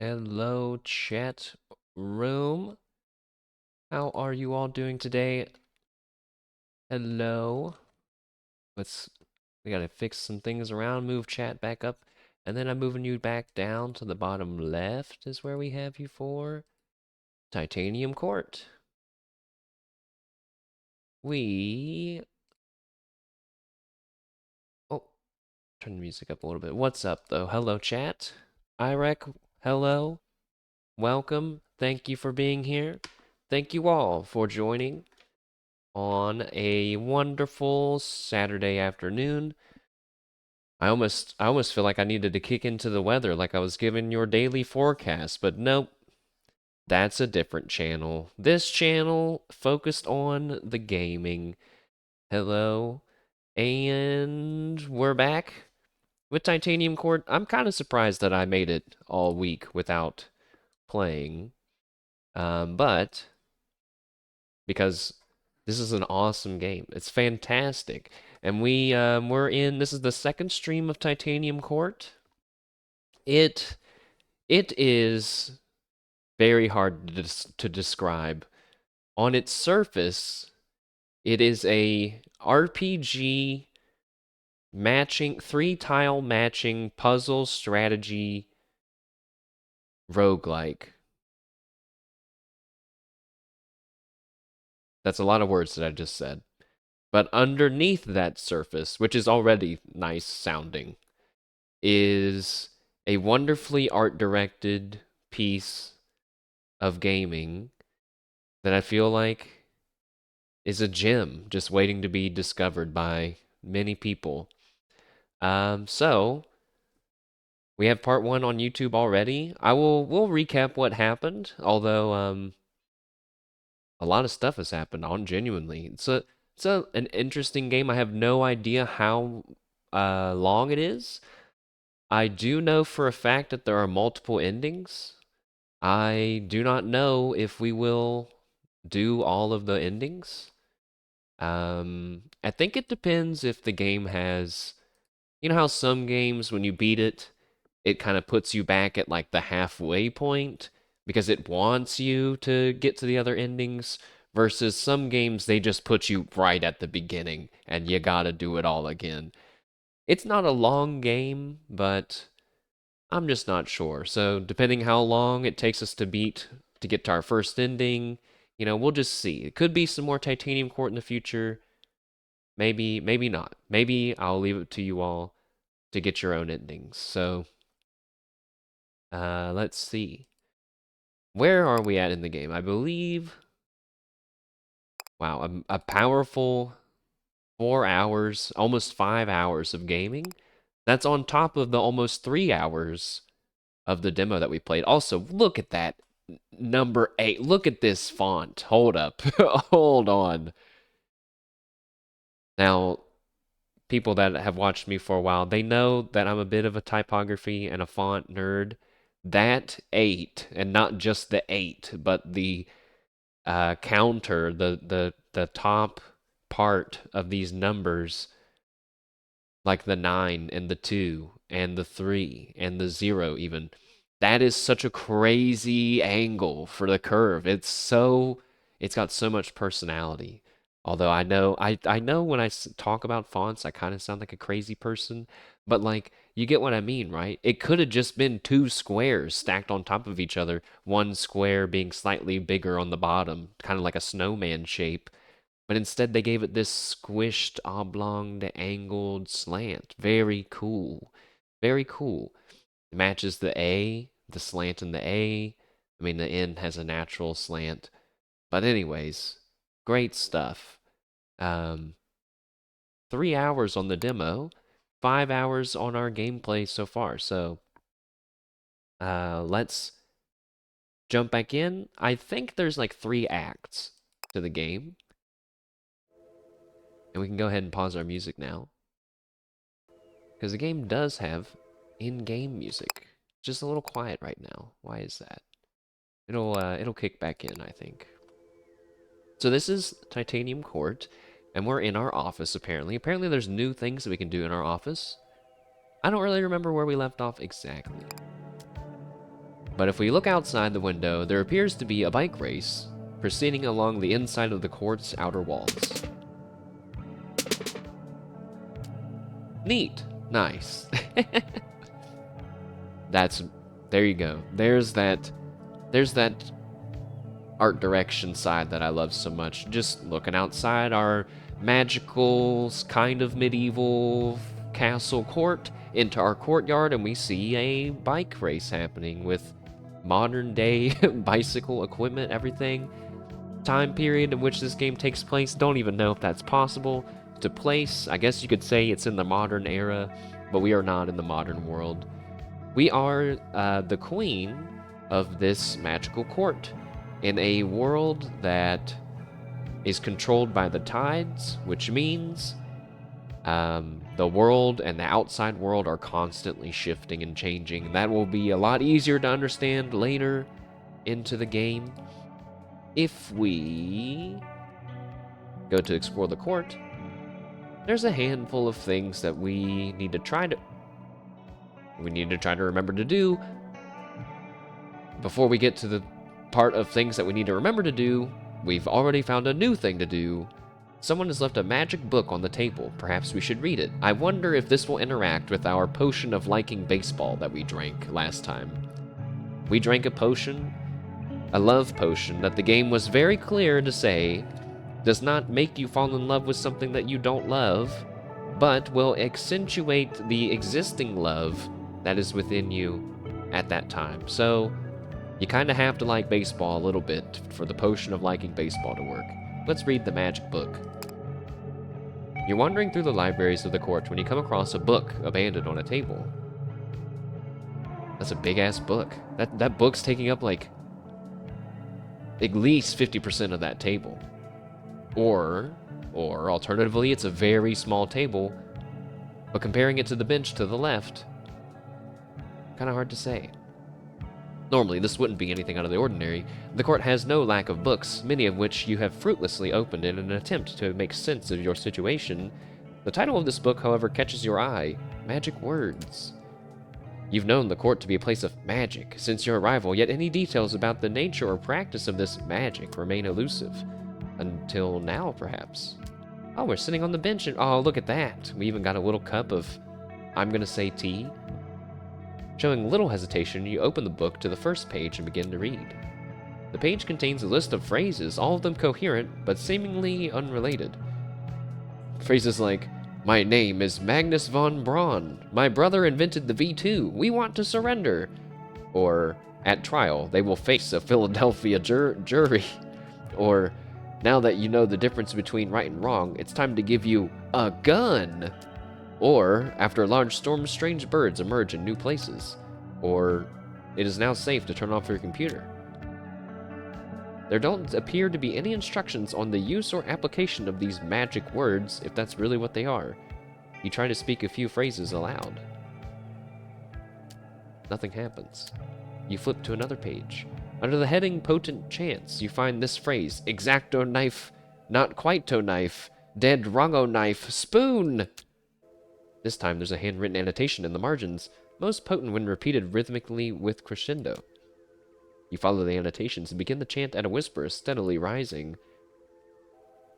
Hello, chat room. How are you all doing today? Hello. Let's we gotta fix some things around, move chat back up, and then I'm moving you back down to the bottom left is where we have you for Titanium Court. We oh, turn the music up a little bit. What's up though? Hello, chat. M.A.R.E.K.E, hello. Welcome. Thank you for being here. Thank you all for joining on a wonderful Saturday afternoon. I almost feel like I needed to kick into the weather like I was given your daily forecast, but nope, that's a different channel. This channel focused on the gaming. Hello, and we're back with Titanium Court. I'm kind of surprised that I made it all week without playing, but because this is an awesome game. It's fantastic. And we're in this is the second stream of Titanium Court. It it is very hard to describe. On its surface, it is a RPG matching three tile matching puzzle strategy roguelike. That's a lot of words that I just said. But underneath that surface, which is already nice sounding, is a wonderfully art directed piece of gaming that I feel like is a gem just waiting to be discovered by many people. So we have part one on YouTube already. We'll recap what happened, although a lot of stuff has happened on genuinely. It's an interesting game. I have no idea how long it is. I do know for a fact that there are multiple endings. I do not know if we will do all of the endings. I think it depends if the game has, you know how some games, when you beat it, it kind of puts you back at like the halfway point because it wants you to get to the other endings, versus some games, they just put you right at the beginning and you gotta do it all again. It's not a long game, but I'm just not sure. So depending how long it takes us to get to our first ending, we'll just see. It could be some more Titanium Court in the future. Maybe, maybe not. Maybe I'll leave it to you all to get your own endings. So, let's see. Where are we at in the game? I believe, wow, a powerful 4 hours, almost 5 hours of gaming. That's on top of the almost 3 hours of the demo that we played. Also, look at that number 8. Look at this font. Hold up. Hold on. Now, people that have watched me for a while, they know that I'm a bit of a typography and a font nerd. That 8, and not just the 8, but the counter, the top part of these numbers, like the 9 and the 2 and the 3 and the 0 even. That is such a crazy angle for the curve. It's got so much personality. Although I know when I talk about fonts, I kind of sound like a crazy person, but like you get what I mean, right? It could have just been two squares stacked on top of each other, one square being slightly bigger on the bottom, kind of like a snowman shape, but instead they gave it this squished, oblong, angled slant. Very cool. Very cool. It matches the slant in the A. I mean, the N has a natural slant. But anyways, great stuff. Um, 3 hours on the demo, 5 hours on our gameplay so far. So, let's jump back in. I think there's like 3 acts to the game. And we can go ahead and pause our music now, because the game does have in-game music. Just a little quiet right now. Why is that? It'll kick back in, I think. So this is Titanium Court, and we're in our office apparently. Apparently there's new things that we can do in our office. I don't really remember where we left off exactly. But if we look outside the window, there appears to be a bike race proceeding along the inside of the court's outer walls. Neat. Nice. There you go. There's that art direction side that I love so much. Just looking outside our magical, kind of medieval castle court into our courtyard, and we see a bike race happening with modern day bicycle equipment, everything. Time period in which this game takes place, don't even know if that's possible to place. I guess you could say it's in the modern era, but we are not in the modern world. We are the queen of this magical court in a world that is controlled by the tides, which means the world and the outside world are constantly shifting and changing. That will be a lot easier to understand later into the game. If we go to explore the court, there's a handful of things that we need to try to remember to do. Before we get to the part of things that we need to remember to do, we've already found a new thing to do. Someone has left a magic book on the table. Perhaps we should read it. I wonder if this will interact with our potion of liking baseball that we drank last time. We drank a potion, a love potion, that the game was very clear to say does not make you fall in love with something that you don't love, but will accentuate the existing love that is within you at that time. So you kind of have to like baseball a little bit for the potion of liking baseball to work. Let's read the magic book. You're wandering through the libraries of the court when you come across a book abandoned on a table. That's a big-ass book. That book's taking up, like, at least 50% of that table. Or alternatively, it's a very small table, but comparing it to the bench to the left, kind of hard to say. Normally, this wouldn't be anything out of the ordinary. The court has no lack of books, many of which you have fruitlessly opened in an attempt to make sense of your situation. The title of this book, however, catches your eye: Magic Words. You've known the court to be a place of magic since your arrival, yet any details about the nature or practice of this magic remain elusive. Until now, perhaps. Oh, we're sitting on the bench and oh, look at that. We even got a little cup of, I'm gonna say, tea. Showing little hesitation, you open the book to the first page and begin to read. The page contains a list of phrases, all of them coherent, but seemingly unrelated. Phrases like, "My name is Magnus von Braun. My brother invented the V2. We want to surrender." Or, "At trial, they will face a Philadelphia jury." Or, "Now that you know the difference between right and wrong, it's time to give you a gun." Or, "After a large storm, strange birds emerge in new places." Or, "It is now safe to turn off your computer." There don't appear to be any instructions on the use or application of these magic words, if that's really what they are. You try to speak a few phrases aloud. Nothing happens. You flip to another page. Under the heading Potent Chants, you find this phrase: "Exacto knife, not quite-to knife, dead wrongo knife, spoon!" This time there's a handwritten annotation in the margins, most potent when repeated rhythmically with crescendo. You follow the annotations and begin the chant at a whisper, steadily rising.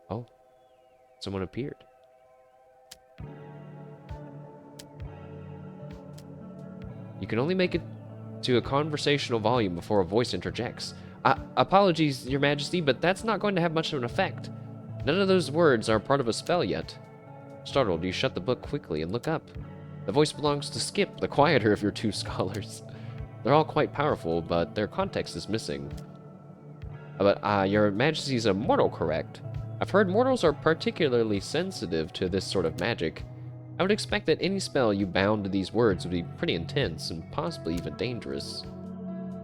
Oh, someone appeared. You can only make it to a conversational volume before a voice interjects. Apologies, Your Majesty, but that's not going to have much of an effect. None of those words are part of a spell yet. Startled, you shut the book quickly and look up. The voice belongs to Skip, the quieter of your two scholars. They're all quite powerful, but their context is missing. But, Your Majesty's a mortal, correct? I've heard mortals are particularly sensitive to this sort of magic. I would expect that any spell you bound to these words would be pretty intense and possibly even dangerous.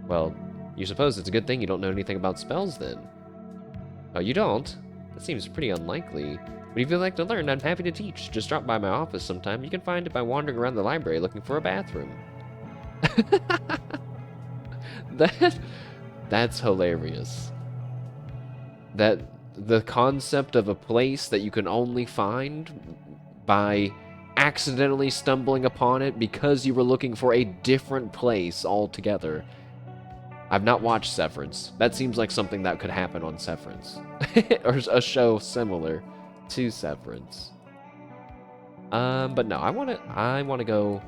Well, you suppose it's a good thing you don't know anything about spells, then? Oh, you don't? That seems pretty unlikely. But if you'd like to learn, I'm happy to teach. Just drop by my office sometime. You can find it by wandering around the library looking for a bathroom. That's hilarious. That the concept of a place that you can only find by accidentally stumbling upon it because you were looking for a different place altogether. I've not watched Severance. That seems like something that could happen on Severance. Or a show similar to Severance. But no, I wanna go.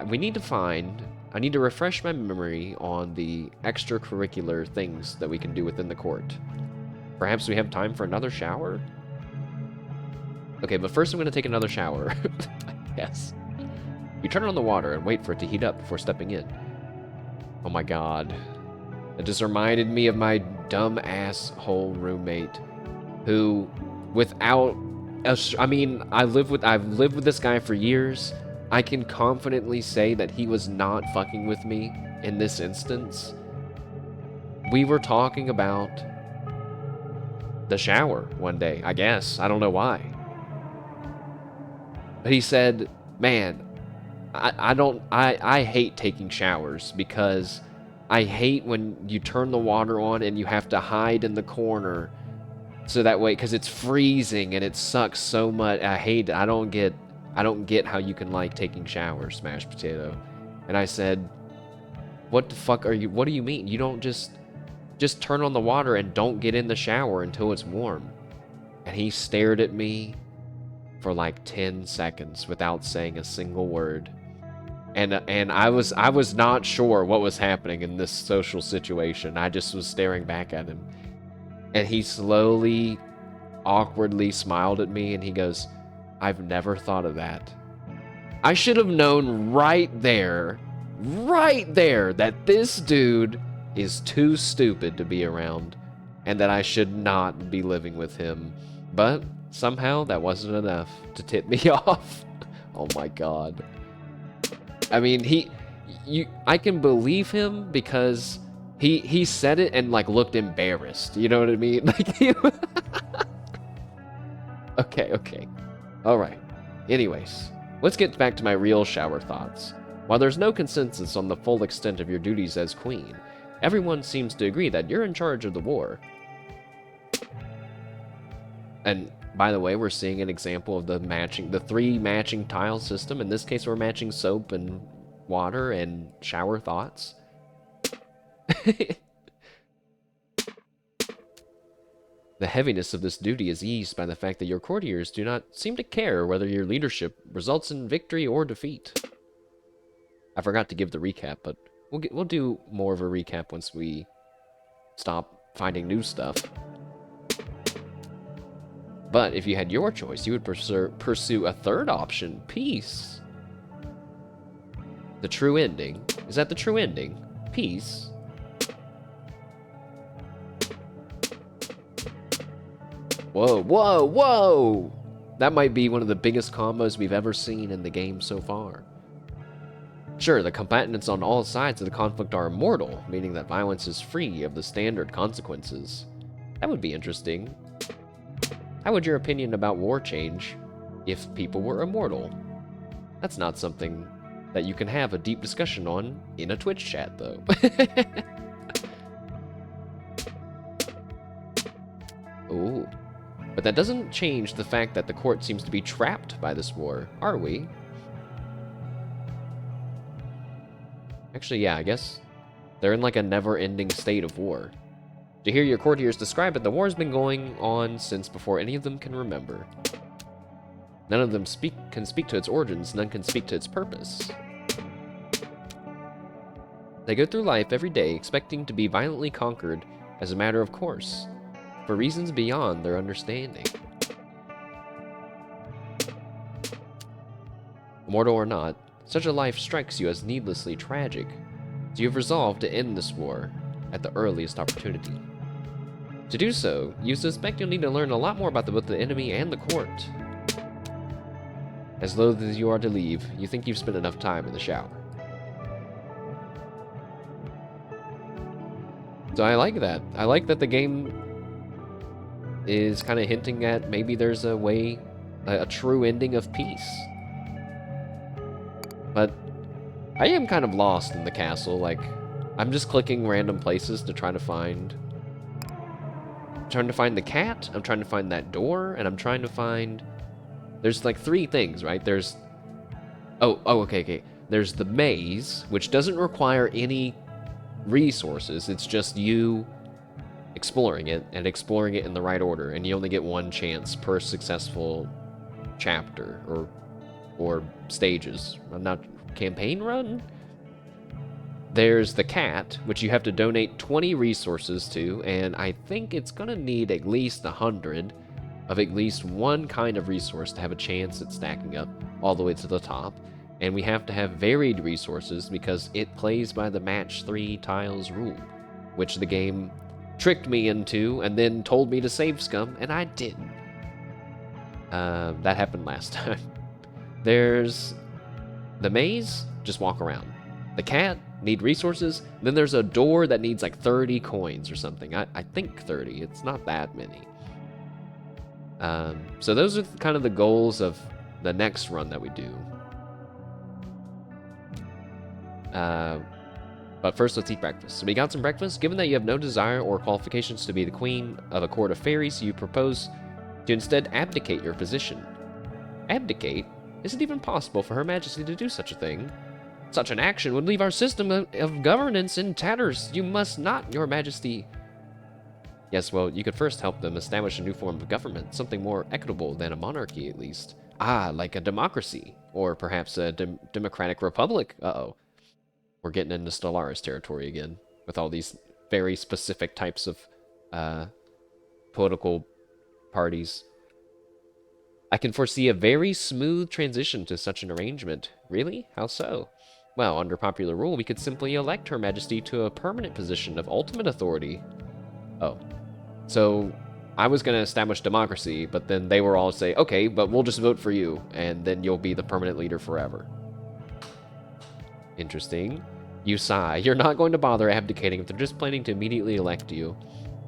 We need to find. I need to refresh my memory on the extracurricular things that we can do within the court. Perhaps we have time for another shower? Okay, but first I'm gonna take another shower. Yes. You turn on the water and wait for it to heat up before stepping in. Oh my god. It just reminded me of my dumb asshole roommate who, without I mean, I've lived with this guy for years. I can confidently say that he was not fucking with me in this instance. We were talking about the shower one day, I guess. I don't know why. But he said, man, I hate taking showers because I hate when you turn the water on and you have to hide in the corner so that way, because it's freezing and it sucks so much. I hate it. I don't get how you can like taking showers, mashed potato. And I said, what the fuck what do you mean? You don't just turn on the water and don't get in the shower until it's warm. And he stared at me for like 10 seconds without saying a single word. And I was not sure what was happening in this social situation. I just was staring back at him. And he slowly, awkwardly smiled at me and he goes, I've never thought of that. I should have known right there, that this dude is too stupid to be around and that I should not be living with him. But somehow that wasn't enough to tip me off. Oh my god. I mean, I can believe him because he said it and like looked embarrassed. You know what I mean? Like Okay. All right. Anyways, let's get back to my real shower thoughts. While there's no consensus on the full extent of your duties as queen, everyone seems to agree that you're in charge of the war. And by the way, we're seeing an example of the 3 matching tile system. In this case, we're matching soap and water and shower thoughts. The heaviness of this duty is eased by the fact that your courtiers do not seem to care whether your leadership results in victory or defeat. I forgot to give the recap, but we'll do more of a recap once we stop finding new stuff. But if you had your choice, you would pursue a third option, peace. The true ending. Is that the true ending? Peace. Whoa! That might be one of the biggest combos we've ever seen in the game so far. Sure, the combatants on all sides of the conflict are immortal, meaning that violence is free of the standard consequences. That would be interesting. How would your opinion about war change if people were immortal? That's not something that you can have a deep discussion on in a Twitch chat, though. Ooh. But that doesn't change the fact that the court seems to be trapped by this war, are we? Actually, yeah, I guess they're in like a never-ending state of war. To hear your courtiers describe it, the war's been going on since before any of them can remember. None of them can speak to its origins, none can speak to its purpose. They go through life every day expecting to be violently conquered as a matter of course, for reasons beyond their understanding. Mortal or not, such a life strikes you as needlessly tragic, so you have resolved to end this war at the earliest opportunity. To do so, you suspect you'll need to learn a lot more about both the enemy and the court. As loath as you are to leave, you think you've spent enough time in the shower. So I like that. I like that the game is kind of hinting at maybe there's a way, a true ending of peace. But I am kind of lost in the castle. Like, I'm just clicking random places to try to find... I'm trying to find the cat, I'm trying to find that door, and I'm trying to find... There's like 3 things, right? There's... Oh, okay. There's the maze, which doesn't require any resources. It's just you exploring it and exploring it in the right order, and you only get one chance per successful chapter or stages. Not campaign run. There's the cat, which you have to donate 20 resources to, and I think it's gonna need at least 100 of at least one kind of resource to have a chance at stacking up all the way to the top. And we have to have varied resources because it plays by the match 3 tiles rule, which the game tricked me into and then told me to save scum, and I didn't. That happened last time. There's the maze, just walk around. The cat, need resources. Then there's a door that needs like 30 coins or something. I think 30. It's not that many. So those are kind of the goals of the next run that we do. But first, let's eat breakfast. So we got some breakfast. Given that you have no desire or qualifications to be the queen of a court of fairies, you propose to instead abdicate your position. Abdicate? Is it even possible for Her Majesty to do such a thing? Such an action would leave our system of governance in tatters. You must not, Your Majesty. Yes, well, you could first help them establish a new form of government, something more equitable than a monarchy, at least. Ah, like a democracy, or perhaps a democratic republic. Uh-oh. We're getting into Stellaris territory again, with all these very specific types of political parties. I can foresee a very smooth transition to such an arrangement. Really? How so? Well, under popular rule, we could simply elect Her Majesty to a permanent position of ultimate authority. Oh. So, I was going to establish democracy, but then they were all say, okay, but we'll just vote for you, and then you'll be the permanent leader forever. Interesting. You sigh. You're not going to bother abdicating if they're just planning to immediately elect you.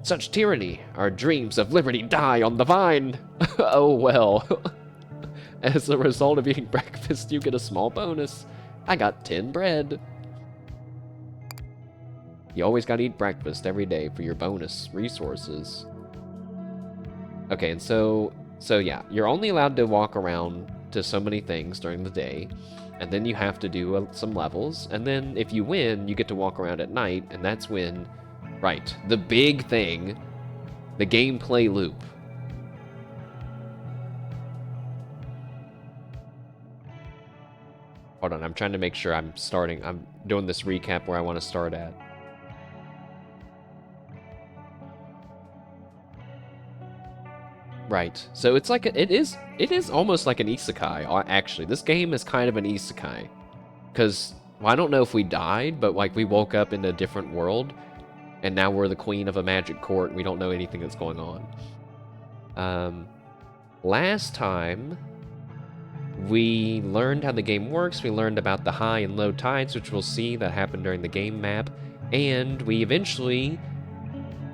Such tyranny! Our dreams of liberty die on the vine! Oh well. As a result of eating breakfast, you get a small bonus. I got 10 bread. You always gotta eat breakfast every day for your bonus resources. Okay, and so yeah, you're only allowed to walk around to so many things during the day, and then you have to do some levels, and then if you win, you get to walk around at night, and that's when, right, the big thing, the gameplay loop. Hold on, I'm trying to make sure I'm doing this recap where I want to start at. Right, so it's like, it is almost like an isekai, actually. This game is kind of an isekai. Because, well, I don't know if we died, but like we woke up in a different world, and now we're the queen of a magic court, and we don't know anything that's going on. Last time, we learned how the game works, we learned about the high and low tides, which we'll see that happened during the game map, and we eventually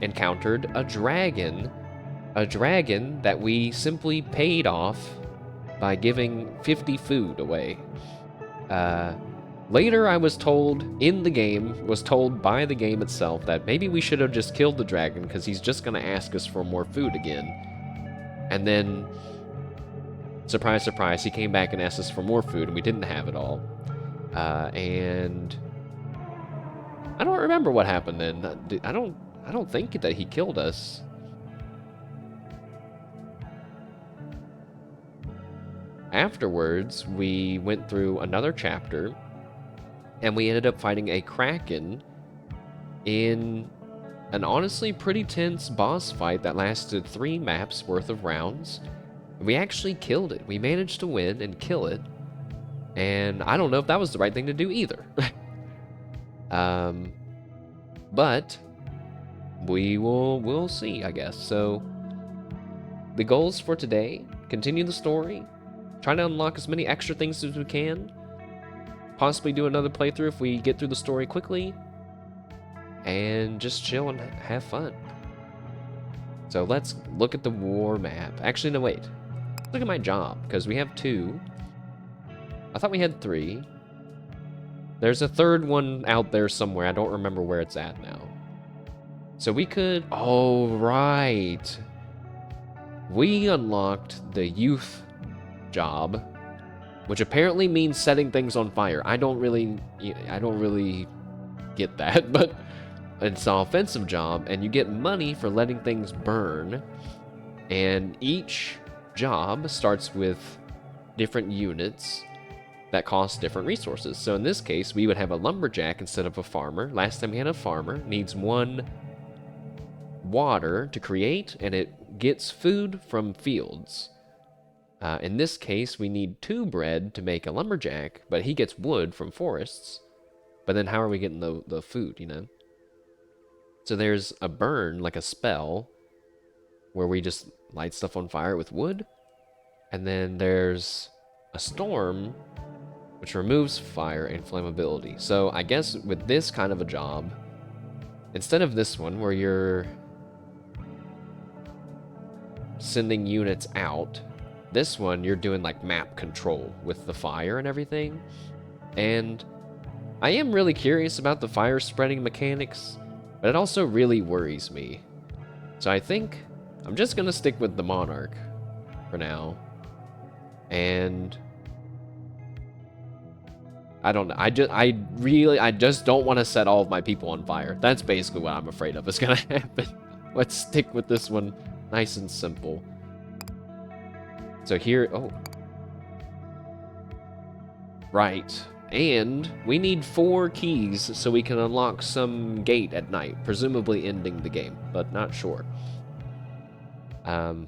encountered a dragon that we simply paid off by giving 50 food away. Later I was told, in the game, was told by the game itself that maybe we should have just killed the dragon because he's just going to ask us for more food again. And then, surprise, surprise, he came back and asked us for more food and we didn't have it all. And I don't remember what happened then. I don't think that he killed us. Afterwards, we went through another chapter, and we ended up fighting a kraken in an honestly pretty tense boss fight that lasted 3 maps worth of rounds. We actually killed it. We managed to win and kill it, and I don't know if that was the right thing to do either. But we'll see, I guess. So the goals for today: continue the story, try to unlock as many extra things as we can, possibly do another playthrough if we get through the story quickly, and just chill and have fun. So let's look at the war map. Actually, no, wait. Look at my job, because we have 2. I thought we had 3. There's a 3rd one out there somewhere. I don't remember where it's at now. So we could... Oh, right. We unlocked the youth job, which apparently means setting things on fire. I don't really get that, but it's an offensive job, and you get money for letting things burn, and each job starts with different units that cost different resources. So in this case, we would have a lumberjack instead of a farmer. Last time we had a farmer, needs 1 water to create, and it gets food from fields. In this case, we need 2 bread to make a lumberjack, but he gets wood from forests. But then how are we getting the food, you know? So there's a burn, like a spell, where we just light stuff on fire with wood. And then there's a storm, which removes fire and flammability. So I guess with this kind of a job, instead of this one where you're sending units out, this one you're doing like map control with the fire and everything. And I am really curious about the fire spreading mechanics, but it also really worries me. So I think I'm just gonna stick with the Monarch for now. And I don't know. I just don't want to set all of my people on fire. That's basically what I'm afraid of is gonna happen. Let's stick with this one, nice and simple. So here, oh, right. And we need 4 keys so we can unlock some gate at night, presumably ending the game, but not sure.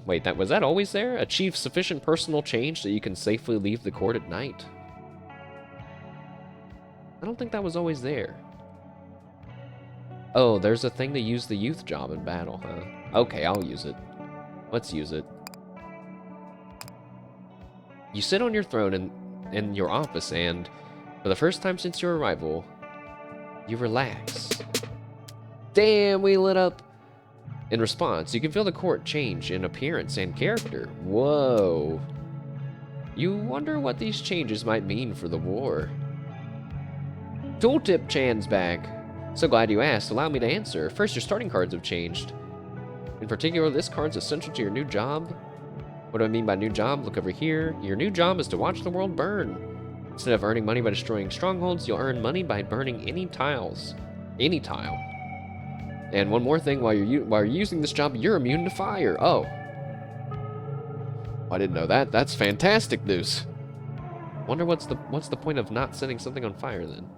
Wait, was that always there? Achieve sufficient personal change so you can safely leave the court at night. I don't think that was always there. Oh, there's a thing to use the youth job in battle, huh? Okay, I'll use it. Let's use it. You sit on your throne in your office and, for the first time since your arrival, you relax. Damn, we lit up! In response, you can feel the court change in appearance and character. Whoa. You wonder what these changes might mean for the war. Tooltip Chan's back. So glad you asked. Allow me to answer. First, your starting cards have changed. In particular, this card's essential to your new job. What do I mean by new job? Look over here. Your new job is to watch the world burn. Instead of earning money by destroying strongholds, you'll earn money by burning any tiles. Any tile. And one more thing, while you're using this job, you're immune to fire. Oh. I didn't know that. That's fantastic news. Wonder what's the point of not setting something on fire then?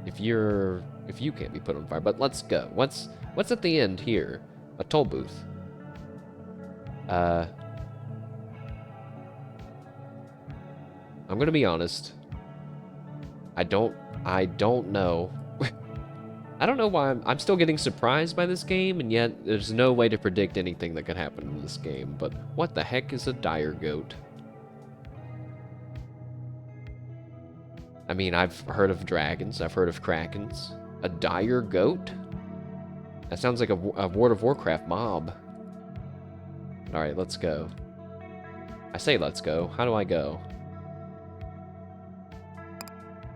If you can't be put on fire. But let's go. What's at the end here? A toll booth. I'm gonna be honest. I don't know. I don't know why I'm still getting surprised by this game, and yet there's no way to predict anything that could happen in this game. But what the heck is a dire goat? I mean, I've heard of dragons, I've heard of krakens. A dire goat? That sounds like a World of Warcraft mob. Alright, let's go. I say let's go. How do I go?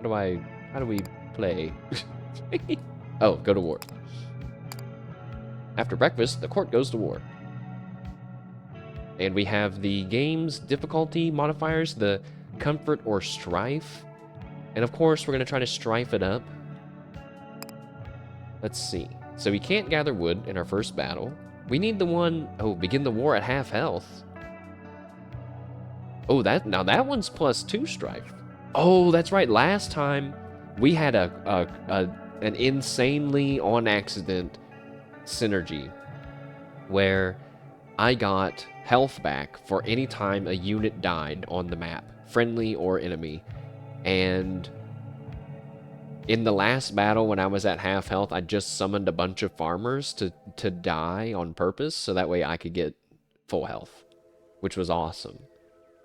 How do we play? Oh, go to war. After breakfast, the court goes to war. And we have the game's difficulty modifiers, the comfort or strife. And of course, we're going to try to strife it up. Let's see. So we can't gather wood in our first battle. We need the one... Oh, begin the war at half health. Oh, now that one's +2 strife. Oh, that's right. Last time, we had an insanely on accident synergy where I got health back for any time a unit died on the map, friendly or enemy. And in the last battle when I was at half health, I just summoned a bunch of farmers to die on purpose so that way I could get full health, which was awesome.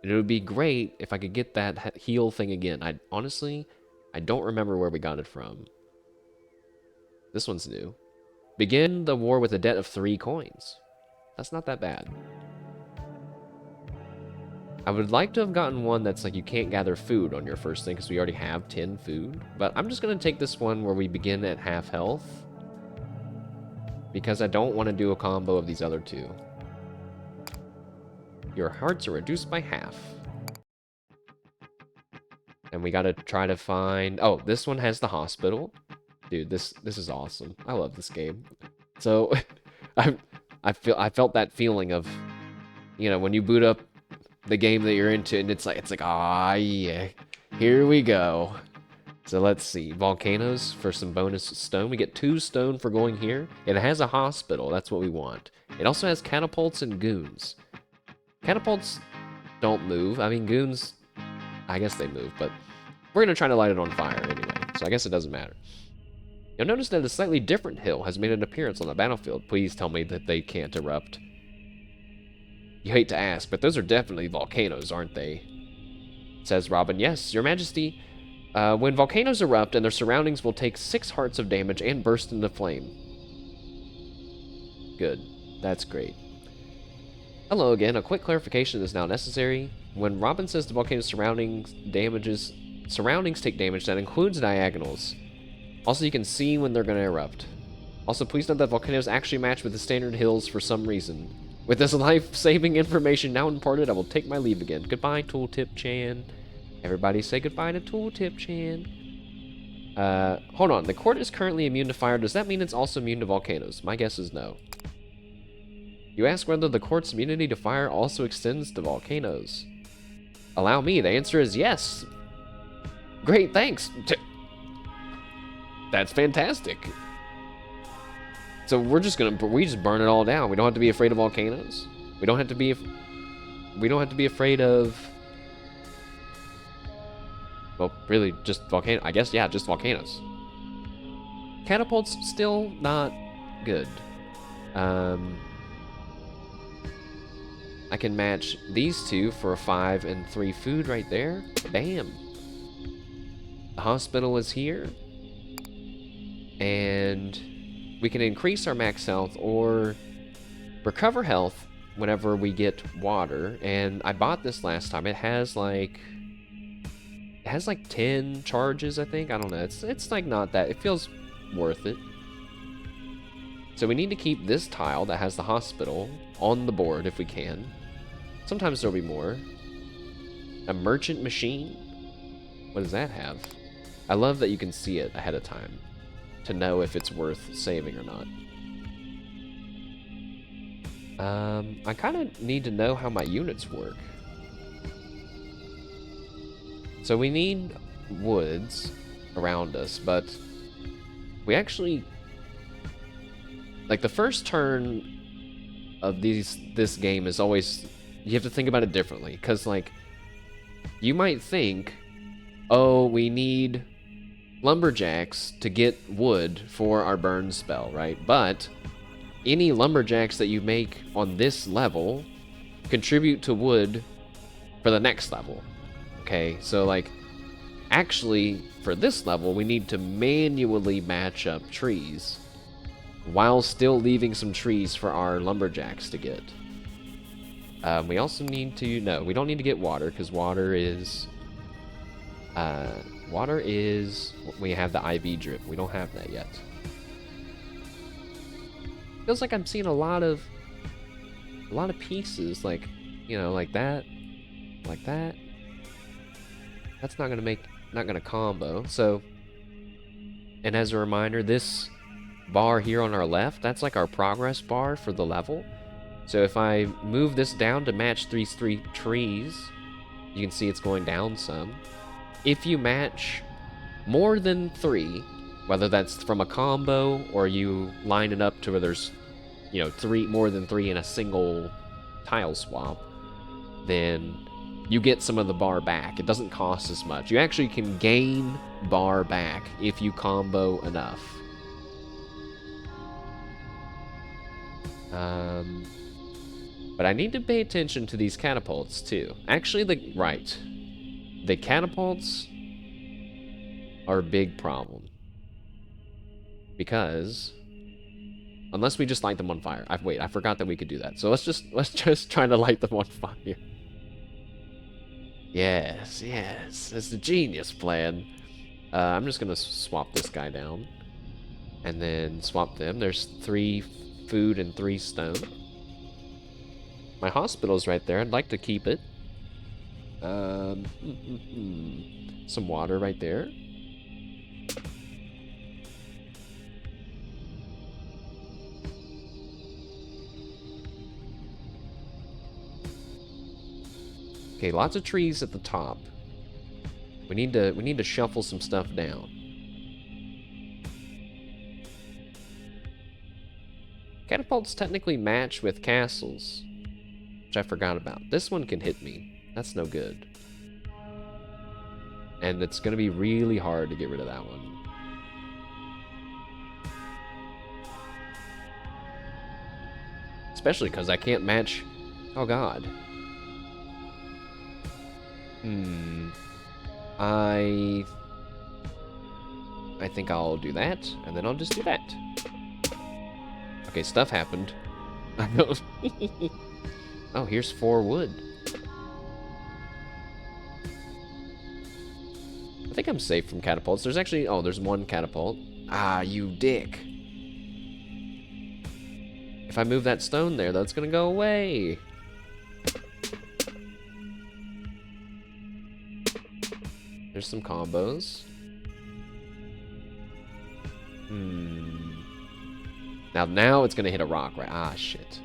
And it would be great if I could get that heal thing again. Honestly, I don't remember where we got it from. This one's new. Begin the war with a debt of 3 coins. That's not that bad. I would like to have gotten one that's like you can't gather food on your first thing because we already have 10 food. But I'm just going to take this one where we begin at half health. Because I don't want to do a combo of these other 2. Your hearts are reduced by half. And we gotta try to find... Oh, this one has the hospital. Dude, this is awesome. I love this game. So, I felt that feeling of, you know, when you boot up the game that you're into, and it's like, ah, yeah, here we go. So let's see, volcanoes for some bonus stone. We get 2 stone for going here. It has a hospital, that's what we want. It also has catapults and goons. Catapults don't move. I mean, goons, I guess they move, but we're gonna try to light it on fire anyway, so I guess it doesn't matter. You'll notice that a slightly different hill has made an appearance on the battlefield. Please tell me that they can't erupt. You hate to ask, but those are definitely volcanoes, aren't they? Says Robin. Yes, Your Majesty. When volcanoes erupt and their surroundings will take 6 hearts of damage and burst into flame. Good. That's great. Hello again. A quick clarification is now necessary. When Robin says the volcano's surroundings take damage, that includes diagonals. Also, you can see when they're going to erupt. Also, please note that volcanoes actually match with the standard hills for some reason. With this life-saving information now imparted, I will take my leave again. Goodbye, Tooltip-chan. Everybody say goodbye to Tooltip-chan. Hold on. The court is currently immune to fire. Does that mean it's also immune to volcanoes? My guess is no. You ask whether the court's immunity to fire also extends to volcanoes. Allow me. The answer is yes. Great, thanks. That's fantastic. So we just burn it all down. We don't have to be afraid of volcanoes. We don't have to be afraid of, well, really just volcano. I guess, yeah, just volcanoes. Catapults still not good. I can match these 2 for a 5 and 3 food right there. Bam. The hospital is here. And we can increase our max health or recover health whenever we get water. And I bought this last time. It has like 10 charges, I think. I don't know. It's like not that. It feels worth it. So we need to keep this tile that has the hospital on the board if we can. Sometimes there'll be more. A merchant machine? What does that have? I love that you can see it ahead of time to know if it's worth saving or not. I kind of need to know how my units work. So we need woods around us, but we actually, like, the first turn of this game is always, you have to think about it differently, because, like, you might think, oh, we need lumberjacks to get wood for our burn spell, right? But any lumberjacks that you make on this level contribute to wood for the next level. Okay, so like, actually, for this level, we need to manually match up trees while still leaving some trees for our lumberjacks to get. We also need to, no, we don't need to get water, because water is, we have the IV drip. We don't have that yet. Feels like I'm seeing a lot of pieces, like, you know, like that. That's not gonna combo. So, and as a reminder, this bar here on our left, that's like our progress bar for the level. So if I move this down to match these 3 trees, you can see it's going down some. If you match more than 3, whether that's from a combo or you line it up to where there's, you know, more than 3 in a single tile swap, then you get some of the bar back. It doesn't cost as much. You actually can gain bar back if you combo enough. But I need to pay attention to these catapults too. Actually, the catapults are a big problem. Because unless we just light them on fire. Wait, I forgot that we could do that. So let's just try to light them on fire. Yes, it's a genius plan. I'm just gonna swap this guy down, and then swap them. There's 3 food and 3 stone. My hospital's right there. I'd like to keep it. some water right there. Okay, lots of trees at the top. We need to shuffle some stuff down. Catapults technically match with castles, which I forgot about. This one can hit me. That's no good. And it's gonna be really hard to get rid of that one. Especially because I can't match... Oh god. I think I'll do that, and then I'll just do that. Okay, stuff happened. Oh, here's 4 wood. I think I'm safe from catapults. There's actually... Oh, there's 1 catapult. Ah, you dick. If I move that stone there, that's gonna go away. There's some combos. Now it's gonna hit a rock, right? Ah, shit.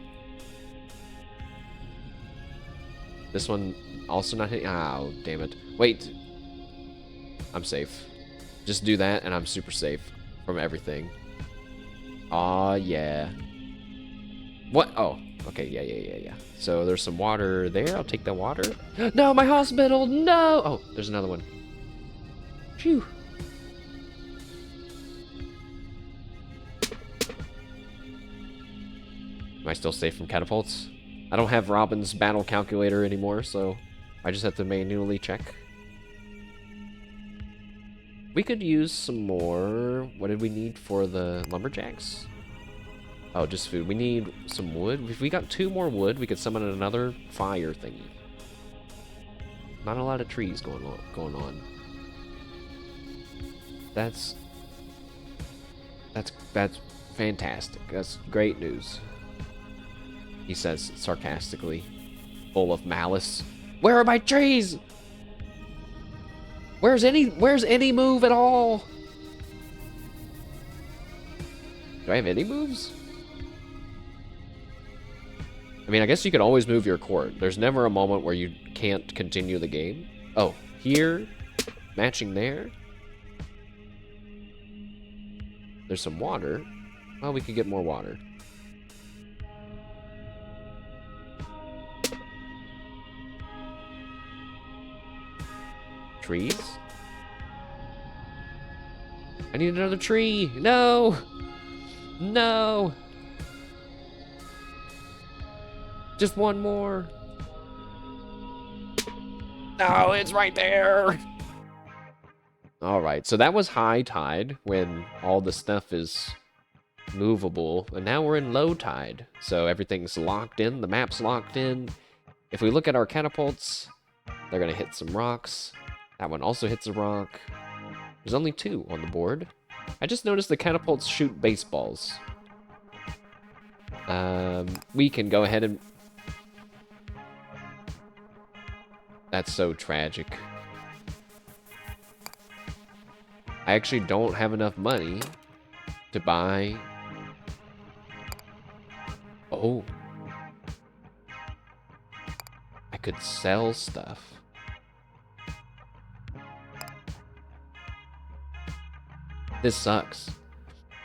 This one also not hitting. Oh, damn it. Wait. I'm safe. Just do that, and I'm super safe from everything. Aw, yeah. What? Oh, okay, yeah. So there's some water there. I'll take the water. No, my hospital! No! Oh, there's another one. Phew. Am I still safe from catapults? I don't have Robin's battle calculator anymore, so I just have to manually check. We could use some more... What did we need for the lumberjacks? Oh, just food. We need some wood. If we got 2 more wood, we could summon another fire thingy. Not a lot of trees going on. That's fantastic. That's great news. He says sarcastically, full of malice. Where are my trees? Where's any move at all? Do I have any moves? I mean, I guess you could always move your court. There's never a moment where you can't continue the game. Oh, here, matching there. There's some water. Oh, we could get more water. Trees? I need another tree! No! No! Just one more. Oh, it's right there! Alright, so that was high tide, when all the stuff is movable, and now we're in low tide. So everything's locked in, the map's locked in. If we look at our catapults, they're gonna hit some rocks. That one also hits a rock. There's only 2 on the board. I just noticed the catapults shoot baseballs. We can go ahead and... That's so tragic. I actually don't have enough money to buy... Oh. I could sell stuff. This sucks.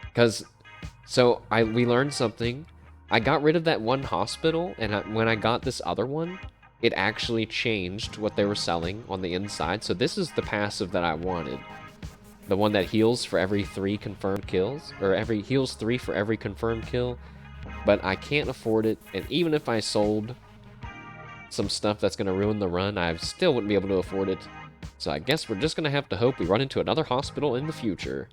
Because, so, we learned something. I got rid of that one hospital, and when I got this other one, it actually changed what they were selling on the inside. So this is the passive that I wanted. The one that heals for every 3 confirmed kills, or heals 3 for every confirmed kill. But I can't afford it, and even if I sold some stuff that's going to ruin the run, I still wouldn't be able to afford it. So I guess we're just going to have to hope we run into another hospital in the future.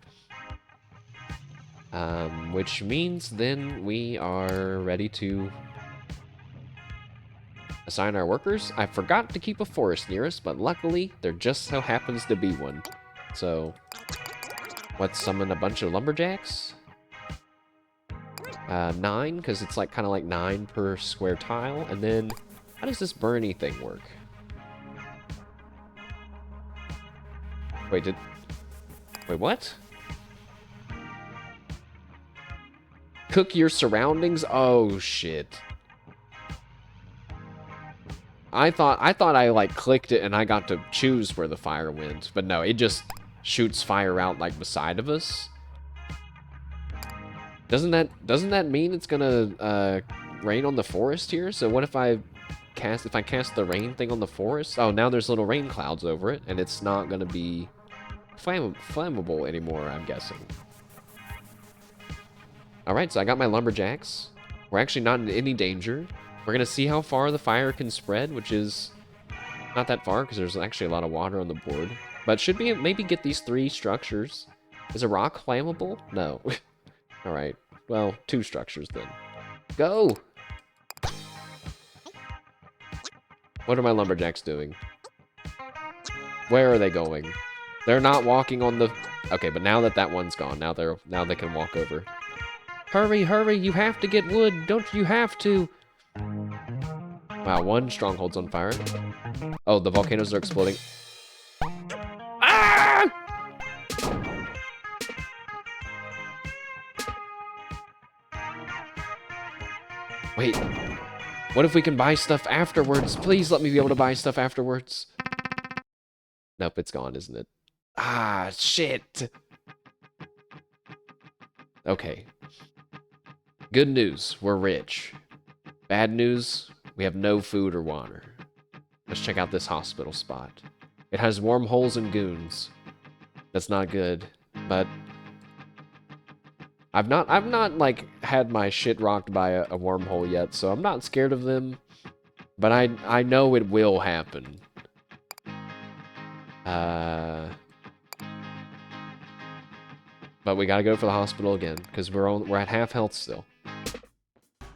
Which means then we are ready to assign our workers. I forgot to keep a forest near us, but luckily there just so happens to be one. So, let's summon a bunch of lumberjacks. 9, because it's like kind of like 9 per square tile. And then, how does this burny thing work? Wait, Wait, what? Cook your surroundings? Oh, shit. I thought I like clicked it and I got to choose where the fire went, but no, it just shoots fire out like beside of us. Doesn't that mean it's gonna rain on the forest here? So what if I cast the rain thing on the forest? Oh, now there's little rain clouds over it, and it's not gonna be flammable anymore, I'm guessing. All right, so I got my lumberjacks. We're actually not in any danger. We're gonna see how far the fire can spread, which is not that far because there's actually a lot of water on the board. But should we maybe get these 3 structures? Is a rock flammable? No. All right. Well, 2 structures then. Go! What are my lumberjacks doing? Where are they going? They're not walking on the... Okay, but now that one's gone, now they can walk over. Hurry, hurry, you have to get wood. Don't you have to? Wow, 1 stronghold's on fire. Oh, the volcanoes are exploding. Ah! Wait, what if we can buy stuff afterwards? Please let me be able to buy stuff afterwards. Nope, it's gone, isn't it? Ah, shit. Okay. Good news, we're rich. Bad news, we have no food or water. Let's check out this hospital spot. It has wormholes and goons. That's not good, but I've not like had my shit rocked by a wormhole yet, so I'm not scared of them. But I know it will happen. But we gotta go for the hospital again because we're at half health still.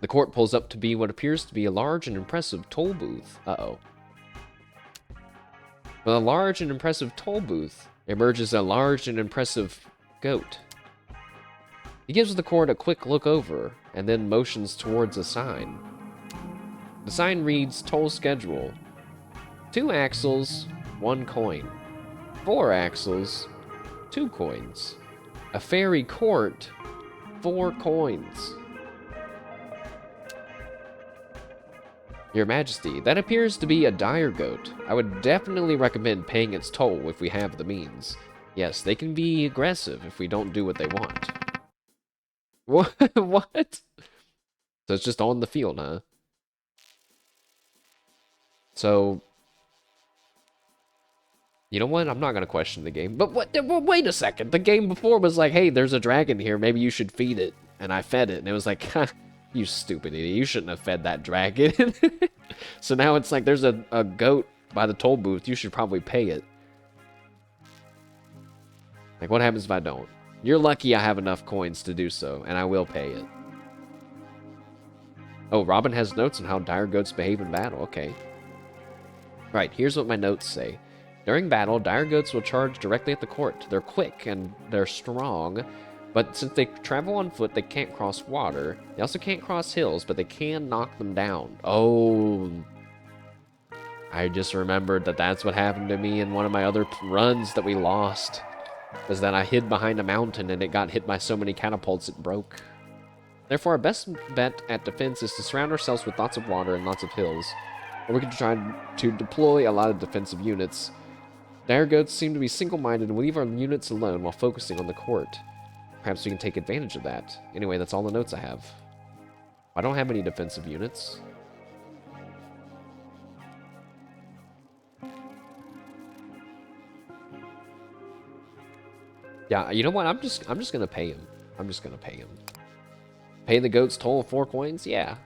The court pulls up to be what appears to be a large and impressive toll booth. Uh-oh. With a large and impressive toll booth emerges a large and impressive goat. He gives the court a quick look over and then motions towards a sign. The sign reads toll schedule. 2 axles, 1 coin. 4 axles, 2 coins. A fairy court, 4 coins. Your Majesty, that appears to be a dire goat. I would definitely recommend paying its toll if we have the means. Yes, they can be aggressive if we don't do what they want. What? What? So it's just on the field, huh? So, you know what? I'm not gonna question the game. But what? Wait a second. The game before was like, hey, there's a dragon here. Maybe you should feed it. And I fed it, and it was like, ha, you stupid idiot. You shouldn't have fed that dragon. So now it's like, there's a goat by the toll booth. You should probably pay it. Like, what happens if I don't? You're lucky I have enough coins to do so, and I will pay it. Oh, Robin has notes on how dire goats behave in battle. Okay. Right, here's what my notes say. During battle, dire goats will charge directly at the court. They're quick and they're strong, but since they travel on foot, they can't cross water. They also can't cross hills, but they can knock them down. Oh, I just remembered that that's what happened to me in one of my other runs that we lost. Is that I hid behind a mountain and it got hit by so many catapults it broke. Therefore, our best bet at defense is to surround ourselves with lots of water and lots of hills. Or we can try to deploy a lot of defensive units. Dire goats seem to be single-minded and will leave our units alone while focusing on the court. Perhaps we can take advantage of that. Anyway, that's all the notes I have. I don't have any defensive units. Yeah, you know what? I'm just gonna pay him. I'm just gonna pay him. Pay the goat's toll of 4 coins? Yeah.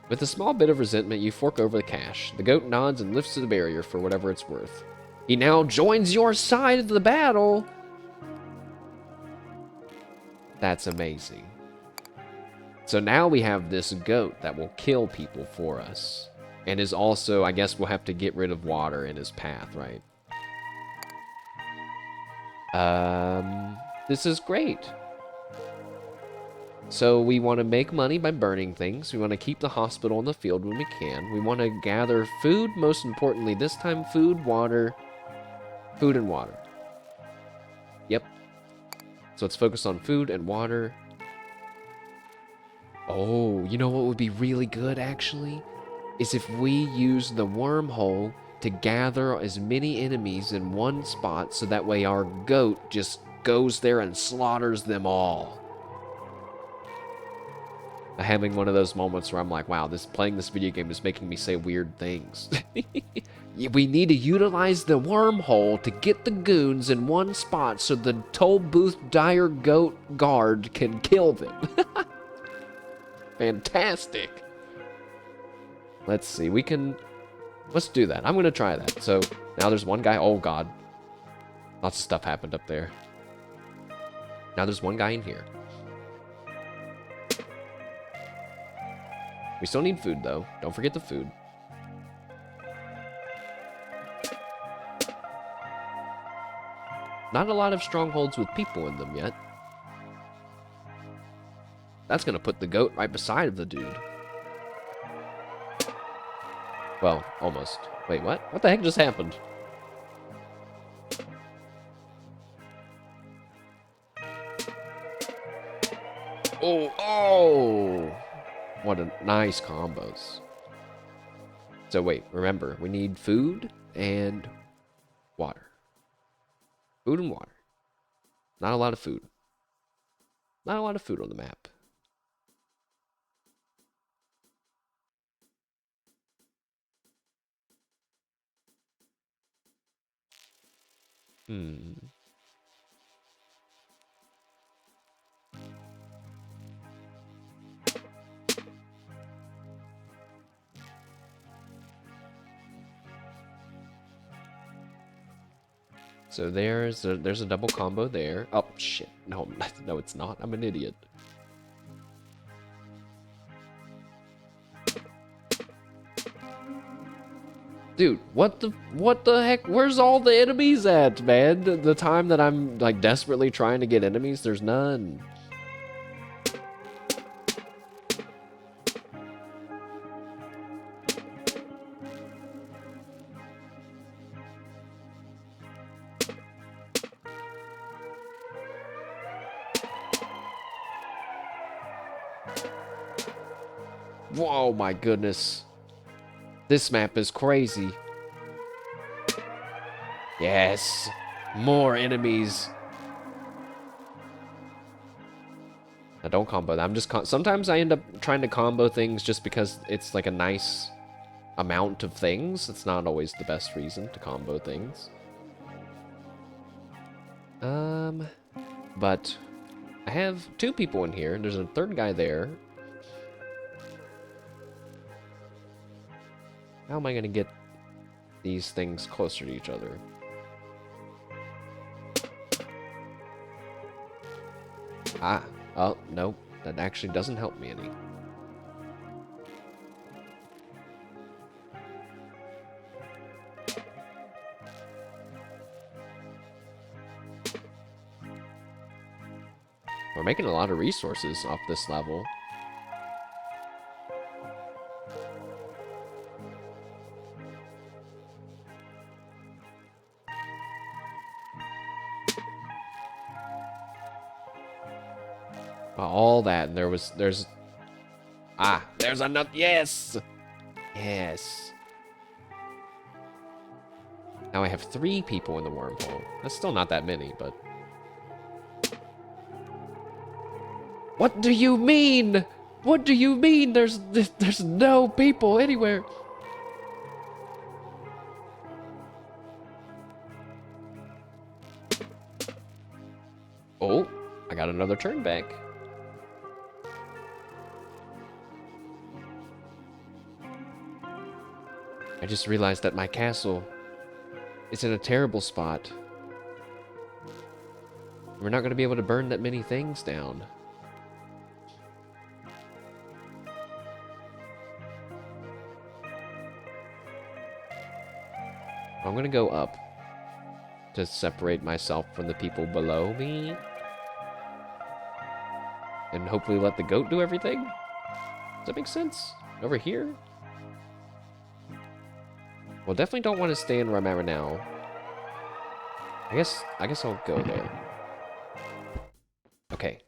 With a small bit of resentment, you fork over the cash. The goat nods and lifts the barrier for whatever it's worth. He now joins your side of the battle! That's amazing. So now we have this goat that will kill people for us. And is also, I guess we'll have to get rid of water in his path, right? This is great. So we want to make money by burning things. We want to keep the hospital in the field when we can. We want to gather food, most importantly this time, food and water. Yep. So let's focus on food and water. Oh, you know what would be really good, actually? Is if we use the wormhole to gather as many enemies in one spot so that way our goat just goes there and slaughters them all. Having one of those moments where I'm like, wow, playing this video game is making me say weird things. We need to utilize the wormhole to get the goons in one spot so the Tollbooth-Dire Goat guard can kill them. Fantastic. Let's see, let's do that. I'm gonna try that. So, now there's one guy. Oh, God. Lots of stuff happened up there. Now there's one guy in here. We still need food, though. Don't forget the food. Not a lot of strongholds with people in them yet. That's gonna put the goat right beside the dude. Well, almost. Wait, what? What the heck just happened? Oh! What a nice combos. So wait, remember, we need food and water. Food and water. Not a lot of food. Not a lot of food on the map. So there's a double combo there. Oh, shit. No, no, it's not. I'm an idiot. Dude, what the heck? Where's all the enemies at, man? The time that I'm, like, desperately trying to get enemies, there's none. Whoa, my goodness. This map is crazy. Yes. More enemies. Now don't combo that. I'm just sometimes I end up trying to combo things just because it's like a nice amount of things. It's not always the best reason to combo things. But I have 2 people in here. There's a 3rd guy there. How am I going to get these things closer to each other? Ah, oh, no, that actually doesn't help me any. We're making a lot of resources off this level. All that, and there's another, yes! Yes. Now I have 3 people in the wormhole. That's still not that many, but... What do you mean? What do you mean there's no people anywhere? Oh, I got another turn back. I just realized that my castle is in a terrible spot. We're not going to be able to burn that many things down. I'm going to go up to separate myself from the people below me. And hopefully let the goat do everything? Does that make sense? Over here? Well, definitely don't want to stay in where I'm at right now. I guess I'll go there. Okay.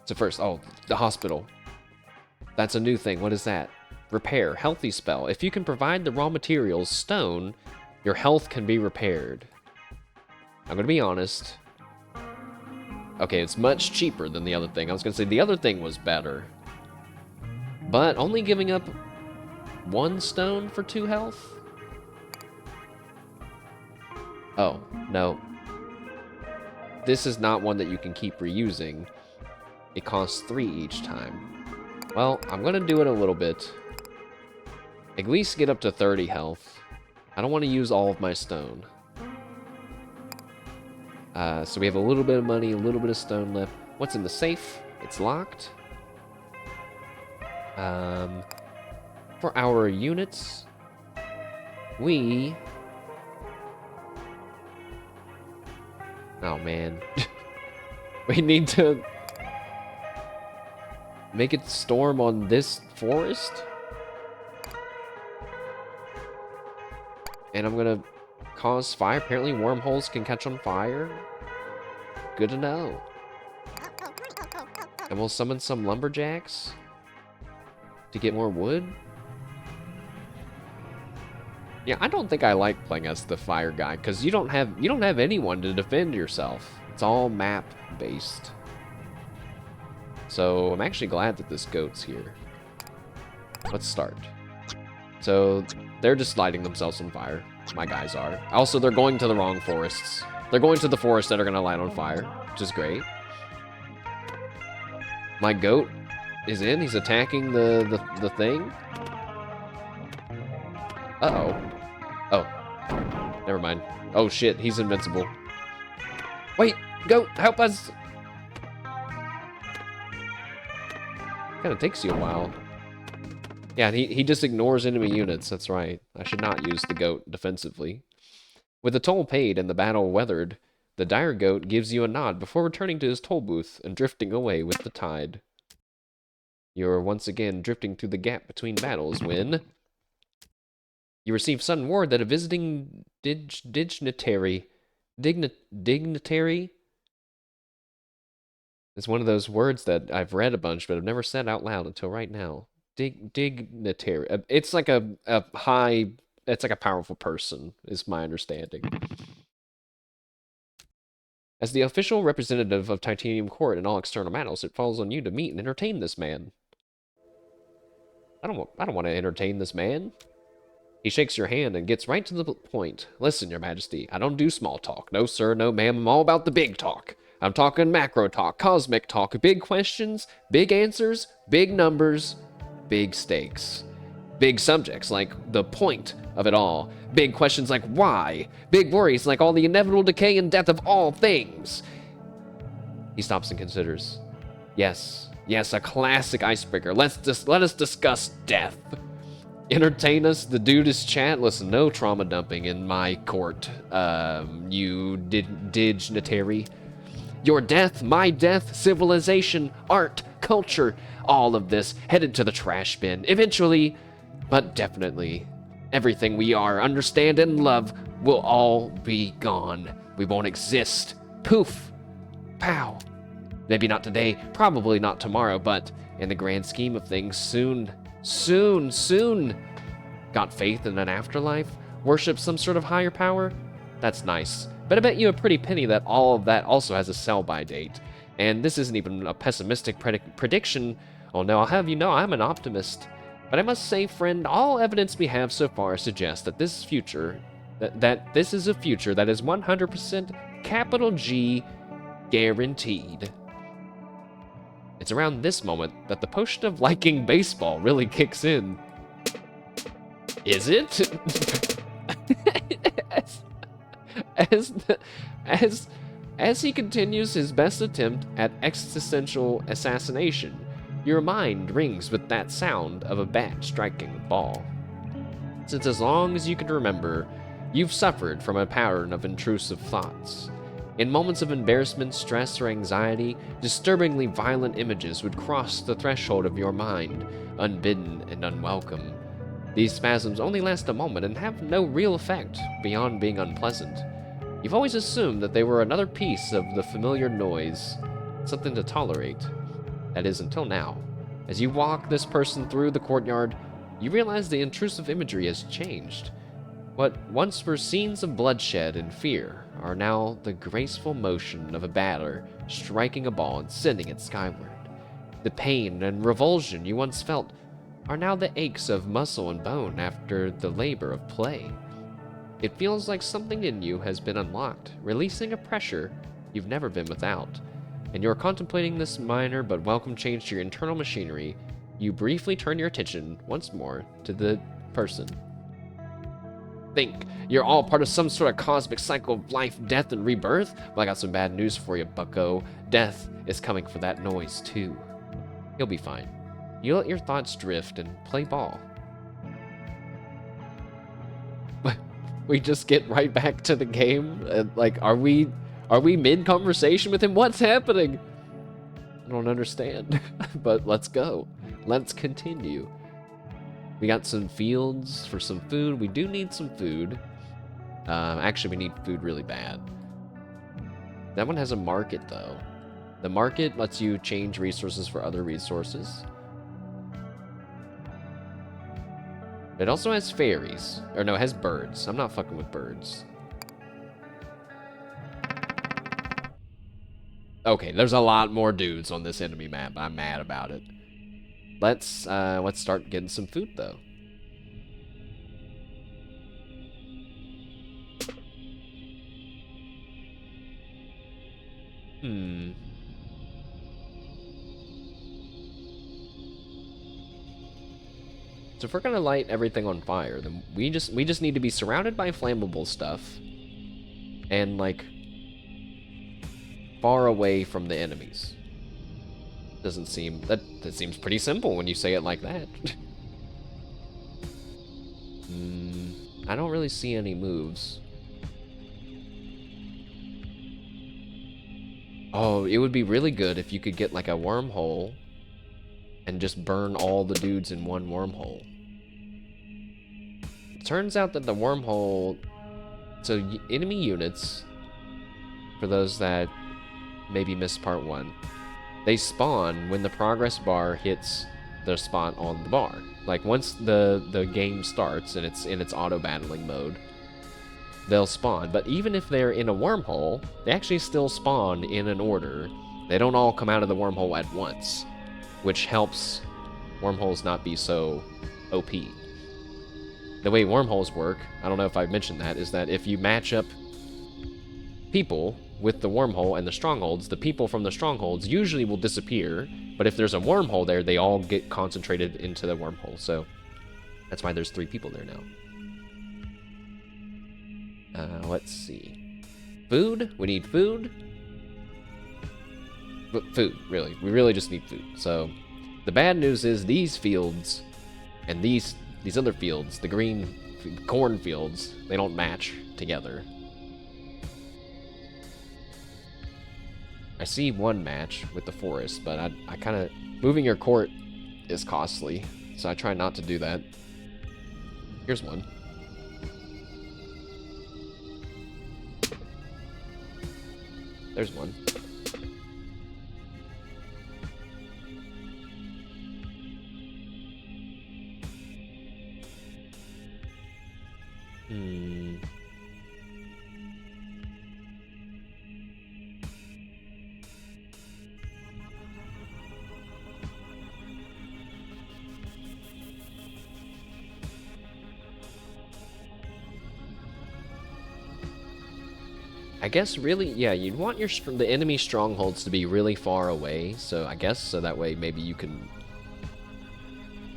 So first, oh, the hospital. That's a new thing. What is that? Repair. Healthy spell. If you can provide the raw materials, stone, your health can be repaired. I'm gonna be honest. Okay, it's much cheaper than the other thing. I was gonna say the other thing was better. But only giving up 1 stone for 2 health? Oh, no. This is not one that you can keep reusing. It costs 3 each time. Well, I'm gonna do it a little bit. At least get up to 30 health. I don't want to use all of my stone. So we have a little bit of money, a little bit of stone left. What's in the safe? It's locked. For our units, we... Oh, man. We need to make it storm on this forest? And I'm gonna cause fire. Apparently wormholes can catch on fire. Good to know. And we'll summon some lumberjacks to get more wood. Yeah, I don't think I like playing as the fire guy because you don't have anyone to defend yourself. It's all map based. So I'm actually glad that this goat's here. Let's start. So they're just lighting themselves on fire. My guys are. Also, they're going to the wrong forests. They're going to the forests that are going to light on fire, which is great. My goat is in. He's attacking the thing. Uh-oh. Oh. Never mind. Oh, shit. He's invincible. Wait! Goat! Help us! Kind of takes you a while. Yeah, he just ignores enemy units. That's right. I should not use the goat defensively. With the toll paid and the battle weathered, the dire goat gives you a nod before returning to his toll booth and drifting away with the tide. You're once again drifting through the gap between battles when you receive sudden word that a visiting dignitary is one of those words that I've read a bunch, but I've never said out loud until right now. Dignitary. It's like a high... It's like a powerful person, is my understanding. As the official representative of Titanium Court in all external matters, it falls on you to meet and entertain this man. I don't want to entertain this man. He shakes your hand and gets right to the point. Listen, Your Majesty, I don't do small talk. No, sir, no, ma'am, I'm all about the big talk. I'm talking macro talk, cosmic talk, big questions, big answers, big numbers, big stakes. Big subjects like the point of it all. Big questions like why. Big worries like all the inevitable decay and death of all things. He stops and considers. Yes, a classic icebreaker. Let us discuss death. Entertain us, the dudest chat. Listen, no trauma dumping in my court, you dignitary. Your death, my death, civilization, art, culture, all of this headed to the trash bin. Eventually, but definitely, everything we are, understand, and love will all be gone. We won't exist. Poof. Pow. Maybe not today, probably not tomorrow, but in the grand scheme of things, soon. Got faith in an afterlife? Worship some sort of higher power? That's nice. But I bet you a pretty penny that all of that also has a sell-by date. And this isn't even a pessimistic prediction. Oh no, I'll have you know I'm an optimist. But I must say, friend, all evidence we have so far suggests that this future, that this is a future that is 100% capital G guaranteed. It's around this moment that the potion of liking baseball really kicks in. Is it? as he continues his best attempt at existential assassination, your mind rings with that sound of a bat striking a ball. Since as long as you can remember, you've suffered from a pattern of intrusive thoughts. In moments of embarrassment, stress, or anxiety, disturbingly violent images would cross the threshold of your mind, unbidden and unwelcome. These spasms only last a moment and have no real effect beyond being unpleasant. You've always assumed that they were another piece of the familiar noise, something to tolerate. That is, until now. As you walk this person through the courtyard, you realize the intrusive imagery has changed. What once were scenes of bloodshed and fear are now the graceful motion of a batter striking a ball and sending it skyward. The pain and revulsion you once felt are now the aches of muscle and bone after the labor of play. It feels like something in you has been unlocked, releasing a pressure you've never been without. And you're contemplating this minor but welcome change to your internal machinery. You briefly turn your attention once more to the person. Think you're all part of some sort of cosmic cycle of life, death, and rebirth? Well, I got some bad news for you, bucko. Death is coming for that noise, too. You'll be fine. You let your thoughts drift and play ball. We just get right back to the game? Like, are we mid-conversation with him? What's happening? I don't understand, but let's go. Let's continue. We got some fields for some food. We do need some food. Actually, we need food really bad. That one has a market, though. The market lets you change resources for other resources. It also has fairies. Or no, it has birds. I'm not fucking with birds. Okay, there's a lot more dudes on this enemy map. I'm mad about it. Let's start getting some food, though. So if we're gonna light everything on fire, then we just need to be surrounded by flammable stuff and like far away from the enemies. Doesn't seem that seems pretty simple when you say it like that. I don't really see any moves. Oh, it would be really good if you could get like a wormhole and just burn all the dudes in one wormhole. It turns out that the wormhole... So enemy units, for those that maybe missed part 1, they spawn when the progress bar hits the spot on the bar. Like once the game starts and it's in its auto battling mode, they'll spawn. But even if they're in a wormhole, they actually still spawn in an order. They don't all come out of the wormhole at once, which helps wormholes not be so OP. The way wormholes work, I don't know if I've mentioned that, is that if you match up people with the wormhole and the strongholds, the people from the strongholds usually will disappear, but if there's a wormhole there, they all get concentrated into the wormhole, so that's why there's 3 people there now. Let's see. Food? We need food? Food, really. We really just need food. So, the bad news is these fields and these other fields, the green corn fields, they don't match together. I see one match with the forest, but I kind of... Moving your court is costly, so I try not to do that. Here's one. There's one. I guess really, yeah, you'd want the enemy strongholds to be really far away, so I guess so that way maybe you can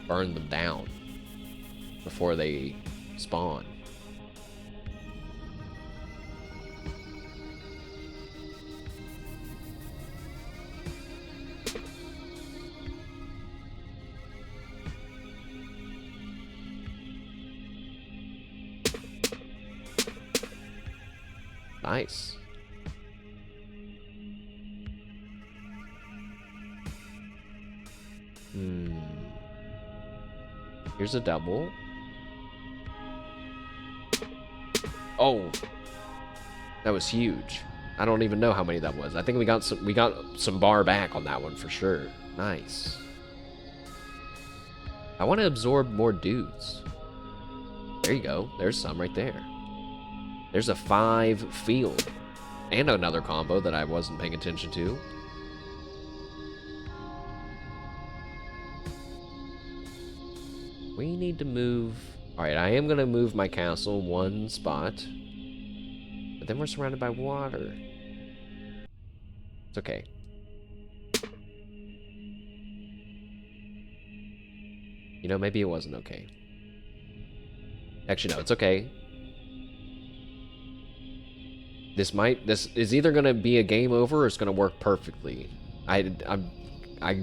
burn them down before they spawn. Nice. Here's a double. Oh. That was huge. I don't even know how many that was. I think we got some bar back on that one for sure. Nice. I want to absorb more dudes. There you go. There's some right there. There's a 5 field. And another combo that I wasn't paying attention to. We need to move... Alright, I am going to move my castle one spot. But then we're surrounded by water. It's okay. You know, maybe it wasn't okay. Actually, no, it's okay. This is either gonna be a game over or it's gonna work perfectly. I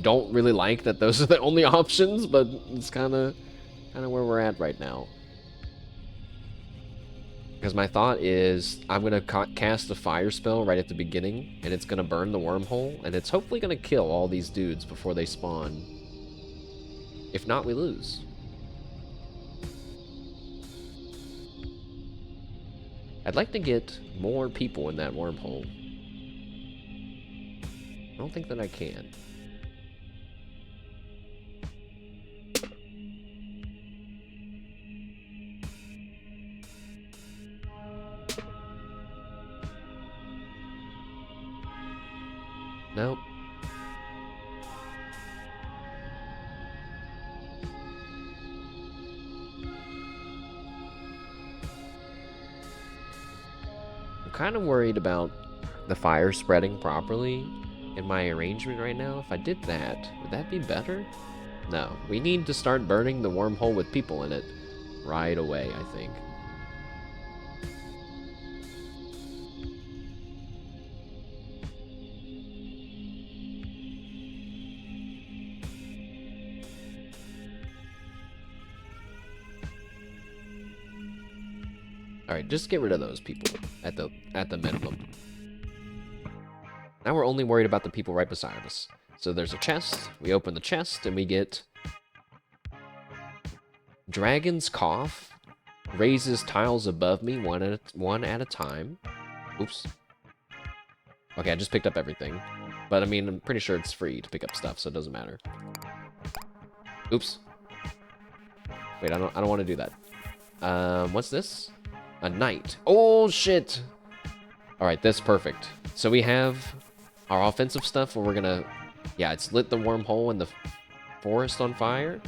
don't really like that those are the only options, but it's kind of where we're at right now. Because my thought is I'm gonna cast a fire spell right at the beginning, and it's gonna burn the wormhole, and it's hopefully gonna kill all these dudes before they spawn. If not, we lose. I'd like to get more people in that wormhole. I don't think that I can. Nope. I'm kind of worried about the fire spreading properly in my arrangement right now. If I did that, would that be better? No, we need to start burning the wormhole with people in it right away, I think. Alright, just get rid of those people at the minimum. Now we're only worried about the people right beside us. So there's a chest, we open the chest, and we get... Dragon's Cough raises tiles above me one at a time. Oops. Okay, I just picked up everything. But I mean, I'm pretty sure it's free to pick up stuff, so it doesn't matter. Oops. Wait, I don't want to do that. What's this? A knight. Oh, shit! Alright, that's perfect. So we have our offensive stuff where we're gonna... Yeah, it's lit the wormhole in the forest on fire.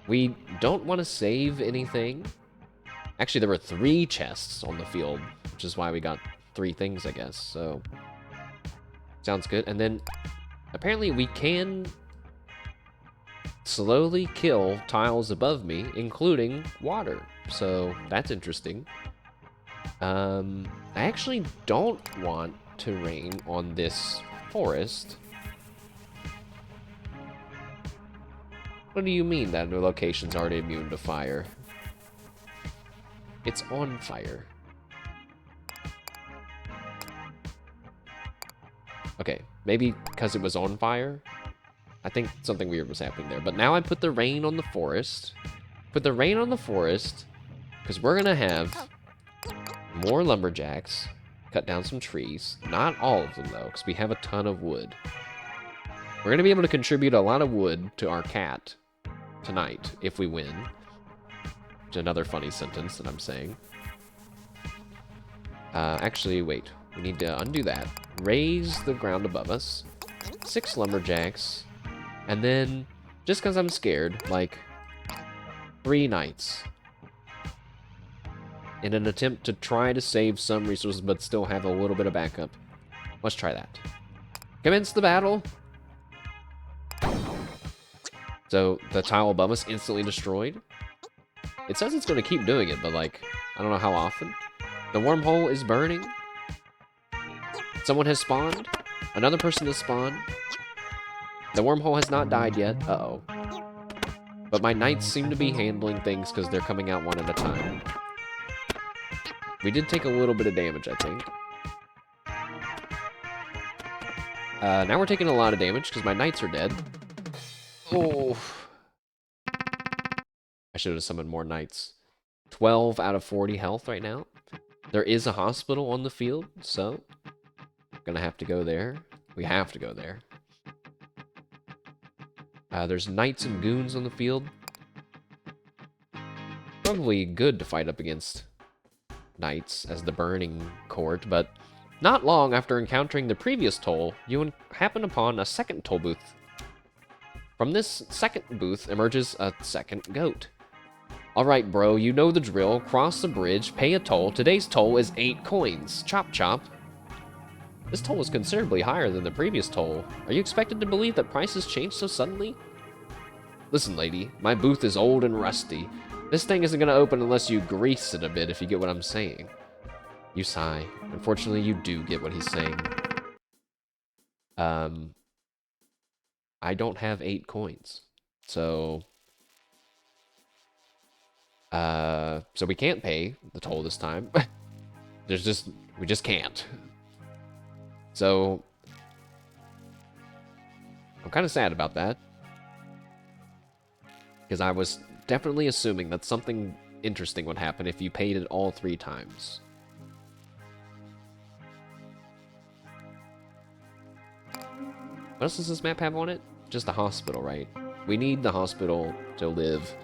We don't want to save anything. Actually, there were 3 chests on the field, which is why we got 3 things, I guess. So, sounds good. And then, apparently we can slowly kill tiles above me, including water. So, that's interesting. I actually don't want to rain on this forest. What do you mean that the location's already immune to fire? It's on fire. Okay, maybe because it was on fire? I think something weird was happening there. But now I put the rain on the forest. Put the rain on the forest, because we're going to have more lumberjacks, cut down some trees. Not all of them, though, because we have a ton of wood. We're going to be able to contribute a lot of wood to our cat tonight, if we win. Which is another funny sentence that I'm saying. Actually, wait. We need to undo that. Raise the ground above us. 6 lumberjacks. And then, just because I'm scared, like, 3 knights. In an attempt to try to save some resources, but still have a little bit of backup. Let's try that. Commence the battle! So, the tile above us instantly destroyed. It says it's going to keep doing it, but, like, I don't know how often. The wormhole is burning. Someone has spawned. Another person has spawned. The wormhole has not died yet. Uh-oh. But my knights seem to be handling things because they're coming out one at a time. We did take a little bit of damage, I think. Now we're taking a lot of damage because my knights are dead. Oh. I should have summoned more knights. 12 out of 40 health right now. There is a hospital on the field, so gonna have to go there. We have to go there. There's knights and goons on the field. Probably good to fight up against knights as the burning court, but not long after encountering the previous toll, you happen upon a second toll booth. From this second booth emerges a second goat. Alright, bro, you know the drill. Cross the bridge, pay a toll. Today's toll is 8 coins. Chop chop. This toll is considerably higher than the previous toll. Are you expected to believe that prices change so suddenly? Listen, lady, my booth is old and rusty. This thing isn't going to open unless you grease it a bit, if you get what I'm saying. You sigh. Unfortunately, you do get what he's saying. I don't have 8 coins. So we can't pay the toll this time. We just can't. So I'm kind of sad about that. Because I was definitely assuming that something interesting would happen if you paid it all 3 times. What else does this map have on it? Just a hospital, right? We need the hospital to live.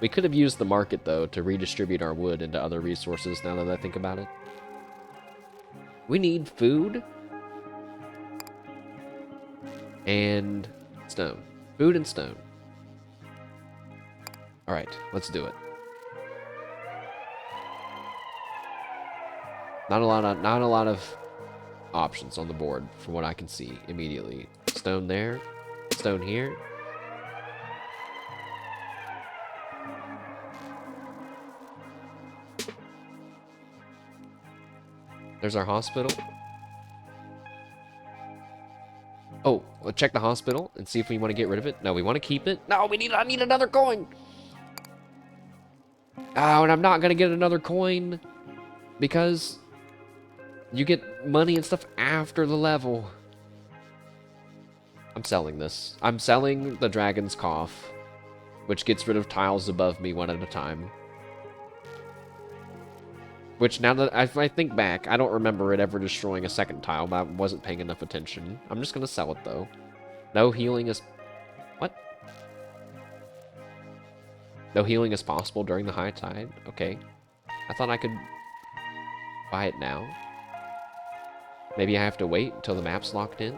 We could have used the market, though, to redistribute our wood into other resources, now that I think about it. We need food. And stone. Food and stone. Alright, let's do it. Not a lot of options on the board from what I can see immediately. Stone there, stone here. There's our hospital. Oh, let's check the hospital and see if we want to get rid of it. No, we want to keep it. No, I need another coin. Oh, and I'm not going to get another coin because you get money and stuff after the level. I'm selling this. I'm selling the Dragon's Cough, which gets rid of tiles above me one at a time. Which, now that I think back, I don't remember it ever destroying a second tile, but I wasn't paying enough attention. I'm just going to sell it, though. No healing is... What? No healing is possible during the high tide? Okay. I thought I could buy it now. Maybe I have to wait until the map's locked in?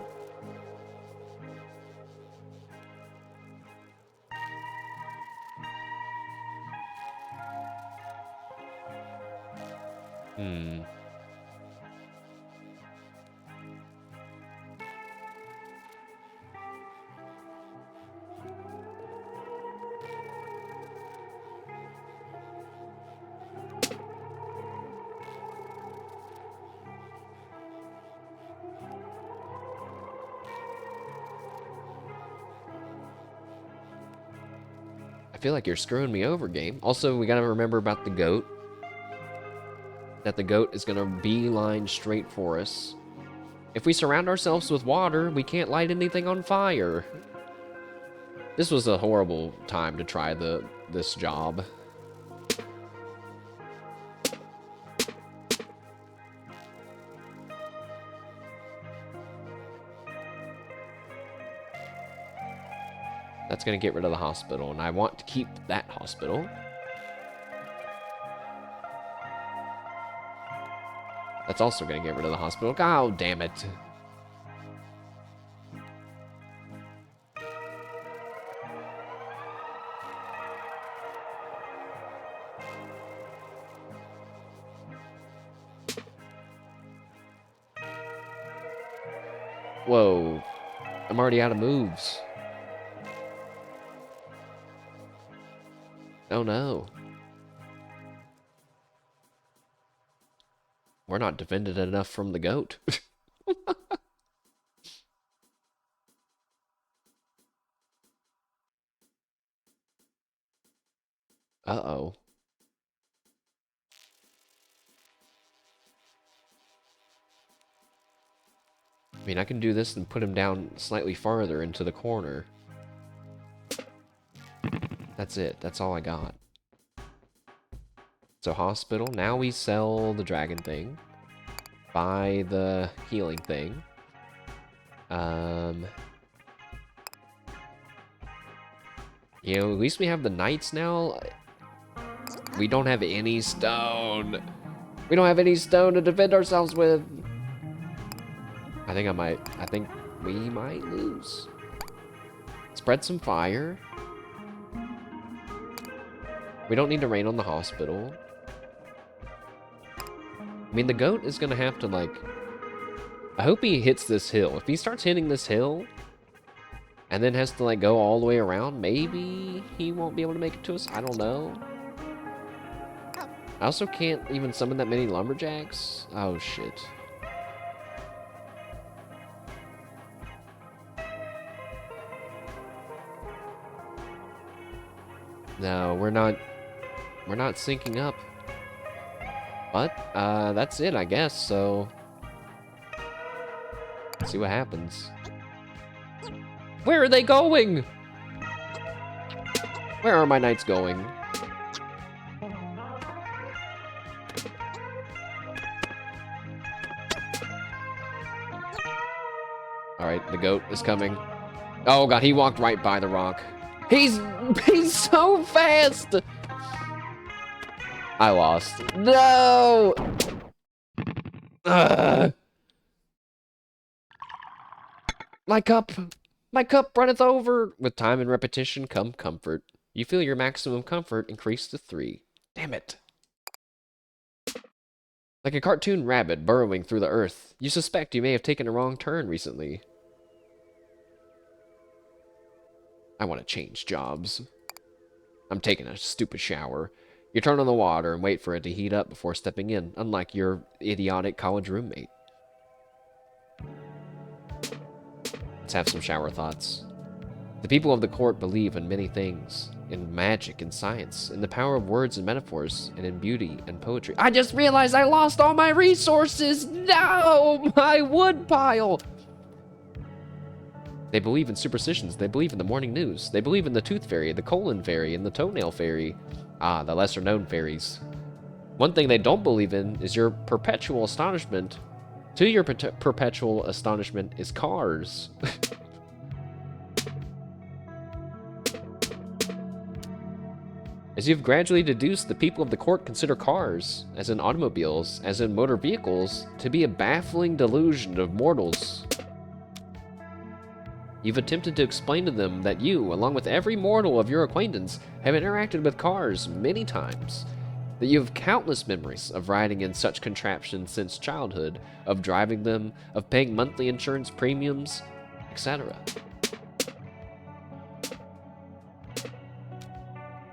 I feel like you're screwing me over, game. Also, we gotta remember about the goat. That the goat is gonna beeline straight for us. If we surround ourselves with water, we can't light anything on fire. This was a horrible time to try this job. That's going to get rid of the hospital, and I want to keep that hospital. That's also going to get rid of the hospital. Oh, damn it. Whoa. I'm already out of moves. Oh no. We're not defended enough from the goat. Uh-oh. I mean, I can do this and put him down slightly farther into the corner. That's it. That's all I got. So hospital. Now we sell the dragon thing. Buy the healing thing. You know, at least we have the knights now. We don't have any stone. We don't have any stone to defend ourselves with. I think we might lose. Spread some fire. We don't need to rain on the hospital. I mean, the goat is gonna have to, like... I hope he hits this hill. If he starts hitting this hill, and then has to, like, go all the way around, maybe he won't be able to make it to us. I don't know. I also can't even summon that many lumberjacks. Oh, shit. No, we're not syncing up. But, that's it, I guess, so... Let's see what happens. Where are they going? Where are my knights going? Alright, the goat is coming. Oh god, he walked right by the rock. He's so fast! I lost. No! Ugh. My cup runneth over. With time and repetition come comfort. You feel your maximum comfort increase to 3. Damn it. Like a cartoon rabbit burrowing through the earth, you suspect you may have taken a wrong turn recently. I want to change jobs. I'm taking a stupid shower. You turn on the water and wait for it to heat up before stepping in, unlike your idiotic college roommate. Let's have some shower thoughts. The people of the court believe in many things. In magic and science, in the power of words and metaphors, and in beauty and poetry. I just realized I lost all my resources! No! My wood pile! They believe in superstitions. They believe in the morning news. They believe in the tooth fairy, the colon fairy, and the toenail fairy. Ah, the lesser-known fairies. One thing they don't believe in is your perpetual astonishment. To your perpetual astonishment is cars. As you've gradually deduced, the people of the court consider cars, as in automobiles, as in motor vehicles, to be a baffling delusion of mortals. You've attempted to explain to them that you, along with every mortal of your acquaintance, have interacted with cars many times, that you have countless memories of riding in such contraptions since childhood, of driving them, of paying monthly insurance premiums, etc.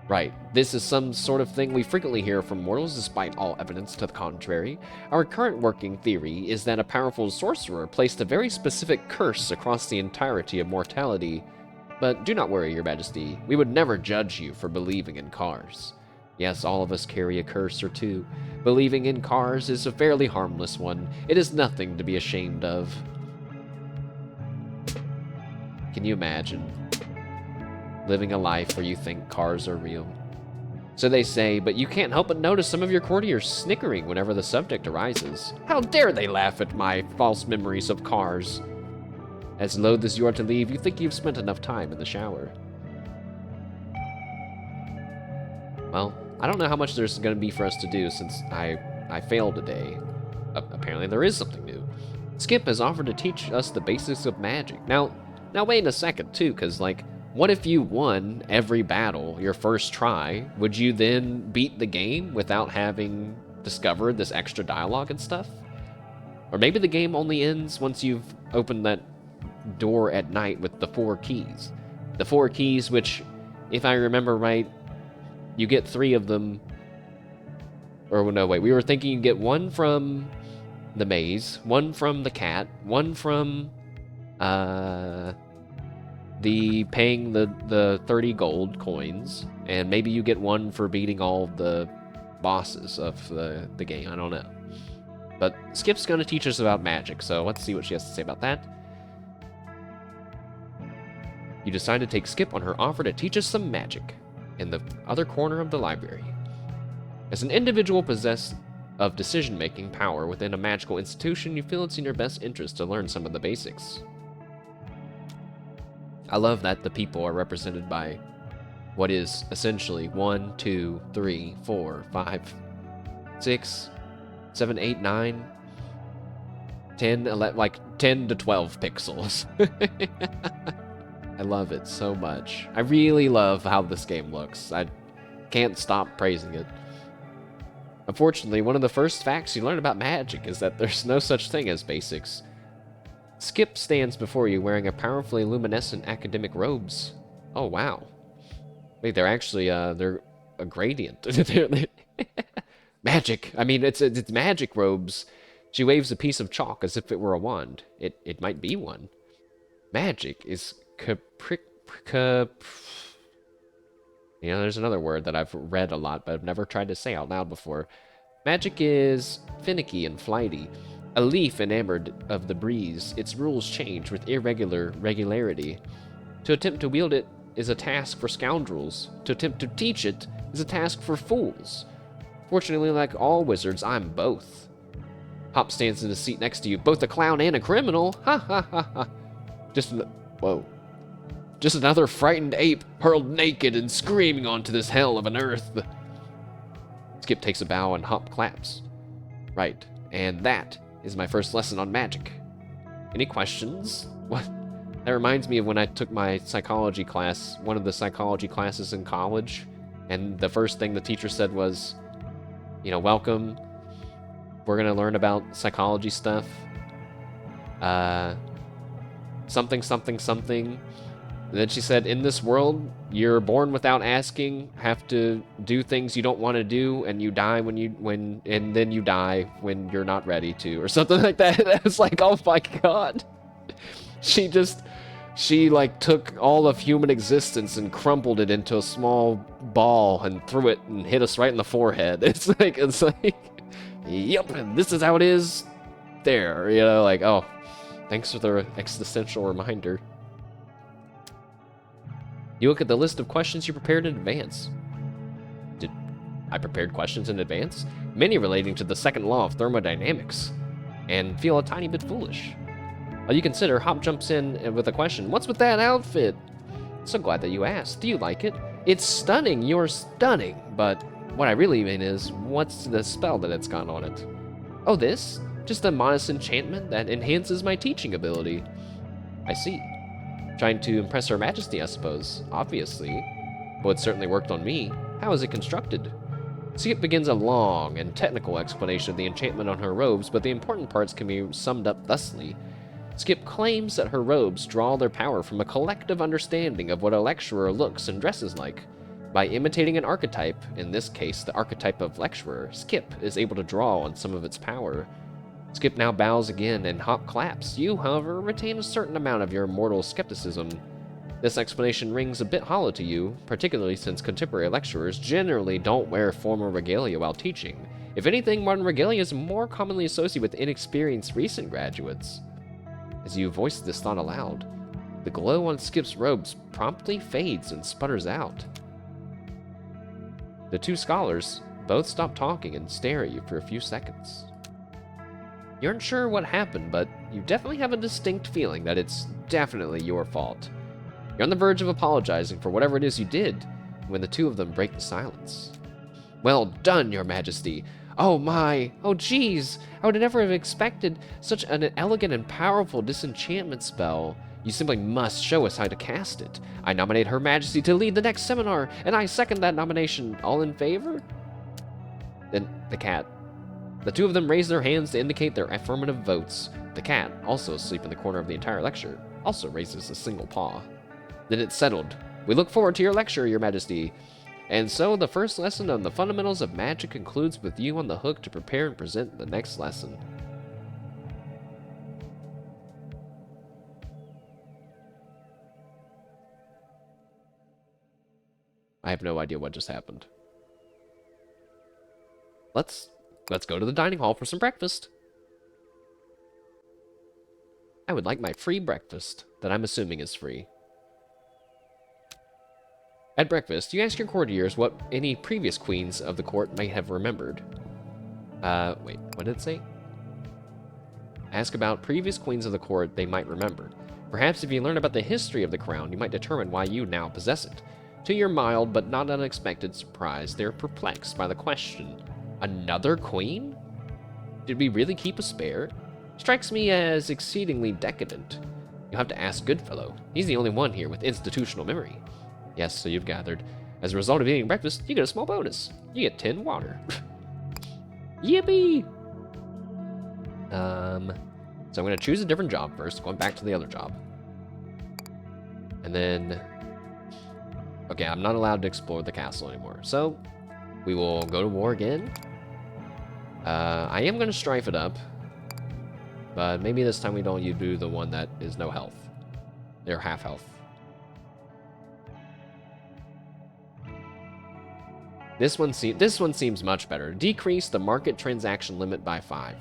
Right, this is some sort of thing we frequently hear from mortals despite all evidence to the contrary. Our current working theory is that a powerful sorcerer placed a very specific curse across the entirety of mortality. But do not worry, your majesty, we would never judge you for believing in cars. Yes, all of us carry a curse or two. Believing in cars is a fairly harmless one. It is nothing to be ashamed of. Can you imagine? Living a life where you think cars are real. So they say, but you can't help but notice some of your courtiers snickering whenever the subject arises. How dare they laugh at my false memories of cars? As loath as you are to leave, you think you've spent enough time in the shower. Well, I don't know how much there's going to be for us to do since I failed today. Apparently there is something new. Skip has offered to teach us the basics of magic. Now wait a second too, because like, what if you won every battle your first try? Would you then beat the game without having discovered this extra dialogue and stuff? Or maybe the game only ends once you've opened that door at night with the 4 keys. The 4 keys, which, if I remember right, you get 3 of them. Or no, wait, we were thinking you get 1 from the maze, 1 from the cat, 1 from, the paying the 30 gold coins, and maybe you get 1 for beating all the bosses of the game. I don't know. But Skip's going to teach us about magic, so let's see what she has to say about that. You decide to take Skip on her offer to teach us some magic in the other corner of the library. As an individual possessed of decision-making power within a magical institution, you feel it's in your best interest to learn some of the basics. I love that the people are represented by what is essentially 1, 2, 3, 4, 5, 6, 7, 8, 9, 10, 11, like 10 to 12 pixels. I love it so much. I really love how this game looks. I can't stop praising it. Unfortunately, one of the first facts you learn about magic is that there's no such thing as basics. Skip stands before you wearing a powerfully luminescent academic robes. Oh, wow. Wait, they're actually, they're a gradient. Magic. I mean, it's magic robes. She waves a piece of chalk as if it were a wand. It might be one. Magic is you know, there's another word that I've read a lot, but I've never tried to say out loud before. Magic is finicky and flighty. A leaf enamored of the breeze, its rules change with irregular regularity. To attempt to wield it is a task for scoundrels. To attempt to teach it is a task for fools. Fortunately, like all wizards, I'm both. Hop stands in the seat next to you, both a clown and a criminal. Ha ha ha ha. Whoa. Just another frightened ape hurled naked and screaming onto this hell of an earth. Skip takes a bow and Hop claps. Right, and that is my first lesson on magic. Any questions? What? That reminds me of when I took my psychology class, one of the psychology classes in college, and the first thing the teacher said was, you know, welcome. We're gonna learn about psychology stuff. Something, something, something. And then she said, in this world, you're born without asking, have to do things you don't want to do, and you die and then you die when you're not ready to, or something like that. I was like, oh my god. She like took all of human existence and crumpled it into a small ball and threw it and hit us right in the forehead. It's like, yep, and this is how it is there, you know, like, oh, thanks for the existential reminder. You look at the list of questions you prepared in advance. Did I prepared questions in advance? Many relating to the second law of thermodynamics, and feel a tiny bit foolish. While you consider, Hop jumps in with a question. What's with that outfit? So glad that you asked. Do you like it? It's stunning. You're stunning. But what I really mean is, what's the spell that it's got on it? Oh, this? Just a modest enchantment that enhances my teaching ability. I see. Trying to impress Her Majesty, I suppose. Obviously. Well, it certainly worked on me. How is it constructed? Skip begins a long and technical explanation of the enchantment on her robes, but the important parts can be summed up thusly. Skip claims that her robes draw their power from a collective understanding of what a lecturer looks and dresses like. By imitating an archetype, in this case the archetype of lecturer, Skip is able to draw on some of its power. Skip now bows again, and Hop claps. You, however, retain a certain amount of your mortal skepticism. This explanation rings a bit hollow to you, particularly since contemporary lecturers generally don't wear formal regalia while teaching. If anything, modern regalia is more commonly associated with inexperienced recent graduates. As you voice this thought aloud, the glow on Skip's robes promptly fades and sputters out. The two scholars both stop talking and stare at you for a few seconds. You aren't sure what happened, but you definitely have a distinct feeling that it's definitely your fault. You're on the verge of apologizing for whatever it is you did, when the two of them break the silence. Well done, Your Majesty. Oh my, oh geez, I would never have expected such an elegant and powerful disenchantment spell. You simply must show us how to cast it. I nominate Her Majesty to lead the next seminar, and I second that nomination. All in favor? Then the cat. The two of them raise their hands to indicate their affirmative votes. The cat, also asleep in the corner of the entire lecture, also raises a single paw. Then it's settled. We look forward to your lecture, Your Majesty. And so the first lesson on the fundamentals of magic concludes with you on the hook to prepare and present the next lesson. I have no idea what just happened. Let's go to the dining hall for some breakfast. I would like my free breakfast, that I'm assuming is free. At breakfast, you ask your courtiers what any previous queens of the court may have remembered. Wait, what did it say? Ask about previous queens of the court they might remember. Perhaps if you learn about the history of the crown, you might determine why you now possess it. To your mild but not unexpected surprise, they're perplexed by the question. Another queen? Did we really keep a spare? Strikes me as exceedingly decadent. You'll have to ask Goodfellow. He's the only one here with institutional memory. Yes, so you've gathered. As a result of eating breakfast, you get a small bonus. You get 10 water. Yippee! So I'm going to choose a different job first, going back to the other job. And then... Okay, I'm not allowed to explore the castle anymore. So, we will go to war again. I am going to strife it up. But maybe this time we don't do the one that is no health. They're half health. This one seems much better. Decrease the market transaction limit by 5.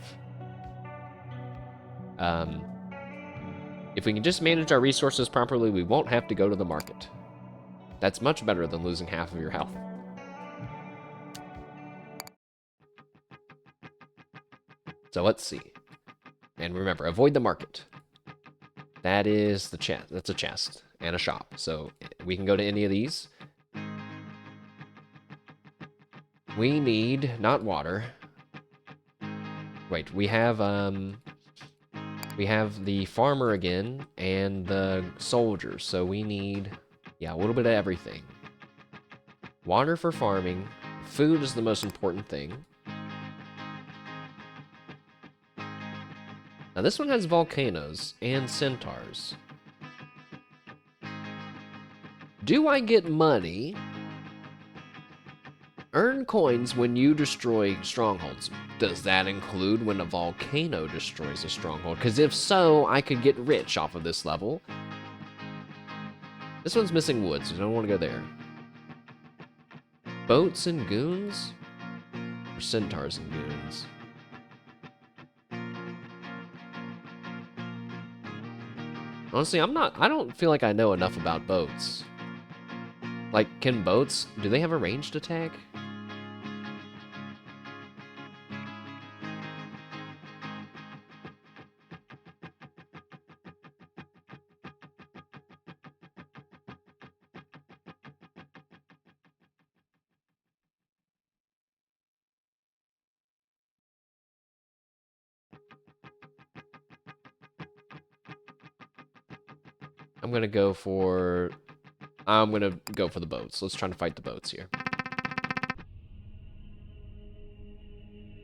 If we can just manage our resources properly, we won't have to go to the market. That's much better than losing half of your health. So let's see. And remember, avoid the market. That is the chest. That's a chest and a shop. So we can go to any of these. We need not water. Wait, we have the farmer again and the soldier. So we need, yeah, a little bit of everything. Water for farming. Food is the most important thing. Now this one has volcanoes and centaurs. Do I get money? Earn coins when you destroy strongholds. Does that include when a volcano destroys a stronghold? Because if so, I could get rich off of this level. This one's missing wood, so I don't want to go there. Boats and goons? Or centaurs and goons? Honestly, I don't feel like I know enough about boats. Like, can boats, do they have a ranged attack? I'm gonna go for the boats. Let's try to fight the boats here.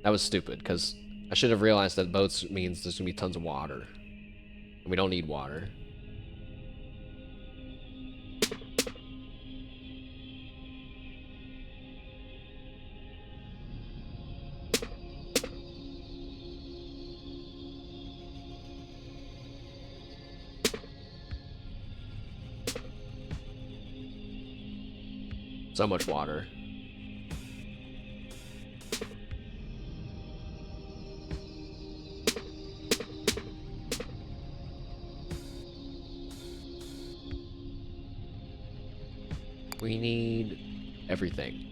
That was stupid, because I should have realized that boats means there's gonna be tons of water. And we don't need water. So much water. We need everything.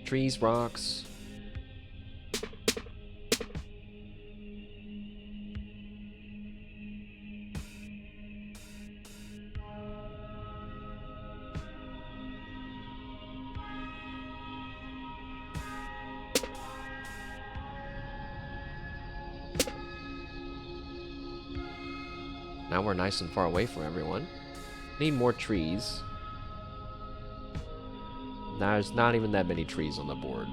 Trees, rocks. Now we're nice and far away from everyone. Need more trees. There's not even that many trees on the board.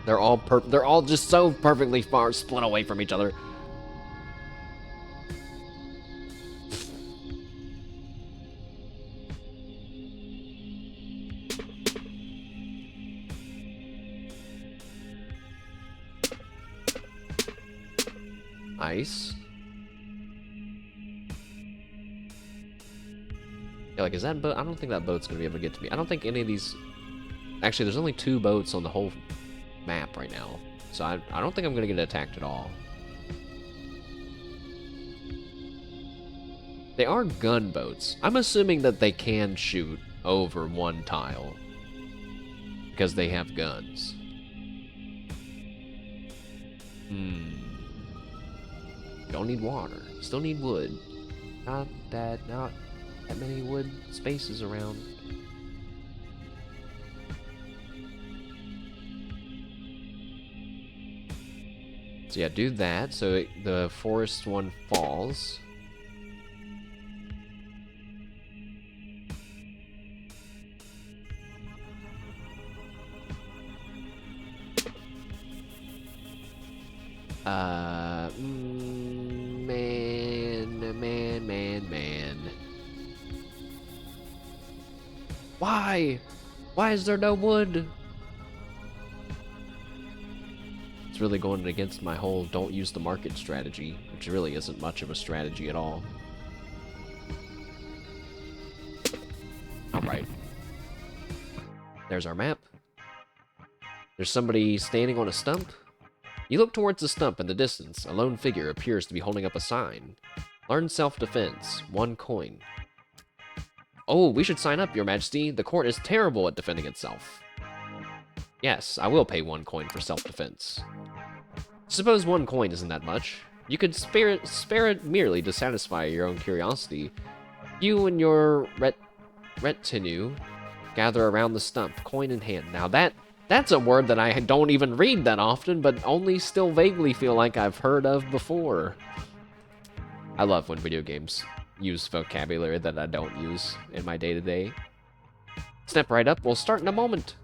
They're all just so perfectly far split away from each other. Ice. Yeah, like, is that boat? I don't think that boat's gonna be able to get to me. I don't think any of these... Actually, there's only 2 boats on the whole map right now. So I don't think I'm gonna get attacked at all. They are gunboats. I'm assuming that they can shoot over one tile because they have guns. Don't need water. Still need wood. Not that many wood spaces around. So yeah, do that. So the forest one falls. Man. Why? Why is there no wood? It's really going against my whole don't use the market strategy, which really isn't much of a strategy at all. Alright. There's our map. There's somebody standing on a stump. You look towards the stump in the distance. A lone figure appears to be holding up a sign. Learn self-defense. 1 coin. Oh, we should sign up, Your Majesty. The court is terrible at defending itself. Yes, I will pay 1 coin for self-defense. Suppose 1 coin isn't that much. You could spare it merely to satisfy your own curiosity. You and your retinue gather around the stump, coin in hand. Now that's a word that I don't even read that often, but only still vaguely feel like I've heard of before. I love when video games use vocabulary that I don't use in my day-to-day. Step right up, we'll start in a moment.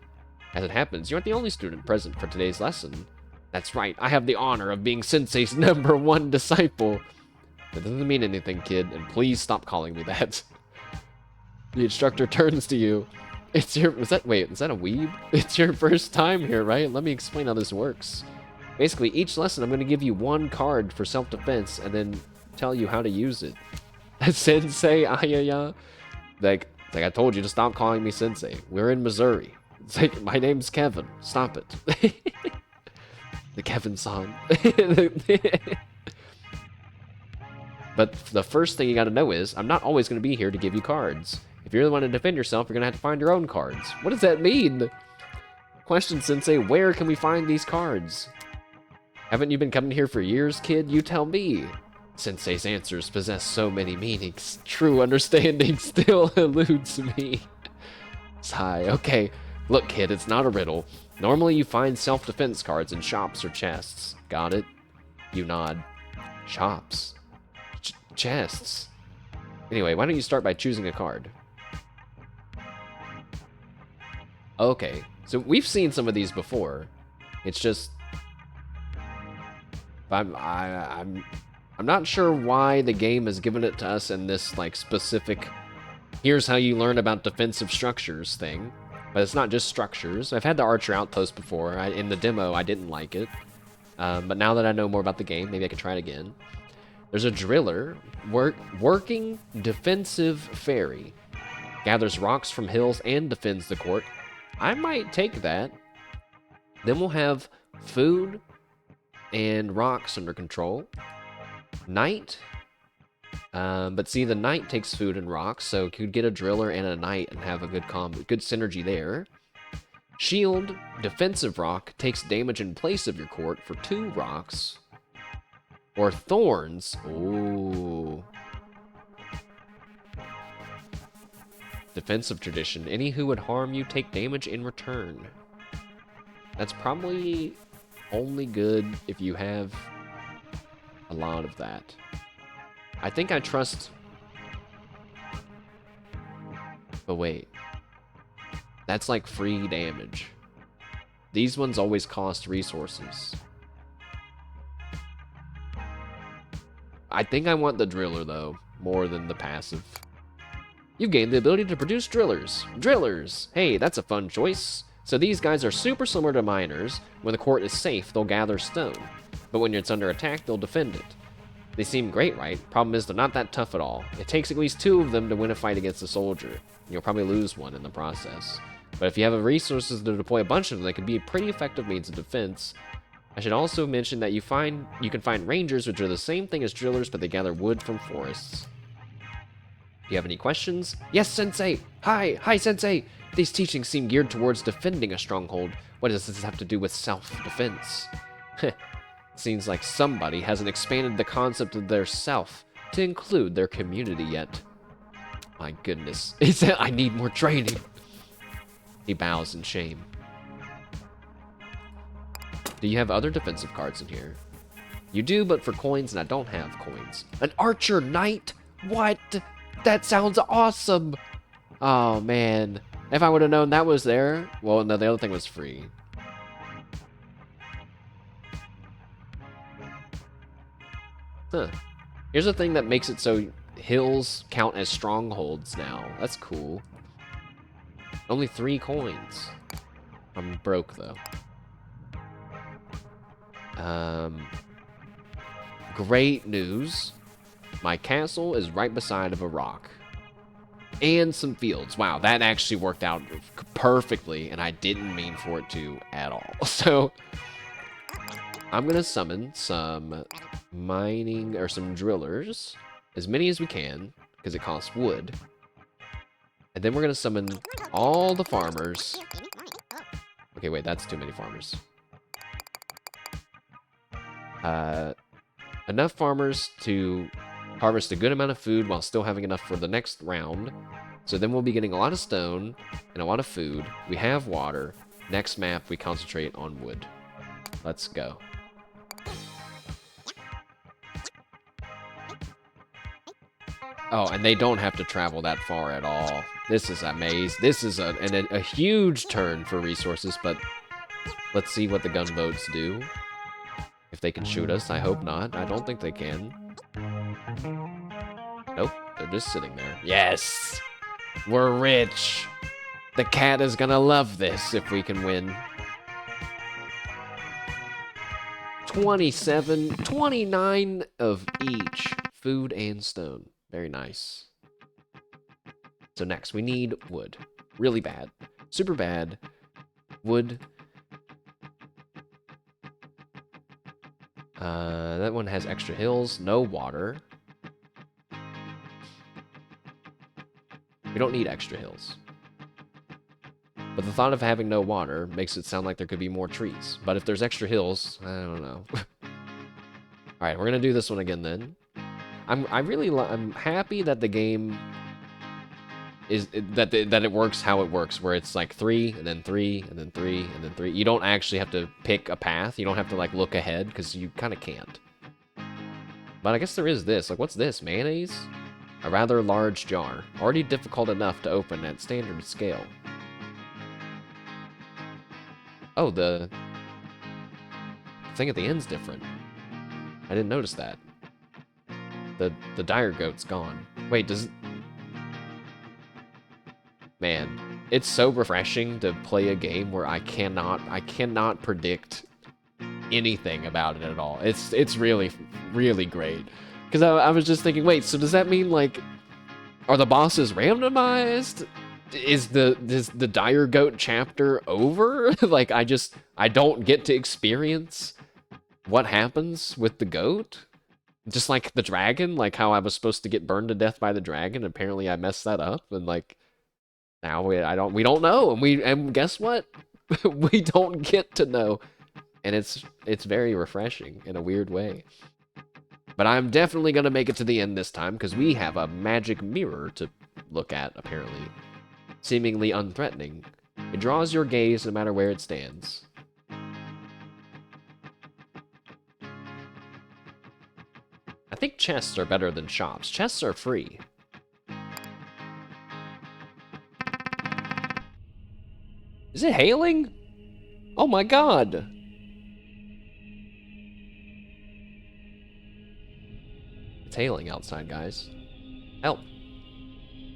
As it happens, you aren't the only student present for today's lesson. That's right, I have the honor of being Sensei's #1 disciple. That doesn't mean anything, kid, and please stop calling me that. The instructor turns to you. Is that a weeb? It's your first time here, right? Let me explain how this works. Basically, each lesson I'm going to give you 1 card for self-defense and then tell you how to use it. Sensei, ayaya. Like I told you to stop calling me Sensei. We're in Missouri. It's like, my name's Kevin. Stop it. The Kevin-san. But the first thing you gotta know is, I'm not always gonna be here to give you cards. If you really want to defend yourself, you're gonna have to find your own cards. What does that mean? Question, Sensei, where can we find these cards? Haven't you been coming here for years, kid? You tell me. Sensei's answers possess so many meanings. True understanding still eludes me. Sigh. Okay, look, kid, it's not a riddle. Normally you find self-defense cards in shops or chests. Got it? You nod. Shops. Chests. Anyway, why don't you start by choosing a card? Okay, so we've seen some of these before. It's just I'm not sure why the game has given it to us in this like specific here's how you learn about defensive structures thing. But it's not just structures. I've had the Archer Outpost before. In the demo, I didn't like it. But now that I know more about the game, maybe I can try it again. There's a driller, working defensive fairy. Gathers rocks from hills and defends the court. I might take that. Then we'll have food and rocks under control. Knight. But see, the knight takes food and rocks, so could get a driller and a knight and have a good synergy there. Shield, defensive rock, takes damage in place of your court for 2 rocks. Or thorns. Ooh. Defensive tradition. Any who would harm you take damage in return. That's probably only good if you have a lot of that. I think I trust... But wait. That's like free damage. These ones always cost resources. I think I want the driller, though, more than the passive. You gain the ability to produce drillers. Drillers! Hey, that's a fun choice. So these guys are super similar to miners. When the court is safe, they'll gather stone. But when it's under attack, they'll defend it. They seem great, right? Problem is, they're not that tough at all. It takes at least 2 of them to win a fight against a soldier. You'll probably lose one in the process. But if you have the resources to deploy a bunch of them, they can be a pretty effective means of defense. I should also mention that you can find rangers, which are the same thing as drillers, but they gather wood from forests. Do you have any questions? Yes, Sensei! Hi, Sensei! These teachings seem geared towards defending a stronghold. What does this have to do with self-defense? Seems like somebody hasn't expanded the concept of their self to include their community yet. My goodness. He said, I need more training. He bows in shame. Do you have other defensive cards in here? You do, but for coins, and I don't have coins. An archer knight? What? That sounds awesome. Oh, man. If I would have known that was there. Well, no, the other thing was free. Huh. Here's the thing that makes it so hills count as strongholds now. That's cool. Only 3 coins. I'm broke, though. Great news. My castle is right beside of a rock. And some fields. Wow, that actually worked out perfectly, and I didn't mean for it to at all. So, I'm gonna summon some mining, or some drillers. As many as we can, because it costs wood. And then we're gonna summon all the farmers. Okay, wait, that's too many farmers. Enough farmers to harvest a good amount of food while still having enough for the next round. So then we'll be getting a lot of stone and a lot of food. We have water. Next map, we concentrate on wood. Let's go. Oh, and they don't have to travel that far at all. This is amazing. This is a huge turn for resources, but let's see what the gunboats do. If they can shoot us, I hope not. I don't think they can. Nope, they're just sitting there. Yes! We're rich! The cat is gonna love this if we can win. 27, 29 of each. Food and stone. Very nice. So next, we need wood. Really bad. Super bad. Wood. That one has extra hills. No water. We don't need extra hills. But the thought of having no water makes it sound like there could be more trees. But if there's extra hills, I don't know. Alright, we're gonna do this one again then. I'm happy that the game is that it works how it works, where it's like 3 and then 3 and then 3 and then 3. You don't actually have to pick a path. You don't have to like look ahead because you kind of can't. But I guess there is this. Like, what's this? Mayonnaise? A rather large jar, already difficult enough to open at standard scale. Oh, the thing at the end's different. I didn't notice that. The dire goat's gone. Wait, does... Man, it's so refreshing to play a game where I cannot predict anything about it at all. It's really, really great. Because I was just thinking, wait, so does that mean, like, are the bosses randomized? Is the dire goat chapter over? Like, I don't get to experience what happens with the goat? Just like the dragon, like how I was supposed to get burned to death by the dragon. Apparently I messed that up, and like now we don't know, and guess what? We don't get to know, and it's very refreshing in a weird way. But I'm definitely gonna make it to the end this time because we have a magic mirror to look at. Apparently, seemingly unthreatening, it draws your gaze no matter where it stands. I think chests are better than shops. Chests are free. Is it hailing? Oh my god! It's hailing outside, guys. Help.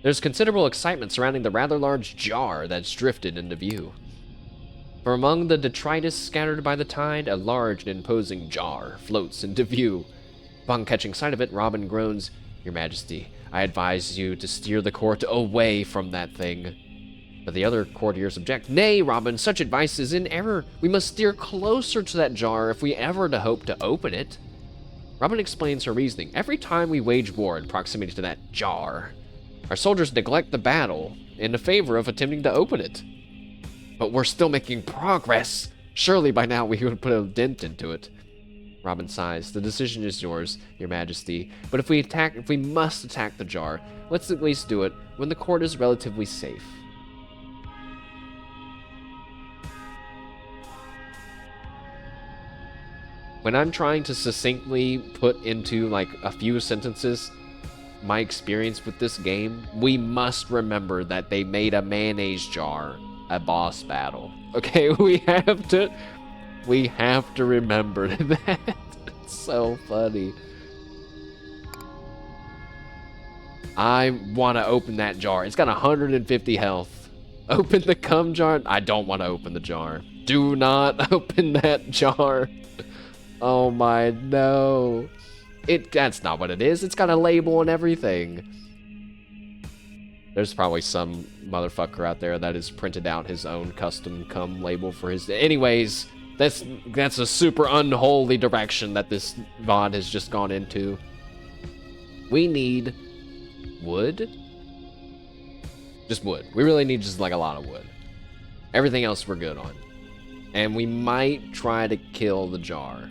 There's considerable excitement surrounding the rather large jar that's drifted into view. From among the detritus scattered by the tide, a large and imposing jar floats into view. Upon catching sight of it, Robin groans, "Your Majesty, I advise you to steer the court away from that thing." But the other courtiers object. "Nay, Robin, such advice is in error. We must steer closer to that jar if we ever to hope to open it." Robin explains her reasoning. "Every time we wage war in proximity to that jar, Our soldiers neglect the battle in the favor of attempting to open it. But we're still making progress. Surely by now we would put a dent into it. Robin sighs. The decision is yours, Your Majesty. But if we must attack the jar, let's at least do it when the court is relatively safe. When I'm trying to succinctly put into like a few sentences my experience with this game, we must remember that they made a mayonnaise jar a boss battle. Okay, we have to remember that. It's so funny. I want to open that jar. It's got 150 health. Open the cum jar. I don't want to open the jar. Do not open that jar. Oh my, no. That's not what it is. It's got a label and everything. There's probably some motherfucker out there that has printed out his own custom cum label for his... Anyways, that's a super unholy direction that this VOD has just gone into. We need wood. Just wood. We really need just like a lot of wood. Everything else we're good on. And we might try to kill the jar.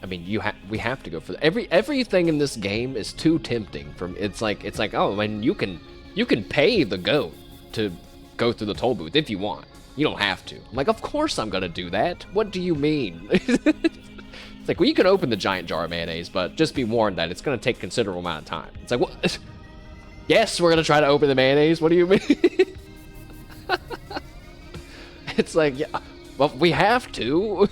I mean, we have to go for that. Everything in this game is too tempting. It's like oh, man, you can pay the goat to go through the toll booth if you want. You don't have to. I'm like, of course I'm gonna do that. What do you mean? It's like, well, you can open the giant jar of mayonnaise, but just be warned that it's gonna take a considerable amount of time. It's like, what? Yes, we're gonna try to open the mayonnaise. What do you mean? It's like, yeah, well, we have to.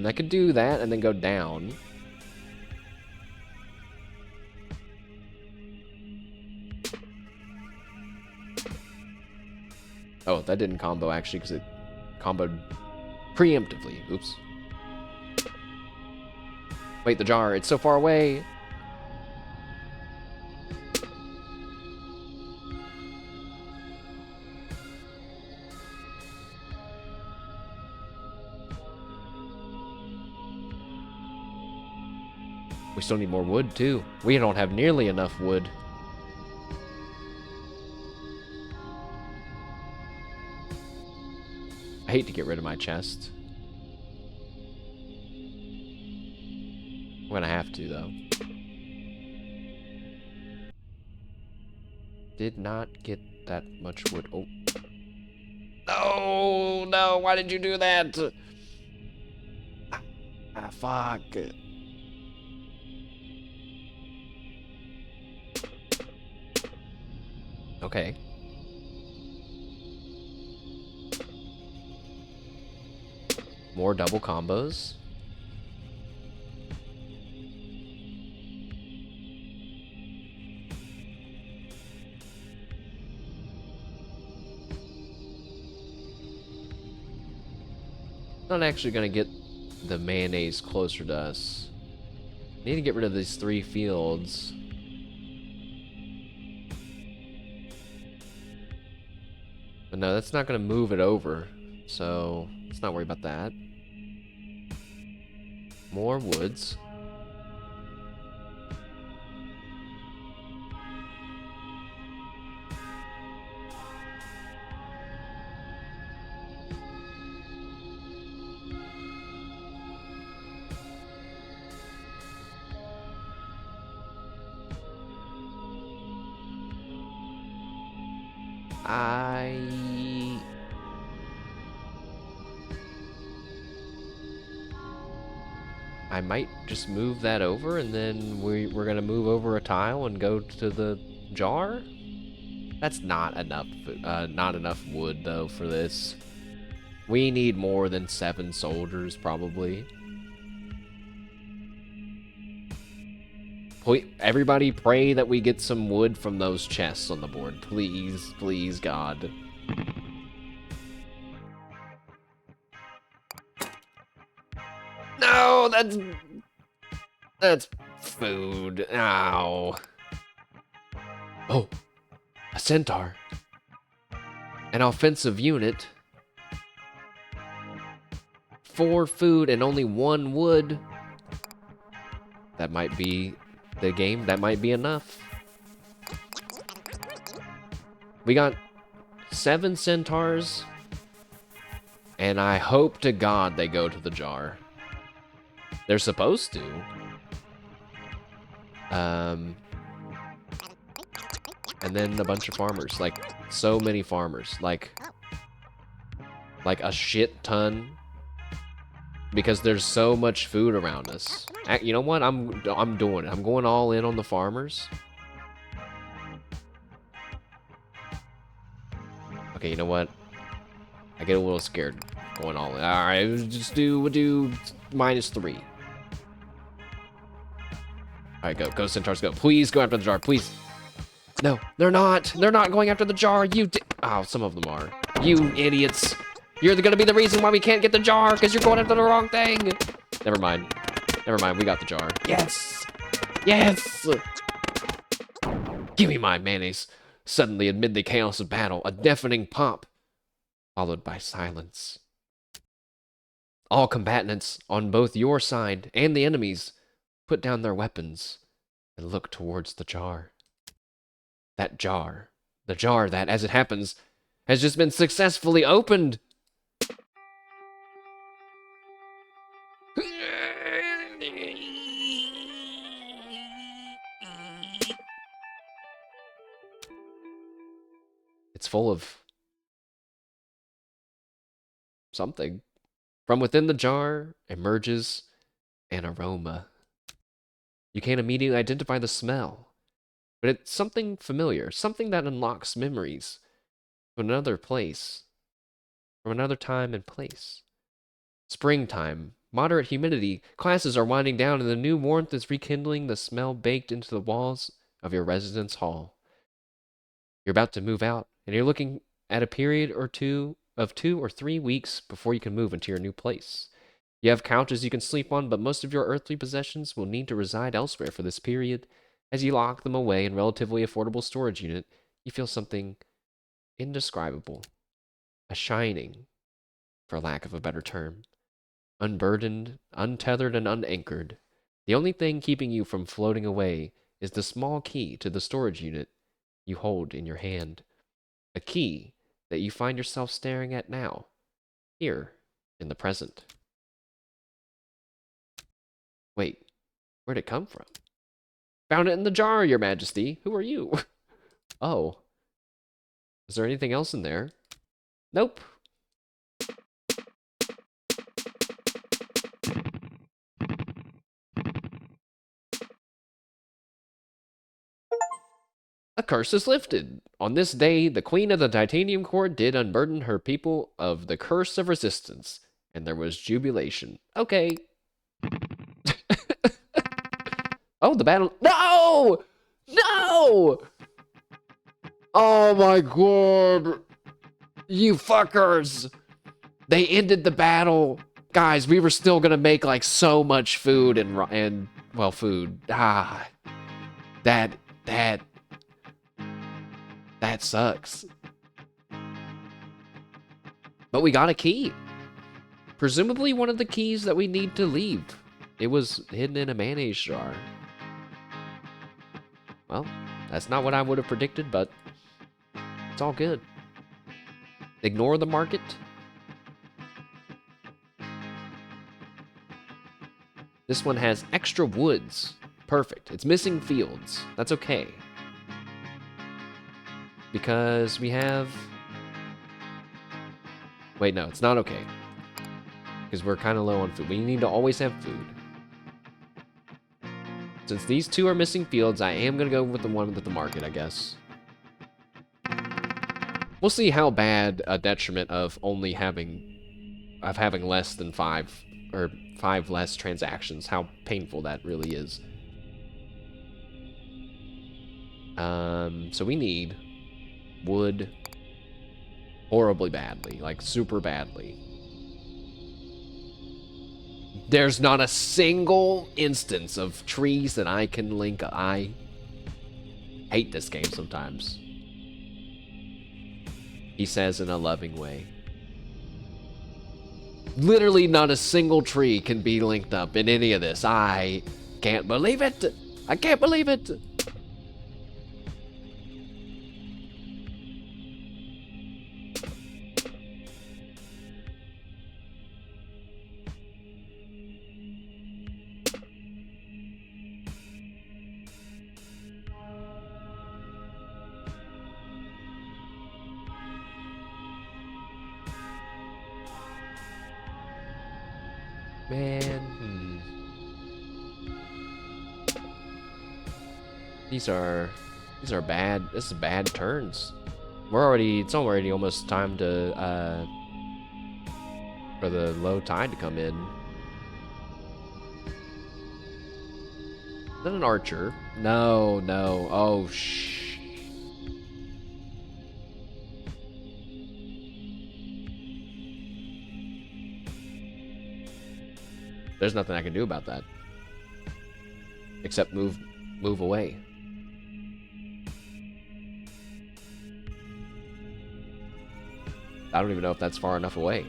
I could do that and then go down. Oh, that didn't combo actually because it comboed preemptively. Oops. Wait, the jar, it's so far away. We still need more wood, too. We don't have nearly enough wood. I hate to get rid of my chest. I'm gonna have to, though. Did not get that much wood. Oh. No, no, why did you do that? Ah, fuck. Okay. More double combos. Not actually gonna get the mayonnaise closer to us. Need to get rid of these 3 fields. But no, that's not gonna move it over, so let's not worry about that. More woods. I might just move that over, and then we're gonna move over a tile and go to the jar. That's not enough wood though for this. We need more than 7 soldiers probably. Everybody pray that we get some wood from those chests on the board. Please, please, God. No, that's food. Ow. Oh, a centaur. An offensive unit. 4 food and only 1 wood. That might be the game. That might be enough. We got 7 centaurs. And I hope to God they go to the jar. They're supposed to. And then a bunch of farmers. Like, so many farmers. Like a shit ton. Because there's so much food around us. You know what? I'm doing it. I'm going all in on the farmers. Okay, you know what? I get a little scared going all in. Alright, just do -3. Alright, go. Go, centaurs, go. Please go after the jar, please. No, they're not. They're not going after the jar. Oh, some of them are. You idiots. You're gonna be the reason why we can't get the jar, because you're going after the wrong thing. Never mind. Never mind, we got the jar. Yes! Yes! Give me my mayonnaise. Suddenly, amid the chaos of battle, a deafening pop, followed by silence. All combatants on both your side and the enemy's put down their weapons and look towards the jar. That jar. The jar that, as it happens, has just been successfully opened. It's full of something. From within the jar emerges an aroma. You can't immediately identify the smell, but it's something familiar, something that unlocks memories from another place, from another time and place. Springtime, moderate humidity, classes are winding down, and the new warmth is rekindling the smell baked into the walls of your residence hall. You're about to move out, and you're looking at a period or 2 or 3 weeks before you can move into your new place. You have couches you can sleep on, but most of your earthly possessions will need to reside elsewhere for this period. As you lock them away in relatively affordable storage unit, you feel something indescribable. A shining, for lack of a better term. Unburdened, untethered, and unanchored. The only thing keeping you from floating away is the small key to the storage unit you hold in your hand. A key that you find yourself staring at now, here in the present. Wait, where'd it come from? Found it in the jar, Your Majesty. Who are you? Oh. Is there anything else in there? Nope. A curse is lifted. On this day, the Queen of the Titanium Court did unburden her people of the curse of resistance, and there was jubilation. Okay. Oh, the battle. No! No! Oh my god. You fuckers. They ended the battle. Guys, we were still gonna make like so much food and well, food. That sucks. But we got a key. Presumably one of the keys that we need to leave. It was hidden in a mayonnaise jar. Well, that's not what I would have predicted, but it's all good. Ignore the market. This one has extra woods. Perfect. It's missing fields. That's okay. Because we have... Wait, no, it's not okay. Because we're kind of low on food. We need to always have food. Since these 2 are missing fields, I am going to go with the one with the market, I guess. We'll see how bad a detriment of only having less than 5 or 5 less transactions, how painful that really is. So we need wood horribly badly, like super badly. There's not a single instance of trees that I can link. I hate this game sometimes. He says in a loving way. Literally not a single tree can be linked up in any of this. I can't believe it. I can't believe it. Man, These are bad. This is bad turns. It's already almost time to for the low tide to come in. Is that an archer? No, no. Oh shh. There's nothing I can do about that. Except move away. I don't even know if that's far enough away.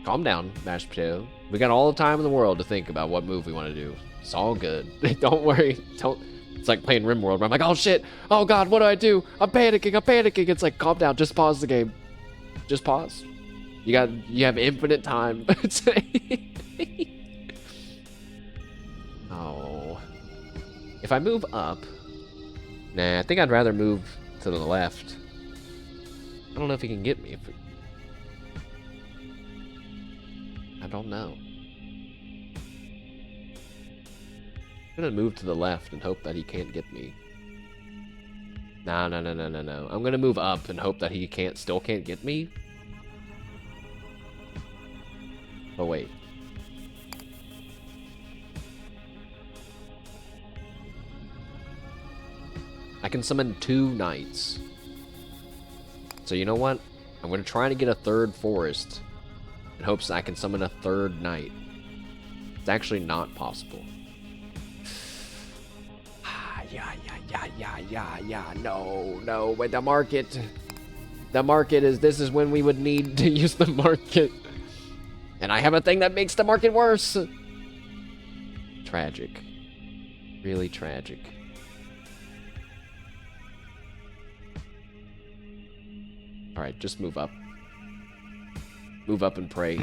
Calm down, mashed potato. We got all the time in the world to think about what move we want to do. It's all good. Don't worry. It's like playing RimWorld where I'm like, oh shit, oh god, what do? I'm panicking. It's like, calm down, just pause the game. Just pause. You have infinite time. Oh. If I move up, nah, I think I'd rather move to the left. I don't know if he can get me. I don't know. I'm gonna move to the left and hope that he can't get me. No. I'm gonna move up and hope that he still can't get me. Oh wait. I can summon 2 knights. So you know what? I'm going to try to get a 3rd forest in hopes that I can summon a 3rd knight. It's actually not possible. Yeah. No. Wait, the market. The market this is when we would need to use the market. And I have a thing that makes the market worse. Tragic. Really tragic. Alright, just move up. Move up and pray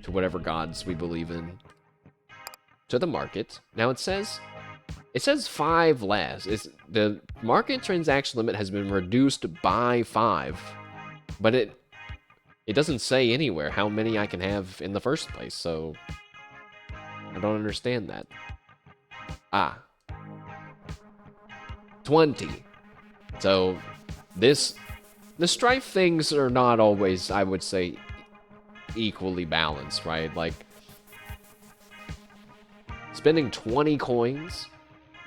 to whatever gods we believe in. To the market. Now it says 5 less. The market transaction limit has been reduced by 5. But it doesn't say anywhere how many I can have in the first place, so I don't understand that. 20. So the strife things are not always, I would say, equally balanced, right? Like, spending 20 coins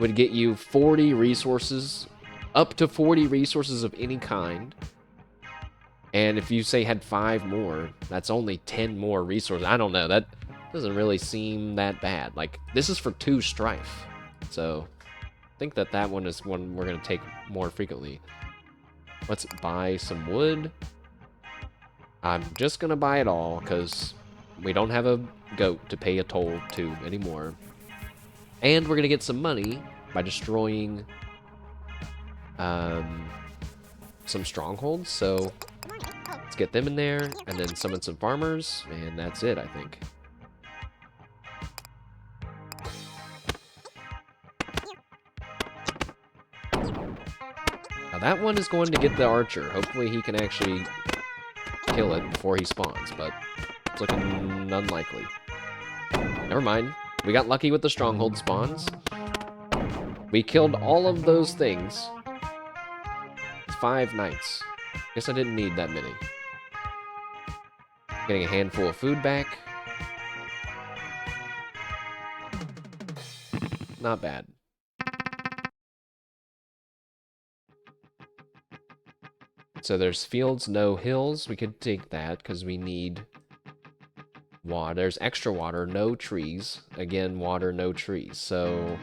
would get you 40 resources, up to 40 resources of any kind. And if you say had 5 more, that's only 10 more resources. I don't know, that doesn't really seem that bad. Like, this is for 2 strife. So, I think that one is one we're going to take more frequently. Let's buy some wood. I'm just gonna buy it all, because we don't have a goat to pay a toll to anymore. And we're gonna get some money by destroying some strongholds, so let's get them in there, and then summon some farmers, and that's it, I think. Now that one is going to get the archer. Hopefully he can actually kill it before he spawns, but it's looking unlikely. Never mind. We got lucky with the stronghold spawns. We killed all of those things. It's 5 knights. Guess I didn't need that many. Getting a handful of food back. Not bad. So there's fields, no hills. We could take that because we need water. There's extra water, no trees. Again, water, no trees. So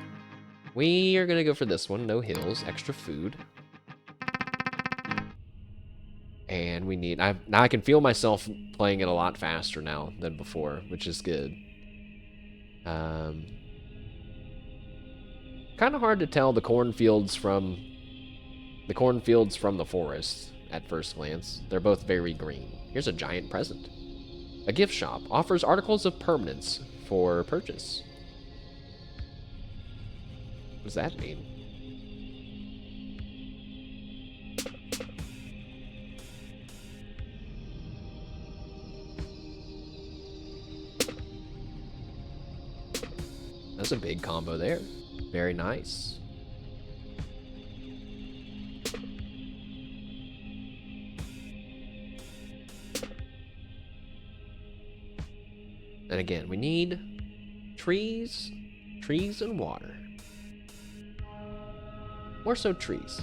we are going to go for this one. No hills, extra food. And we need... now I can feel myself playing it a lot faster now than before, which is good. Kind of hard to tell the cornfields from the forest at first glance. They're both very green. Here's a giant present. A gift shop offers articles of permanence for purchase. What does that mean? That's a big combo there. Very nice. And again, we need trees and water. More so trees.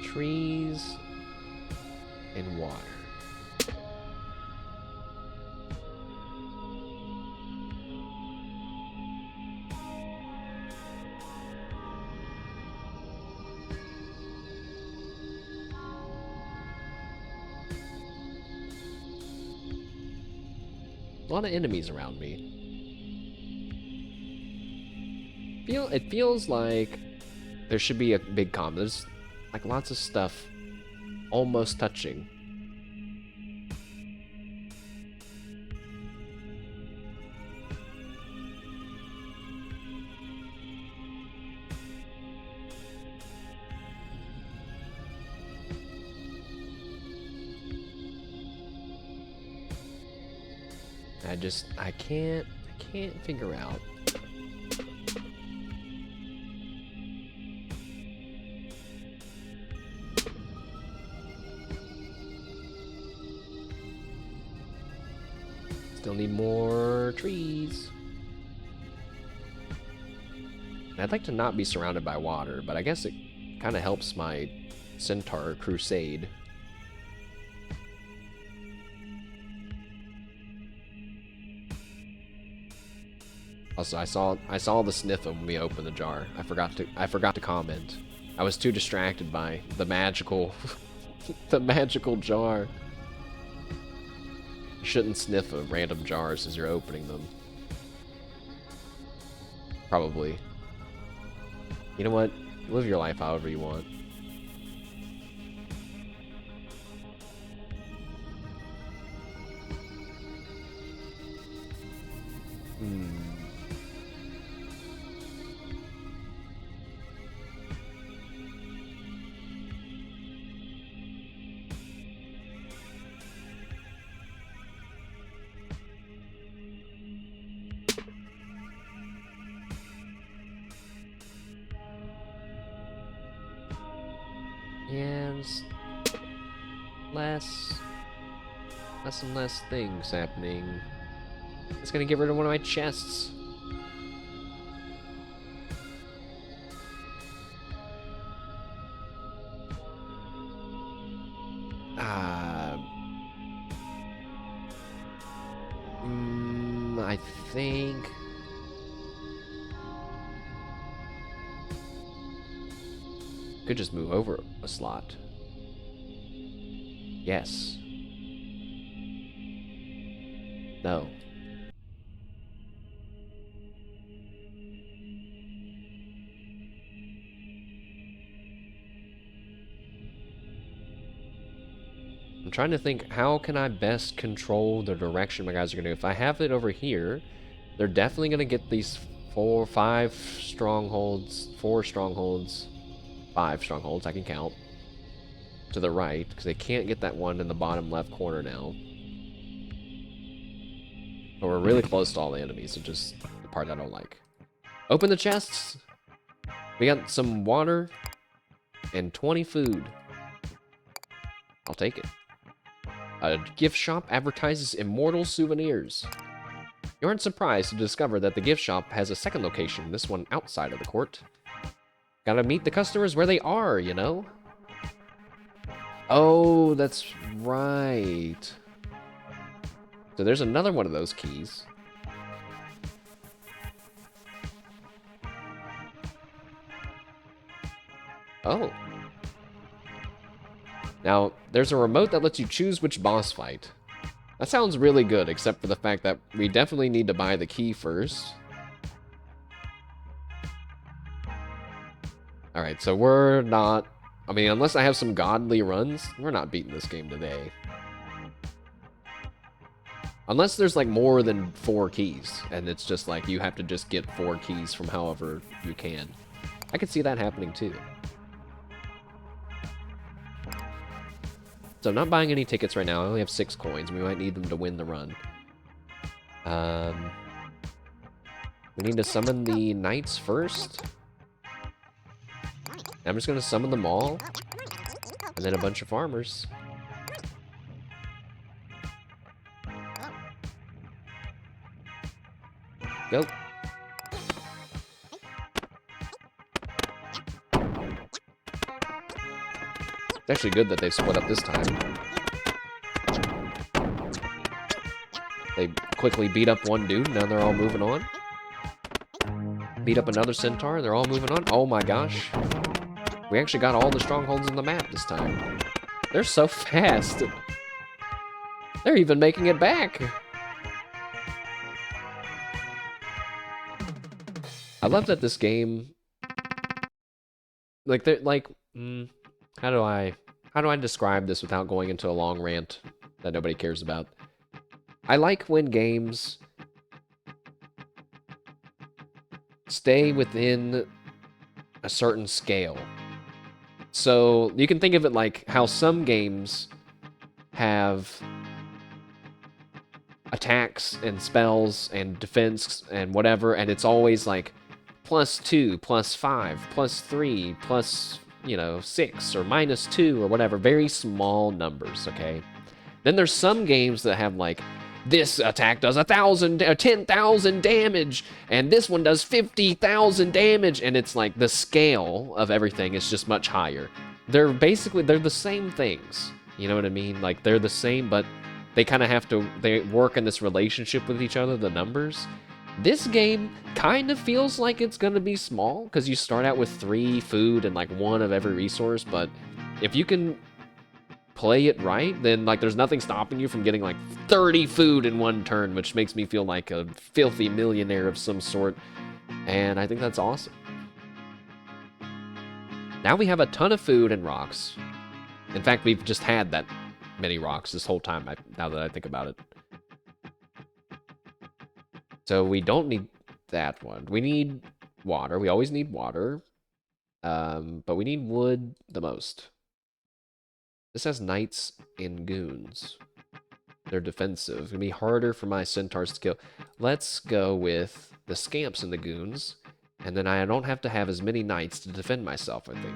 Trees and water. A lot of enemies around me. It feels like there should be a big combo. There's like lots of stuff almost touching. I can't figure out. Still need more trees. I'd like to not be surrounded by water, but I guess it kind of helps my Centaur crusade. Also, I saw the sniff when we opened the jar. I forgot to comment. I was too distracted by the magical the magical jar. You shouldn't sniff of random jars as you're opening them. Probably. You know what? Live your life however you want. And less and less things happening. It's gonna get rid of one of my chests. I think could just move over a slot. Yes. No. I'm trying to think, how can I best control the direction my guys are gonna do? If I have it over here, they're definitely gonna get these 5 strongholds, 5 strongholds, I can count, to the right, because they can't get that one in the bottom left corner now. But we're really close to all the enemies, so just the part I don't like. Open the chests! We got some water and 20 food. I'll take it. A gift shop advertises immortal souvenirs. You aren't surprised to discover that the gift shop has a second location, this one outside of the court. Gotta meet the customers where they are, you know? Oh, that's right. So there's another one of those keys. Oh. Now, there's a remote that lets you choose which boss fight. That sounds really good, except for the fact that we definitely need to buy the key first. Alright, so we're not... I mean, unless I have some godly runs, we're not beating this game today. Unless there's, like, more than 4 keys, and it's just like you have to just get 4 keys from however you can. I could see that happening, too. So I'm not buying any tickets right now. I only have 6 coins. We might need them to win the run. We need to summon the knights first. I'm just going to summon them all. And then a bunch of farmers. Go. It's actually good that they've split up this time. They quickly beat up one dude, now they're all moving on. Beat up another centaur, they're all moving on. Oh my gosh. We actually got all the strongholds in the map this time. They're so fast. They're even making it back. I love that this game... Like, they're like... How do I describe this without going into a long rant that nobody cares about? I like when games stay within a certain scale. So you can think of it like how some games have attacks and spells and defense and whatever, and it's always like +2, +5, +3, plus, you know, 6 or -2 or whatever, very small numbers, okay? Then there's some games that have like, this attack does 10,000 damage, and this one does 50,000 damage, and it's like the scale of everything is just much higher. They're the same things, you know what I mean? Like, they're the same, but they kind of have to, they work in this relationship with each other, the numbers. This game kind of feels like it's going to be small, because you start out with 3 food and like 1 of every resource, but if you can play it right, then like there's nothing stopping you from getting like 30 food in 1 turn, which makes me feel like a filthy millionaire of some sort, and I think that's awesome. Now we have a ton of food and rocks. In fact, we've just had that many rocks this whole time, now that I think about it. So we don't need that one. We need water. We always need water. But we need wood the most. This has knights and goons. They're defensive. It's gonna be harder for my centaurs to kill. Let's go with the scamps and the goons. And then I don't have to have as many knights to defend myself, I think.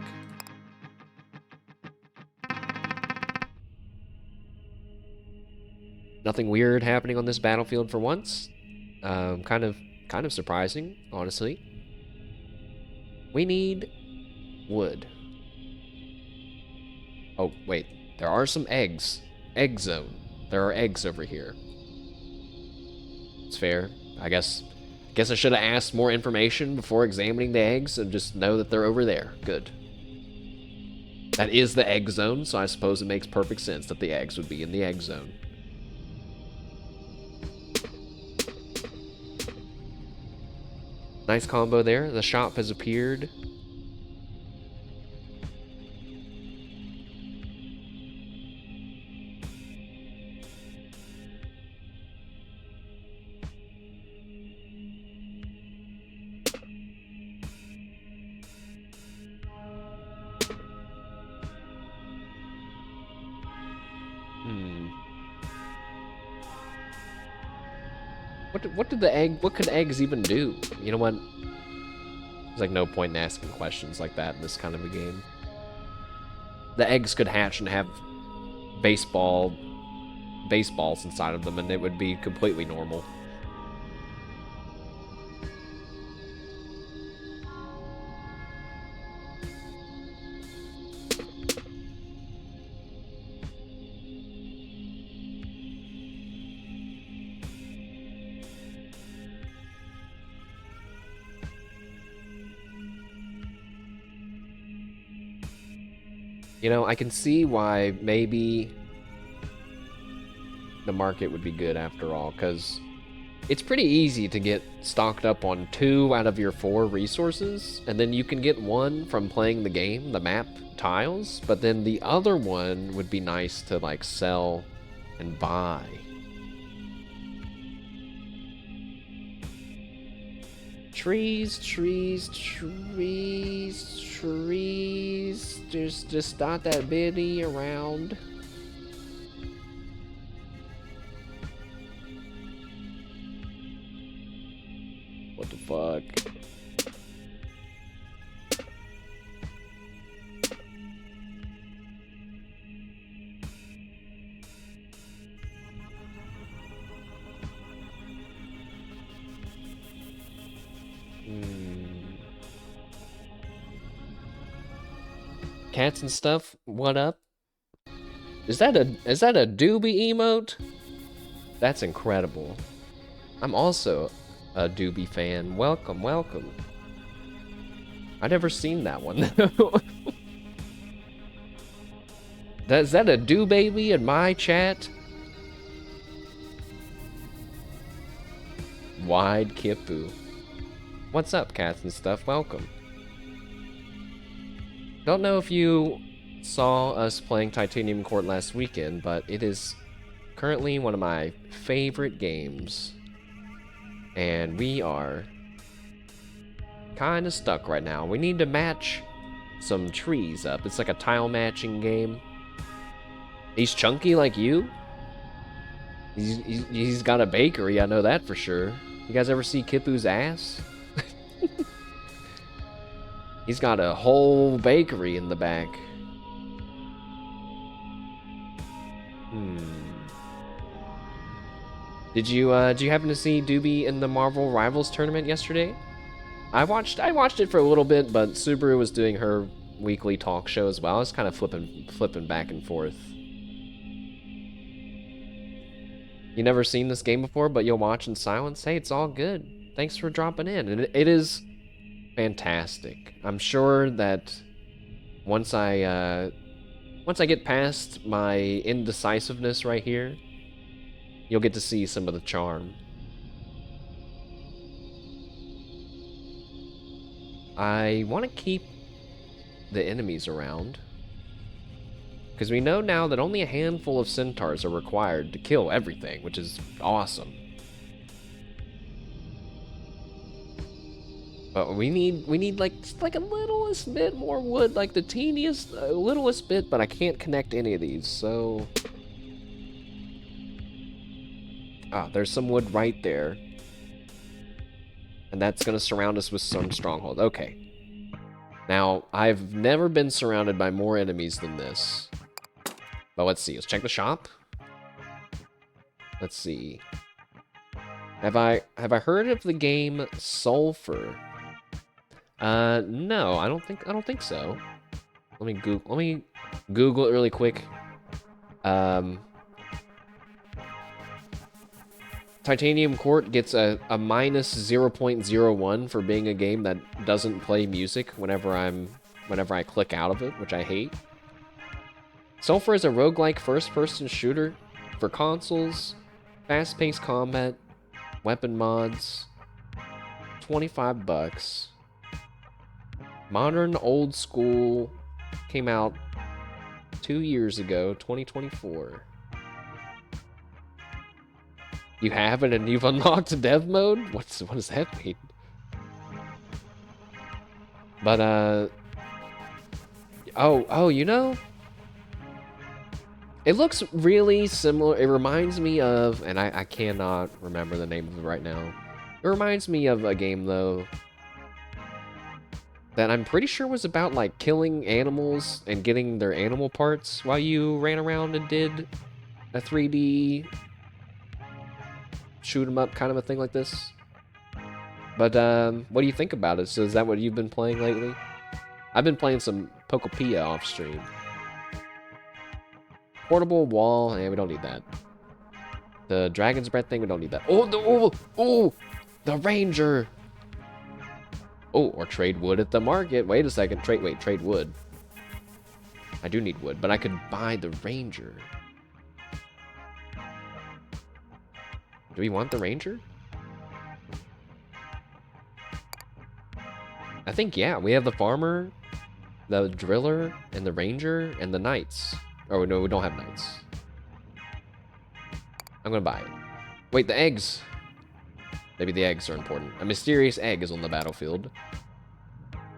Nothing weird happening on this battlefield for once. Kind of surprising, honestly. We need wood. Oh, wait. There are some eggs. Egg zone. There are eggs over here. It's fair. I guess I should have asked more information before examining the eggs and just know that they're over there. Good. That is the egg zone, so I suppose it makes perfect sense that the eggs would be in the egg zone. Nice combo there. The shop has appeared. What could eggs even do? You know what? There's like no point in asking questions like that in this kind of a game. The eggs could hatch and have baseballs inside of them, and it would be completely normal. You know, I can see why maybe the market would be good after all, because it's pretty easy to get stocked up on 2 out of your 4 resources, and then you can get 1 from playing the game, the map tiles, but then the other one would be nice to like sell and buy. Trees, trees, trees, trees. There's just not that many around. What the fuck? Cats and stuff, what up? Is that a doobie emote? That's incredible. I'm also a doobie fan. Welcome, welcome. I never seen that one. Is that a do baby in my chat? Wide Kipu. What's up, cats and stuff? Welcome. Don't know if you saw us playing Titanium Court last weekend, but it is currently one of my favorite games. And we are kind of stuck right now. We need to match some trees up. It's like a tile matching game. He's chunky like you? He's got a bakery, I know that for sure. You guys ever see Kipu's ass? He's got a whole bakery in the back. Did you happen to see Doobie in the Marvel Rivals tournament yesterday? I watched it for a little bit, but Subaru was doing her weekly talk show as well. I was kind of flipping back and forth. You never seen this game before, but you'll watch in silence? Hey, it's all good. Thanks for dropping in. And it is fantastic. I'm sure that once I get past my indecisiveness right here, you'll get to see some of the charm. I want to keep the enemies around, because we know now that only a handful of centaurs are required to kill everything, which is awesome. But we need like just like a littlest bit more wood, like the teeniest, littlest bit, but I can't connect any of these, so... Ah, there's some wood right there. And that's gonna surround us with some stronghold. Okay. Now, I've never been surrounded by more enemies than this. But let's see, let's check the shop. Let's see. Have I heard of the game Sulfur? No, I don't think so. Let me Google it really quick. Titanium Court gets a minus 0.01 for being a game that doesn't play music whenever I click out of it, which I hate. Sulfur is a roguelike first-person shooter for consoles, fast-paced combat, weapon mods, $25. Modern old school, came out 2 years ago, 2024. You have it and you've unlocked dev mode? What does that mean? But, oh, you know? It looks really similar. It reminds me of, and I cannot remember the name of it right now. It reminds me of a game, though, that I'm pretty sure was about, like, killing animals and getting their animal parts while you ran around and did a 3D shoot 'em up kind of a thing like this. But what do you think about it? So is that what you've been playing lately? I've been playing some Pokopia off stream. Portable wall, we don't need that. The Dragon's Breath thing, we don't need that. Oh, the Ranger. Oh, or trade wood at the market. Wait a second, trade wood. I do need wood, but I could buy the ranger. Do we want the ranger? I think, yeah. We have the farmer, the driller, and the ranger, and the knights. Oh, no, we don't have knights. I'm gonna buy it. Wait, the eggs. Maybe the eggs are important. A mysterious egg is on the battlefield.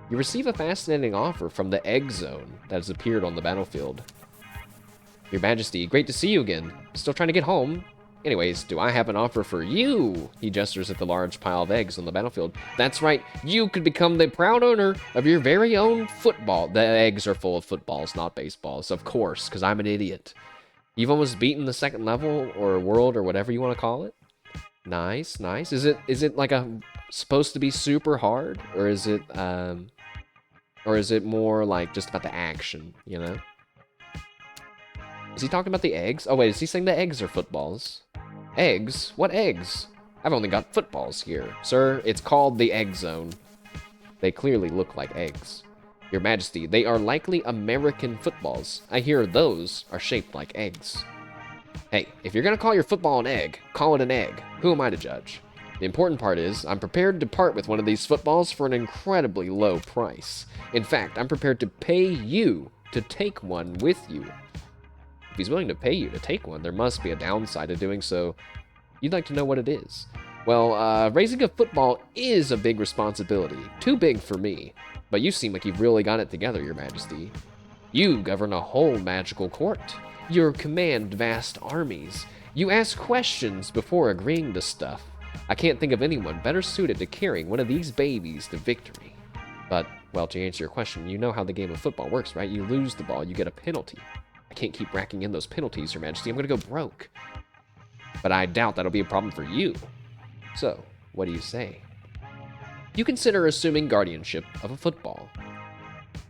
You receive a fascinating offer from the egg zone that has appeared on the battlefield. Your Majesty, great to see you again. Still trying to get home? Anyways, do I have an offer for you? He gestures at the large pile of eggs on the battlefield. That's right, you could become the proud owner of your very own football. The eggs are full of footballs, not baseballs, of course, because I'm an idiot. You've almost beaten the second level, or world, or whatever you want to call it. Nice, nice. Is it like supposed to be super hard, or is it more like just about the action, you know? Is he talking about the eggs? Oh wait, is he saying the eggs are footballs? Eggs? What eggs? I've only got footballs here. Sir, it's called the egg zone. They clearly look like eggs. Your Majesty, they are likely American footballs. I hear those are shaped like eggs. Hey, if you're gonna call your football an egg, call it an egg. Who am I to judge? The important part is, I'm prepared to part with one of these footballs for an incredibly low price. In fact, I'm prepared to pay you to take one with you. If he's willing to pay you to take one, there must be a downside to doing so. You'd like to know what it is. Well, raising a football is a big responsibility. Too big for me. But you seem like you've really got it together, Your Majesty. You govern a whole magical court. You command vast armies. You ask questions before agreeing to stuff. I can't think of anyone better suited to carrying one of these babies to victory. But, well, to answer your question, you know how the game of football works, right? You lose the ball, you get a penalty. I can't keep racking in those penalties, Your Majesty. I'm gonna go broke. But I doubt that'll be a problem for you. So, what do you say? You consider assuming guardianship of a football.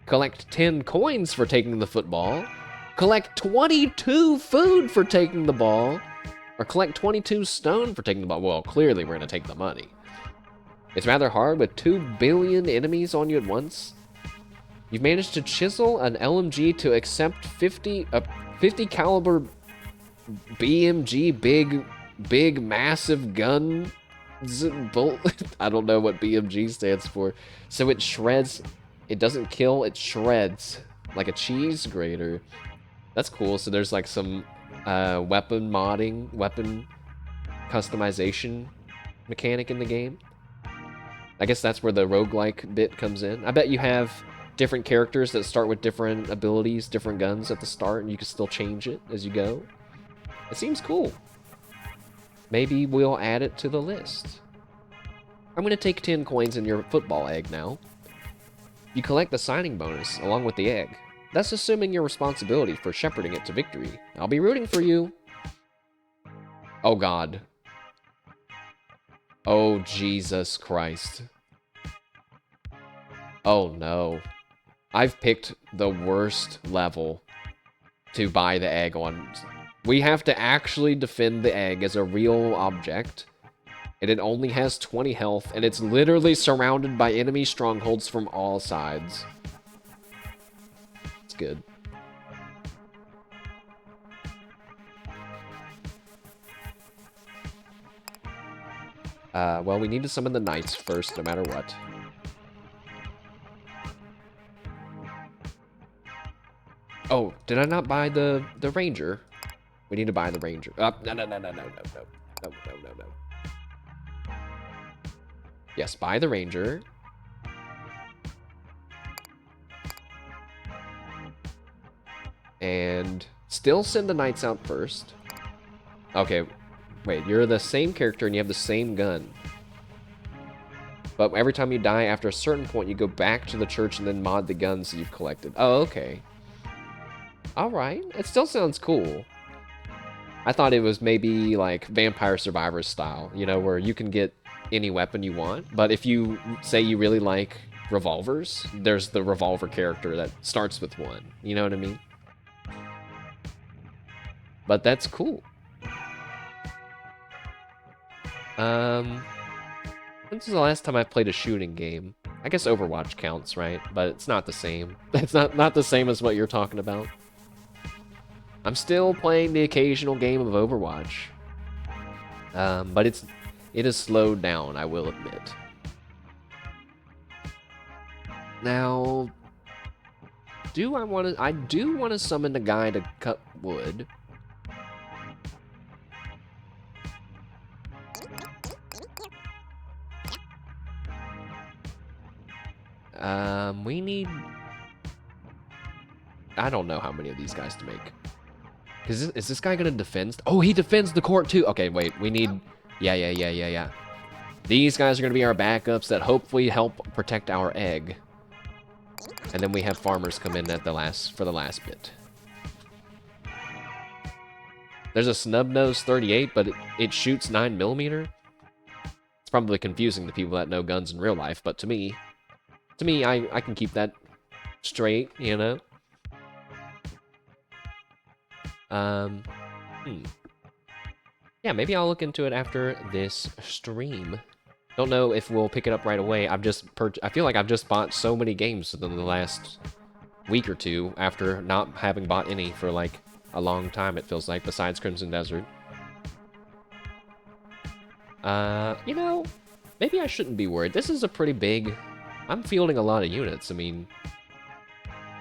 Collect 10 coins for taking the football. Collect 22 food for taking the ball. Or collect 22 stone for taking the ball. Well, clearly we're gonna take the money. It's rather hard with 2 billion enemies on you at once. You've managed to chisel an LMG to accept 50 caliber BMG big massive gun. I don't know what BMG stands for. So it shreds. It doesn't kill, it shreds like a cheese grater. That's cool. So there's like some weapon modding, weapon customization mechanic in the game. I guess that's where the roguelike bit comes in. I bet you have different characters that start with different abilities, different guns at the start, and you can still change it as you go. It seems cool. Maybe we'll add it to the list. I'm going to take 10 coins in your football egg now. You collect the signing bonus along with the egg. That's assuming your responsibility for shepherding it to victory. I'll be rooting for you. Oh God. Oh Jesus Christ. Oh no. I've picked the worst level to buy the egg on. We have to actually defend the egg as a real object. And it only has 20 health, and it's literally surrounded by enemy strongholds from all sides. It's good. Well, we need to summon the knights first, no matter what. Oh, did I not buy the ranger? We need to buy the ranger. No. Yes, buy the ranger. And still send the knights out first. Okay, wait, you're the same character and you have the same gun. But every time you die, after a certain point, you go back to the church and then mod the guns that you've collected. Oh, okay. Alright, it still sounds cool. I thought it was maybe like Vampire Survivors style, you know, where you can get any weapon you want. But if you say you really like revolvers, there's the revolver character that starts with one. You know what I mean? But that's cool. When's the last time I played a shooting game? I guess Overwatch counts, right? But it's not the same. It's not the same as what you're talking about. I'm still playing the occasional game of Overwatch. But it has slowed down, I will admit. Now, I do want to summon the guy to cut wood. We need... I don't know how many of these guys to make. Is this guy gonna defend? Oh, he defends the court too. Okay, wait, we need... Yeah. These guys are gonna be our backups that hopefully help protect our egg. And then we have farmers come in at for the last bit. There's a snub-nose 38, but it shoots 9mm. It's probably confusing to people that know guns in real life, but to me, I can keep that straight, you know? Yeah, maybe I'll look into it after this stream. Don't know if we'll pick it up right away. I feel like I've just bought so many games within the last week or two after not having bought any for like a long time, it feels like, besides Crimson Desert. You know, maybe I shouldn't be worried. This is a pretty big... I'm fielding a lot of units. I mean,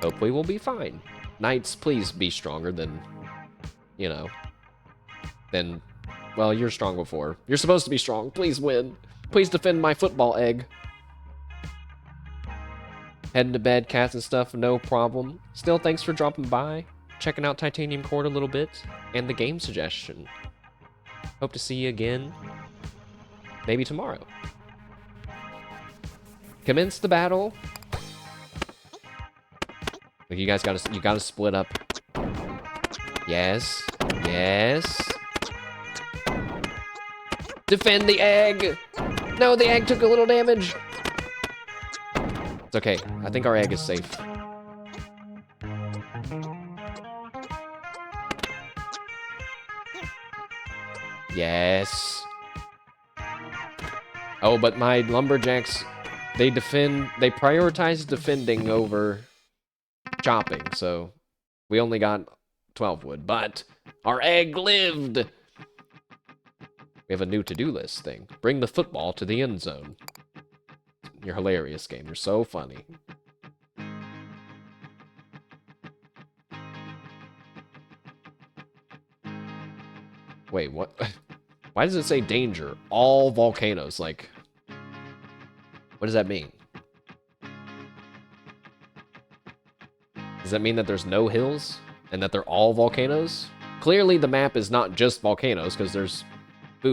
hopefully we'll be fine. Knights, please be stronger than, you know, than... Well, you're strong before. You're supposed to be strong. Please win. Please defend my football egg. Heading to bed, cats and stuff, no problem. Still, thanks for dropping by, checking out Titanium Court a little bit, and the game suggestion. Hope to see you again, maybe tomorrow. Commence the battle. You guys gotta split up. Yes. Defend the egg! No, the egg took a little damage! It's okay. I think our egg is safe. Yes. Oh, but my lumberjacks, they prioritize defending over chopping, so we only got 12 wood, but our egg lived! We have a new to-do list thing. Bring the football to the end zone. You're hilarious, game. You're so funny. Wait, what? Why does it say danger? All volcanoes, like... What does that mean? Does that mean that there's no hills? And that they're all volcanoes? Clearly the map is not just volcanoes, because there's...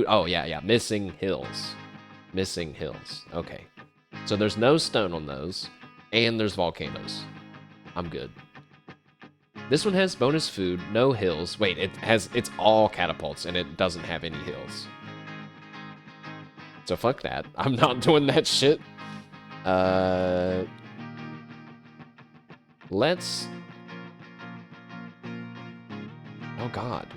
Oh, yeah. Missing hills. Missing hills. Okay. So there's no stone on those, and there's volcanoes. I'm good. This one has bonus food, no hills. Wait, it's all catapults, and it doesn't have any hills. So fuck that. I'm not doing that shit. Let's... Oh, God.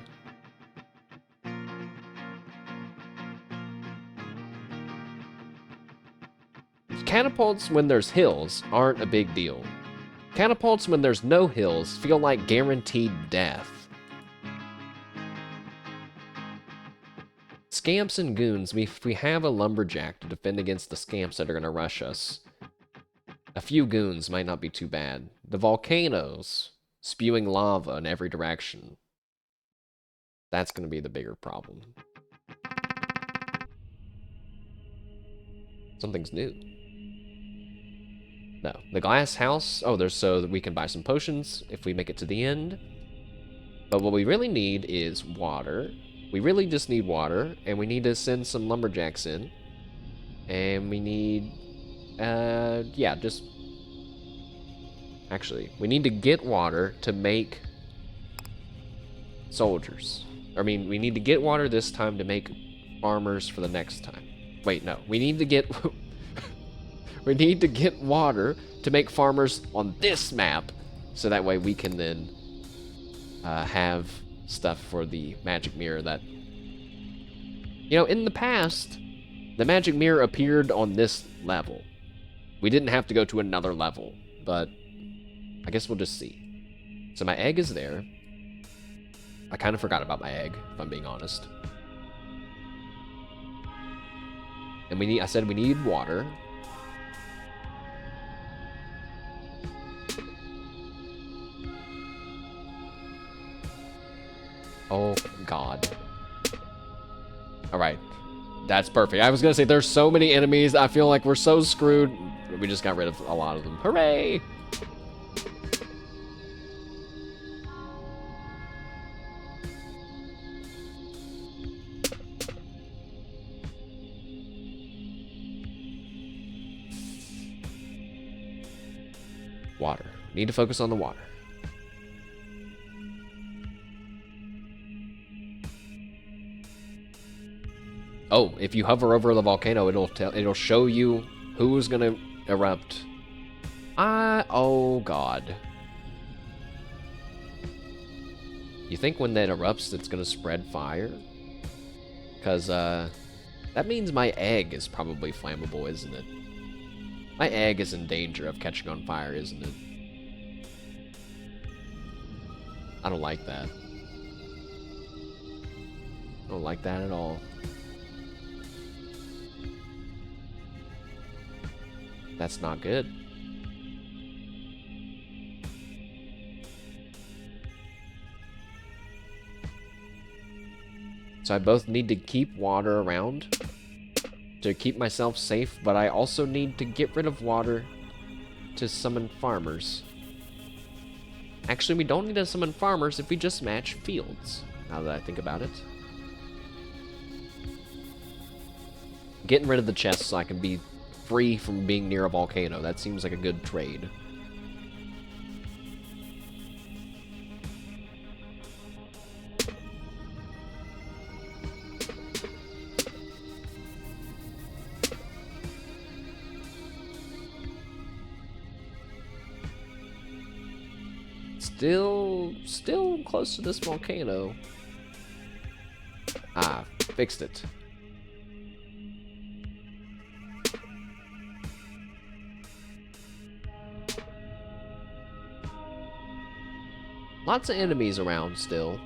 Catapults when there's hills aren't a big deal. Catapults when there's no hills feel like guaranteed death. Scamps and goons, if we have a lumberjack to defend against the scamps that are going to rush us, a few goons might not be too bad. The volcanoes spewing lava in every direction, that's going to be the bigger problem. Something's new. No. The glass house, oh, there's so that we can buy some potions if we make it to the end. But what we really need is water. We really just need water, and we need to send some lumberjacks in. And we need, yeah, just... Actually, we need to get water to make soldiers. I mean, we need to get water this time to make farmers for the next time. Wait, no. We need to get... We need to get water to make farmers on this map, so that way we can then have stuff for the magic mirror that... You know, in the past, the magic mirror appeared on this level. We didn't have to go to another level, but I guess we'll just see. So my egg is there. I kind of forgot about my egg, if I'm being honest. And I said we need water. Oh, God. Alright. That's perfect. I was gonna say, there's so many enemies, I feel like we're so screwed. We just got rid of a lot of them. Hooray! Water. Need to focus on the water. Oh, if you hover over the volcano, it'll show you who's gonna erupt. Oh God. You think when that erupts, it's gonna spread fire? Because, that means my egg is probably flammable, isn't it? My egg is in danger of catching on fire, isn't it? I don't like that. I don't like that at all. That's not good. So I both need to keep water around to keep myself safe, but I also need to get rid of water to summon farmers. Actually, we don't need to summon farmers if we just match fields, now that I think about it. Getting rid of the chests so I can be free from being near a volcano. That seems like a good trade. Still close to this volcano. Ah, fixed it. Lots of enemies around still.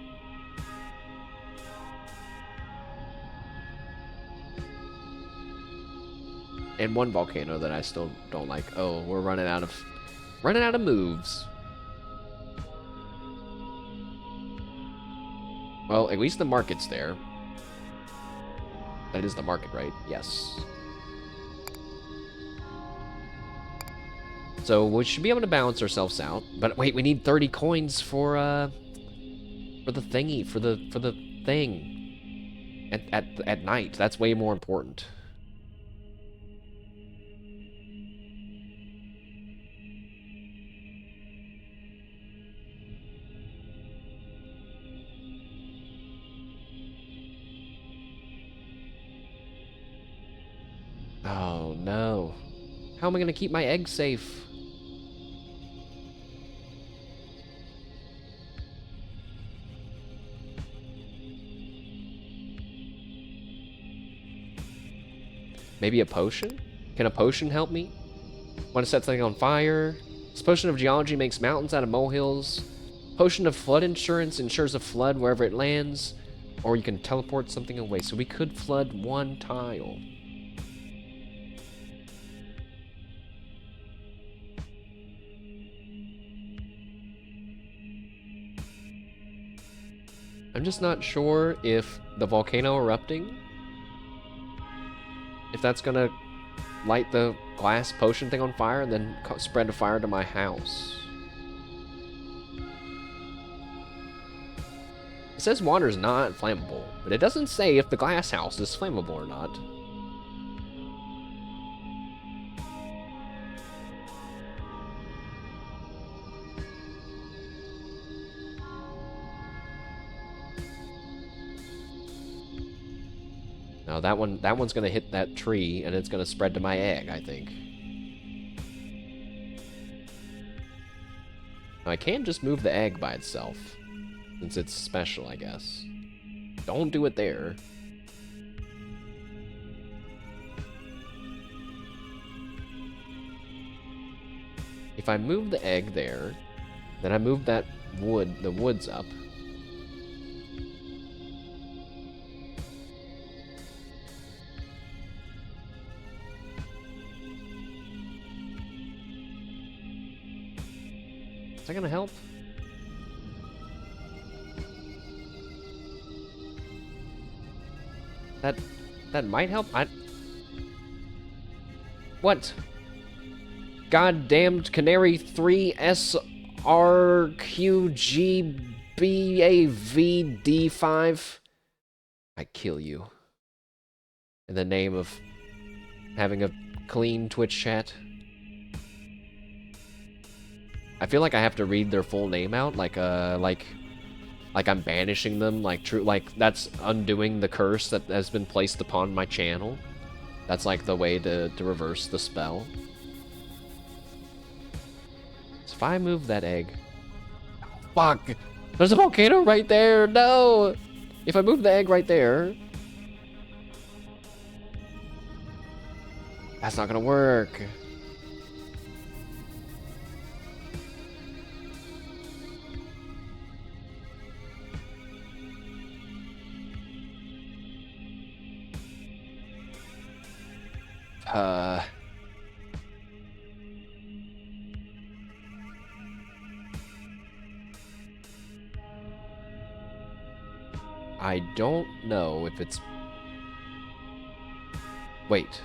And one volcano that I still don't like. Oh, we're running out of moves. Well, at least the market's there. That is the market, right? Yes. So we should be able to balance ourselves out. But wait, we need 30 coins for the thingy, for the thing at night. That's way more important. Oh no. How am I gonna keep my egg safe? Maybe a potion? Can a potion help me? Want to set something on fire? This potion of geology makes mountains out of molehills. Potion of flood insurance ensures a flood wherever it lands. Or you can teleport something away. So we could flood one tile. I'm just not sure if the volcano erupting, if that's gonna light the glass potion thing on fire and then spread a fire to my house. It says water is not flammable, but it doesn't say if the glass house is flammable or not. Now that one's gonna hit that tree and it's gonna spread to my egg, I think. Now I can just move the egg by itself, since it's special, I guess. Don't do it there. If I move the egg there, then I move that wood, the woods up. Is that gonna help? That might help. What? Goddamned Canary 3 SRQGBAVD5. I kill you. In the name of having a clean Twitch chat. I feel like I have to read their full name out, like I'm banishing them, like that's undoing the curse that has been placed upon my channel. That's like the way to reverse the spell. So if I move that egg... Fuck! There's a volcano right there! No! If I move the egg right there... That's not gonna work. I don't know if it's... Wait.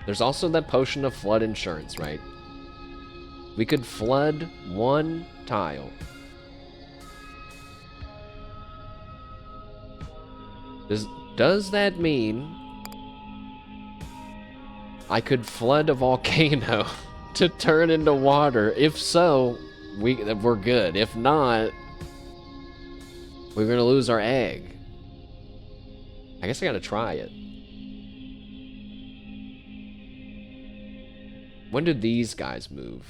There's also that potion of flood insurance, right? We could flood one tile. Does that mean I could flood a volcano to turn into water? If so, we're good. If not, we're gonna lose our egg. I guess I gotta try it. When did these guys move?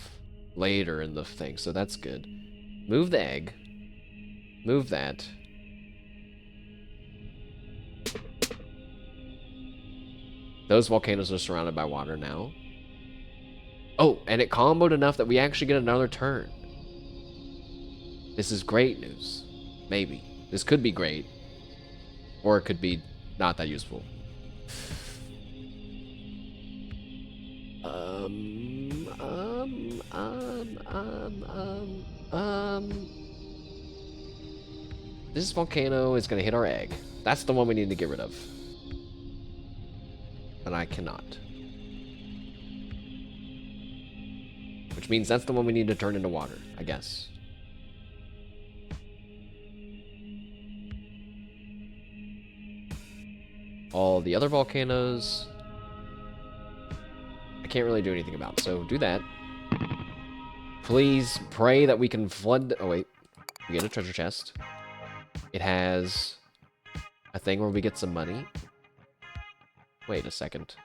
Later in the thing, so that's good. Move the egg. Move that. Those volcanoes are surrounded by water now. Oh, and it comboed enough that we actually get another turn. This is great news. Maybe. This could be great. Or it could be not that useful. This volcano is gonna hit our egg. That's the one we need to get rid of. But I cannot. Which means that's the one we need to turn into water, I guess. All the other volcanoes, I can't really do anything about, so do that. Please pray that we can flood... Oh, wait. We get a treasure chest. It has a thing where we get some money. Wait a second.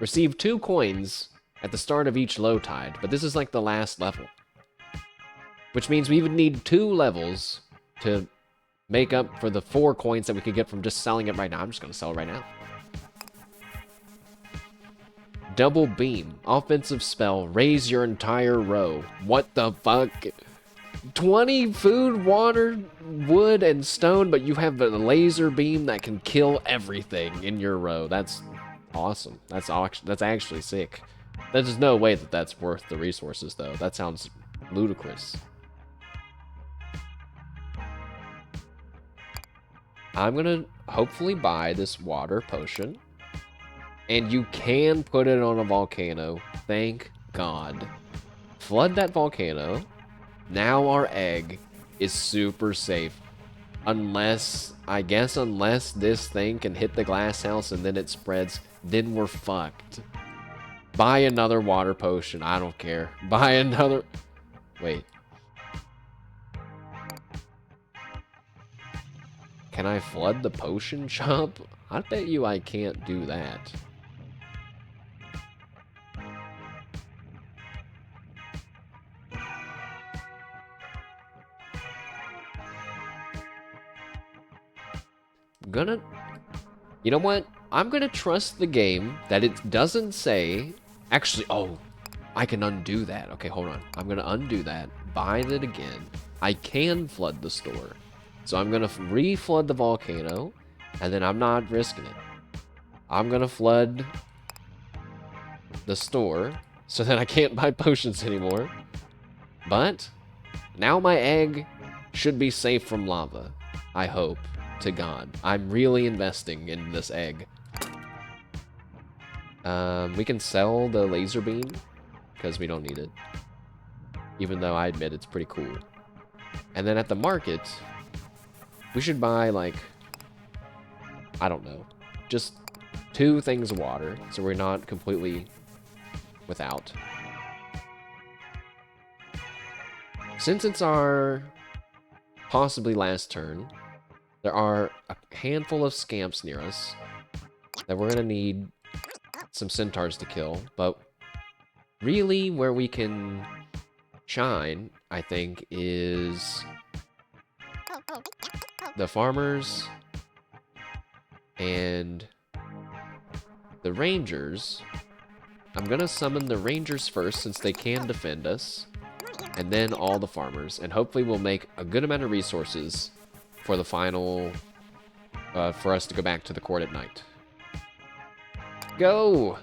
Receive 2 coins at the start of each low tide, but this is like the last level. Which means we would need 2 levels to make up for the 4 coins that we could get from just selling it right now. I'm just gonna sell it right now. Double beam. Offensive spell. Raise your entire row. What the fuck? 20 food, water, wood, and stone, but you have a laser beam that can kill everything in your row. That's awesome. That's actually sick. There's no way that that's worth the resources, though. That sounds ludicrous. I'm gonna hopefully buy this water potion. And you can put it on a volcano. Thank God. Flood that volcano. Now our egg is super safe. Unless, I guess unless this thing can hit the glass house and then it spreads, then we're fucked. Buy another water potion. I don't care. Buy another... Wait. Can I flood the potion shop? I bet you I can't do that. You know what? I'm gonna trust the game that it doesn't say... Actually, oh. I can undo that. Okay, hold on. I'm gonna undo that, buy that again. I can flood the store. So I'm gonna re-flood the volcano, and then I'm not risking it. I'm gonna flood the store, so that I can't buy potions anymore. But now my egg should be safe from lava. I hope to God. I'm really investing in this egg. We can sell the laser beam because we don't need it. Even though I admit it's pretty cool. And then at the market, we should buy, like, I don't know, just 2 things of water, so we're not completely without. Since it's our possibly last turn, there are a handful of scamps near us that we're going to need some centaurs to kill, but really where we can shine, I think, is the farmers and the rangers. I'm gonna summon the rangers first since they can defend us, and then all the farmers, and hopefully we'll make a good amount of resources for the final, for us to go back to the court at night. Go!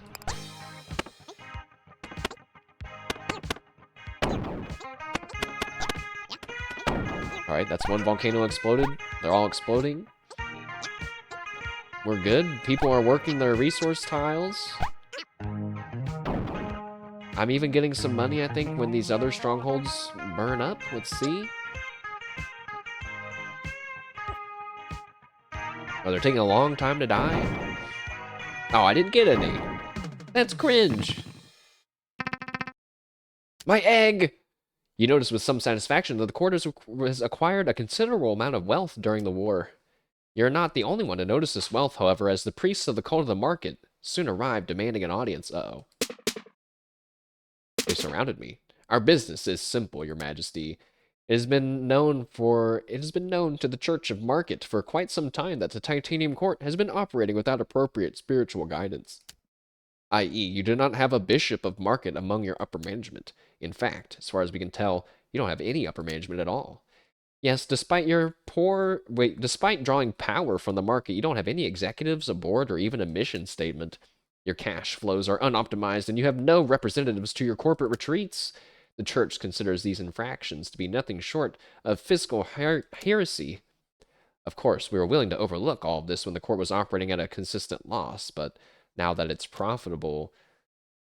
Alright, that's one volcano exploded. They're all exploding. We're good. People are working their resource tiles. I'm even getting some money, I think, when these other strongholds burn up. Let's see. Oh, they're taking a long time to die? Oh, I didn't get any. That's cringe. My egg! You notice with some satisfaction that the court has acquired a considerable amount of wealth during the war. You're not the only one to notice this wealth, however, as the priests of the cult of the market soon arrived demanding an audience. Uh-oh. They surrounded me. Our business is simple, Your Majesty. It has been known to the Church of M.A.R.K.E.T for quite some time that the Titanium Court has been operating without appropriate spiritual guidance. I.e., you do not have a bishop of M.A.R.K.E.T among your upper management. In fact, as far as we can tell, you don't have any upper management at all. Yes, despite drawing power from the market, you don't have any executives, a board, or even a mission statement. Your cash flows are unoptimized, and you have no representatives to your corporate retreats. The church considers these infractions to be nothing short of fiscal heresy. Of course, we were willing to overlook all of this when the court was operating at a consistent loss, but now that it's profitable,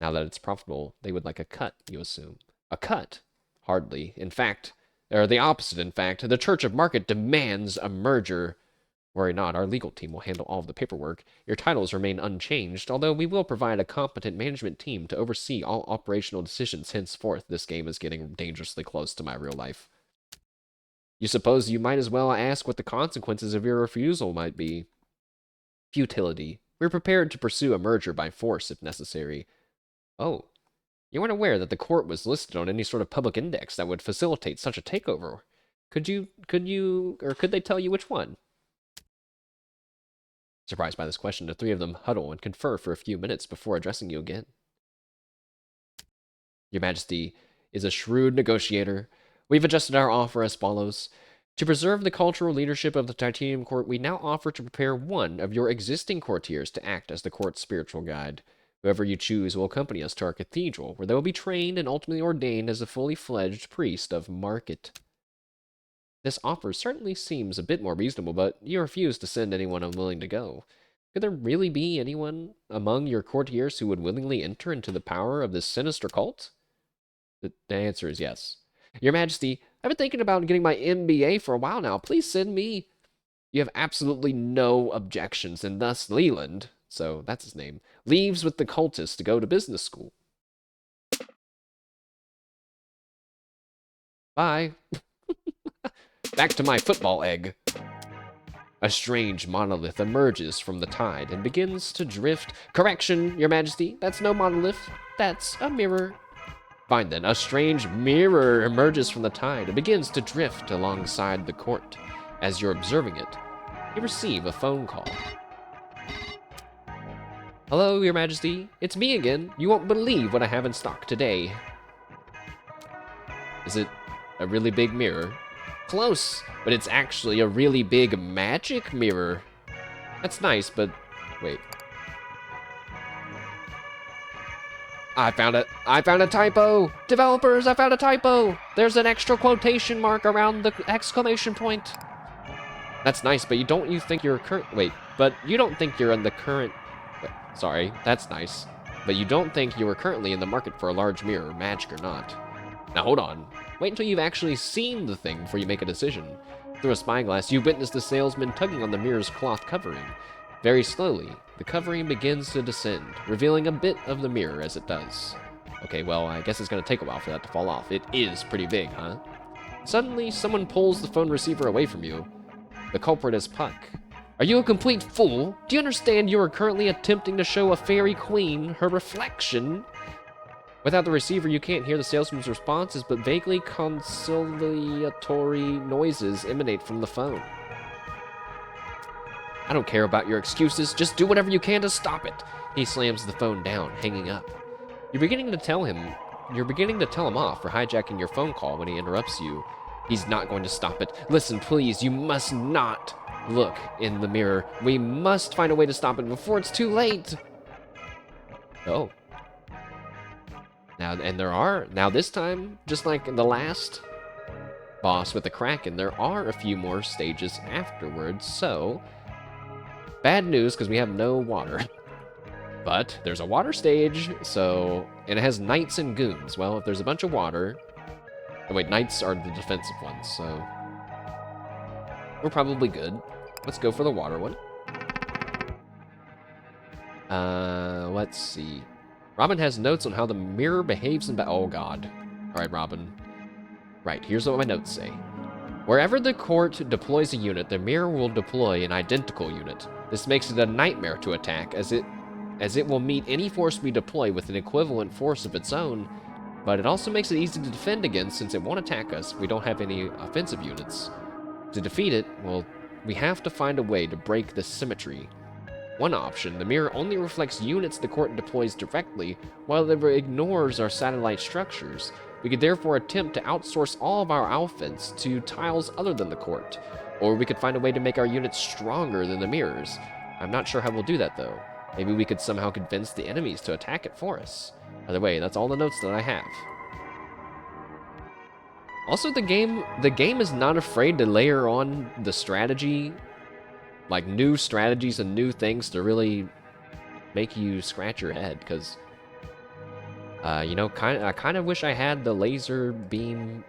they would like a cut, you assume. A cut? Hardly. In fact, or the opposite, in fact, the Church of M.A.R.K.E.T demands a merger. Worry not, our legal team will handle all of the paperwork. Your titles remain unchanged, although we will provide a competent management team to oversee all operational decisions henceforth. This game is getting dangerously close to my real life. You suppose you might as well ask what the consequences of your refusal might be. Futility. We're prepared to pursue a merger by force if necessary. Oh, you weren't aware that the court was listed on any sort of public index that would facilitate such a takeover. Could they tell you which one? Surprised by this question, the 3 of them huddle and confer for a few minutes before addressing you again. Your Majesty is a shrewd negotiator. We've adjusted our offer as follows. To preserve the cultural leadership of the Titanium Court, we now offer to prepare one of your existing courtiers to act as the court's spiritual guide. Whoever you choose will accompany us to our cathedral, where they will be trained and ultimately ordained as a fully fledged priest of M.A.R.K.E.T. This offer certainly seems a bit more reasonable, but you refuse to send anyone unwilling to go. Could there really be anyone among your courtiers who would willingly enter into the power of this sinister cult? The answer is yes. Your Majesty, I've been thinking about getting my MBA for a while now. Please send me. You have absolutely no objections, and thus Leland, so that's his name, leaves with the cultists to go to business school. Bye. Back to my football egg. A strange monolith emerges from the tide and begins to drift. Correction, Your Majesty, that's no monolith. That's a mirror. Fine then, a strange mirror emerges from the tide and begins to drift alongside the court. As you're observing it, you receive a phone call. Hello, Your Majesty. It's me again. You won't believe what I have in stock today. Is it a really big mirror? Close, but it's actually a really big magic mirror. That's nice, but wait. I found it. I found a typo. Developers, I found a typo. There's an extra quotation mark around the exclamation point. That's nice, but you don't think you're you don't think you're in the current... Sorry, that's nice. But you don't think you are currently in the market for a large mirror, magic or not. Now hold on. Wait until you've actually seen the thing before you make a decision. Through a spyglass, you witness the salesman tugging on the mirror's cloth covering. Very slowly, the covering begins to descend, revealing a bit of the mirror as it does. Okay, well, I guess it's gonna take a while for that to fall off. It is pretty big, huh? Suddenly, someone pulls the phone receiver away from you. The culprit is Puck. Are you a complete fool? Do you understand you are currently attempting to show a fairy queen her reflection? Without the receiver, you can't hear the salesman's responses, but vaguely conciliatory noises emanate from the phone. I don't care about your excuses. Just do whatever you can to stop it. He slams the phone down, hanging up. You're beginning to tell him off for hijacking your phone call when he interrupts you. He's not going to stop it. Listen, please, you must not look in the mirror. We must find a way to stop it before it's too late. Oh. Now this time, just like the last boss with the Kraken, there are a few more stages afterwards, so... Bad news, because we have no water. But there's a water stage, so... And it has knights and goons. Well, if there's a bunch of water... Oh, wait, knights are the defensive ones, so... We're probably good. Let's go for the water one. Let's see. Robin has notes on how the mirror behaves in oh god. Alright, Robin. Right, here's what my notes say. Wherever the court deploys a unit, the mirror will deploy an identical unit. This makes it a nightmare to attack, as it will meet any force we deploy with an equivalent force of its own, but it also makes it easy to defend against since it won't attack us if we don't have any offensive units. To defeat it, well, we have to find a way to break the symmetry. One option, the mirror only reflects units the court deploys directly, while it ignores our satellite structures. We could therefore attempt to outsource all of our offense to tiles other than the court. Or we could find a way to make our units stronger than the mirrors. I'm not sure how we'll do that though. Maybe we could somehow convince the enemies to attack it for us. Either way, that's all the notes that I have. Also, the game is not afraid to layer on the strategy, like new strategies and new things to really make you scratch your head, because you know, I kind of wish I had the laser beam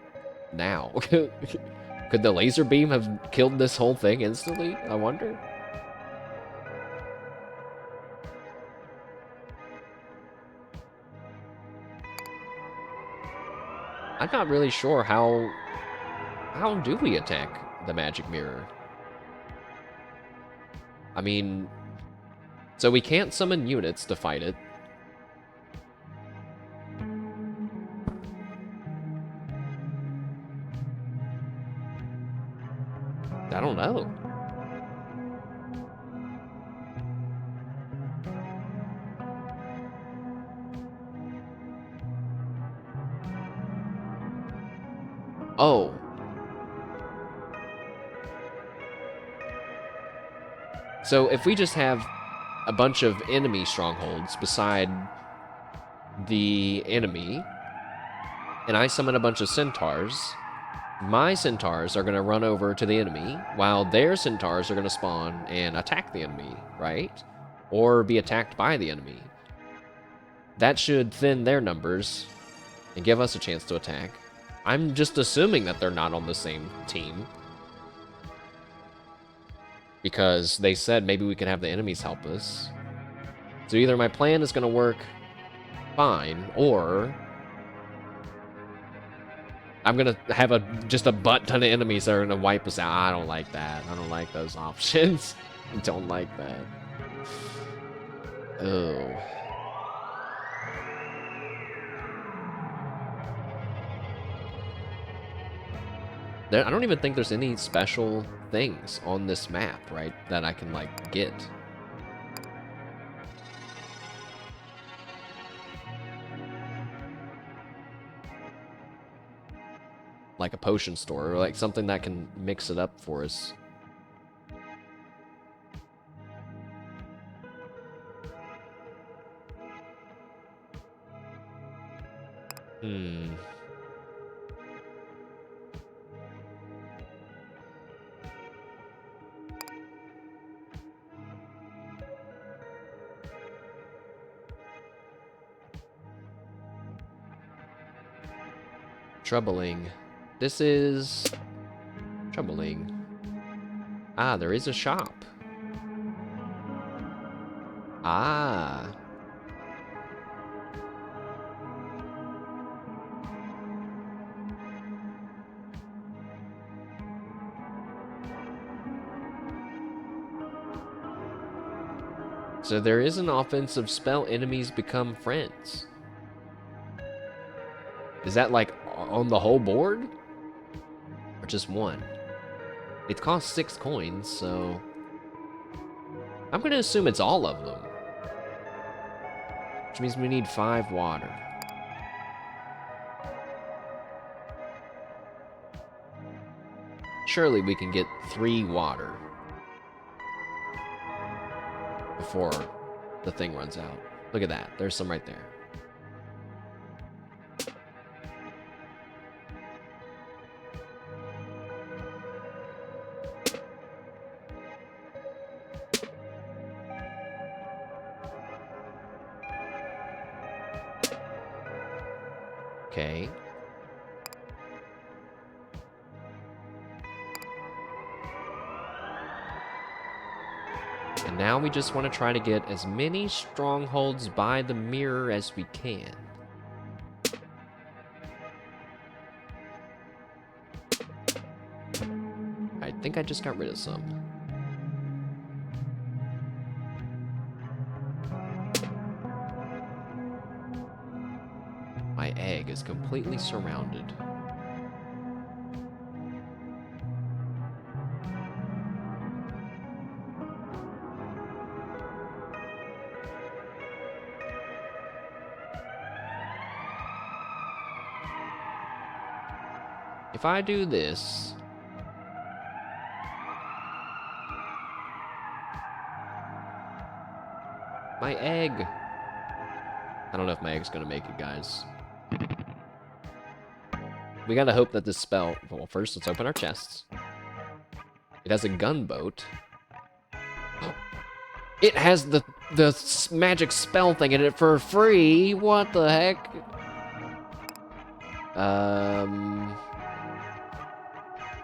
now. Could the laser beam have killed this whole thing instantly? I wonder. I'm not really sure how do we attack the magic mirror? I mean, so we can't summon units to fight it. I don't know. Oh. So if we just have a bunch of enemy strongholds beside the enemy, and I summon a bunch of centaurs, my centaurs are going to run over to the enemy, while their centaurs are going to spawn and attack the enemy, right? Or be attacked by the enemy. That should thin their numbers and give us a chance to attack. I'm just assuming that they're not on the same team, because they said maybe we could have the enemies help us. So either my plan is going to work fine, or I'm going to have just a butt ton of enemies that are going to wipe us out. I don't like that. I don't like those options. I don't like that. Oh. I don't even think there's any special things on this map, right, that I can, like, get. like a potion store, or like something that can mix it up for us. Hmm. Troubling. This is troubling. Ah, there is a shop. Ah. So there is an offensive spell, enemies become friends. Is that like on the whole board? Or just one? It costs 6 coins, so I'm gonna assume it's all of them. Which means we need 5 water. Surely we can get 3 water before the thing runs out. Look at that, there's some right there. Okay. And now we just want to try to get as many strongholds by the mirror as we can. I think I just got rid of some. My egg is completely surrounded. If I do this, my egg. I don't know if my egg's gonna make it, guys. We gotta hope that this spell. Well, first let's open our chests. It has a gunboat. It has the magic spell thing in it for free. What the heck?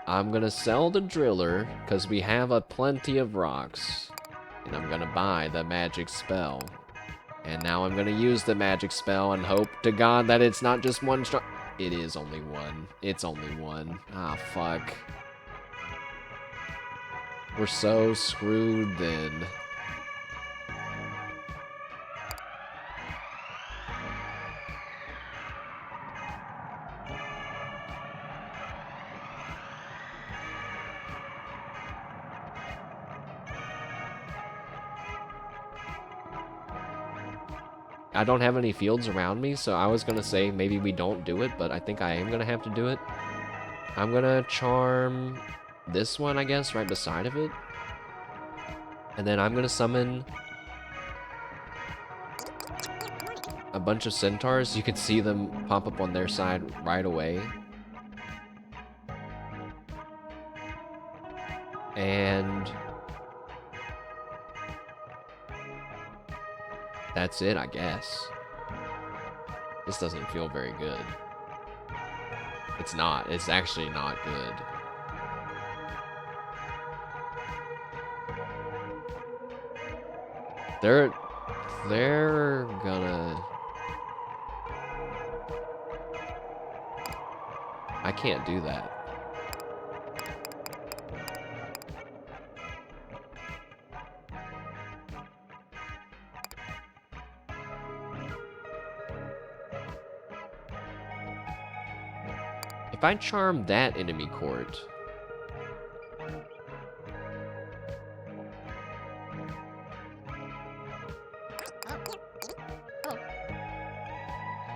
I'm gonna sell the driller because we have a plenty of rocks, and I'm gonna buy the magic spell. And now I'm gonna use the magic spell and hope to God that it's not just one strike. It is only one. It's only one. Ah, fuck. We're so screwed then. I don't have any fields around me, so I was gonna say maybe we don't do it, but I think I am gonna have to do it. I'm gonna charm this one, I guess, right beside of it. And then I'm gonna summon a bunch of centaurs. You can see them pop up on their side right away. And that's it, I guess. This doesn't feel very good. It's not. It's actually not good. They're gonna... I can't do that. If I charm that enemy court...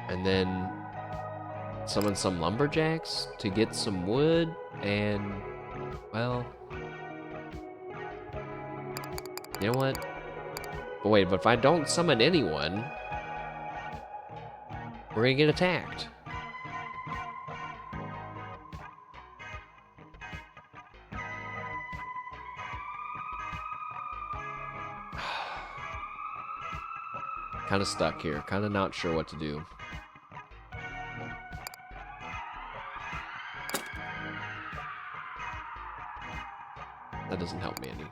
And then summon some lumberjacks to get some wood, and, well, you know what? But wait, but if I don't summon anyone, we're gonna get attacked. Kind of stuck here, kind of not sure what to do. That doesn't help me any.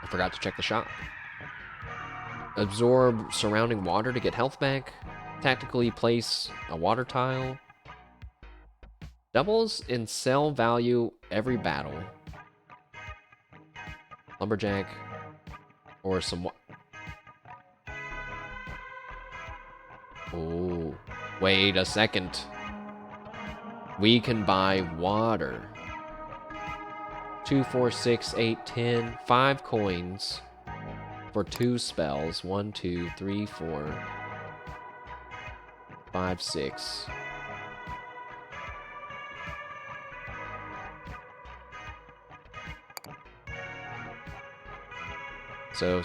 I forgot to check the shop. Absorb surrounding water to get health back. Tactically place a water tile. Doubles in sell value every battle. Lumberjack. Or some... Oh, wait a second. We can buy water. 2, 4, 6, 8, 10. 5 coins for 2 spells. 1, 2, 3, 4, 5, 6. So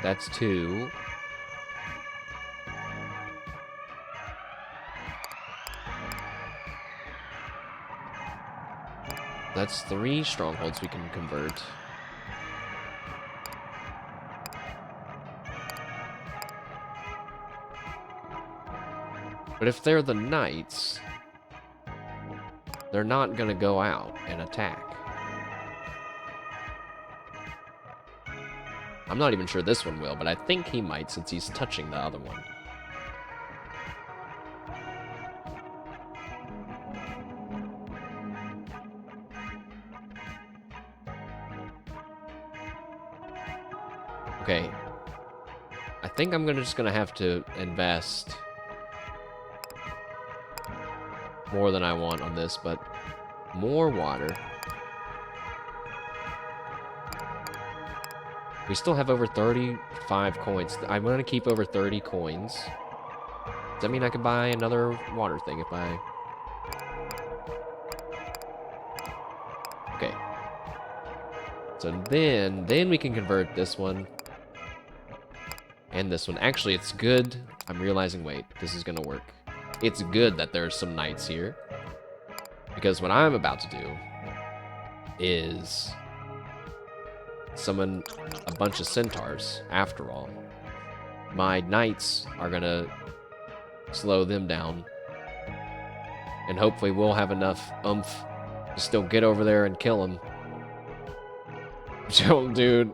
that's 2. That's 3 strongholds we can convert. But if they're the knights, they're not gonna go out and attack. I'm not even sure this one will, but I think he might since he's touching the other one. Okay. I think I'm just gonna have to invest more than I want on this, but more water. We still have over 35 coins. I'm going to keep over 30 coins. Does that mean I can buy another water thing if I... Okay. So then we can convert this one. And this one. Actually, it's good. I'm realizing, wait, this is going to work. It's good that there's some knights here. Because what I'm about to do is summon a bunch of centaurs, after all. My knights are gonna slow them down. And hopefully we'll have enough oomph to still get over there and kill them. So, dude,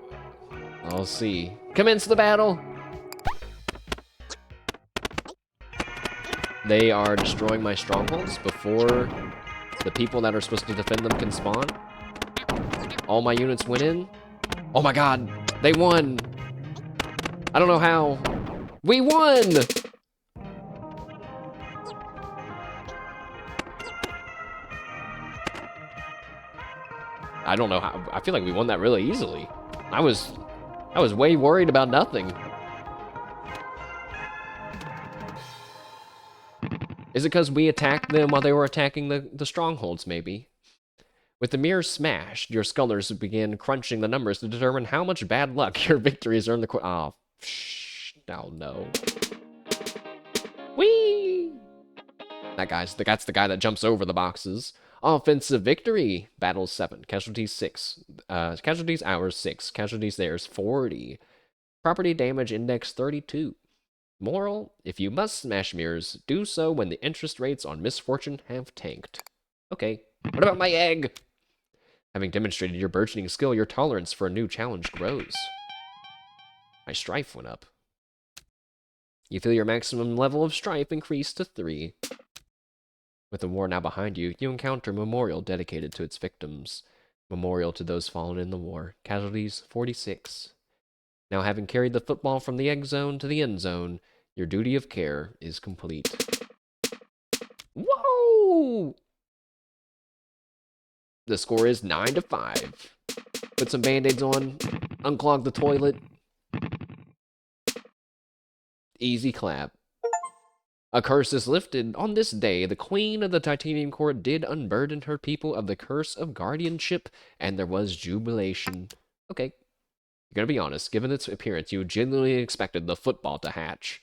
I'll see. Commence the battle! They are destroying my strongholds before the people that are supposed to defend them can spawn. All my units went in. Oh my god, they won! I don't know how. We won! I don't know how. I feel like we won that really easily. I was way worried about nothing. Is it because we attacked them while they were attacking the strongholds, maybe? With the mirror smashed, your scholars began crunching the numbers to determine how much bad luck your victories earned the oh, oh no. Whee! That's the guy that jumps over the boxes. Offensive victory. Battles 7. Casualties 6. Casualties hours 6. Casualties theirs 40. Property damage index 32. Moral, if you must smash mirrors, do so when the interest rates on misfortune have tanked. Okay, what about my egg? Having demonstrated your burgeoning skill, your tolerance for a new challenge grows. My strife went up. You feel your maximum level of strife increase to 3. With the war now behind you, you encounter a memorial dedicated to its victims. Memorial to those fallen in the war. Casualties 46. Now having carried the football from the egg zone to the end zone, your duty of care is complete. Whoa! The score is 9-5. Put some band-aids on. Unclog the toilet. Easy clap. A curse is lifted. On this day, the Queen of the Titanium Court did unburden her people of the curse of guardianship, and there was jubilation. Okay. You're gonna be honest. Given its appearance, you genuinely expected the football to hatch.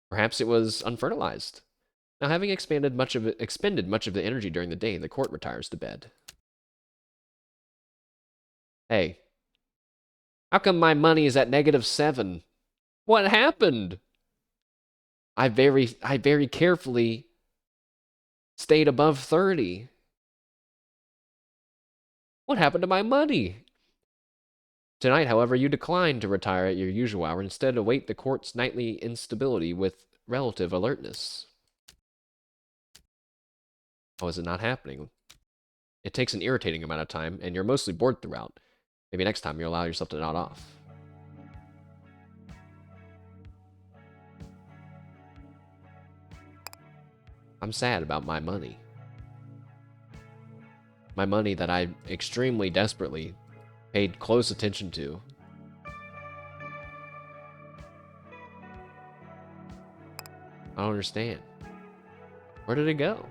Perhaps it was unfertilized. Now, having expended much of the energy during the day, the court retires to bed. Hey. How come my money is at -7? What happened? I very carefully stayed above 30. What happened to my money? Tonight, however, you declined to retire at your usual hour. Instead, await the court's nightly instability with relative alertness. Oh, is it not happening? It takes an irritating amount of time, and you're mostly bored throughout. Maybe next time you'll allow yourself to nod off. I'm sad about my money. My money that I extremely desperately paid close attention to. I don't understand. Where did it go?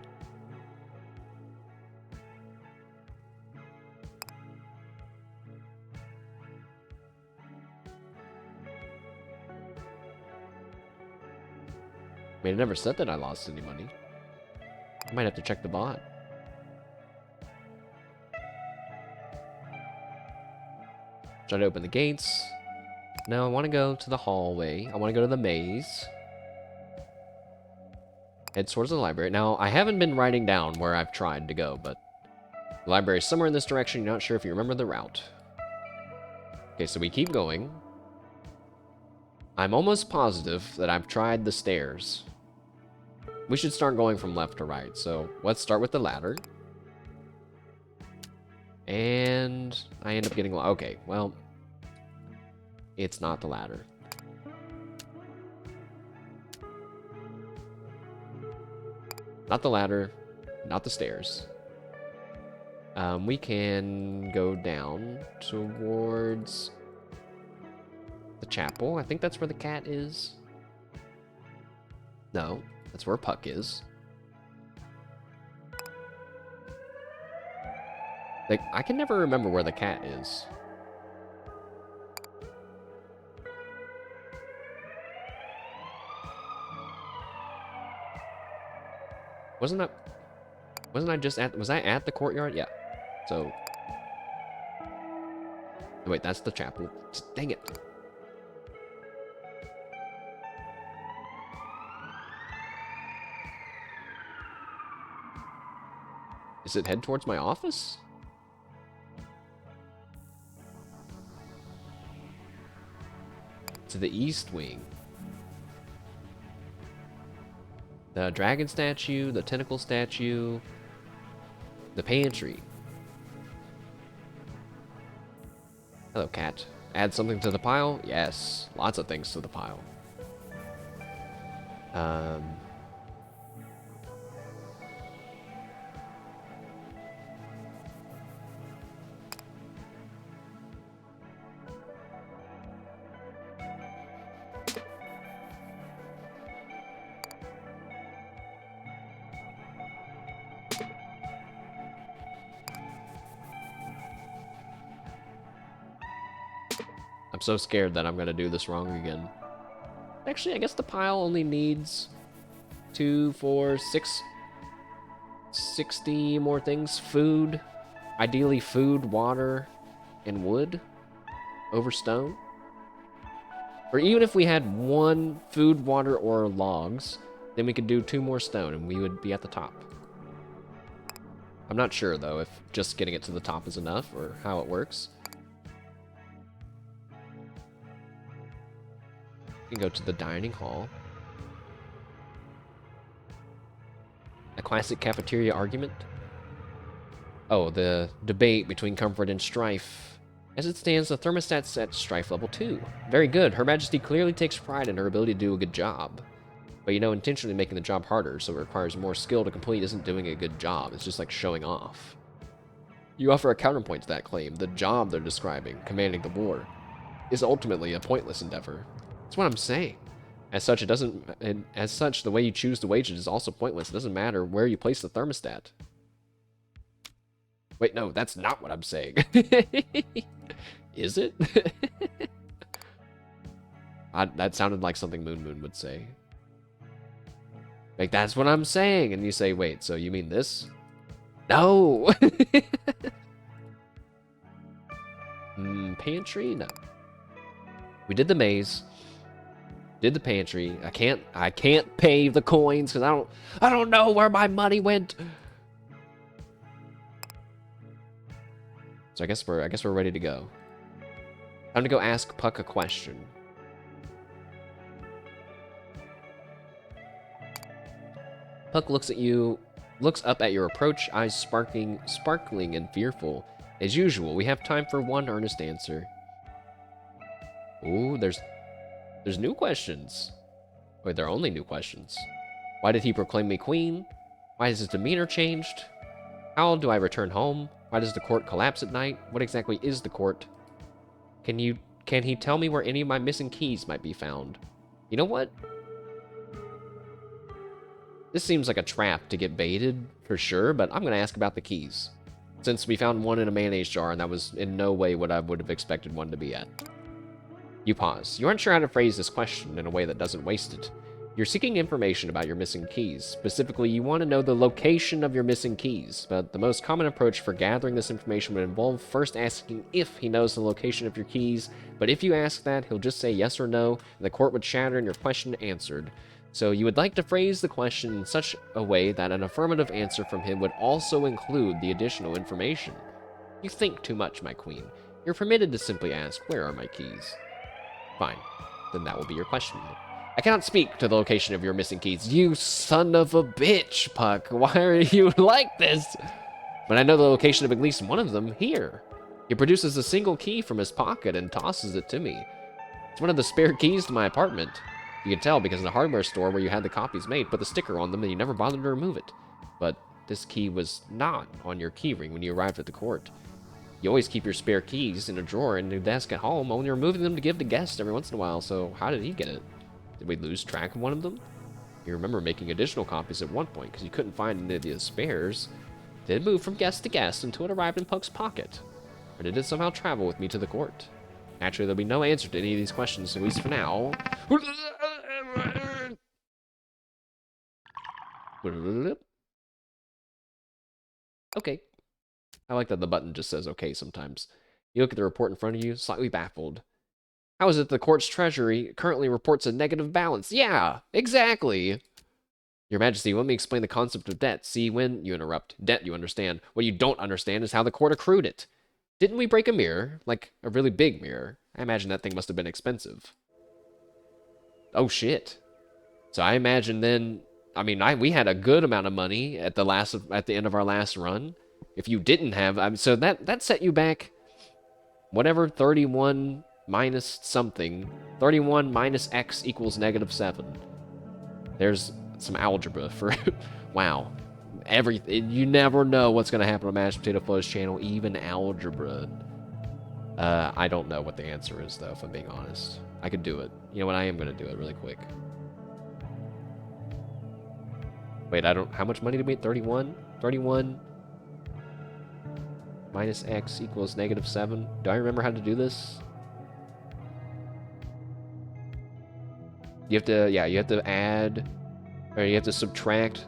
I mean, it never said that I lost any money. I might have to check the bot. Try to open the gates. No, I want to go to the hallway. I want to go to the maze. Head towards the library. Now, I haven't been writing down where I've tried to go, but the library is somewhere in this direction. You're not sure if you remember the route. Okay, so we keep going. I'm almost positive that I've tried the stairs. We should start going from left to right. So let's start with the ladder. And I end up getting... Okay, well, it's not the ladder. Not the ladder, not the stairs. We can go down towards the chapel. I think that's where the cat is. No, that's where Puck is. Like, I can never remember where the cat is. Wasn't I just at... Was I at the courtyard? Yeah. So... Wait, that's the chapel. Dang it. Is it head towards my office? To the east wing. The dragon statue, the tentacle statue, the pantry. Hello, cat. Add something to the pile? Yes. Lots of things to the pile. I'm so scared that I'm gonna do this wrong again. Actually, I guess the pile only needs 2, 4, 6, 60 more things. Food. Ideally food, water, and wood over stone. Or even if we had 1 food, water, or logs, then we could do 2 more stone and we would be at the top. I'm not sure, though, if just getting it to the top is enough or how it works. We can go to the dining hall. A classic cafeteria argument. Oh, the debate between comfort and strife. As it stands, the thermostat's at strife level 2. Very good. Her Majesty clearly takes pride in her ability to do a good job. But, you know, intentionally making the job harder, so it requires more skill to complete, isn't doing a good job. It's just like showing off. You offer a counterpoint to that claim. The job they're describing, commanding the war, is ultimately a pointless endeavor. That's what I'm saying. As such, the way you choose the wages is also pointless. It doesn't matter where you place the thermostat. Wait, no, that's not what I'm saying. Is it? That sounded like something Moon Moon would say. Like, that's what I'm saying. And you say, wait, so you mean this? No! Pantry? No. We did the maze. Did the pantry. I can't pay the coins because I don't know where my money went. So I guess we're ready to go. Time to go ask Puck a question. Puck looks up at your approach, eyes sparkling and fearful. As usual, we have time for one earnest answer. Ooh, there's new questions. Wait, there are only new questions. Why did he proclaim me queen? Why has his demeanor changed? How do I return home? Why does the court collapse at night? What exactly is the court? Can he tell me where any of my missing keys might be found? You know what? This seems like a trap to get baited, for sure, but I'm going to ask about the keys. Since we found one in a mayonnaise jar, and that was in no way what I would have expected one to be at. You pause. You aren't sure how to phrase this question in a way that doesn't waste it. You're seeking information about your missing keys. Specifically, you want to know the location of your missing keys, but the most common approach for gathering this information would involve first asking if he knows the location of your keys, but if you ask that, he'll just say yes or no, and the court would shatter and your question answered. So you would like to phrase the question in such a way that an affirmative answer from him would also include the additional information. You think too much, my queen. You're permitted to simply ask, where are my keys? Fine. Then that will be your question. I cannot speak to the location of your missing keys. You son of a bitch, Puck. Why are you like this? But I know the location of at least one of them. Here. He produces a single key from his pocket and tosses it to me. It's one of the spare keys to my apartment. You can tell because in the hardware store where you had the copies made put the sticker on them and you never bothered to remove it. But this key was not on your keyring when you arrived at the court. You always keep your spare keys in a drawer in your desk at home, only removing them to give to guests every once in a while, so how did he get it? Did we lose track of one of them? You remember making additional copies at one point because you couldn't find any of the spares. Did it move from guest to guest until it arrived in Puck's pocket? Or did it somehow travel with me to the court? Naturally, there'll be no answer to any of these questions, at least for now. Okay. I like that the button just says okay sometimes. You look at the report in front of you, slightly baffled. How is it the court's treasury currently reports a negative balance? Yeah, exactly. Your Majesty, let me explain the concept of debt. See, when you interrupt, debt you understand. What you don't understand is how the court accrued it. Didn't we break a mirror? Like, a really big mirror. I imagine that thing must have been expensive. Oh, shit. So I imagine then, I mean, we had a good amount of money at the end of our last run. If you didn't have, so that set you back, whatever, 31 minus something. 31 minus x equals -7. There's some algebra for, wow. You never know what's going to happen on Mashed Potato Flow's channel, even algebra. I don't know what the answer is, though, if I'm being honest. I could do it. You know what? I am going to do it really quick. Wait, how much money did we get? 31? 31 minus x equals -7. Do I remember how to do this? You have to, yeah, you have to add, or you have to subtract.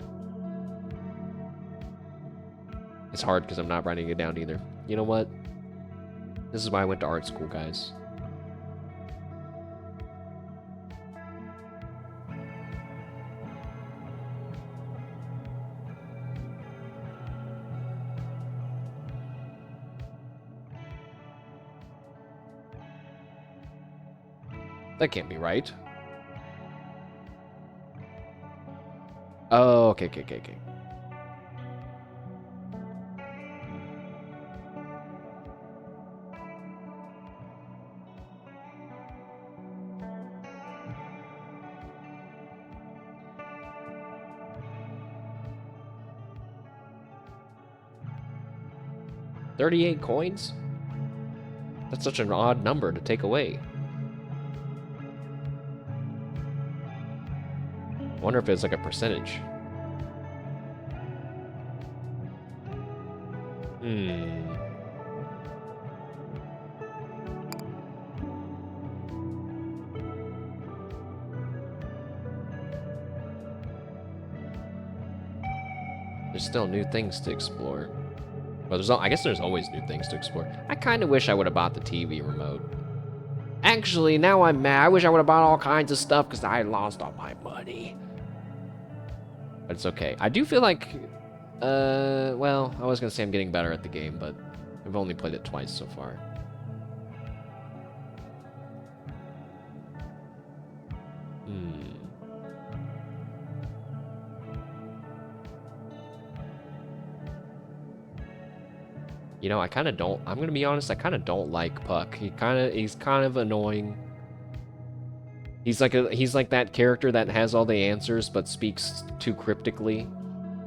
It's hard because I'm not writing it down either. You know what? This is why I went to art school, guys. That can't be right. Oh, okay. 38 coins? That's such an odd number to take away. I wonder if it's like a percentage. There's still new things to explore. Well, I guess there's always new things to explore. I kind of wish I would have bought the TV remote. Actually, now I'm mad. I wish I would have bought all kinds of stuff because I lost all my money. But it's okay. I do feel like, well, I was going to say I'm getting better at the game, but I've only played it twice so far. You know, I kind of don't. I'm gonna be honest. I kind of don't like Puck. He's kind of annoying. He's like that character that has all the answers but speaks too cryptically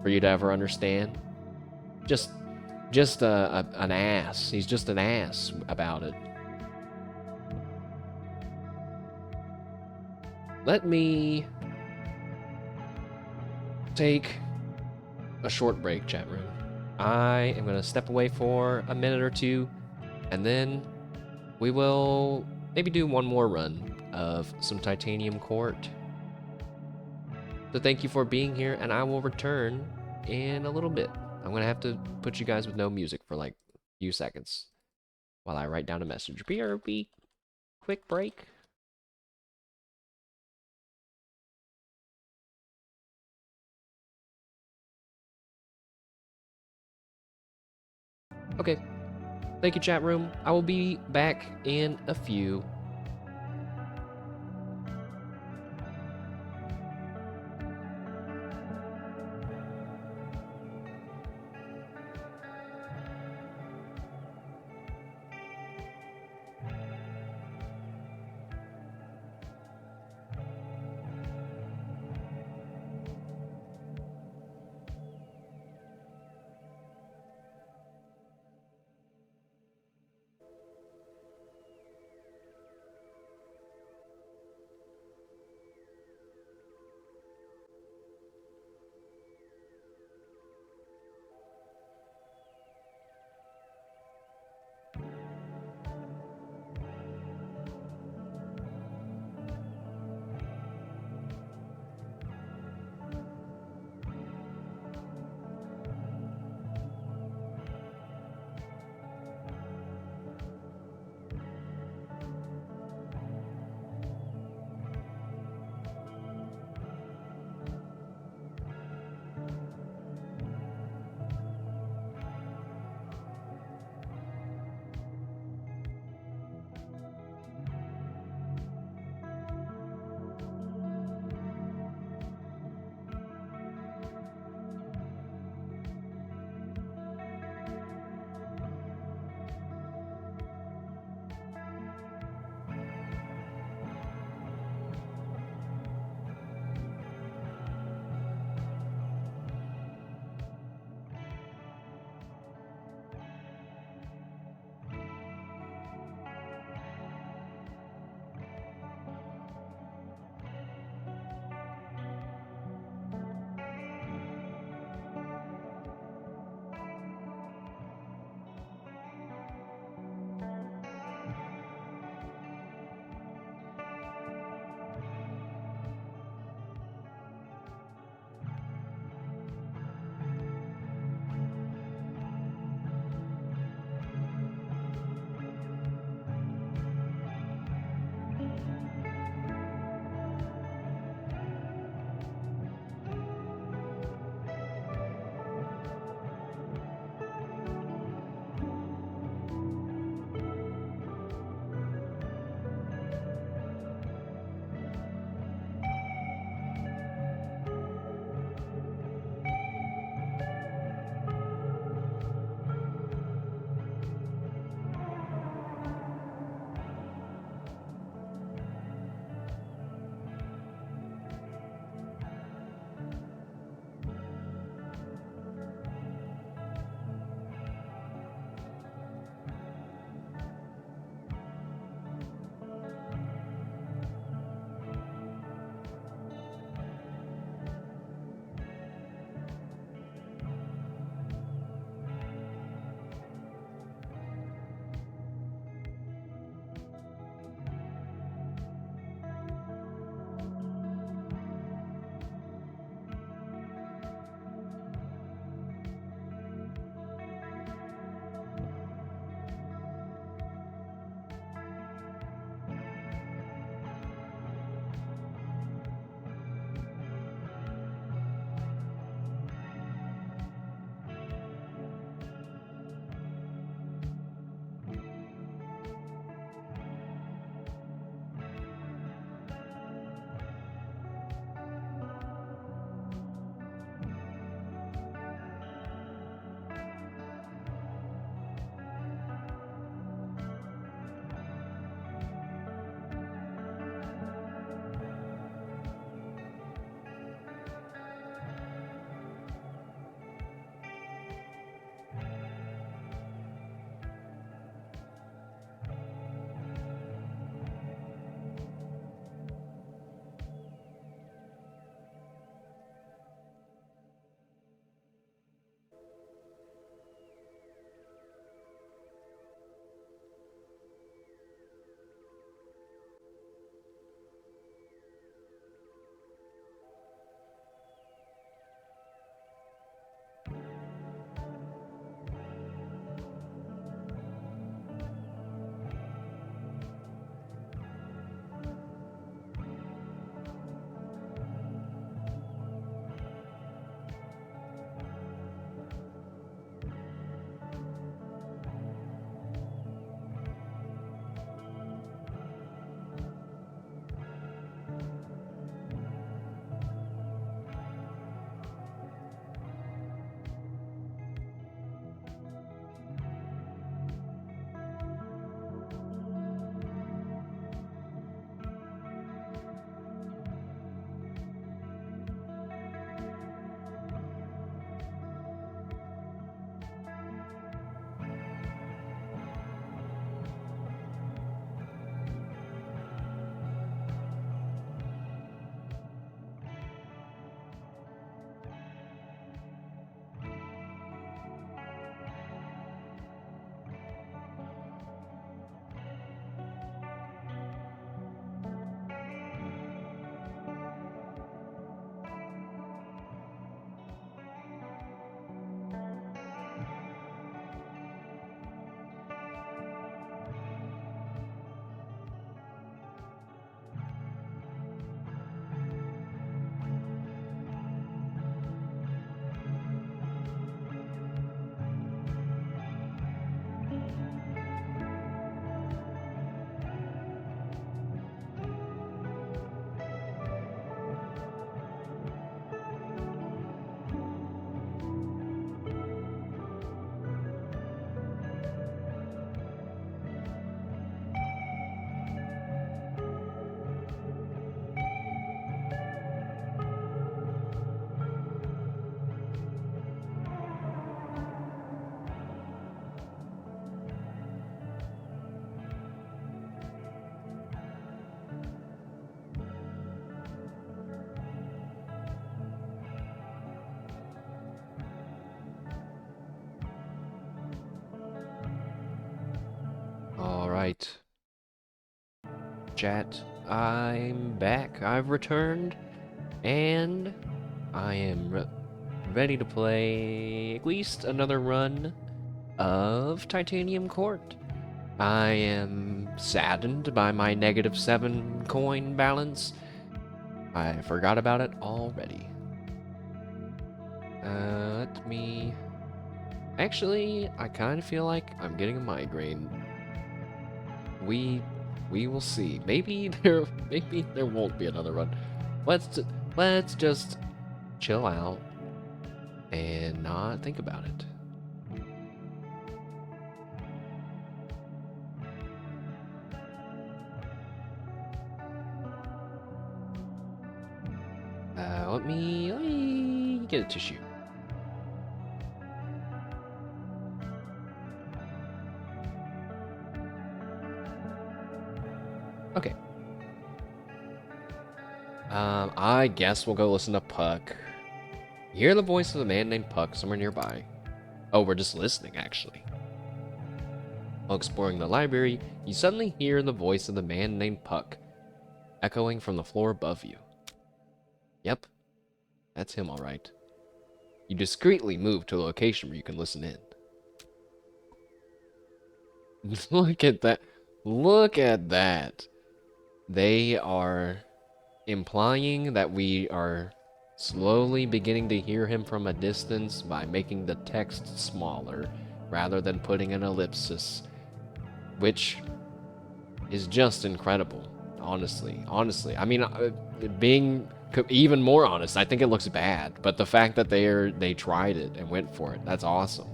for you to ever understand. Just an ass. He's just an ass about it. Let me take a short break, chat room. I am gonna step away for a minute or two, and then we will maybe do one more run of some Titanium Court. So thank you for being here, and I will return in a little bit. I'm gonna have to put you guys with no music for like a few seconds while I write down a message. BRB, quick break. Okay, thank you, chat room. I will be back in a few. Alright. Chat, I'm back. I've returned. And I am ready to play at least another run of Titanium Court. I am saddened by my -7 coin balance. I forgot about it already. Let me... Actually, I kind of feel like I'm getting a migraine. We will see. Maybe there won't be another run. Let's just chill out and not think about it. Let me get a tissue. Okay. I guess we'll go listen to Puck. You hear the voice of a man named Puck somewhere nearby. Oh, we're just listening, actually. While exploring the library, you suddenly hear the voice of the man named Puck, echoing from the floor above you. Yep, that's him, all right. You discreetly move to a location where you can listen in. Look at that. Look at that. They are implying that we are slowly beginning to hear him from a distance by making the text smaller rather than putting an ellipsis, which is just incredible, honestly. I mean, being even more honest, I think it looks bad, but the fact that they tried it and went for it, that's awesome.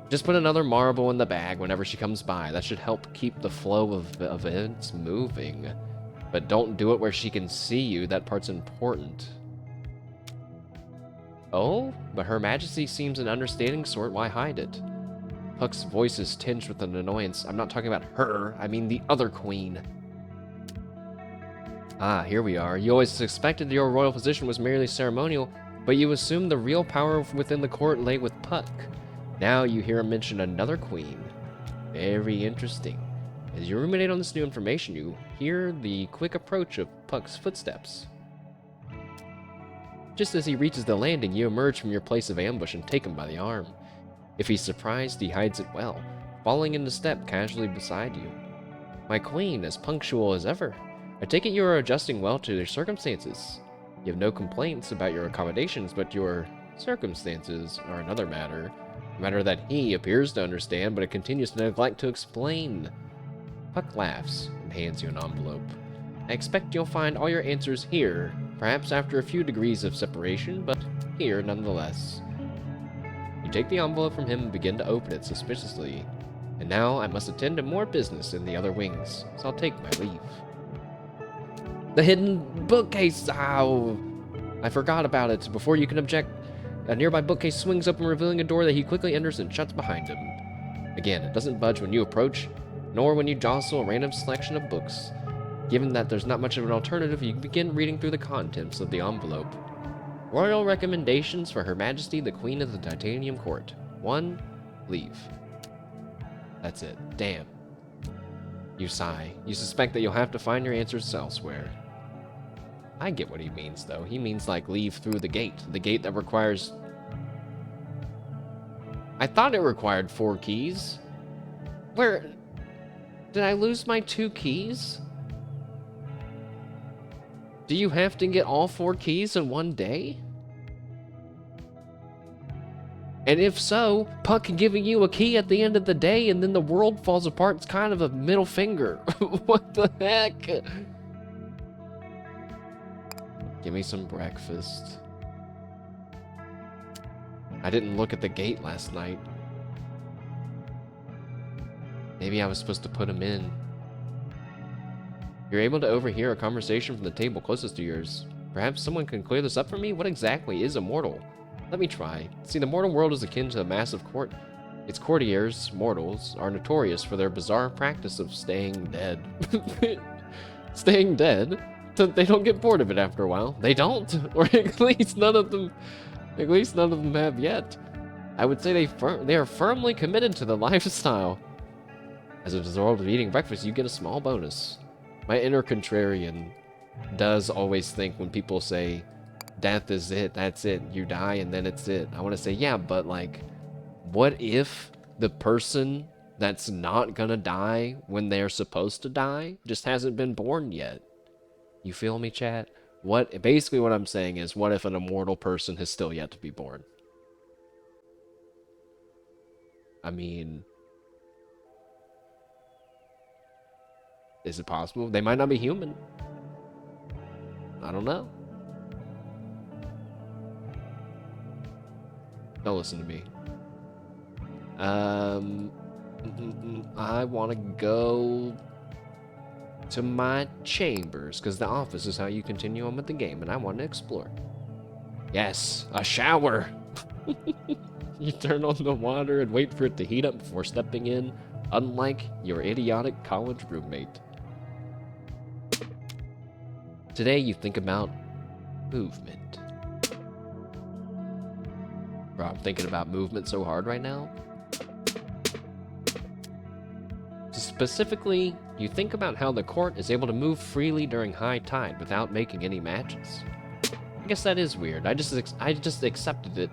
Just put another marble in the bag whenever she comes by. That should help keep the flow of events moving. But don't do it where she can see you. That part's important. Oh, but Her Majesty seems an understanding sort. Why hide it? Puck's voice is tinged with an annoyance. I'm not talking about her. I mean the other queen. Ah, here we are. You always suspected your royal position was merely ceremonial, but you assumed the real power within the court lay with Puck. Now you hear him mention another queen. Very interesting. As you ruminate on this new information, you hear the quick approach of Puck's footsteps. Just as he reaches the landing, you emerge from your place of ambush and take him by the arm. If he's surprised, he hides it well, falling into step casually beside you. My queen, as punctual as ever. I take it you are adjusting well to your circumstances. You have no complaints about your accommodations, but your circumstances are another matter. A matter that he appears to understand, but it continues to neglect to explain. Puck laughs and hands you an envelope. I expect you'll find all your answers here, perhaps after a few degrees of separation, but here nonetheless. You take the envelope from him and begin to open it suspiciously. And now I must attend to more business in the other wings, so I'll take my leave. The hidden bookcase! Ow! I forgot about it. Before you can object, a nearby bookcase swings open, revealing a door that he quickly enters and shuts behind him. Again, it doesn't budge when you approach, nor when you jostle a random selection of books. Given that there's not much of an alternative, you begin reading through the contents of the envelope. Royal recommendations for Her Majesty the Queen of the Titanium Court. 1. Leave. That's it. Damn. You sigh. You suspect that you'll have to find your answers elsewhere. I get what he means, though. He means, like, leave through the gate that requires... I thought it required 4 keys. Where... Did I lose my 2 keys? Do you have to get all 4 keys in one day? And if so, Puck giving you a key at the end of the day and then the world falls apart, it's kind of a middle finger. What the heck? Give me some breakfast. I didn't look at the gate last night. Maybe I was supposed to put him in. You're able to overhear a conversation from the table closest to yours. Perhaps someone can clear this up for me? What exactly is a mortal? Let me try. See, the mortal world is akin to a massive court. Its courtiers, mortals, are notorious for their bizarre practice of staying dead. Staying dead? They don't get bored of it after a while. They don't, or at least none of them have yet. I would say they are firmly committed to the lifestyle. As a result of eating breakfast, you get a small bonus. My inner contrarian does always think when people say, death is it, that's it, you die and then it's it. I want to say, yeah, but like, what if the person that's not gonna die when they're supposed to die just hasn't been born yet? You feel me, chat? Basically what I'm saying is, what if an immortal person has still yet to be born? I mean, is it possible? They might not be human. I don't know. Don't listen to me. I want to go to my chambers, because the office is how you continue on with the game, and I want to explore. Yes, a shower! You turn on the water and wait for it to heat up before stepping in, unlike your idiotic college roommate. Today you think about movement. Bro, I'm thinking about movement so hard right now. Specifically, you think about how the court is able to move freely during high tide without making any matches. I guess that is weird. I just accepted it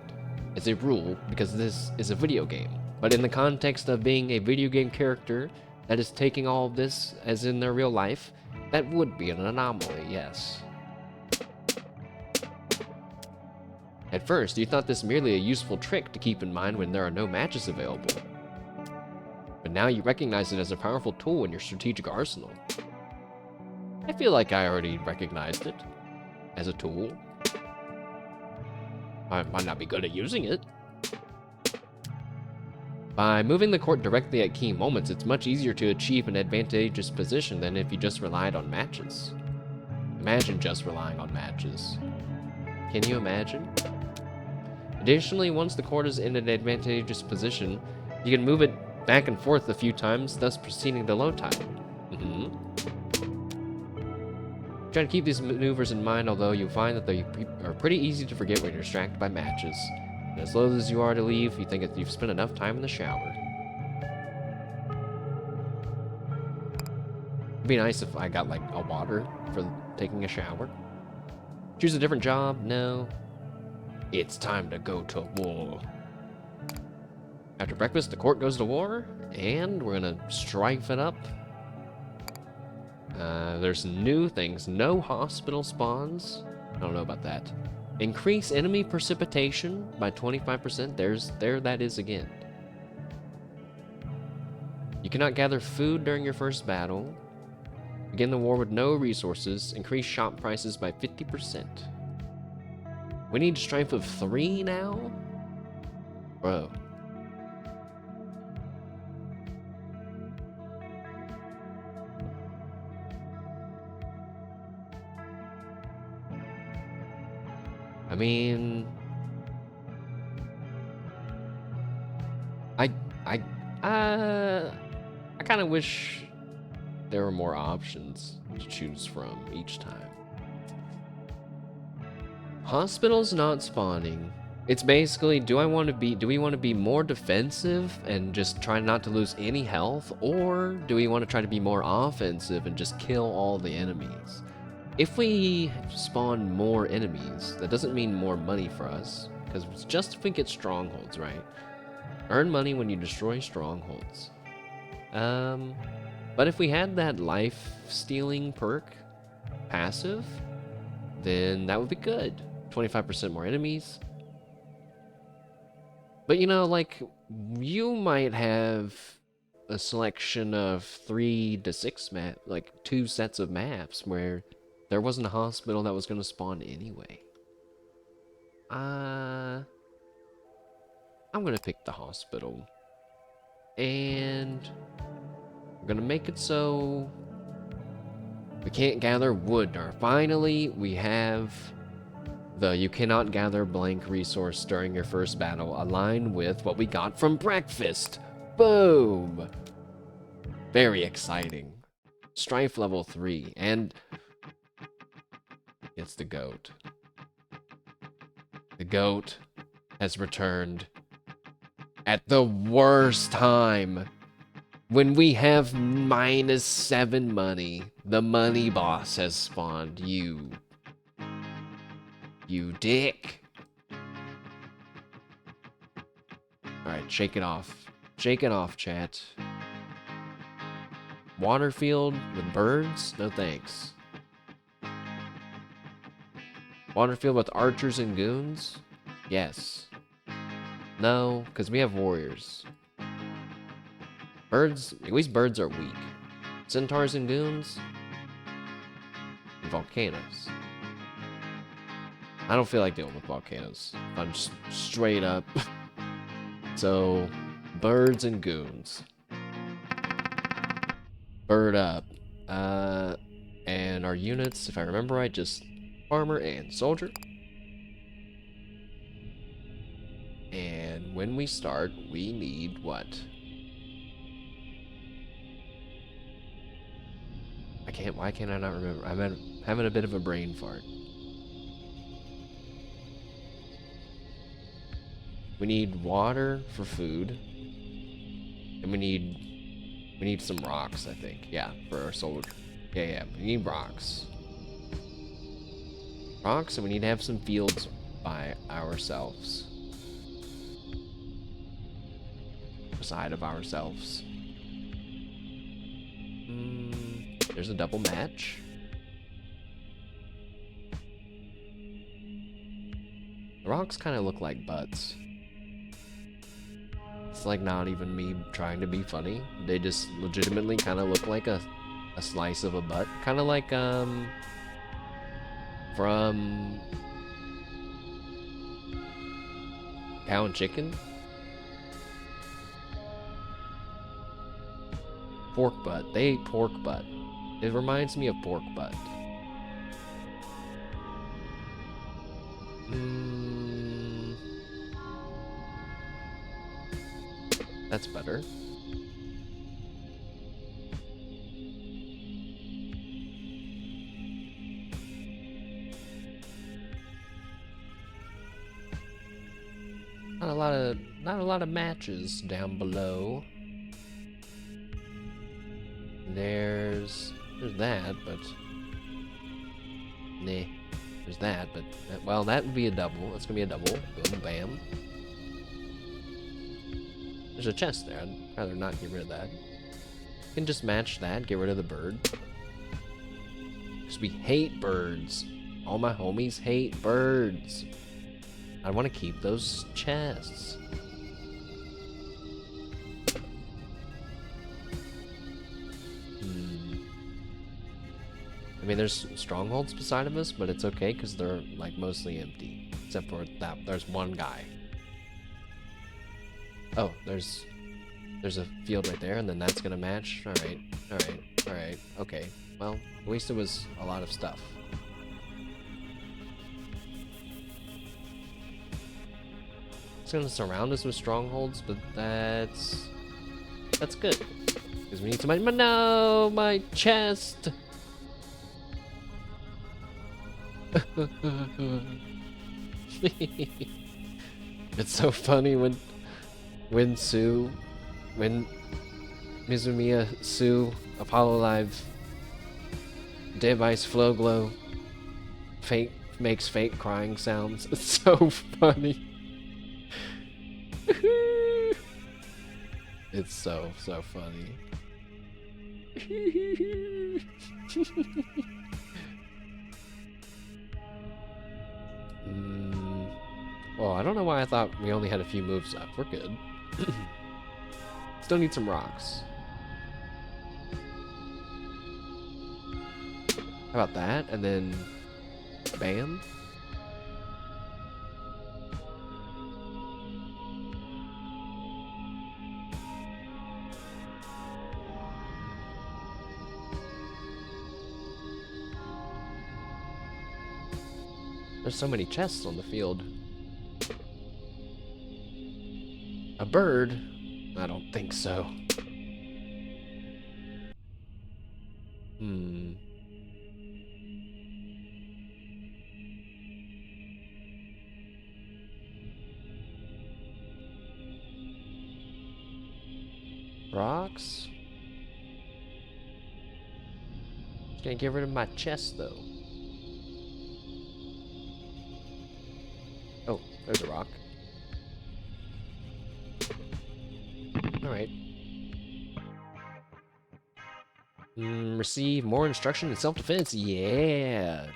as a rule because this is a video game. But in the context of being a video game character that is taking all of this as in their real life, that would be an anomaly, yes. At first, you thought this merely a useful trick to keep in mind when there are no matches available. But now you recognize it as a powerful tool in your strategic arsenal. I feel like I already recognized it as a tool. I might not be good at using it. By moving the court directly at key moments, it's much easier to achieve an advantageous position than if you just relied on matches. Imagine just relying on matches. Can you imagine? Additionally, once the court is in an advantageous position, you can move it back and forth a few times, thus preceding the low tide. Try to keep these maneuvers in mind, although you'll find that they are pretty easy to forget when you're distracted by matches. And as loath as you are to leave, you think that you've spent enough time in the shower. It'd be nice if I got like a water for taking a shower. Choose a different job? No. It's time to go to war. After breakfast, the court goes to war, and we're gonna strife it up. There's new things. No hospital spawns. I don't know about that. Increase enemy precipitation by 25%. There that is again. You cannot gather food during your first battle. Begin the war with no resources. Increase shop prices by 50%. We need strife of 3 now? Bro. I mean, I kind of wish there were more options to choose from each time. Hospitals not spawning. It's basically, do we want to be more defensive and just try not to lose any health, or do we want to try to be more offensive and just kill all the enemies? If we spawn more enemies, that doesn't mean more money for us, because it's just if we get strongholds, right? Earn money when you destroy strongholds. But if we had that life-stealing perk passive, then that would be good. 25% more enemies. But you know, like, you might have a selection of 3 to 6 map, like 2 sets of maps where there wasn't a hospital that was going to spawn anyway. I'm going to pick the hospital. And we're going to make it so we can't gather wood. Or finally, we have the you cannot gather blank resource during your first battle, aligned with what we got from breakfast. Boom! Very exciting. Strife level 3, and it's the goat. The goat has returned at the worst time. When we have -7 money, the money boss has spawned. You dick. Alright, shake it off. Shake it off, chat. Waterfield with birds? No thanks. Waterfield with archers and goons? Yes. No, because we have warriors. Birds, at least birds are weak. Centaurs and goons? And volcanoes. I don't feel like dealing with volcanoes. I'm just straight up. So, birds and goons. Bird up. And our units, if I remember right, just farmer and soldier. And when we start, we need what? Why can't I not remember? I'm having a bit of a brain fart. We need water for food. And we need some rocks, I think. Yeah, for our soldier. Yeah, we need rocks. Rocks, and we need to have some fields by ourselves. Beside of ourselves. There's a double match. The rocks kind of look like butts. It's like not even me trying to be funny. They just legitimately kind of look like a slice of a butt. Kind of like, from Cow and Chicken? Pork butt. They ate pork butt. It reminds me of pork butt. That's better. Not a lot of matches down below. There's that, but nah. There's that, but well, that would be a double. That's gonna be a double. Boom, bam. There's a chest there. I'd rather not get rid of that. You can just match that. Get rid of the bird. Because we hate birds. All my homies hate birds. I want to keep those chests. I mean, there's strongholds beside of us, but it's okay because they're like mostly empty. Except for that, there's one guy. Oh, there's a field right there, and then that's gonna match. Alright, okay. Well, at least it was a lot of stuff. It's gonna surround us with strongholds, but that's good. Because we need somebody. No, my chest! It's so funny when Mizumiya Sue Apollo Live Dead Ice Flow Glow makes fake crying sounds. It's so funny. It's so funny. Well, I don't know why I thought we only had a few moves left. We're good. Still need some rocks. How about that? And then bam. There's so many chests on the field. A bird? I don't think so. Rocks? Can't get rid of my chest, though. Oh, there's a rock. Alright. Receive more instruction in self-defense. Yeah.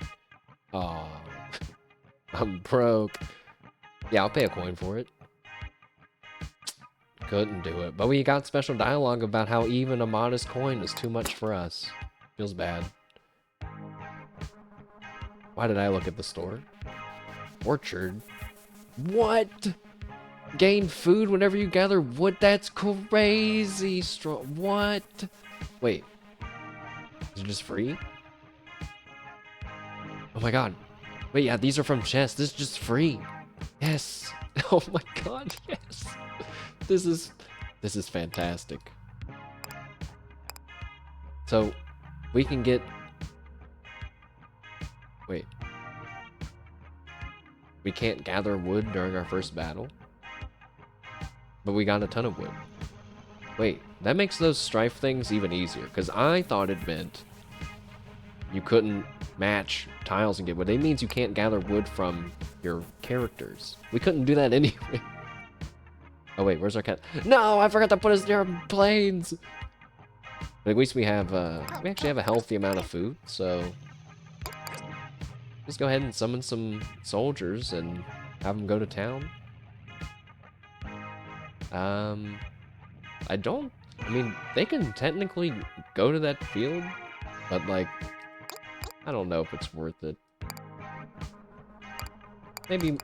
Oh, I'm broke. Yeah, I'll pay a coin for it. Couldn't do it. But we got special dialogue about how even a modest coin is too much for us. Feels bad. Why did I look at the store? Orchard. What? Gain food whenever you gather wood? That's crazy strong. What? Wait. Is it just free? Oh my god. Wait, yeah, these are from chests. This is just free. Yes. Oh my god, yes. This is fantastic. So, we can get... Wait. We can't gather wood during our first battle? But we got a ton of wood. Wait, that makes those strife things even easier, because I thought it meant you couldn't match tiles and get wood. It means you can't gather wood from your characters. We couldn't do that anyway. Oh wait, where's our cat? No, I forgot to put us near planes! But at least we have, we actually have a healthy amount of food, so... Just go ahead and summon some soldiers and have them go to town. I mean, they can technically go to that field, but like, I don't know if it's worth it. Maybe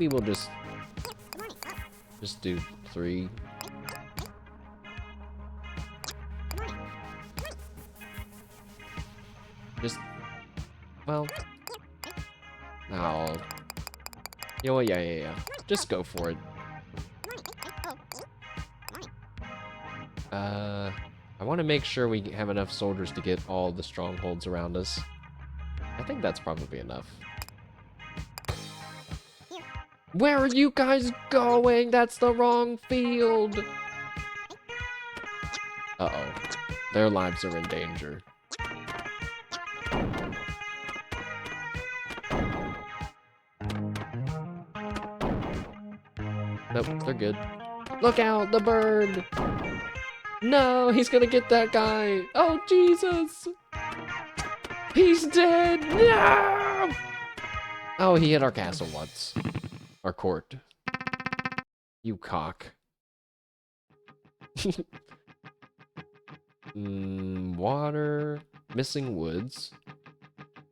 we'll just do 3. Well, no. You know what, yeah. Just go for it. I want to make sure we have enough soldiers to get all the strongholds around us. I think that's probably enough. Where are you guys going? That's the wrong field! Uh-oh. Their lives are in danger. Nope, they're good. Look out, the bird! No, he's gonna get that guy! Oh, Jesus! He's dead! No! Oh, he hit our castle once. Our court. You cock. Water. Missing woods.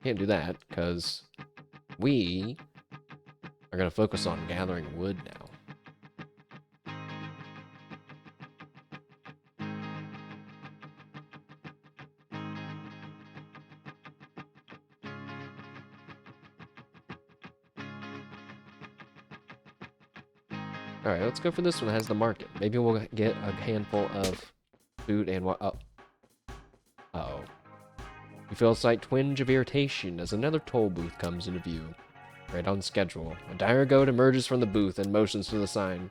Can't do that, because we are gonna focus on gathering wood now. Alright, let's go for this one that has the market. Maybe we'll get a handful of food and what? Oh. Uh-oh. You feel a slight twinge of irritation as another toll booth comes into view. Right on schedule. A dire goat emerges from the booth and motions to the sign.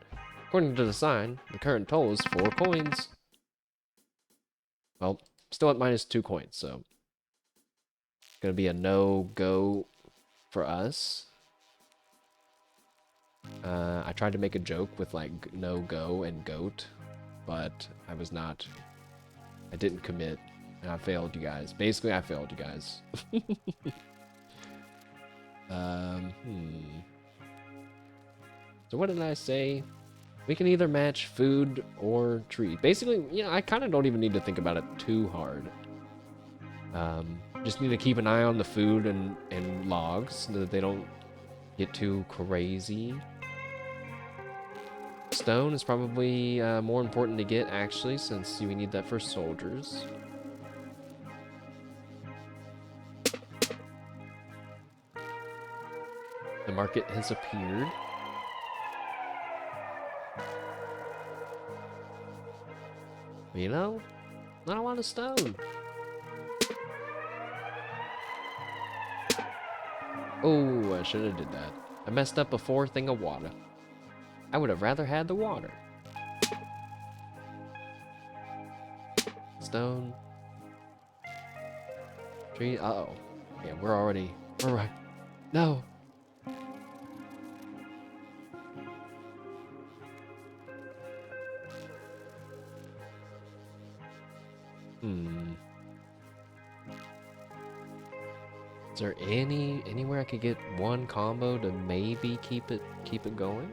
According to the sign, the current toll is 4 coins. Well, still at -2 coins, so... Gonna be a no-go for us. I tried to make a joke with, like, no-go and goat, but I didn't commit, and I failed you guys. Basically, I failed you guys. So what did I say? We can either match food or tree. Basically, you know, I kind of don't even need to think about it too hard. Just need to keep an eye on the food and logs so that they don't get too crazy. Stone is probably more important to get, actually, since we need that for soldiers. The market has appeared. You know, not a lot of stone. Oh, I should have did that. I messed up a 4 thing of water. I would have rather had the water. Stone. Tree. Uh-oh. Yeah, we're right. No. Hmm. Is there anywhere I could get one combo to maybe keep it going?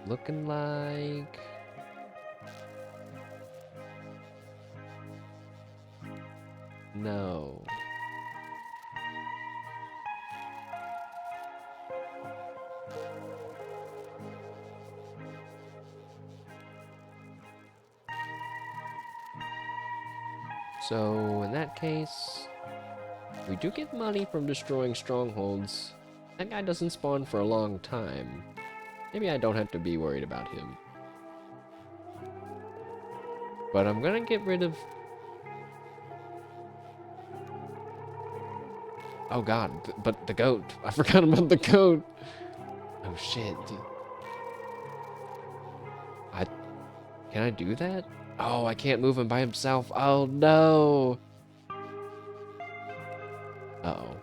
Looking like no. So in that case, we do get money from destroying strongholds. That guy doesn't spawn for a long time. Maybe I don't have to be worried about him. But I'm gonna get rid of... Oh god, but the goat. I forgot about the goat. Oh shit. Can I do that? Oh, I can't move him by himself. Oh no. Uh-oh.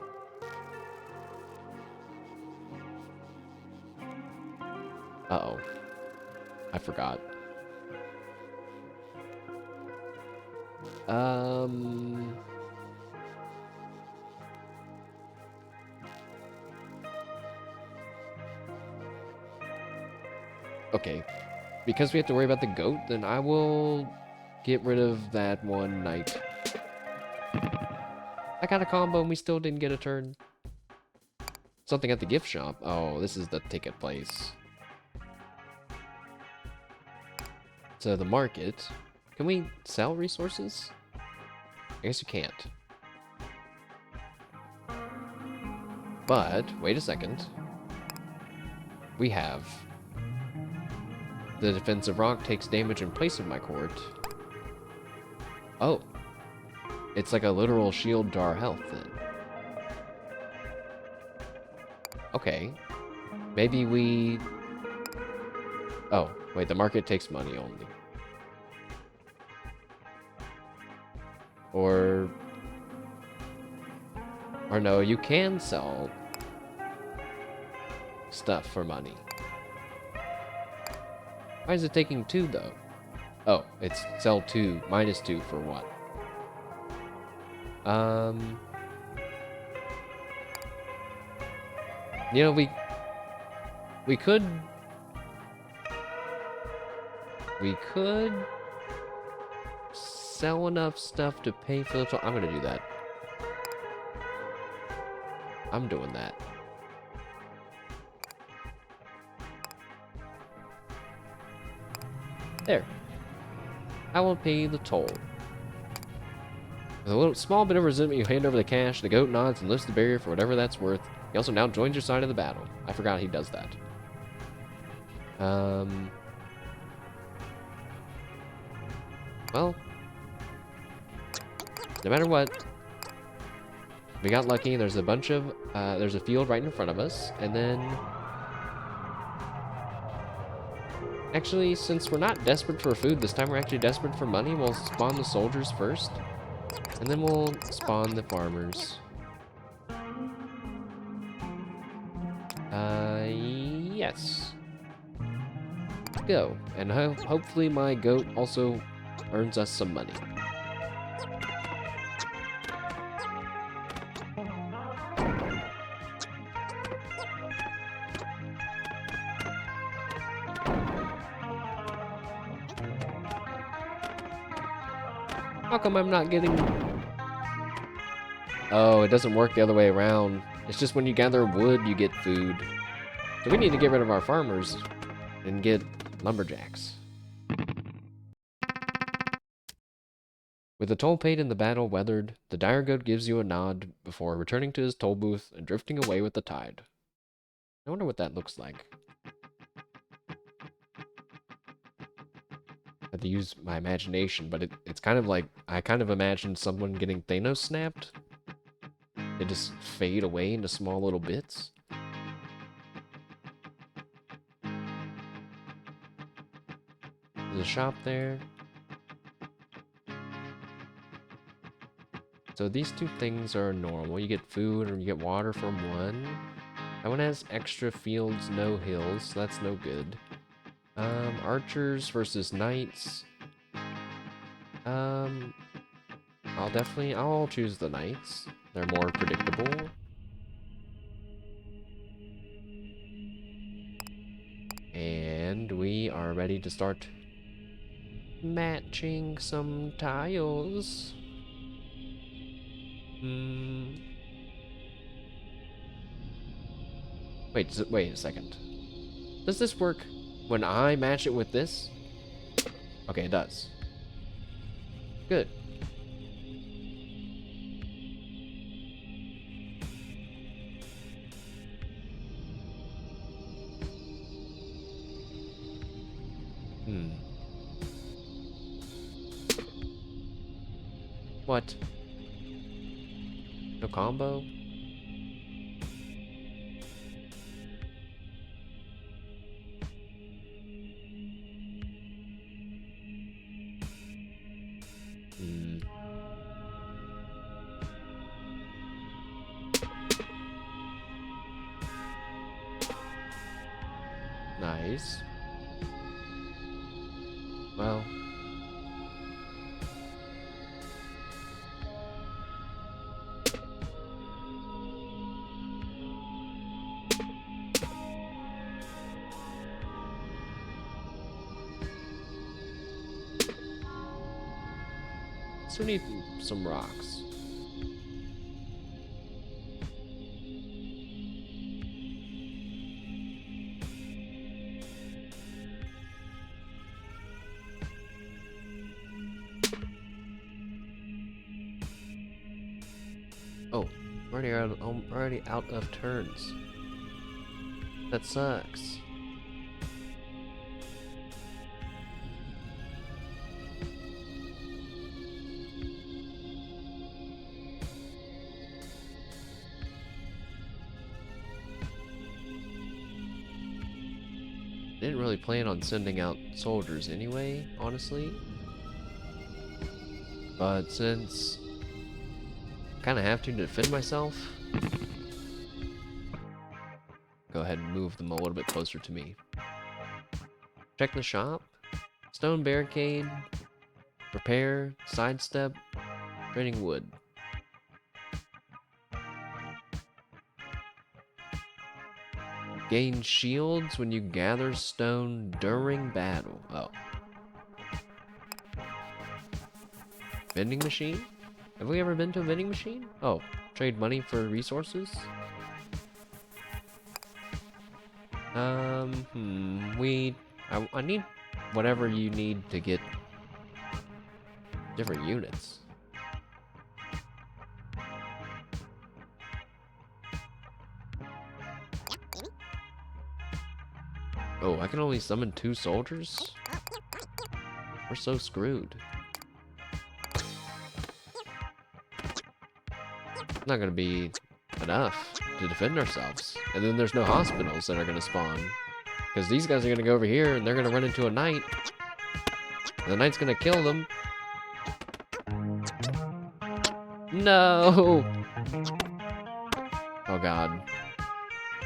Uh-oh. I forgot. Okay. Because we have to worry about the goat, then I will get rid of that one knight. I got a combo and we still didn't get a turn. Something at the gift shop. Oh, this is the ticket place. So the market. Can we sell resources? I guess you can't. But, wait a second. We have... The defensive rock takes damage in place of my court. Oh. It's like a literal shield to our health, then. Okay. Maybe we... Oh, wait, the market takes money only. Or no, you can sell stuff for money. Why is it taking 2, though? Oh, it's sell 2, -2 for what? You know, we could sell enough stuff to pay for the... I'm gonna do that. I'm doing that. There. I will pay the toll. With a little small bit of resentment, you hand over the cash. The goat nods and lifts the barrier for whatever that's worth. He also now joins your side of the battle. I forgot he does that. Well, no matter what, we got lucky. There's a bunch of, there's a field right in front of us, and then... Actually, since we're not desperate for food, this time we're actually desperate for money. We'll spawn the soldiers first, and then we'll spawn the farmers. Yes. Go. And hopefully my goat also earns us some money. How come I'm not getting... Oh, it doesn't work the other way around. It's just when you gather wood, you get food. So we need to get rid of our farmers and get lumberjacks. With the toll paid and the battle weathered, the dire goat gives you a nod before returning to his toll booth and drifting away with the tide. I wonder what that looks like. I had to use my imagination, but it's kind of like, I kind of imagined someone getting Thanos snapped. They just fade away into small little bits. There's a shop there. So these two things are normal. You get food or you get water from one. That one has extra fields, no hills, so that's no good. Archers versus knights. I'll choose the knights. They're more predictable. And we are ready to start matching some tiles. Wait a second. Does this work when I match it with this? Okay, it does. Good. What? No combo? Nice. Well. Still need some rocks. Oh, I'm already out of turns. That sucks. Didn't really plan on sending out soldiers anyway, honestly. But since I kind of have to defend myself, go ahead and move them a little bit closer to me. Check the shop. Stone barricade. Repair. Sidestep. Draining wood. Gain shields when you gather stone during battle. Oh. Vending machine? Have we ever been to a vending machine? Oh, trade money for resources? I need whatever you need to get different units. Oh, I can only summon 2 soldiers? We're so screwed. It's not gonna be enough to defend ourselves. And then there's no hospitals that are gonna spawn. Because these guys are gonna go over here and they're gonna run into a knight. And the knight's gonna kill them. No! Oh god.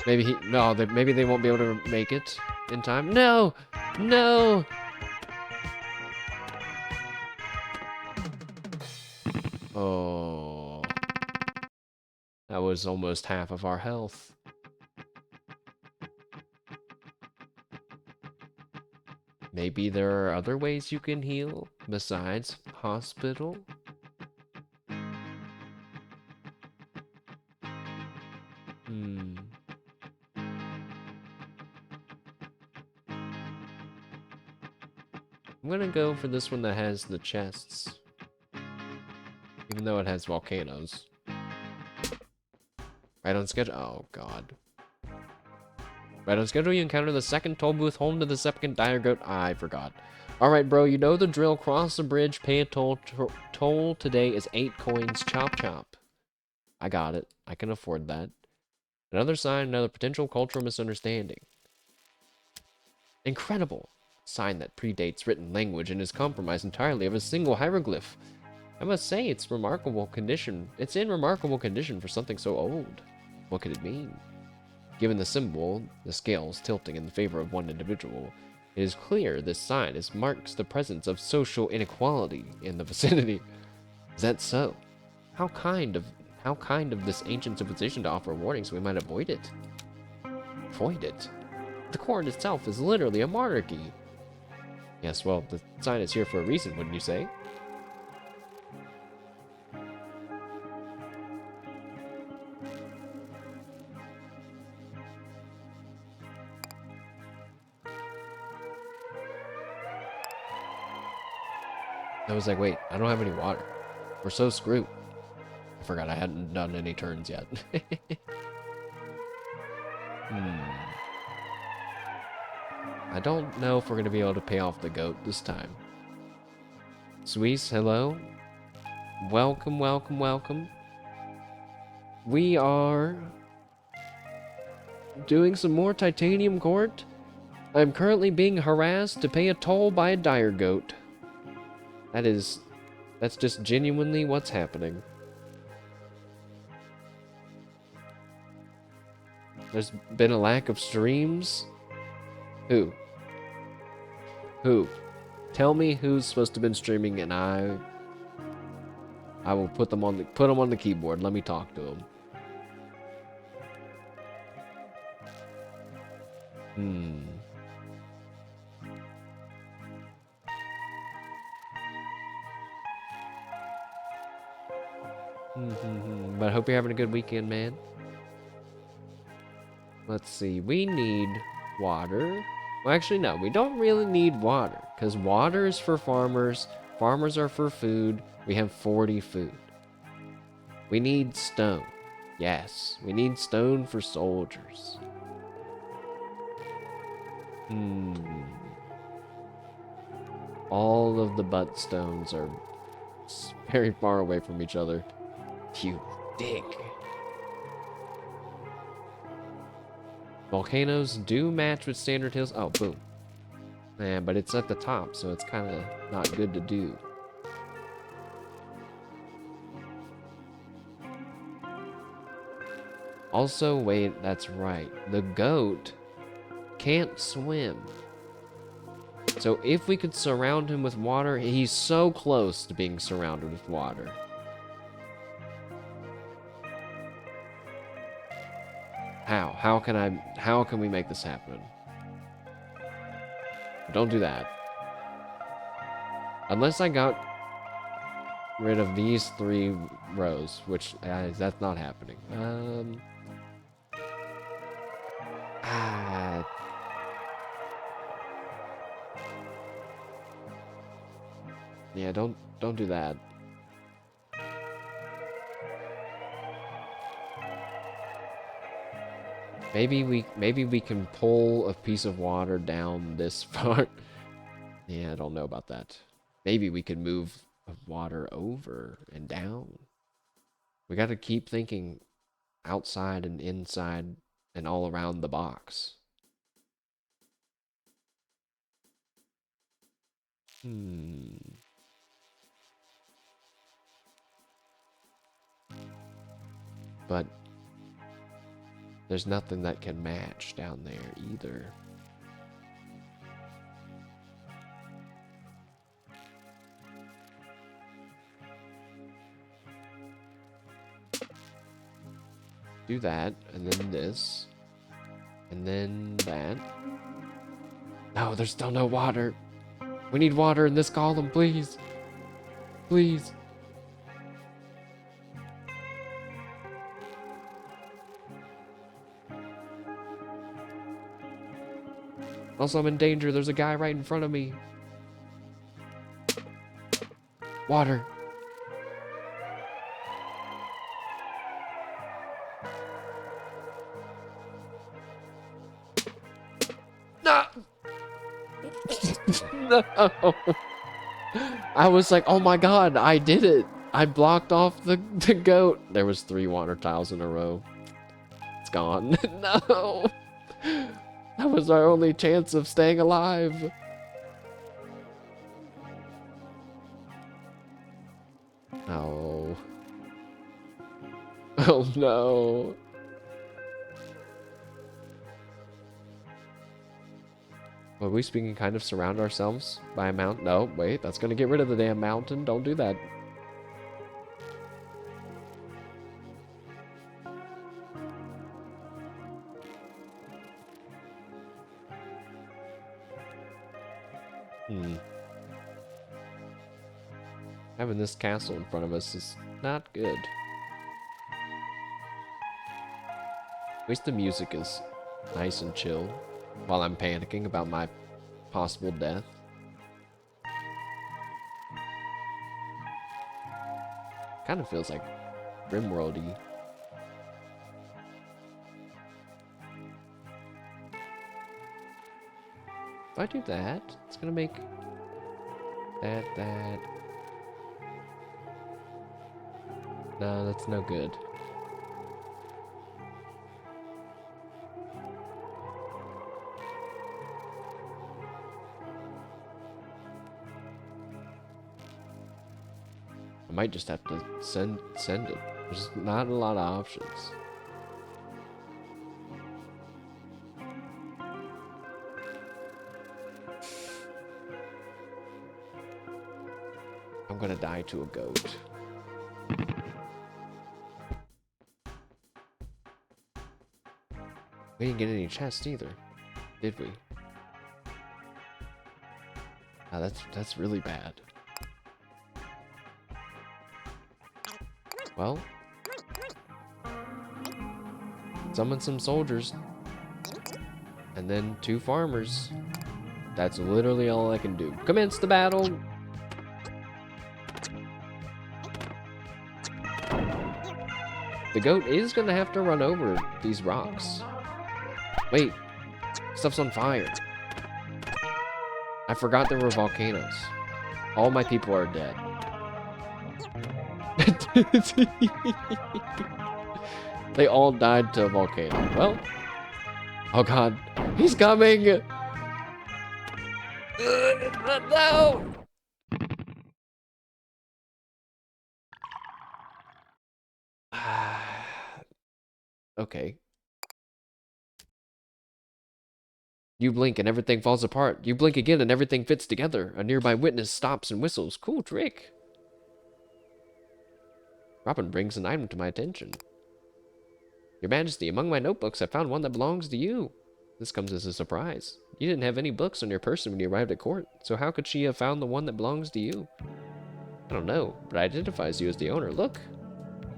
Maybe maybe they won't be able to make it in time. No! No! Oh. That was almost half of our health. Maybe there are other ways you can heal besides hospital? I'm gonna go for this one that has the chests. Even though it has volcanoes. Right on schedule. Oh, God. Right on schedule, you encounter the second toll booth, home to the second dire goat. I forgot. Alright, bro, you know the drill. Cross the bridge, pay a toll. Toll today is 8 coins. Chop, chop. I got it. I can afford that. Another sign, another potential cultural misunderstanding. Incredible. sign that predates written language and is comprised entirely of a single hieroglyph. I must say, it's remarkable condition. It's in remarkable condition for something so old. What could it mean? Given the symbol, the scales tilting in favor of one individual, it is clear this sign marks the presence of social inequality in the vicinity. Is that so? How kind of this ancient civilization to offer warnings so we might avoid it. Avoid it? The court itself is literally a monarchy. Yes, well, the sign is here for a reason, wouldn't you say? I was like, wait, I don't have any water. We're so screwed. I forgot I hadn't done any turns yet. I don't know if we're going to be able to pay off the goat this time. Suisse, hello. Welcome, welcome, welcome. We are doing some more titanium court. I'm currently being harassed to pay a toll by a dire goat. That's just genuinely what's happening. There's been a lack of streams. Who? Tell me who's supposed to have been streaming, and I will put them on the keyboard. Let me talk to them. But I hope you're having a good weekend, man. Let's see. We need water. Well, actually, no. We don't really need water, because water is for farmers. Farmers are for food. We have 40 food. We need stone. Yes, we need stone for soldiers. All of the butt stones are very far away from each other. You dig. Volcanoes do match with standard hills. Oh, boom. Man, but it's at the top, so it's kind of not good to do. Also, wait, that's right. The goat can't swim. So if we could surround him with water, he's so close to being surrounded with water. How? How can we make this happen? Don't do that. Unless I got rid of these 3 rows, which that's not happening. Yeah, don't do that. Maybe we can pull a piece of water down this far. Yeah, I don't know about that. Maybe we could move water over and down. We got to keep thinking outside and inside and all around the box. But there's nothing that can match down there either. Do that, and then this, and then that. No, there's still no water. We need water in this column, please. Please. Also, I'm in danger. There's a guy right in front of me. Water. No. No. I was like, oh my god, I did it. I blocked off the goat. There was 3 water tiles in a row. It's gone. No. That was our only chance of staying alive. Oh. Oh no. Well, we can kind of surround ourselves by a mountain. No, wait, that's gonna get rid of the damn mountain. Don't do that. Having this castle in front of us is not good. At least the music is nice and chill while I'm panicking about my possible death. Kind of feels like Rimworld-y. If I do that, it's gonna make that. No, that's no good. I might just have to send it. There's not a lot of options. I'm gonna die to a goat. We didn't get any chests either, did we? Ah, that's really bad. Well, summon some soldiers, and then 2 farmers. That's literally all I can do. Commence the battle! The goat is gonna have to run over these rocks. Wait, stuff's on fire. I forgot there were volcanoes. All my people are dead. They all died to a volcano. Well, oh god, he's coming! No! Okay. You blink and everything falls apart. You blink again and everything fits together. A nearby witness stops and whistles. Cool trick. Robin brings an item to my attention. Your Majesty, among my notebooks, I found one that belongs to you. This comes as a surprise. You didn't have any books on your person when you arrived at court, so how could she have found the one that belongs to you? I don't know, but it identifies you as the owner. Look.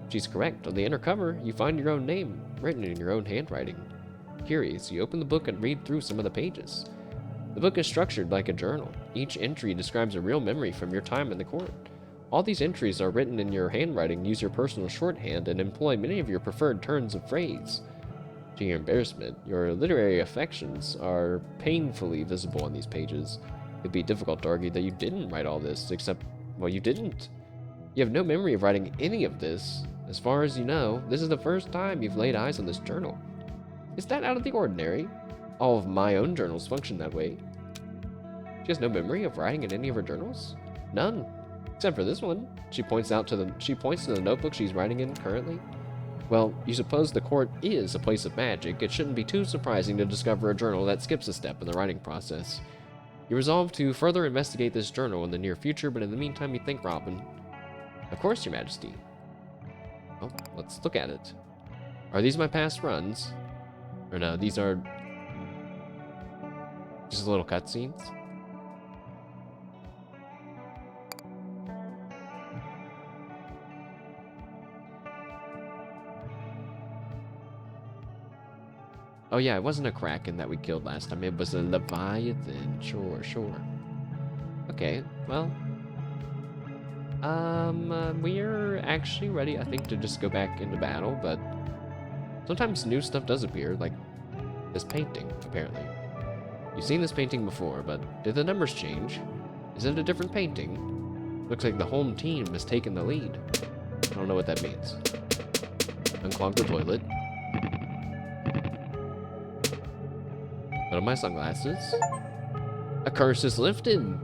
She's correct. On the inner cover, you find your own name, written in your own handwriting. Curious, you open the book and read through some of the pages. The book is structured like a journal. Each entry describes a real memory from your time in the court. All these entries are written in your handwriting, use your personal shorthand, and employ many of your preferred turns of phrase. To your embarrassment, your literary affections are painfully visible on these pages. It'd be difficult to argue that you didn't write all this, except, well, you didn't. You have no memory of writing any of this. As far as you know, this is the first time you've laid eyes on this journal. Is that out of the ordinary? All of my own journals function that way. She has no memory of writing in any of her journals? None. Except for this one. She points to the notebook she's writing in currently. Well, you suppose the court is a place of magic. It shouldn't be too surprising to discover a journal that skips a step in the writing process. You resolve to further investigate this journal in the near future, but in the meantime you think Robin. Of course, Your Majesty. Well, let's look at it. Are these my past runs? Or no, these are just little cutscenes. Oh yeah, it wasn't a Kraken that we killed last time. It was a Leviathan. Sure. Okay, well. We're actually ready, I think, to just go back into battle, but sometimes new stuff does appear, like this painting, apparently. You've seen this painting before, but did the numbers change? Is it a different painting? Looks like the home team has taken the lead. I don't know what that means. Unclog the toilet. Put on my sunglasses. A curse is lifted.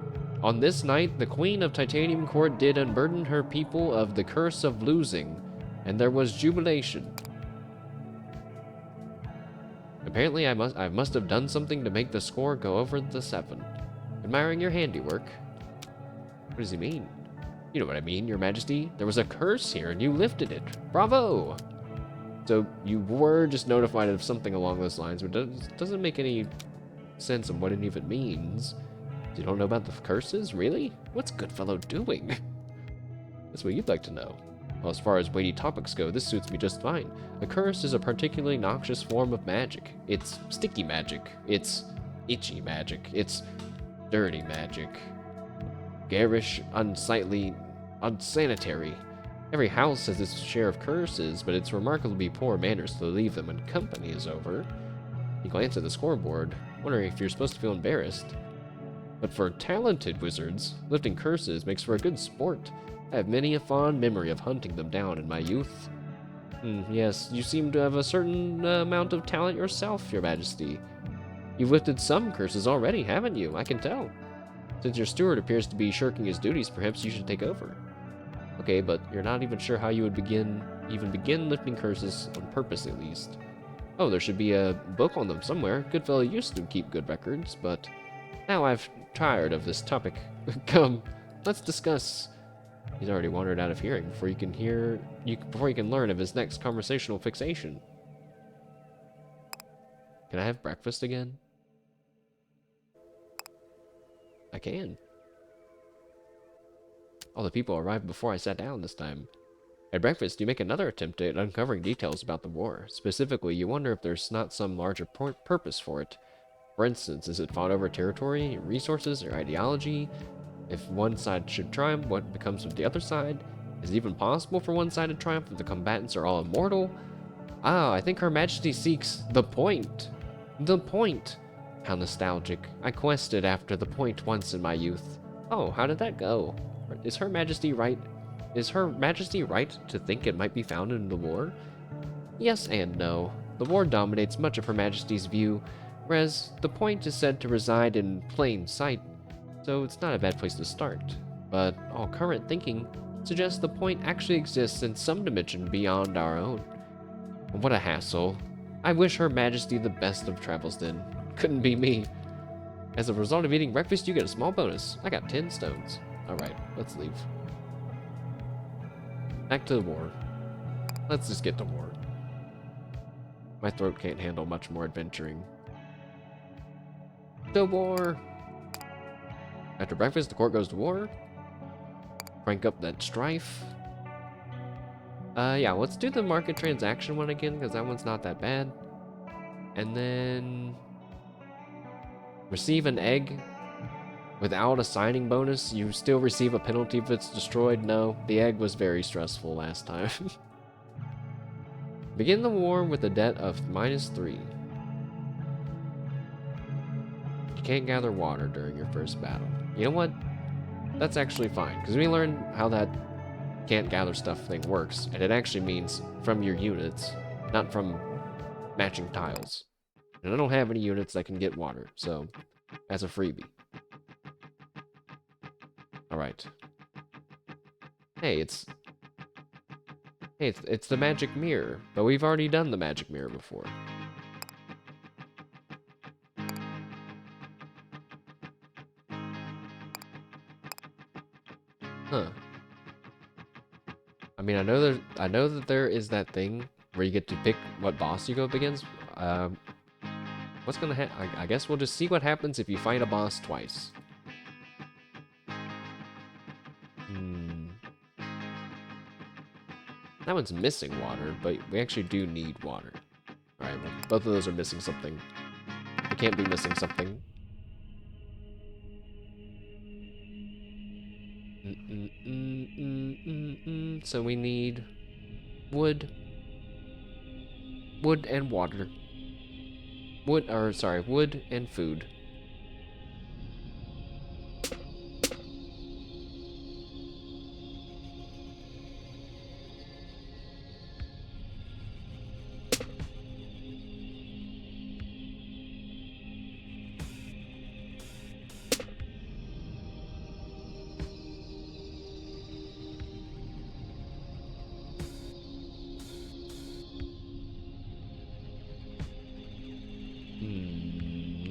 On this night, the Queen of Titanium Court did unburden her people of the curse of losing, and there was jubilation. Apparently, I must have done something to make the score go over the 7. Admiring your handiwork. What does he mean? You know what I mean, Your Majesty. There was a curse here, and you lifted it. Bravo! So, you were just notified of something along those lines, but it doesn't make any sense of what it even means. You don't know about the curses? Really? What's Goodfellow doing? That's what you'd like to know. Well, as far as weighty topics go, this suits me just fine. A curse is a particularly noxious form of magic. It's sticky magic. It's itchy magic. It's dirty magic. Garish, unsightly, unsanitary. Every house has its share of curses, but it's remarkably poor manners to leave them when company is over. You glance at the scoreboard, wondering if you're supposed to feel embarrassed. But for talented wizards, lifting curses makes for a good sport. I have many a fond memory of hunting them down in my youth. Yes, you seem to have a certain amount of talent yourself, Your Majesty. You've lifted some curses already, haven't you? I can tell. Since your steward appears to be shirking his duties, perhaps you should take over. Okay, but you're not even sure how you would even begin lifting curses on purpose, at least. Oh, there should be a book on them somewhere. Goodfellow used to keep good records, but now I've tired of this topic. Come, let's discuss. He's already wandered out of hearing before you can learn of his next conversational fixation. Can I have breakfast again? I can. All the people arrived before I sat down this time. At breakfast, you make another attempt at uncovering details about the war. Specifically, you wonder if there's not some larger purpose for it. For instance, is it fought over territory, resources, or ideology? If one side should triumph, what becomes of the other side? Is it even possible for one side to triumph if the combatants are all immortal? Ah, I think Her Majesty seeks the point. The point. How nostalgic. I quested after the point once in my youth. Oh, how did that go? Is Her Majesty right? Is Her Majesty right to think it might be found in the war? Yes and no. The war dominates much of Her Majesty's view, whereas the point is said to reside in plain sight, so it's not a bad place to start. But all current thinking suggests the point actually exists in some dimension beyond our own. What a hassle. I wish Her Majesty the best of travels then. Couldn't be me. As a result of eating breakfast, you get a small bonus. I got 10 stones. Alright, let's leave. Back to the war. Let's just get to war. My throat can't handle much more adventuring. To war! After breakfast, the court goes to war. Crank up that strife. Yeah, let's do the market transaction one again, because that one's not that bad. And then receive an egg without a signing bonus. You still receive a penalty if it's destroyed. No, the egg was very stressful last time. Begin the war with a debt of -3. You can't gather water during your first battle. You know what? That's actually fine, because we learned how that can't gather stuff thing works, and it actually means from your units, not from matching tiles. And I don't have any units that can get water, so as a freebie. Alright. Hey, it's the magic mirror, but we've already done the magic mirror before. Huh. I mean, I know that there is that thing where you get to pick what boss you go up against. What's gonna happen? I guess we'll just see what happens if you fight a boss twice. That one's missing water, but we actually do need water. Alright, well, both of those are missing something. We can't be missing something. So we need wood. Wood and water. Wood and food.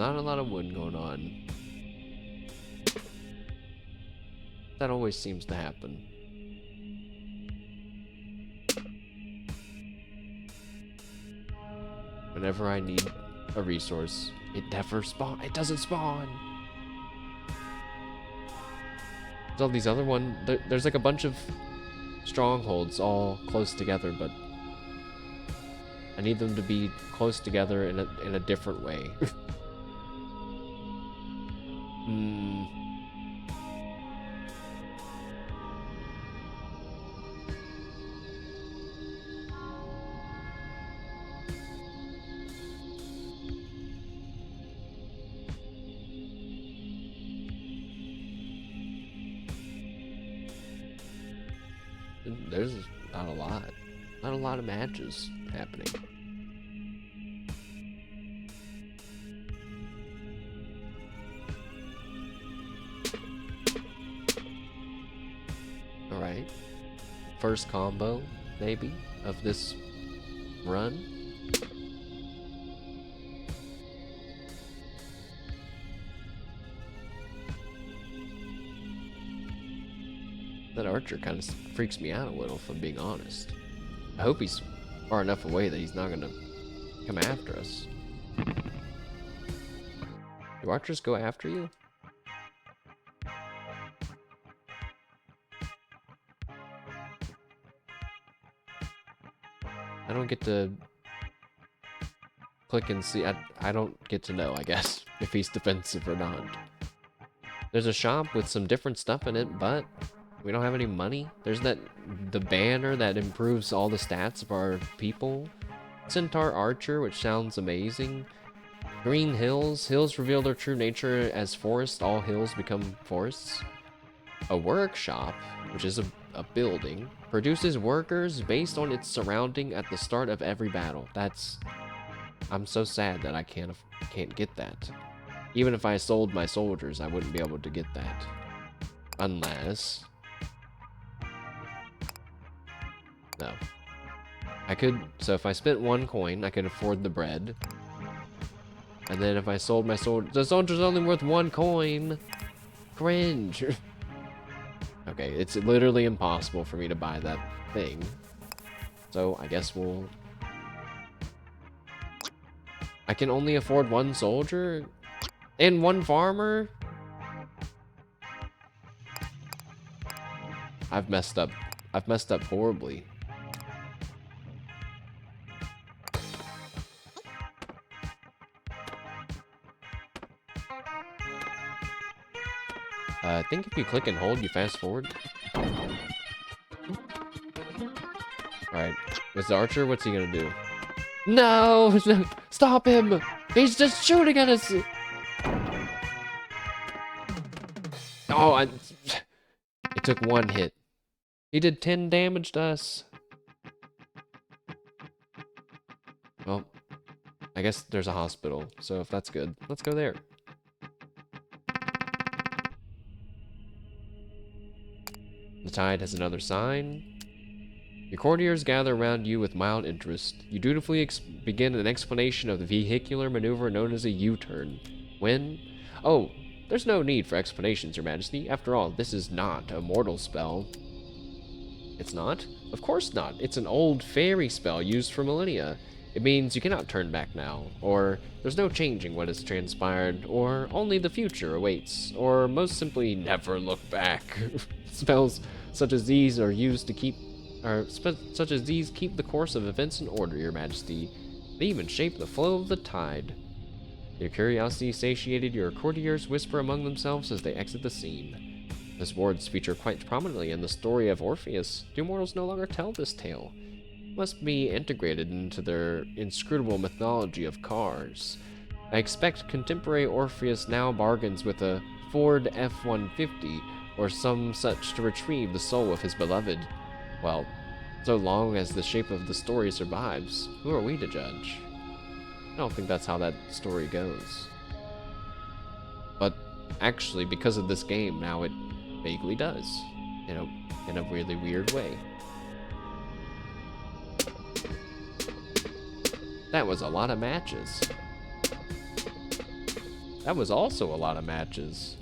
not a lot of wood going on. That always seems to happen. Whenever I need a resource, it doesn't spawn. There's all these other there's like a bunch of strongholds all close together, but I need them to be close together in a different way. There's not a lot of matches happening. All right, first combo maybe of this run. That archer kind of freaks me out a little, if I'm being honest. I hope he's far enough away that he's not gonna come after us. Do archers go after you? I don't get to click and see. I don't get to know, I guess, if he's defensive or not. There's a shop with some different stuff in it, but we don't have any money. There's the banner that improves all the stats of our people. Centaur Archer, which sounds amazing. Green Hills. Hills reveal their true nature as forests. All hills become forests. A workshop, which is a building, produces workers based on its surrounding at the start of every battle. I'm so sad that I can't get that. Even if I sold my soldiers, I wouldn't be able to get that. Unless... No. I could, so if I spent 1 coin, I could afford the bread. And then if I sold my soldier, the soldier's only worth 1 coin. Cringe. Okay, it's literally impossible for me to buy that thing. So I guess I can only afford 1 soldier? And 1 farmer? I've messed up horribly. I think if you click and hold, you fast forward. Alright, this archer, what's he gonna do? No! Stop him! He's just shooting at us! Oh, it took 1 hit. He did 10 damage to us. Well, I guess there's a hospital, so if that's good, let's go there. The tide has another sign. Your courtiers gather around you with mild interest. You dutifully begin an explanation of the vehicular maneuver known as a U-turn. When? Oh, there's no need for explanations, Your Majesty. After all, this is not a mortal spell. It's not? Of course not. It's an old fairy spell used for millennia. It means you cannot turn back now, or there's no changing what has transpired, or only the future awaits, or most simply never look back. Spells such as these are used to keep the course of events in order, Your Majesty. They even shape the flow of the tide. Your curiosity satiated, your courtiers whisper among themselves as they exit the scene. These words feature quite prominently in the story of Orpheus. Do mortals no longer tell this tale? It must be integrated into their inscrutable mythology of cars. I expect contemporary Orpheus now bargains with a Ford F-150 or some such to retrieve the soul of his beloved. Well, so long as the shape of the story survives, who are we to judge? I don't think that's how that story goes. But actually, because of this game, now it vaguely does, in a really weird way. That was a lot of matches. That was also a lot of matches.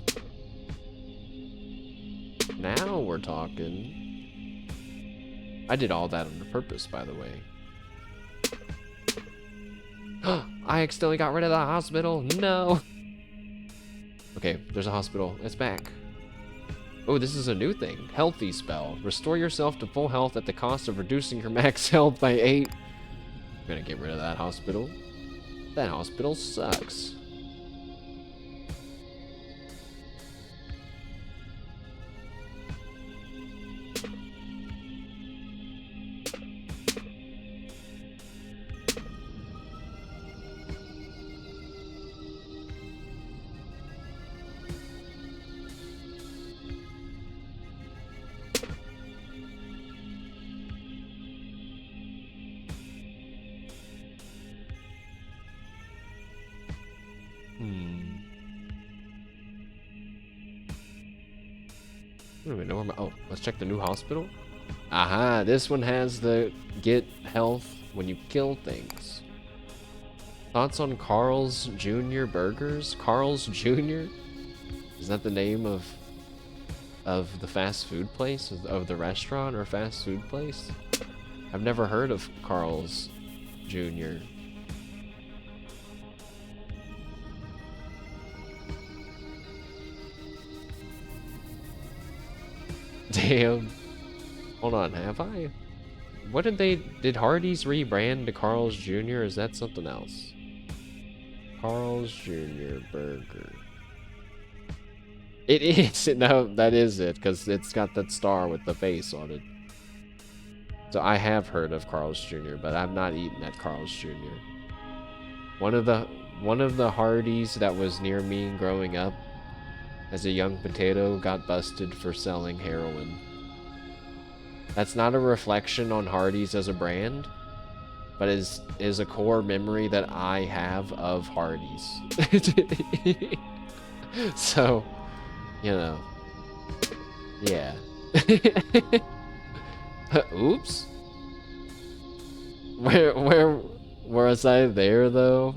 Now we're talking. I did all that on purpose, by the way. I accidentally got rid of the hospital. No. Okay, there's a hospital. It's back. Oh, this is a new thing. Healthy spell. Restore yourself to full health at the cost of reducing your max health by 8. I'm gonna get rid of that hospital. That hospital sucks. I don't even know where my, oh, let's check the new hospital. Aha, this one has the get health when you kill things. Thoughts on Carl's Jr. Burgers? Carl's Jr.? Is that the name of the fast food place? Of the restaurant or fast food place? I've never heard of Carl's Jr. Damn. Hold on, have I? What did Hardee's rebrand to Carl's Jr.? Or is that something else? Carl's Jr. Burger. It is. No, that is it, because it's got that star with the face on it. So I have heard of Carl's Jr., but I've not eaten at Carl's Jr. One of the Hardee's that was near me growing up as a young potato got busted for selling heroin. That's not a reflection on Hardee's as a brand, but is a core memory that I have of Hardee's. So, you know, yeah. Oops. Where was I there though?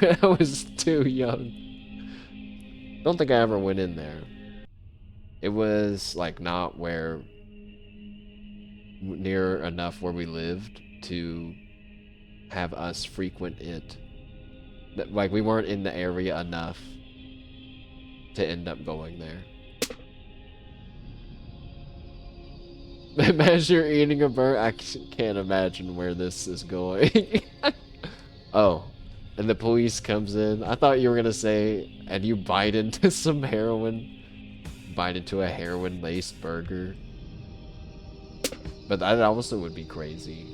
I was too young. Don't think I ever went in there. It was like not near enough where we lived to have us frequent it. Like we weren't in the area enough to end up going there. Imagine you're eating a burger. I can't imagine where this is going. Oh, and the police comes in. I thought you were gonna say, and you bite into some heroin. Bite into a heroin-laced burger. But that also would be crazy.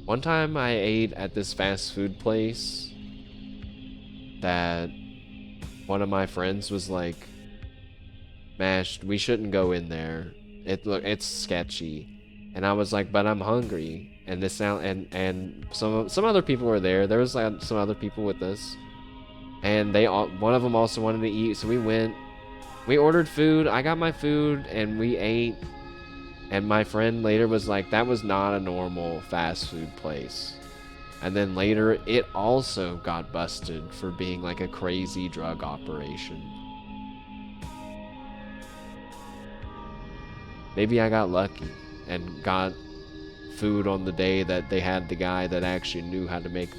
One time I ate at this fast food place that one of my friends was like, "Mash, we shouldn't go in there. It's sketchy." And I was like, "But I'm hungry." And this sound and some other people were there. There was like some other people with us, and one of them also wanted to eat. So we went. We ordered food. I got my food, and we ate. And my friend later was like, "That was not a normal fast food place." And then later, it also got busted for being like a crazy drug operation. Maybe I got lucky and got food on the day that they had the guy that actually knew how to make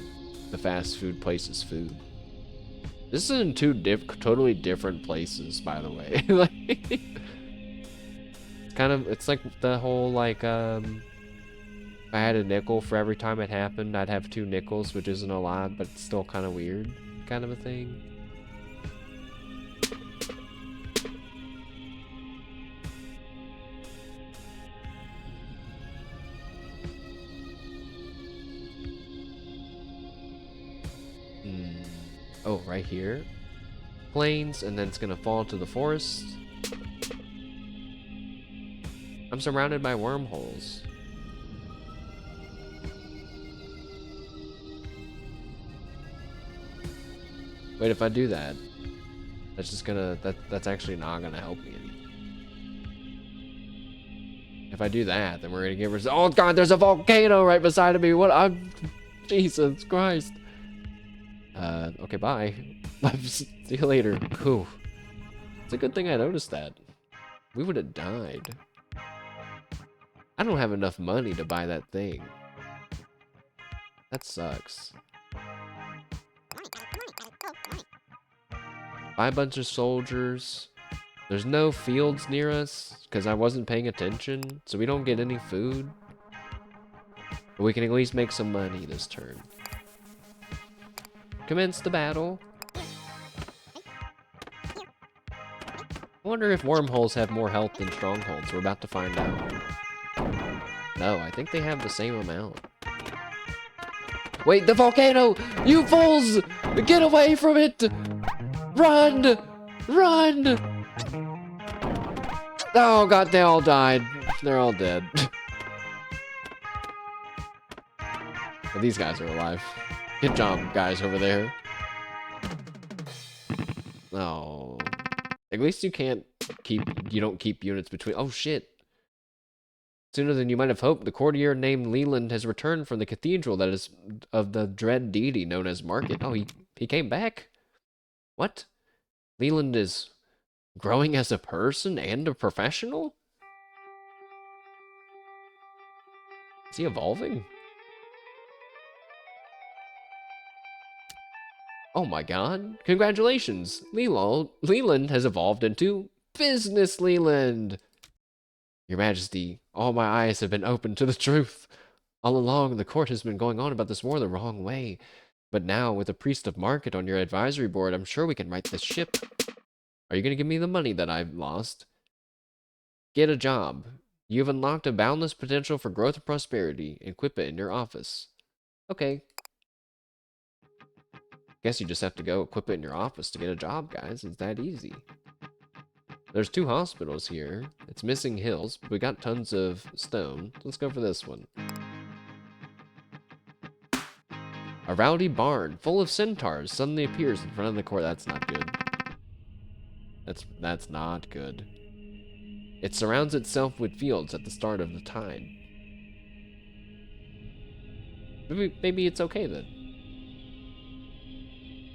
the fast food place's food. This is in two totally different places, by the way. Like, it's like the whole like if I had a nickel for every time it happened, I'd have 2 nickels, which isn't a lot, but it's still kind of weird, kind of a thing. Oh, right here. Plains, and then it's gonna fall to the forest. I'm surrounded by wormholes. Wait, if I do that, that's just gonna, that's actually not gonna help me any. If I do that, then we're gonna get rid of, oh god, there's a volcano right beside of me. What? Jesus Christ. Okay, bye. See you later. Cool. It's a good thing I noticed that. We would have died. I don't have enough money to buy that thing. That sucks. Buy a bunch of soldiers. There's no fields near us because I wasn't paying attention, so we don't get any food. But we can at least make some money this turn. Commence the battle. I wonder if wormholes have more health than strongholds. We're about to find out. No, I think they have the same amount. Wait, the volcano! You fools! Get away from it! Run! Run! Oh god, they all died. They're all dead. But these guys are alive. Good job, guys over there. Oh. At least you don't keep units between. Oh shit. Sooner than you might have hoped, the courtier named Leland has returned from the cathedral that is of the dread deity known as M.A.R.K.E.T. Oh, he came back? What? Leland is growing as a person and a professional? Is he evolving? Oh my god. Congratulations. Leland has evolved into Business Leland. Your Majesty, all my eyes have been opened to the truth. All along, the court has been going on about this war the wrong way. But now, with the priest of M.A.R.K.E.T on your advisory board, I'm sure we can right this ship. Are you going to give me the money that I've lost? Get a job. You've unlocked a boundless potential for growth and prosperity. Equip it in your office. Okay. Guess you just have to go equip it in your office to get a job, guys. It's that easy. There's 2 hospitals here. It's missing hills, but we got tons of stone. Let's go for this one. A rowdy barn full of centaurs suddenly appears in front of the court. That's not good. That's not good. It surrounds itself with fields at the start of the tide. Maybe it's okay then.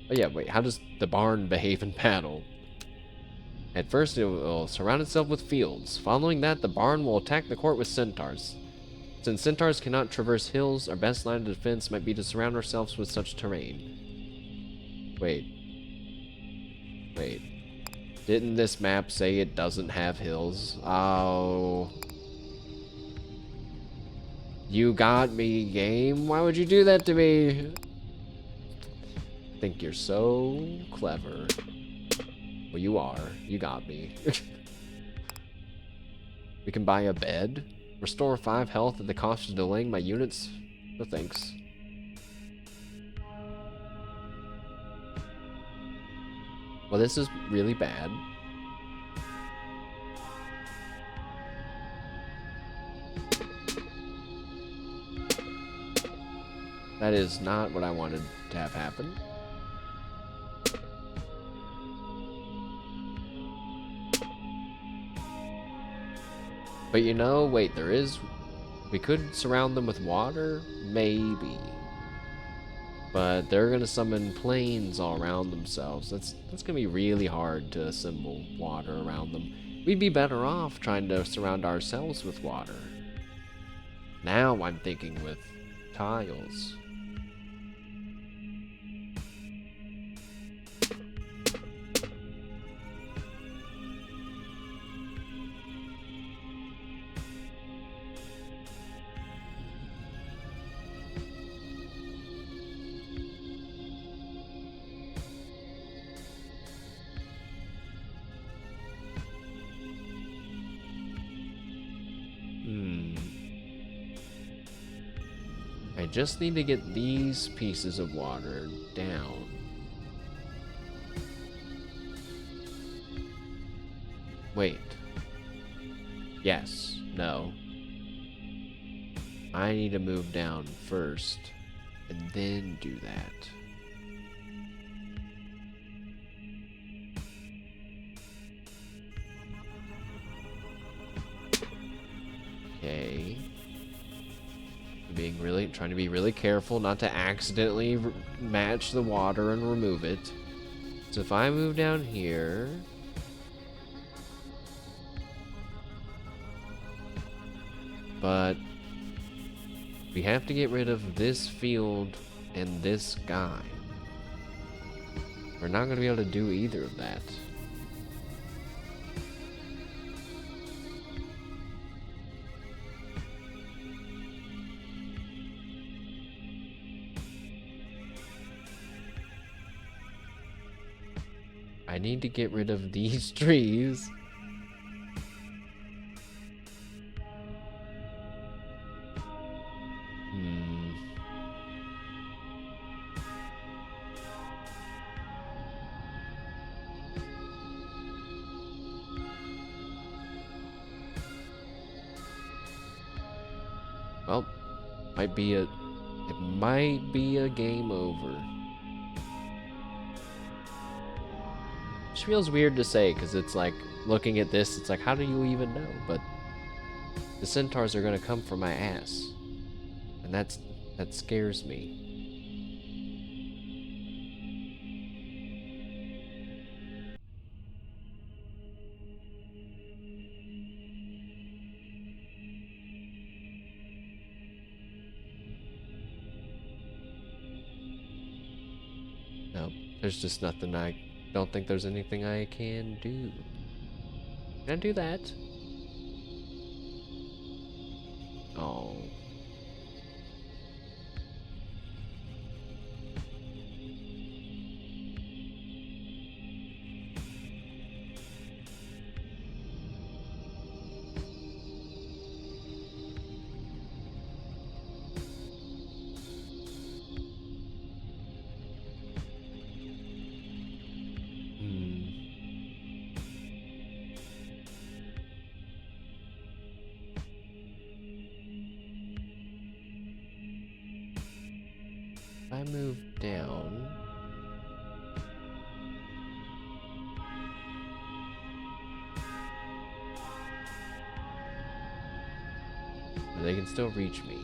Oh yeah, wait, how does the barn behave in battle? At first, it will surround itself with fields. Following that, the barn will attack the court with centaurs. Since centaurs cannot traverse hills, our best line of defense might be to surround ourselves with such terrain. Wait. Didn't this map say it doesn't have hills? Oh. You got me, game. Why would you do that to me? I think you're so clever. Well, you are. You got me. We can buy a bed. Restore 5 health at the cost of delaying my units. No thanks. Well, this is really bad. That is not what I wanted to have happen. But you know, wait, we could surround them with water? Maybe. But they're gonna summon plains all around themselves. That's gonna be really hard to assemble water around them. We'd be better off trying to surround ourselves with water. Now I'm thinking with tiles. I just need to get these pieces of water down. Wait. Yes. No. I need to move down first, and then do that. Okay. trying to be really careful not to accidentally match the water and remove it. So if I move down here, but we have to get rid of this field and this guy. We're not going to be able to do either of that. I need to get rid of these trees. Well, it might be a game over. Which feels weird to say, because it's like, looking at this, it's like, how do you even know? But the centaurs are gonna come for my ass. And that scares me. No, there's just nothing. I don't think there's anything I can do. Can I do that? Oh. If I move down, they can still reach me.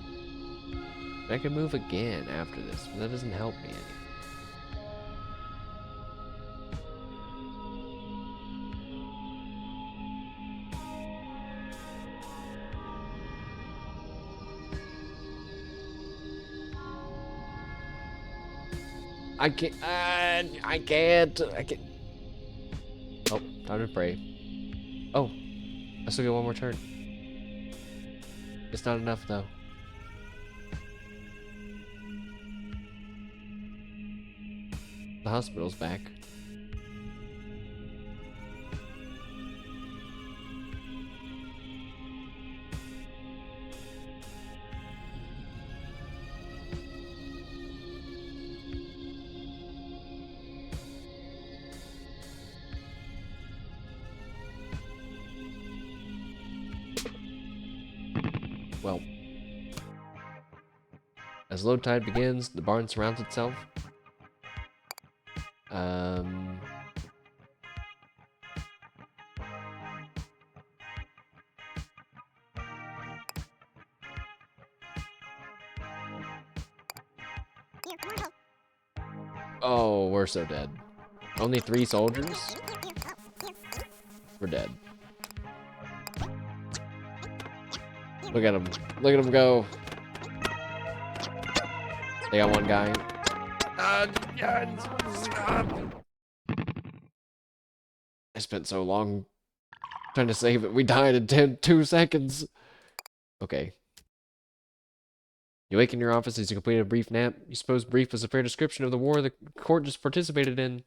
I can move again after this, but that doesn't help me any. I can't. Oh, time to pray. Oh, I still get one more turn. It's not enough though. The hospital's back. Well, as low tide begins, the barn surrounds itself. Oh, we're so dead. Only 3 soldiers? We're dead. Look at them. Look at them go. They got one guy. I spent so long trying to save it. We died in 2 seconds. Okay. You wake in your office as you complete a brief nap. You suppose brief was a fair description of the war the court just participated in.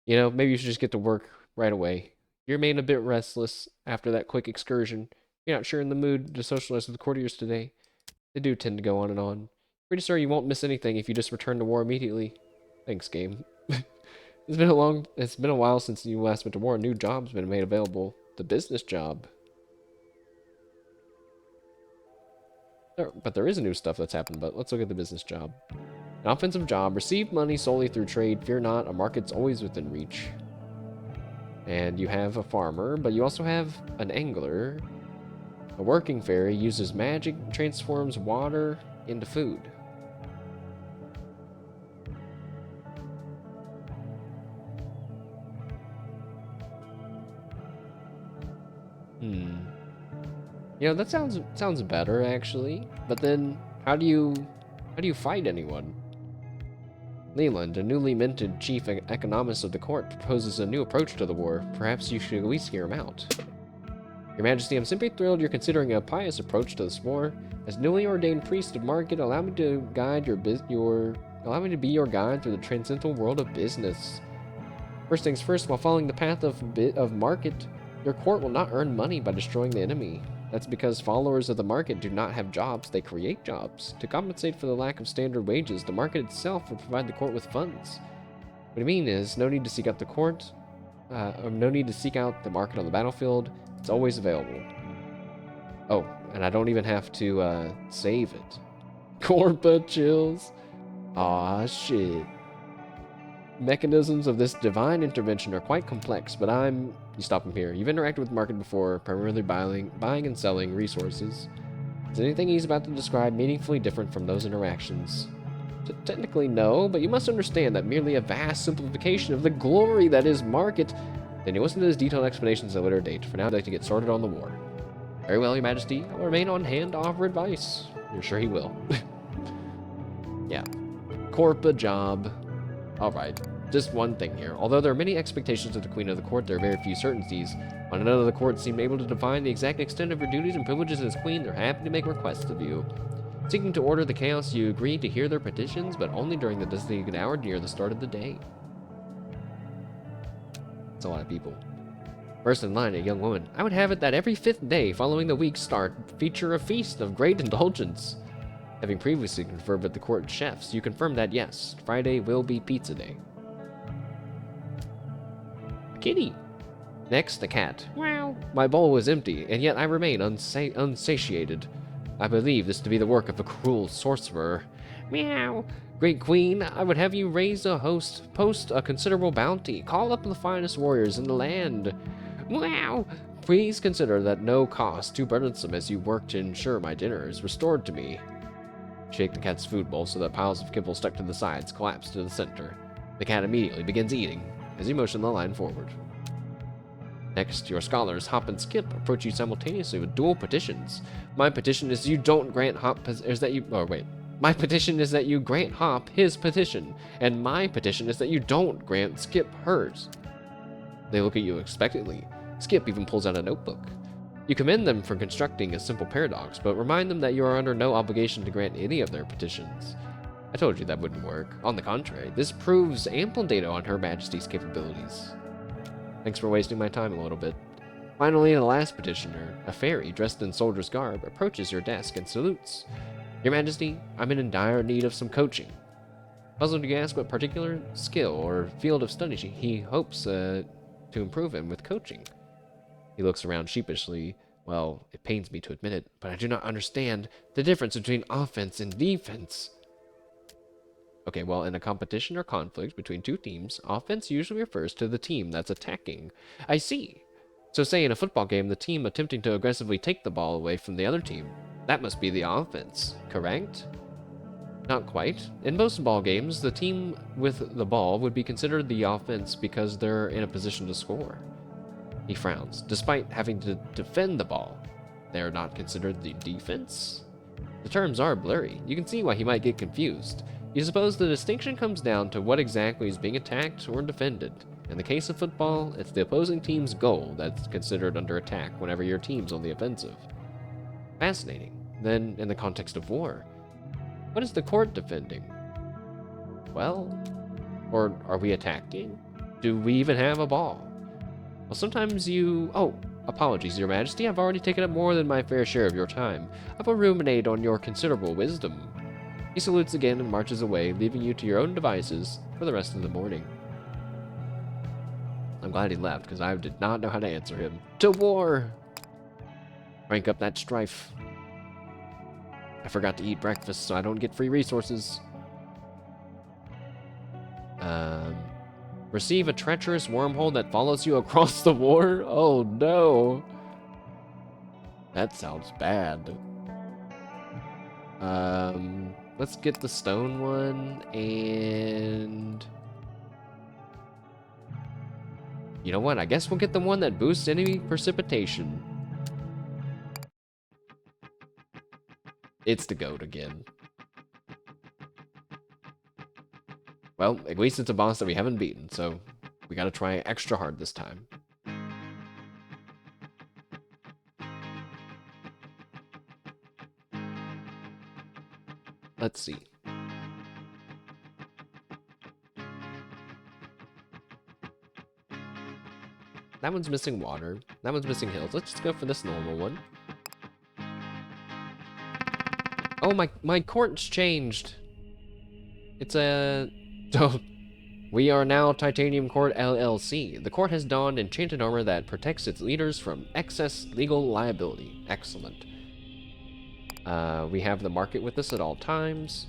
You know, maybe you should just get to work right away. You remain a bit restless after that quick excursion. You're not sure in the mood to socialize with the courtiers today. They do tend to go on and on. Pretty sure you won't miss anything if you just return to war immediately. Thanks, game. It's been a while since you last went to war. A new job's been made available. The business job. But there is new stuff that's happened, but let's look at the business job. An offensive job. Receive money solely through trade. Fear not, a market's always within reach. And you have a farmer, but you also have an angler. A working fairy uses magic, transforms water into food. You know, that sounds better actually. But then how do you fight anyone? Leland, a newly minted chief economist of the court, proposes a new approach to the war. Perhaps you should at least hear him out. Your Majesty, I'm simply thrilled you're considering a pious approach to this war. As newly ordained priest of M.A.R.K.E.T, allow me to be your guide through the transcendental world of business. First things first, while following the path of M.A.R.K.E.T, your court will not earn money by destroying the enemy. That's because followers of the M.A.R.K.E.T do not have jobs, they create jobs. To compensate for the lack of standard wages, the M.A.R.K.E.T itself will provide the court with funds. What I mean is, no need to seek out the court, or no need to seek out the M.A.R.K.E.T on the battlefield. It's always available. Oh, and I don't even have to save it. Corpa chills. Aw, shit. Mechanisms of this divine intervention are quite complex, but you stop him here. You've interacted with M.A.R.K.E.T before, primarily buying and selling resources. Is anything he's about to describe meaningfully different from those interactions? Technically, no, but you must understand that merely a vast simplification of the glory that is M.A.R.K.E.T. Then you listen to his detailed explanations at a later date. For now, I'd like to get started on the war. Very well, Your Majesty. I will remain on hand to offer advice. You're sure he will. Yeah. Corpa job. Alright. Just one thing here. Although there are many expectations of the Queen of the Court, there are very few certainties. When none of the court seem able to define the exact extent of her duties and privileges as Queen, they're happy to make requests of you. Seeking to order the chaos, you agree to hear their petitions, but only during the designated hour near the start of the day. That's a lot of people. First in line, a young woman. I would have it that every 5th day following the week's start feature a feast of great indulgence. Having previously conferred with the court chefs, you confirm that yes, Friday will be pizza day. A kitty. Next, a cat. Wow. My bowl was empty, and yet I remain unsatiated. I believe this to be the work of a cruel sorcerer. Meow. Great Queen, I would have you post a considerable bounty. Call up the finest warriors in the land. Wow. Please consider that no cost too burdensome as you work to ensure my dinner is restored to me. Shake the cat's food bowl so that piles of kibble stuck to the sides collapse to the center. The cat immediately begins eating as you motion the line forward. Next, your scholars, Hop and Skip, approach you simultaneously with dual petitions. My petition is you don't grant Hop My petition is that you grant Hop his petition, and my petition is that you don't grant Skip hers. They look at you expectantly. Skip even pulls out a notebook. You commend them for constructing a simple paradox, but remind them that you are under no obligation to grant any of their petitions. I told you that wouldn't work. On the contrary, this proves ample data on Her Majesty's capabilities. Thanks for wasting my time a little bit. Finally, the last petitioner, a fairy dressed in soldier's garb, approaches your desk and salutes. Your Majesty, I'm in dire need of some coaching. Puzzled you ask what particular skill or field of study he hopes to improve him with coaching. He looks around sheepishly. Well, it pains me to admit it, but I do not understand the difference between offense and defense. Okay, well, in a competition or conflict between two teams, offense usually refers to the team that's attacking. I see. So say in a football game, the team attempting to aggressively take the ball away from the other team. That must be the offense, correct? Not quite. In most ball games, the team with the ball would be considered the offense because they're in a position to score. He frowns. Despite having to defend the ball, they're not considered the defense? The terms are blurry. You can see why he might get confused. You suppose the distinction comes down to what exactly is being attacked or defended. In the case of football, it's the opposing team's goal that's considered under attack whenever your team's on the offensive. Fascinating. Then, in the context of war, what is the court defending? Well, or are we attacking? Do we even have a ball? Well, sometimes Oh, apologies, Your Majesty. I've already taken up more than my fair share of your time. I will ruminate on your considerable wisdom. He salutes again and marches away, leaving you to your own devices for the rest of the morning. I'm glad he left, because I did not know how to answer him. To war! Rank up that strife. I forgot to eat breakfast, so I don't get free resources. Receive a treacherous wormhole that follows you across the war? Oh no. That sounds bad. Let's get the stone one, and you know what? I guess we'll get the one that boosts enemy precipitation. It's the goat again. Well, at least it's a boss that we haven't beaten, so we gotta try extra hard this time. Let's see. That one's missing water. That one's missing hills. Let's just go for this normal one. Oh, my court's changed. It's a... Oh, we are now Titanium Court LLC. The court has donned enchanted armor that protects its leaders from excess legal liability. Excellent. We have the market with us at all times.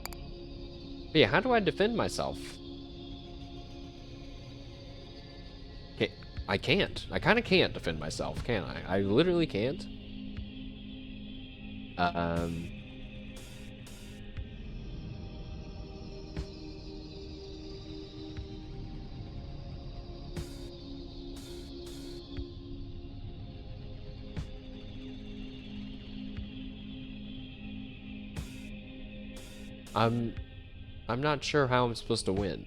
But yeah, how do I defend myself? I can't. I kind of can't defend myself, can I? I literally can't. I'm not sure how I'm supposed to win.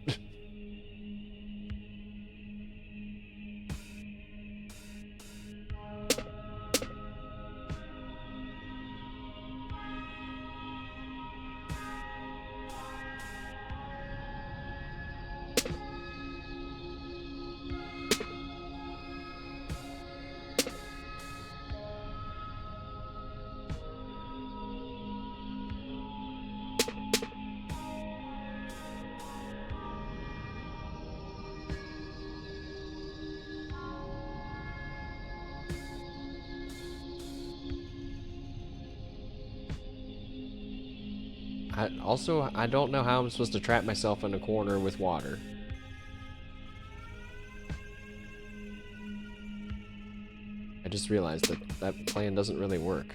I don't know how I'm supposed to trap myself in a corner with water. I just realized that that plan doesn't really work.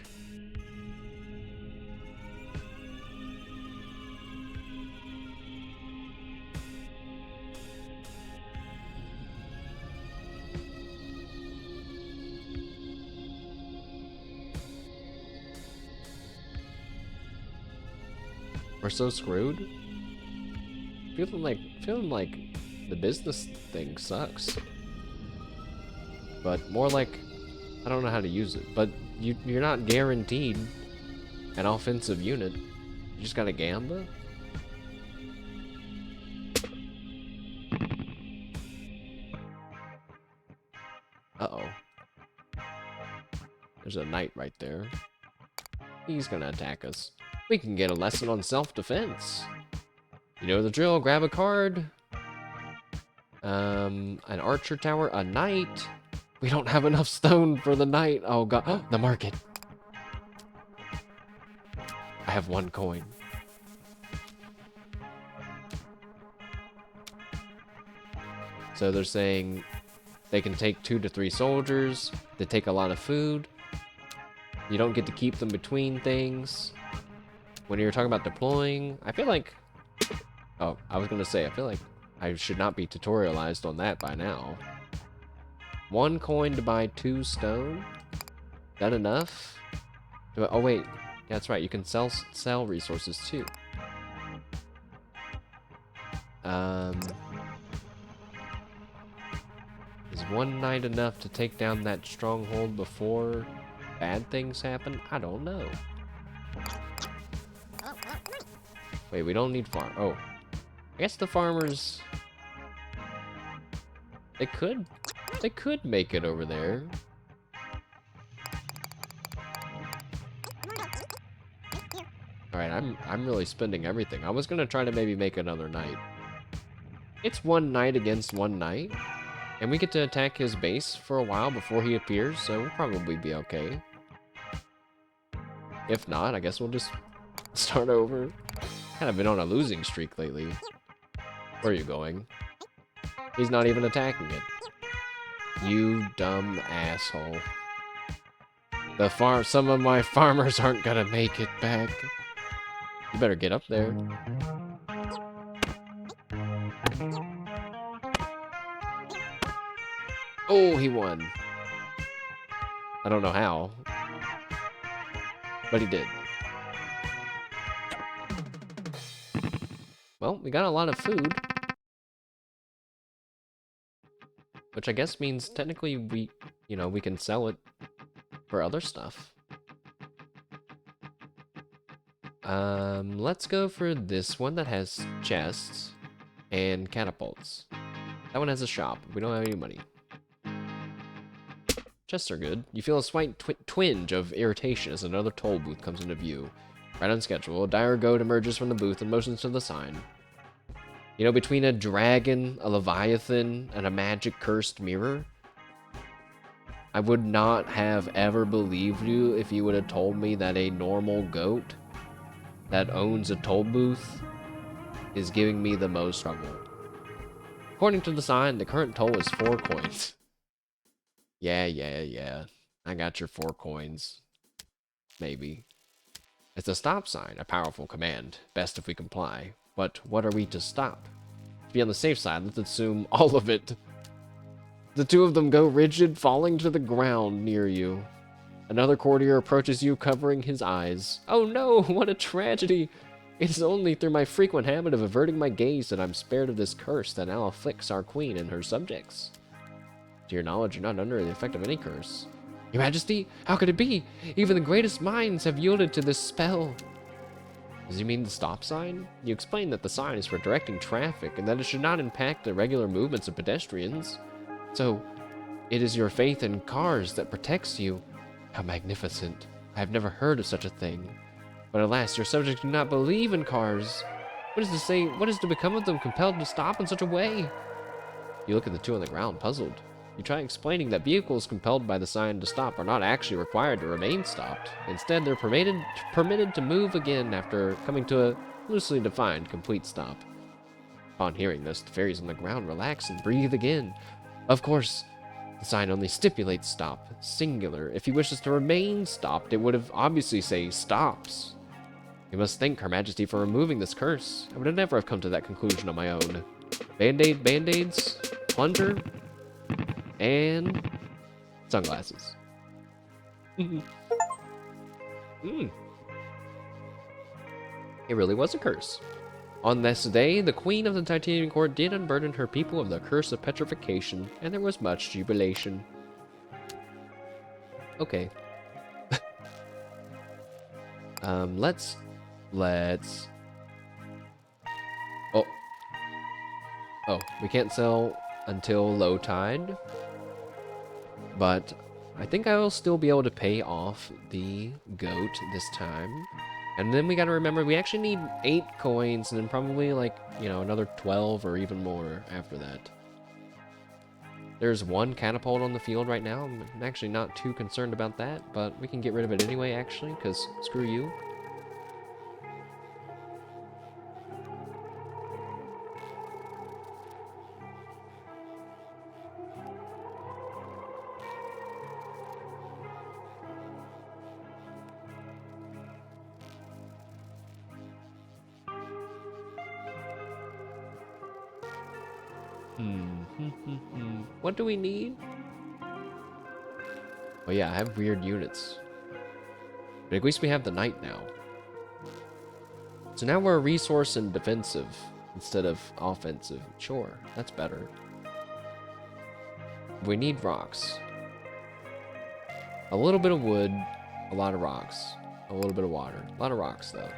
We're so screwed. Feeling like the business thing sucks. But more like I don't know how to use it. But you're not guaranteed an offensive unit. You just gotta gamble. Uh-oh. There's a knight right there. He's gonna attack us. We can get a lesson on self-defense. You know the drill, grab a card. An archer tower, a knight. We don't have enough stone for the knight. Oh god, oh, the market. I have 1 coin. So they're saying they can take 2 to 3 soldiers. They take a lot of food. You don't get to keep them between things. When you're talking about deploying, I feel like... Oh, I was going to say, I feel like I should not be tutorialized on that by now. 1 coin to buy 2 stone? That enough? Oh, wait. Yeah, that's right. You can sell resources, too. Is 1 night enough to take down that stronghold before bad things happen? I don't know. Wait, we don't need farm. Oh. I guess the farmers... They could make it over there. Alright, I'm really spending everything. I was gonna try to maybe make another night. It's 1 night against 1 night. And we get to attack his base for a while before he appears, so we'll probably be okay. If not, I guess we'll just start over. Kind of been on a losing streak lately. Where are you going? He's not even attacking it. You dumb asshole. Some of my farmers aren't gonna make it back. You better get up there. Oh, he won. I don't know how, but he did. Well, we got a lot of food, which I guess means technically we can sell it for other stuff. Let's go for this one that has chests and catapults. That one has a shop. We don't have any money. Chests are good. You feel a slight twinge of irritation as another toll booth comes into view. Right on schedule, a dire goat emerges from the booth and motions to the sign. You know, between a dragon, a leviathan, and a magic cursed mirror, I would not have ever believed you if you would have told me that a normal goat that owns a toll booth is giving me the most trouble. According to the sign, the current toll is 4 coins. Yeah. I got your 4 coins. Maybe. It's a stop sign, a powerful command. Best if we comply. But what are we to stop? To be on the safe side, let's assume all of it. The two of them go rigid, falling to the ground near you. Another courtier approaches you, covering his eyes. Oh no, what a tragedy! It is only through my frequent habit of averting my gaze that I'm spared of this curse that now afflicts our queen and her subjects. To your knowledge, you're not under the effect of any curse. Your Majesty, how could it be? Even the greatest minds have yielded to this spell. Does he mean the stop sign? You explained that the sign is for directing traffic and that it should not impact the regular movements of pedestrians. So, it is your faith in cars that protects you. How magnificent. I have never heard of such a thing. But alas, your subjects do not believe in cars. What is to become of them compelled to stop in such a way? You look at the two on the ground, puzzled. You try explaining that vehicles compelled by the sign to stop are not actually required to remain stopped. Instead, they're permitted to move again after coming to a loosely defined complete stop. Upon hearing this, the fairies on the ground relax and breathe again. Of course, the sign only stipulates stop, singular. If he wishes to remain stopped, it would have obviously say stops. We must thank Her Majesty for removing this curse. I would never have come to that conclusion on my own. Band-aids, plunger, and sunglasses. It really was a curse. On this day, the Queen of the Titanium Court did unburden her people of the curse of petrification, and there was much jubilation. Okay. Let's... Oh, we can't sell until low tide. But I think I will still be able to pay off the goat this time. And then we gotta remember, we actually need 8 coins, and then probably, like, another 12 or even more after that. There's 1 catapult on the field right now. I'm actually not too concerned about that, but we can get rid of it anyway, actually, because screw you. What do we need? Oh yeah, I have weird units. But at least we have the knight now. So now we're resource and defensive instead of offensive. Sure, that's better. We need rocks. A little bit of wood, a lot of rocks. A little bit of water. A lot of rocks though.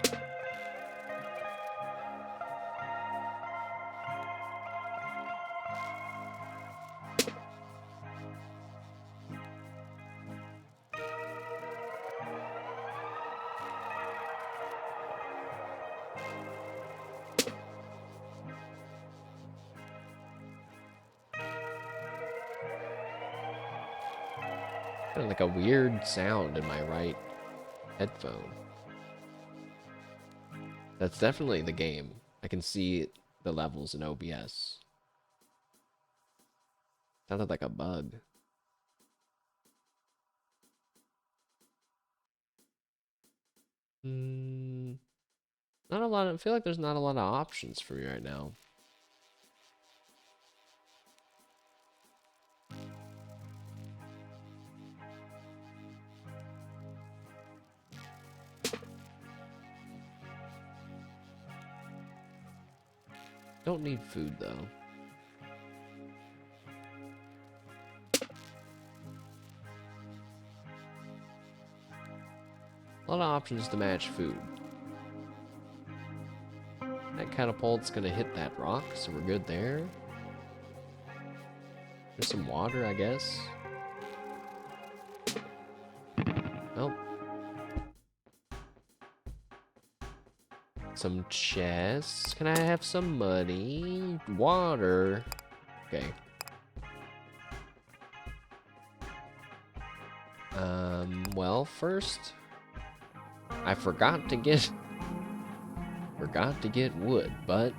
Kind of like a weird sound in my right headphone. That's definitely the game. I can see the levels in OBS. Sounded like a bug. Not a lot. I feel like there's not a lot of options for me right now. Don't need food though. A lot of options to match food. That catapult's gonna hit that rock, so we're good there. There's some water, I guess. Oh. Some chests. Can I have some money? Water. Okay. Well, first, I forgot to get wood, but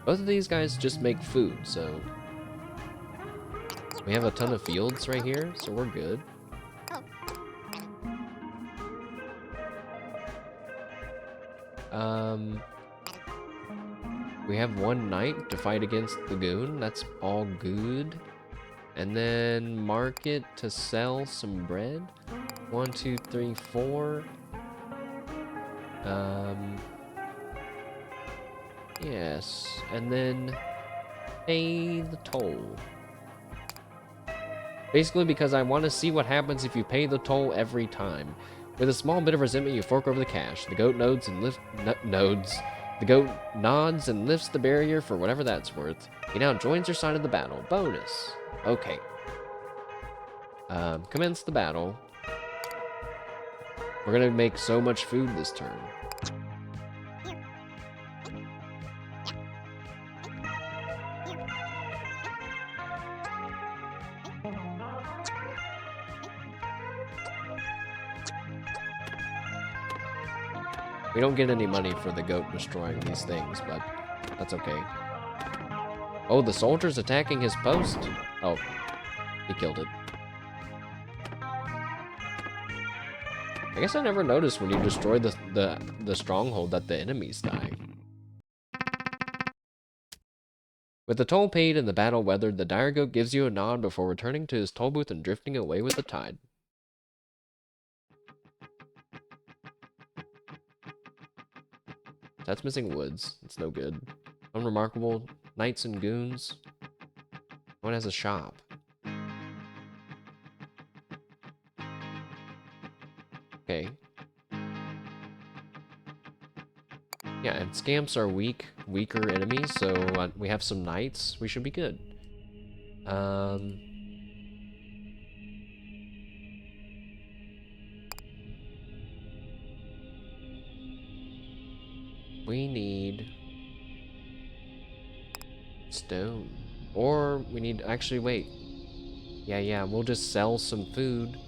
both of these guys just make food, so we have a ton of fields right here, so we're good. We have one knight to fight against the goon. That's all good. And then market to sell some bread. 1, 2, 3, 4. Yes. And then pay the toll. Basically because I want to see what happens if you pay the toll every time. With a small bit of resentment, you fork over the cash. The goat The goat nods and lifts the barrier for whatever that's worth. He now joins your side of the battle. Bonus. Okay. Commence the battle. We're gonna make so much food this turn. We don't get any money for the goat destroying these things, but that's okay. Oh, the soldier's attacking his post? Oh, he killed it. I guess I never noticed when you destroy the stronghold that the enemies die. With the toll paid and the battle weathered, the dire goat gives you a nod before returning to his toll booth and drifting away with the tide. That's missing woods. It's no good. Unremarkable knights and goons. One has a shop. Okay. Yeah, and scamps are weaker enemies, so we have some knights. We should be good. We need stone. Or we need, actually, wait. Yeah, we'll just sell some food.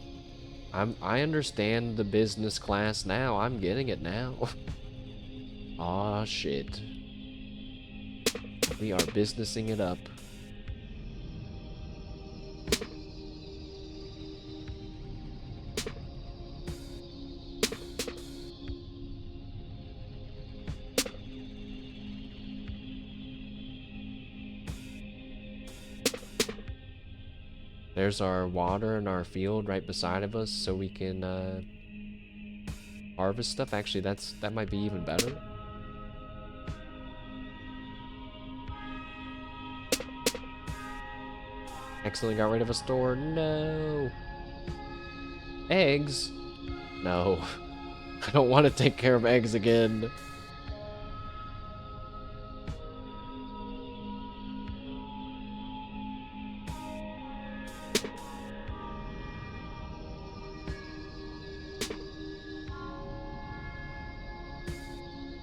I understand the business class now. I'm getting it now. Aw, shit. We are businessing it up. There's our water in our field right beside of us, so we can harvest stuff. Actually, that might be even better. Accidentally got rid of a store. No. Eggs? No. I don't want to take care of eggs again.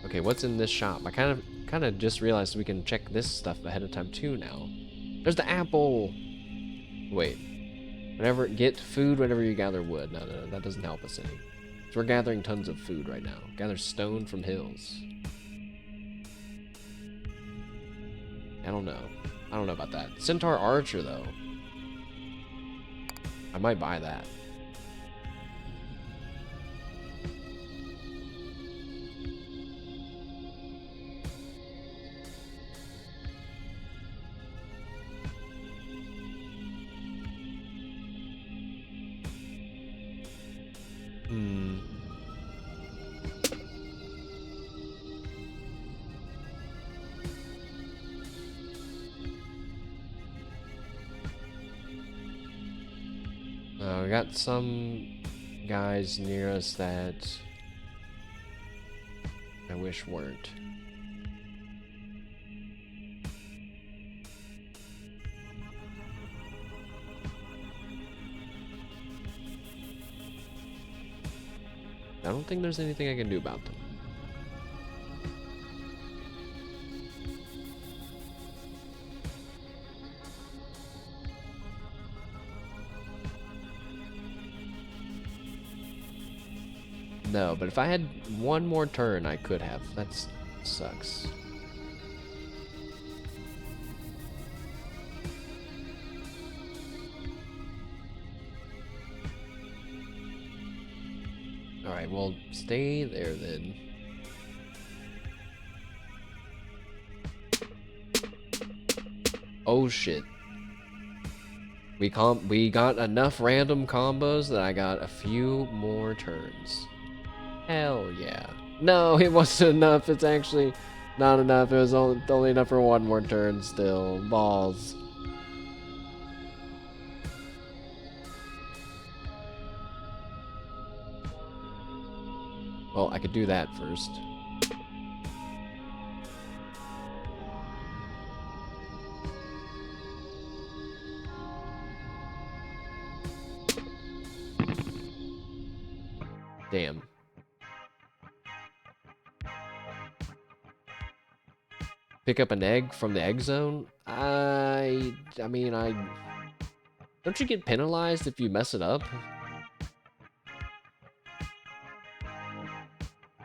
Okay, what's in this shop? I kind of just realized we can check this stuff ahead of time too now. There's the apple. Wait. Get food whenever you gather wood. No, that doesn't help us any. So we're gathering tons of food right now. Gather stone from hills. I don't know about that. Centaur Archer, though. I might buy that. I got some guys near us that I wish weren't. I don't think there's anything I can do about them. No, but if I had one more turn, I could have. That sucks. Alright, well, stay there then. Oh shit. We got enough random combos that I got a few more turns. Hell yeah. No, it wasn't enough. It's actually not enough. It was only enough for one more turn still. Balls. Well, I could do that first. Damn. Pick up an egg from the egg zone? I mean, don't you get penalized if you mess it up?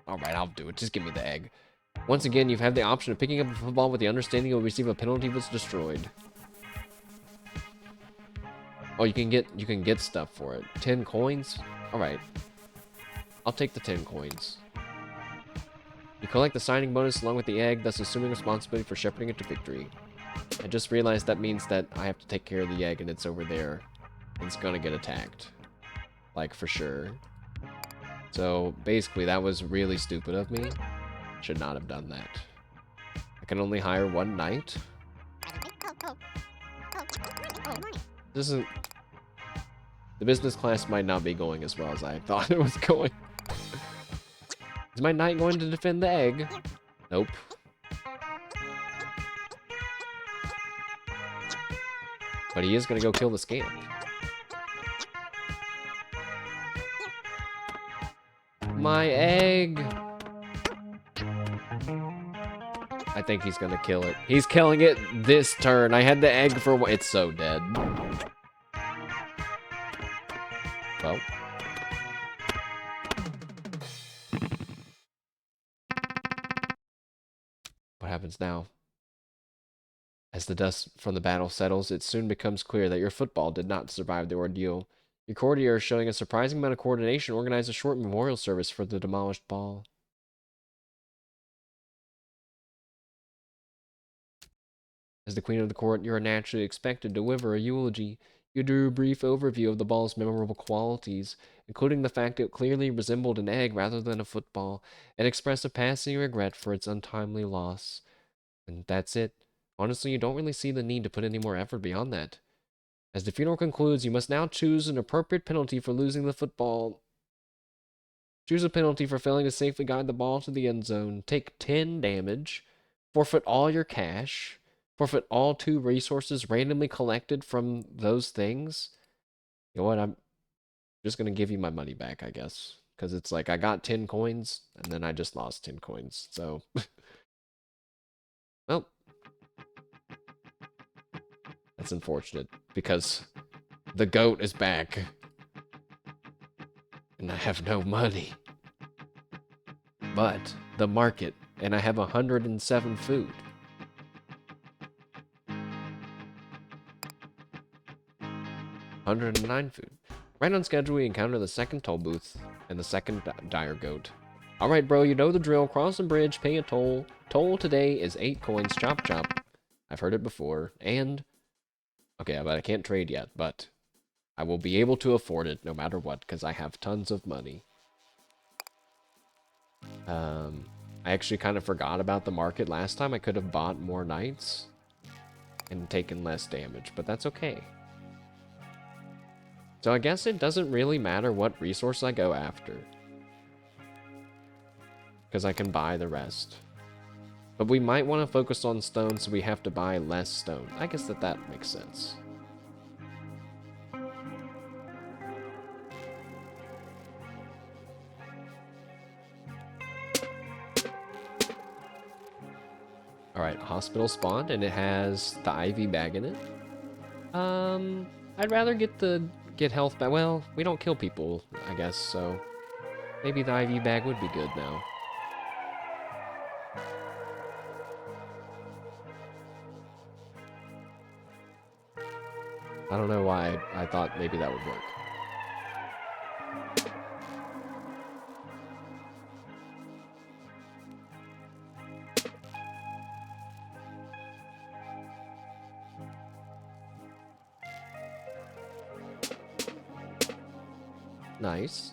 Alright, I'll do it. Just give me the egg. Once again, you've had the option of picking up a football with the understanding you'll receive a penalty if it's destroyed. Oh, you can get stuff for it. 10 coins? Alright. I'll take the 10 coins. You collect the signing bonus along with the egg, thus assuming responsibility for shepherding it to victory. I just realized that means that I have to take care of the egg and it's over there. And it's gonna get attacked. Like, for sure. So, basically, that was really stupid of me. Should not have done that. I can only hire one knight. This isn't... The business class might not be going as well as I thought it was going. Is my knight going to defend the egg? Nope. But he is going to go kill the scamp. My egg! I think he's going to kill it. He's killing it this turn. I had the egg for... It's so dead. Well. What happens now? As the dust from the battle settles, it soon becomes clear that your football did not survive the ordeal. Your courtier, showing a surprising amount of coordination, organized a short memorial service for the demolished ball. As the queen of the court, you are naturally expected to deliver a eulogy. You drew a brief overview of the ball's memorable qualities, including the fact it clearly resembled an egg rather than a football, and expressed a passing regret for its untimely loss. And that's it. Honestly, you don't really see the need to put any more effort beyond that. As the funeral concludes, you must now choose an appropriate penalty for losing the football. Choose a penalty for failing to safely guide the ball to the end zone. Take 10 damage. Forfeit all your cash. Forfeit all 2 resources randomly collected from those things. You know what? I'm just going to give you my money back, I guess. Because it's like I got 10 coins, and then I just lost 10 coins. So, well, that's unfortunate. Because the goat is back. And I have no money. But the market, and I have 107 food. 109 food. Right on schedule, we encounter the second toll booth and the second dire goat. Alright, bro, you know the drill. Cross the bridge, pay a toll. Toll today is 8 coins. Chop, chop. I've heard it before. And, okay, but I can't trade yet, but I will be able to afford it no matter what, because I have tons of money. I actually kind of forgot about the market last time. I could have bought more knights and taken less damage, but that's okay. So I guess it doesn't really matter what resource I go after, because I can buy the rest. But we might want to focus on stone, so we have to buy less stone. I guess that makes sense. Alright, hospital spawned, and it has the IV bag in it. I'd rather get health back. Well, we don't kill people, I guess, so maybe the IV bag would be good now. I don't know why I thought maybe that would work. Nice.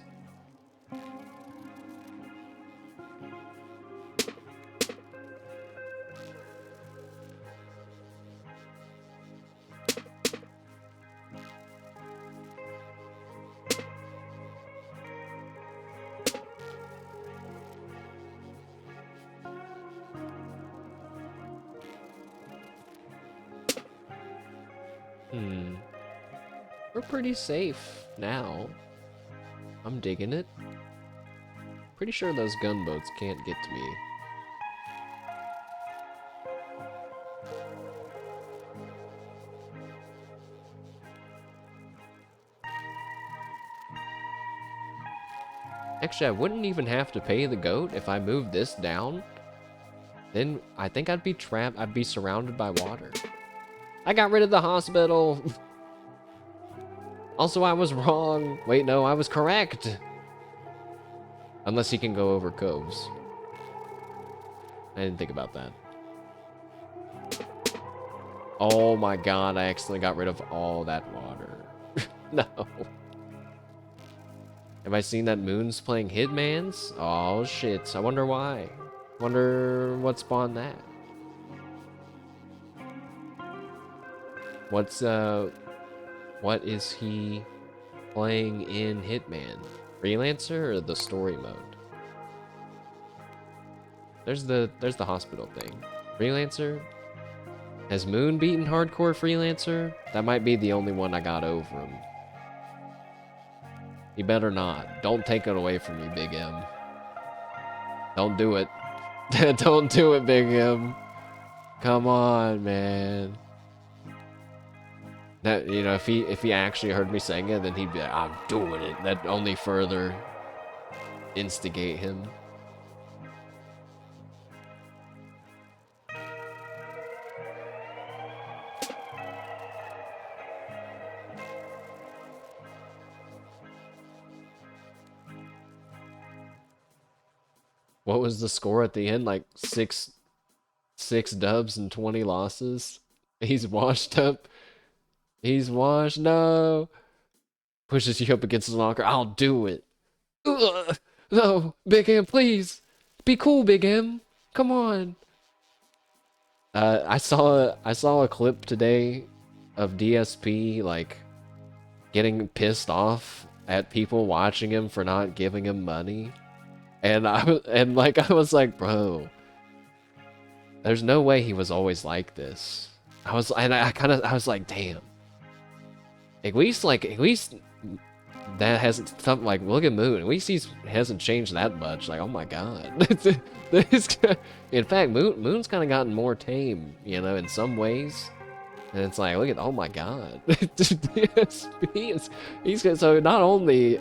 We're pretty safe now. I'm digging it. Pretty sure those gunboats can't get to me. Actually, I wouldn't even have to pay the goat if I moved this down. Then I think I'd be trapped. I'd be surrounded by water. I got rid of the hospital. Also, I was wrong. Wait, no, I was correct. Unless he can go over coves. I didn't think about that. Oh my god, I accidentally got rid of all that water. No. Have I seen that Moon's playing Hitmans? Oh shit, I wonder why. Wonder what spawned that. What is he playing in Hitman? Freelancer or the story mode? There's the hospital thing. Freelancer? Has Moon beaten hardcore Freelancer? That might be the only one I got over him. He better not. Don't take it away from me, Big M. Don't do it. Don't do it, Big M. Come on, man. That, you know, if he actually heard me saying it, then he'd be like, I'm doing it. That'd only further instigate him. What was the score at the end? Like six dubs and 20 losses? He's washed up. He's washed. No. Pushes you up against his locker. I'll do it. Ugh. No, Big M, please. Be cool, Big M. Come on. I saw a clip today of DSP like getting pissed off at people watching him for not giving him money. And I was like, bro, there's no way he was always like this. I was like, damn. At least that hasn't something like, look at Moon. At least he hasn't changed that much. Like, oh my god. In fact, Moon's kind of gotten more tame, you know, in some ways. And it's like, look at, oh my god. He's so not only,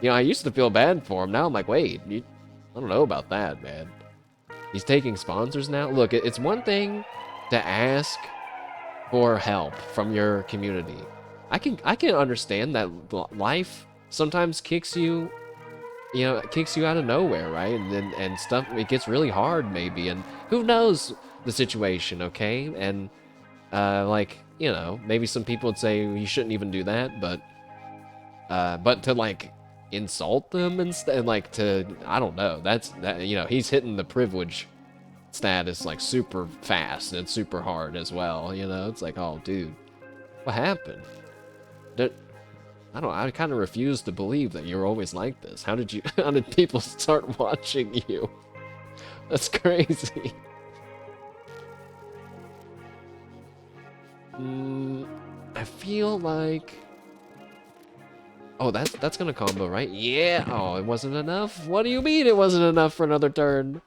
you know, I used to feel bad for him. Now I'm like, wait, I don't know about that, man. He's taking sponsors now. Look, it's one thing to ask for help from your community. I can understand that life sometimes kicks you out of nowhere, right? And stuff, it gets really hard maybe, and who knows the situation, okay? And like, you know, maybe some people would say you shouldn't even do that, but to like insult them and like to, I don't know, that you know, he's hitting the privilege status like super fast and super hard as well, you know? It's like, oh dude, what happened? I kind of refuse to believe that you're always like this. How did people start watching you? That's crazy. I feel like... Oh, that's gonna combo, right? Yeah! Oh, it wasn't enough? What do you mean it wasn't enough for another turn?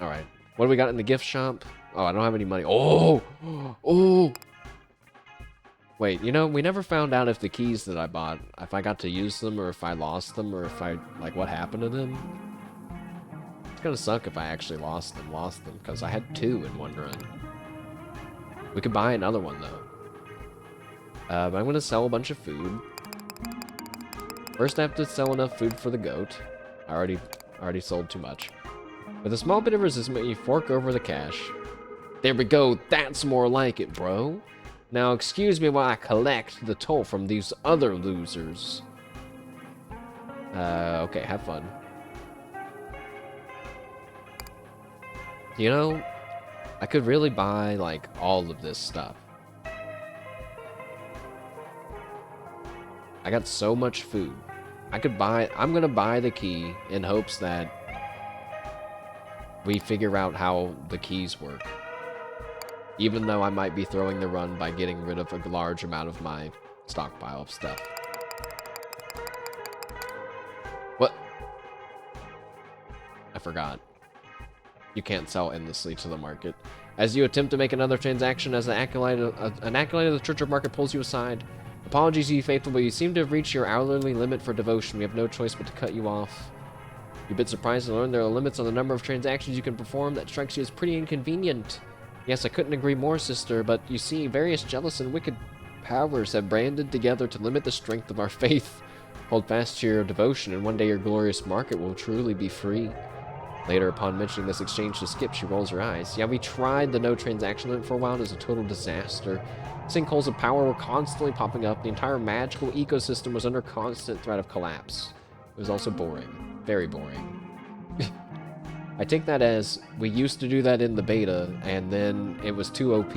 Alright. What do we got in the gift shop? Oh, I don't have any money. Oh! Oh! Wait, you know, we never found out if the keys that I bought, if I got to use them, or if I lost them, or if I, like, what happened to them. It's gonna suck if I actually lost them, because I had 2 in one run. We could buy another one, though. But I'm gonna sell a bunch of food. First, I have to sell enough food for the goat. I already sold too much. With a small bit of resistance, you fork over the cash. There we go, that's more like it, bro. Now, excuse me while I collect the toll from these other losers. Okay, have fun. You know, I could really buy, like, all of this stuff. I got so much food. I'm gonna buy the key in hopes that we figure out how the keys work. Even though I might be throwing the run by getting rid of a large amount of my stockpile of stuff. What? I forgot. You can't sell endlessly to the market. As you attempt to make another transaction, as an acolyte of the Church of Market pulls you aside. Apologies, ye faithful, but you seem to have reached your hourly limit for devotion. We have no choice but to cut you off. You're a bit surprised to learn there are limits on the number of transactions you can perform. That strikes you as pretty inconvenient. Yes, I couldn't agree more, sister, but you see, various jealous and wicked powers have banded together to limit the strength of our faith. Hold fast to your devotion, and one day your glorious market will truly be free. Later, upon mentioning this exchange to Skip, she rolls her eyes. Yeah, we tried the no transaction limit for a while, and it was a total disaster. Sinkholes of power were constantly popping up. The entire magical ecosystem was under constant threat of collapse. It was also boring. Very boring. I take that as we used to do that in the beta, and then it was too OP,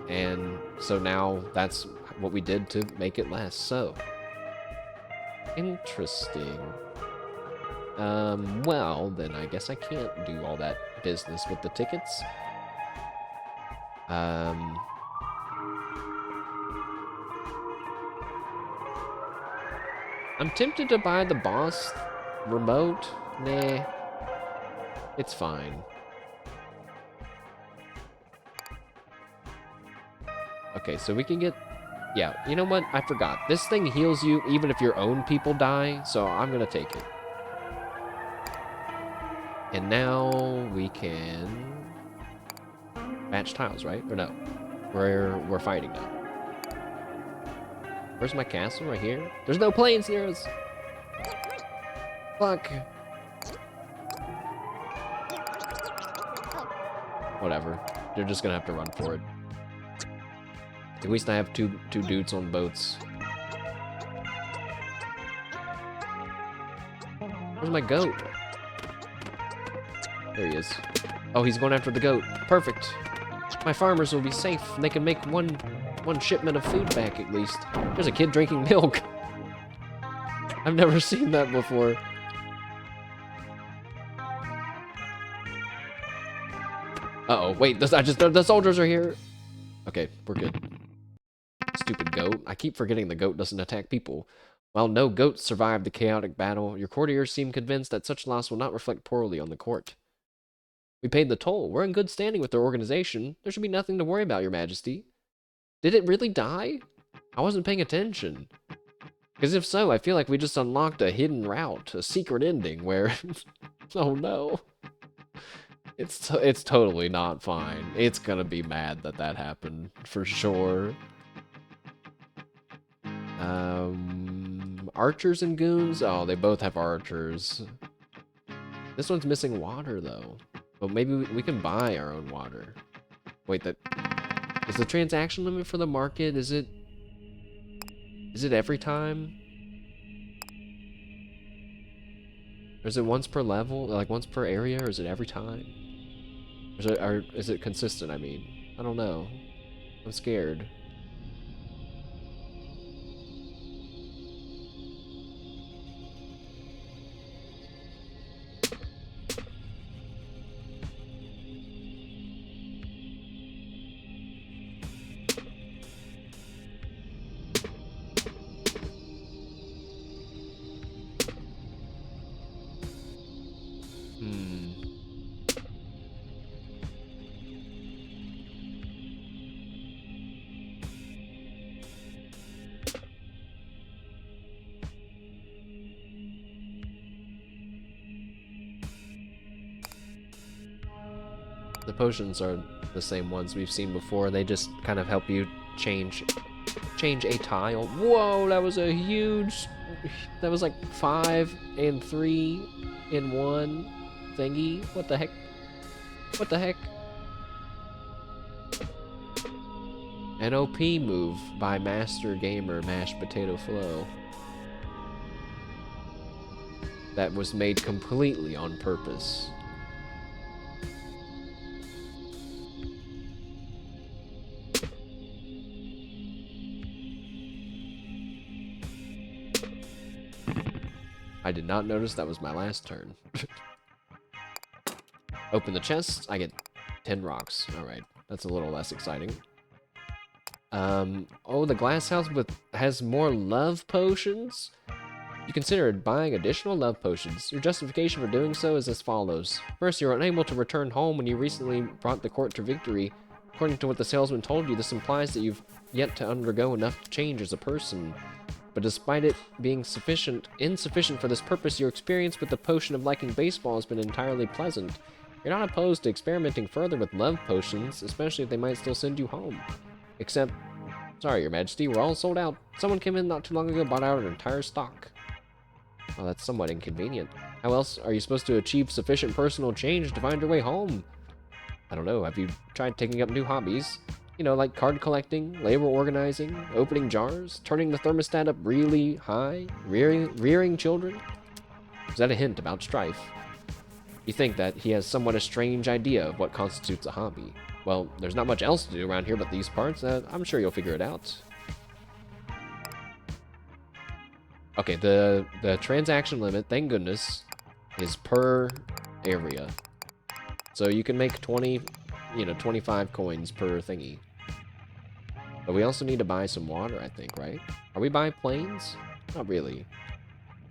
and so now that's what we did to make it less so. Interesting. Well, then I guess I can't do all that business with the tickets. I'm tempted to buy the boss remote. Nah. It's fine. Okay, so we can get... Yeah, you know what? I forgot. This thing heals you even if your own people die, so I'm gonna take it. And now we can... match tiles, right? Or no? We're fighting now. Where's my castle? Right here? There's no planes near us! Fuck. Whatever. They're just gonna have to run for it. At least I have two dudes on boats. Where's my goat? There he is. Oh, he's going after the goat. Perfect. My farmers will be safe. They can make one shipment of food back at least. There's a kid drinking milk. I've never seen that before. Uh-oh, wait, the soldiers are here. Okay, we're good. Stupid goat. I keep forgetting the goat doesn't attack people. While no goats survived the chaotic battle, your courtiers seem convinced that such loss will not reflect poorly on the court. We paid the toll. We're in good standing with their organization. There should be nothing to worry about, Your Majesty. Did it really die? I wasn't paying attention. Because if so, I feel like we just unlocked a hidden route, a secret ending where... Oh no. It's totally not fine. It's gonna be mad that that happened, for sure. Archers and goons? Oh, they both have archers. This one's missing water, though. But maybe we can buy our own water. Wait, is the transaction limit for the market, is it every time? Or is it once per level, like once per area, or is it every time? Or is it consistent, I mean? I don't know. I'm scared. The potions are the same ones we've seen before. They just kind of help you change a tile. Whoa, that was a huge... That was like 5 and 3 in 1 thingy. What the heck? What the heck? An OP move by Master Gamer Mashed Potato Flow. That was made completely on purpose. I did not notice that was my last turn. Open the chest, I get 10 rocks. Alright, that's a little less exciting. Oh, the glass house has more love potions? You considered buying additional love potions. Your justification for doing so is as follows. First, you were unable to return home when you recently brought the court to victory. According to what the salesman told you, this implies that you've yet to undergo enough change as a person. But despite it being insufficient for this purpose, your experience with the potion of liking baseball has been entirely pleasant. You're not opposed to experimenting further with love potions, especially if they might still send you home. Except, sorry, Your Majesty, we're all sold out. Someone came in not too long ago, bought out our entire stock. Well, that's somewhat inconvenient. How else are you supposed to achieve sufficient personal change to find your way home? I don't know, have you tried taking up new hobbies? You know, like card collecting, labor organizing, opening jars, turning the thermostat up really high, rearing children? Is that a hint about strife? You think that he has somewhat a strange idea of what constitutes a hobby. Well, there's not much else to do around here but these parts. I'm sure you'll figure it out. Okay, the transaction limit, thank goodness, is per area. So you can make 25 coins per thingy. But we also need to buy some water, I think, right? Are we buying planes? Not really.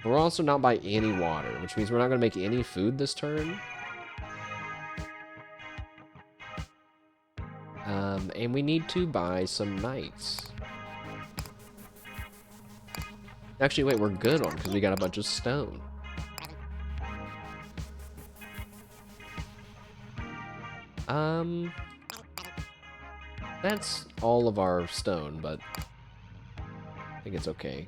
But we're also not buying any water, which means we're not going to make any food this turn. And we need to buy some knights. Actually, wait, we're good on because we got a bunch of stone. That's all of our stone, but I think it's okay.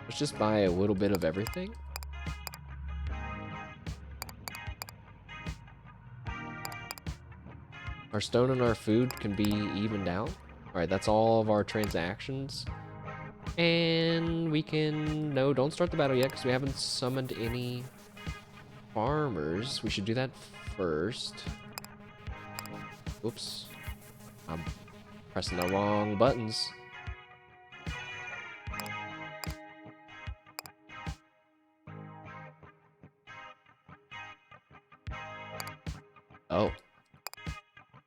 Let's just buy a little bit of everything. Our stone and our food can be evened out. Alright, that's all of our transactions. And we can... No, don't start the battle yet because we haven't summoned any farmers. We should do that first. Oops. I'm pressing the wrong buttons. Oh.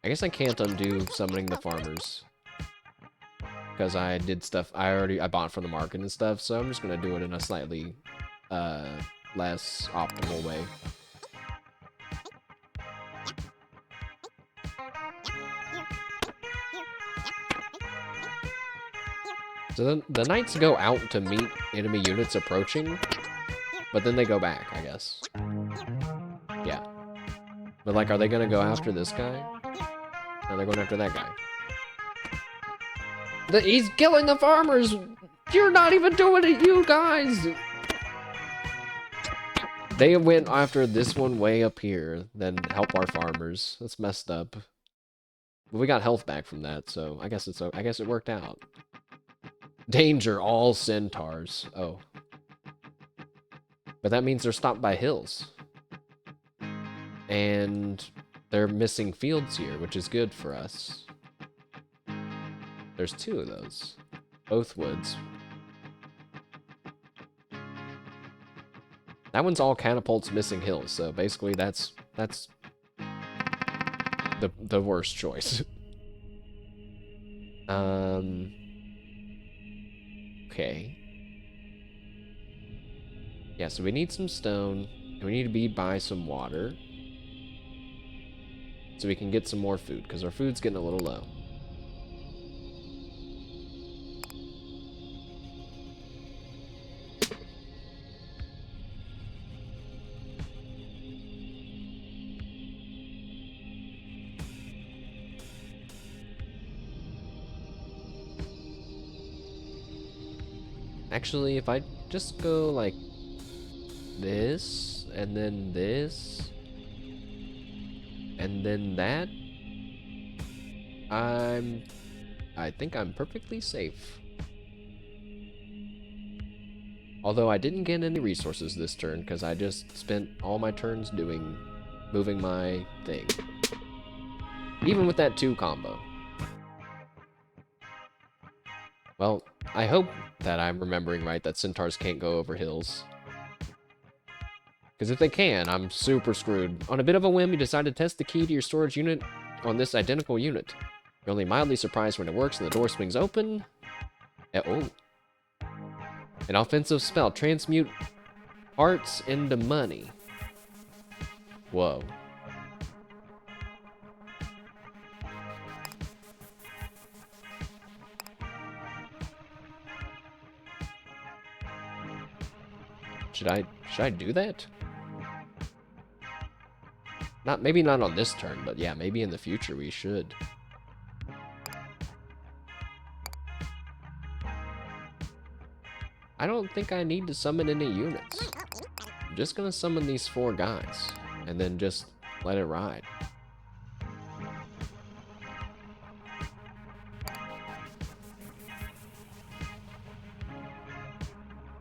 I guess I can't undo summoning the farmers. Because I did stuff I bought from the market and stuff, so I'm just gonna do it in a slightly less optimal way. So then the knights go out to meet enemy units approaching, but then they go back, I guess. Yeah. But like, are they gonna go after this guy? No, they're going after that guy. He's killing the farmers! You're not even doing it, you guys! They went after this one way up here, then help our farmers. That's messed up. But we got health back from that, so I guess it worked out. Danger, all centaurs. Oh. But that means they're stopped by hills. And they're missing fields here, which is good for us. There's 2 of those. Both woods. That one's all catapults missing hills, so basically that's the worst choice. Okay. Yeah, so we need some stone, and we need to buy some water. So we can get some more food, because our food's getting a little low. Actually, if I just go like this, and then this, and then that, I think I'm perfectly safe. Although I didn't get any resources this turn because I just spent all my turns moving my thing. Even with that 2 combo. Well, I hope that I'm remembering right that centaurs can't go over hills. Because if they can, I'm super screwed. On a bit of a whim, you decide to test the key to your storage unit on this identical unit. You're only mildly surprised when it works and the door swings open. Oh. An offensive spell. Transmute hearts into money. Whoa. Should I do that? Maybe not on this turn, but yeah, maybe in the future we should. I don't think I need to summon any units. I'm just gonna summon these 4 guys, and then just let it ride.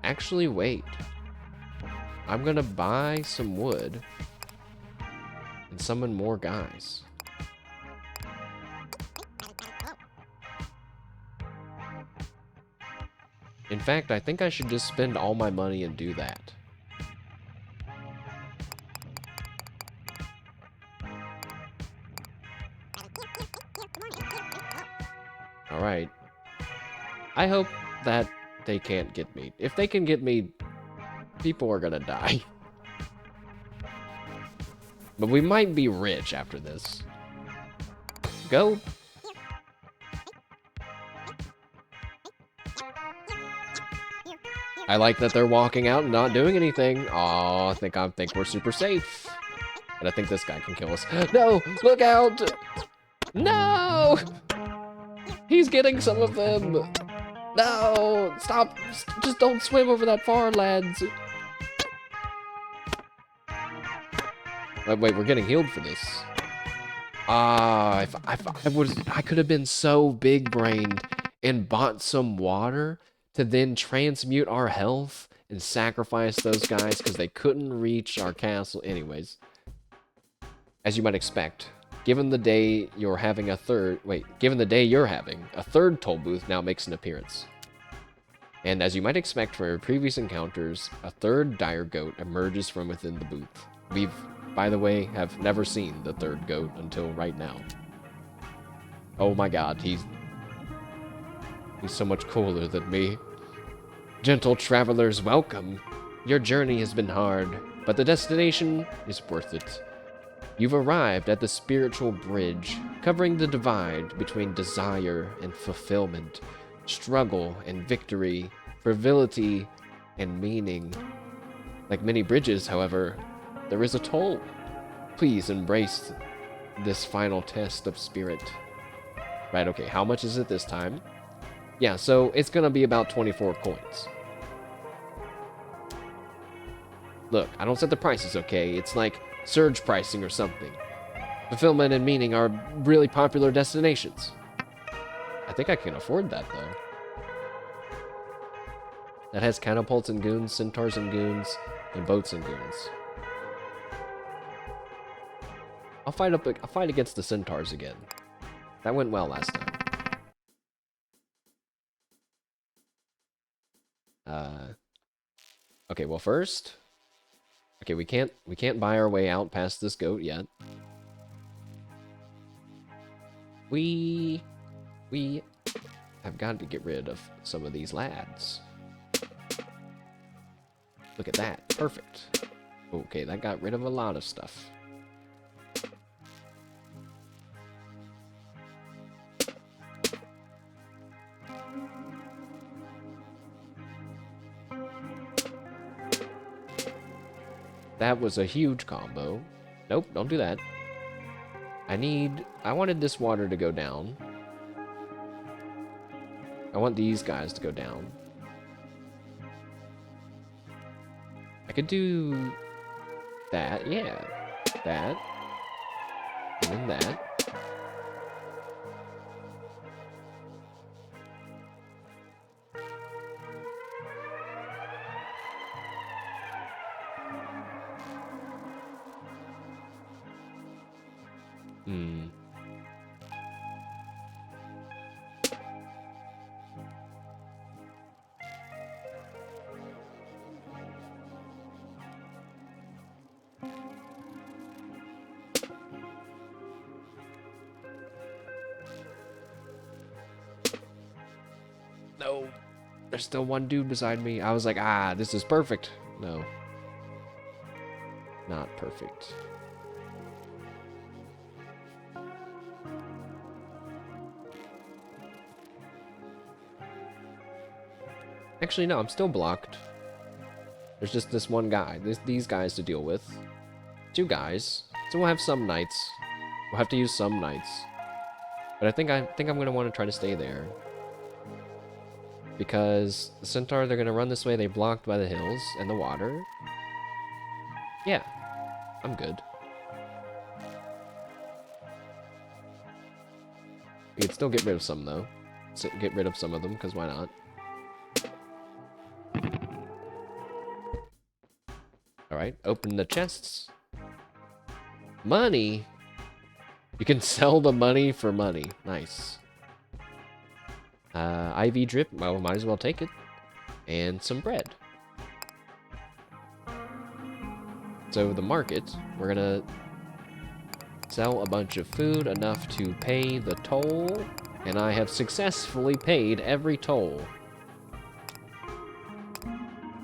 Actually, wait. I'm gonna buy some wood and summon more guys. In fact, I think I should just spend all my money and do that. Alright. I hope that they can't get me. If they can get me, people are gonna die. But we might be rich after this. Go. I like that they're walking out and not doing anything. Aw, I think we're super safe. And I think this guy can kill us. No! Look out! No! He's getting some of them! No! Stop! Just don't swim over that far, lads! Wait, we're getting healed for this. If I could have been so big-brained and bought some water to then transmute our health and sacrifice those guys because they couldn't reach our castle. Anyways, as you might expect, given the day you're having a third toll booth now makes an appearance. And as you might expect from your previous encounters, a third dire goat emerges from within the booth. We've, by the way, have never seen the third goat until right now. Oh my god, he's so much cooler than me. Gentle travelers, welcome. Your journey has been hard, but the destination is worth it. You've arrived at the spiritual bridge, covering the divide between desire and fulfillment, struggle and victory, frivolity and meaning. Like many bridges, however, there is a toll. Please embrace this final test of spirit. Right, okay, how much is it this time? Yeah, so it's gonna be about 24 coins. Look, I don't set the prices, okay? It's like surge pricing or something. Fulfillment and meaning are really popular destinations. I think I can afford that, though. That has catapults and goons, centaurs and goons, and boats and goons. I'll fight against the centaurs again. That went well last time. Okay, well first... Okay, we can't buy our way out past this goat yet. We have got to get rid of some of these lads. Look at that. Perfect. Okay, that got rid of a lot of stuff. That was a huge combo. Nope, don't do that. I wanted this water to go down. I want these guys to go down. could do that, yeah. That. And then that. Hmm. No. There's still one dude beside me. I was like, ah, this is perfect. No. Not perfect. Actually, no, I'm still blocked. There's just this one guy. These guys to deal with. 2 guys. So we'll have some knights. We'll have to use some knights. But I think I'm gonna want to try to stay there. Because the centaur, they're gonna run this way, they're blocked by the hills and the water. Yeah. I'm good. We could still get rid of some though. Get rid of some of them, because why not? Alright, open the chests. Money? You can sell the money for money. Nice. IV drip, well, might as well take it. And some bread. So the market, we're gonna sell a bunch of food, enough to pay the toll. And I have successfully paid every toll.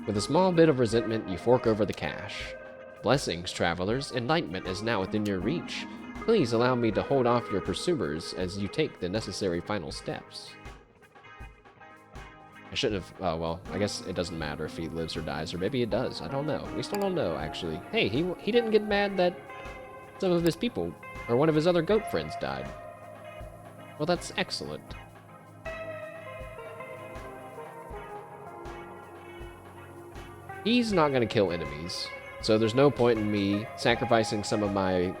With a small bit of resentment, you fork over the cash. Blessings, travelers. Enlightenment is now within your reach. Please allow me to hold off your pursuers as you take the necessary final steps. I shouldn't have... Oh, well, I guess it doesn't matter if he lives or dies, or maybe it does. I don't know. We still don't know, actually. Hey, he didn't get mad that some of his people, or one of his other goat friends, died. Well, that's excellent. He's not going to kill enemies, so there's no point in me sacrificing some of my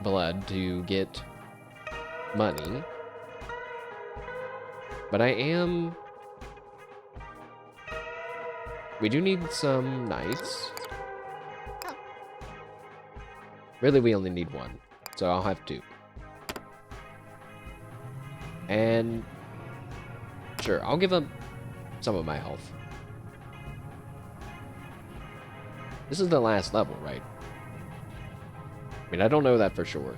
blood to get money. But I am... We do need some knights. Really, we only need 1, so I'll have 2. And... Sure, I'll give him some of my health. This is the last level, right? I mean, I don't know that for sure.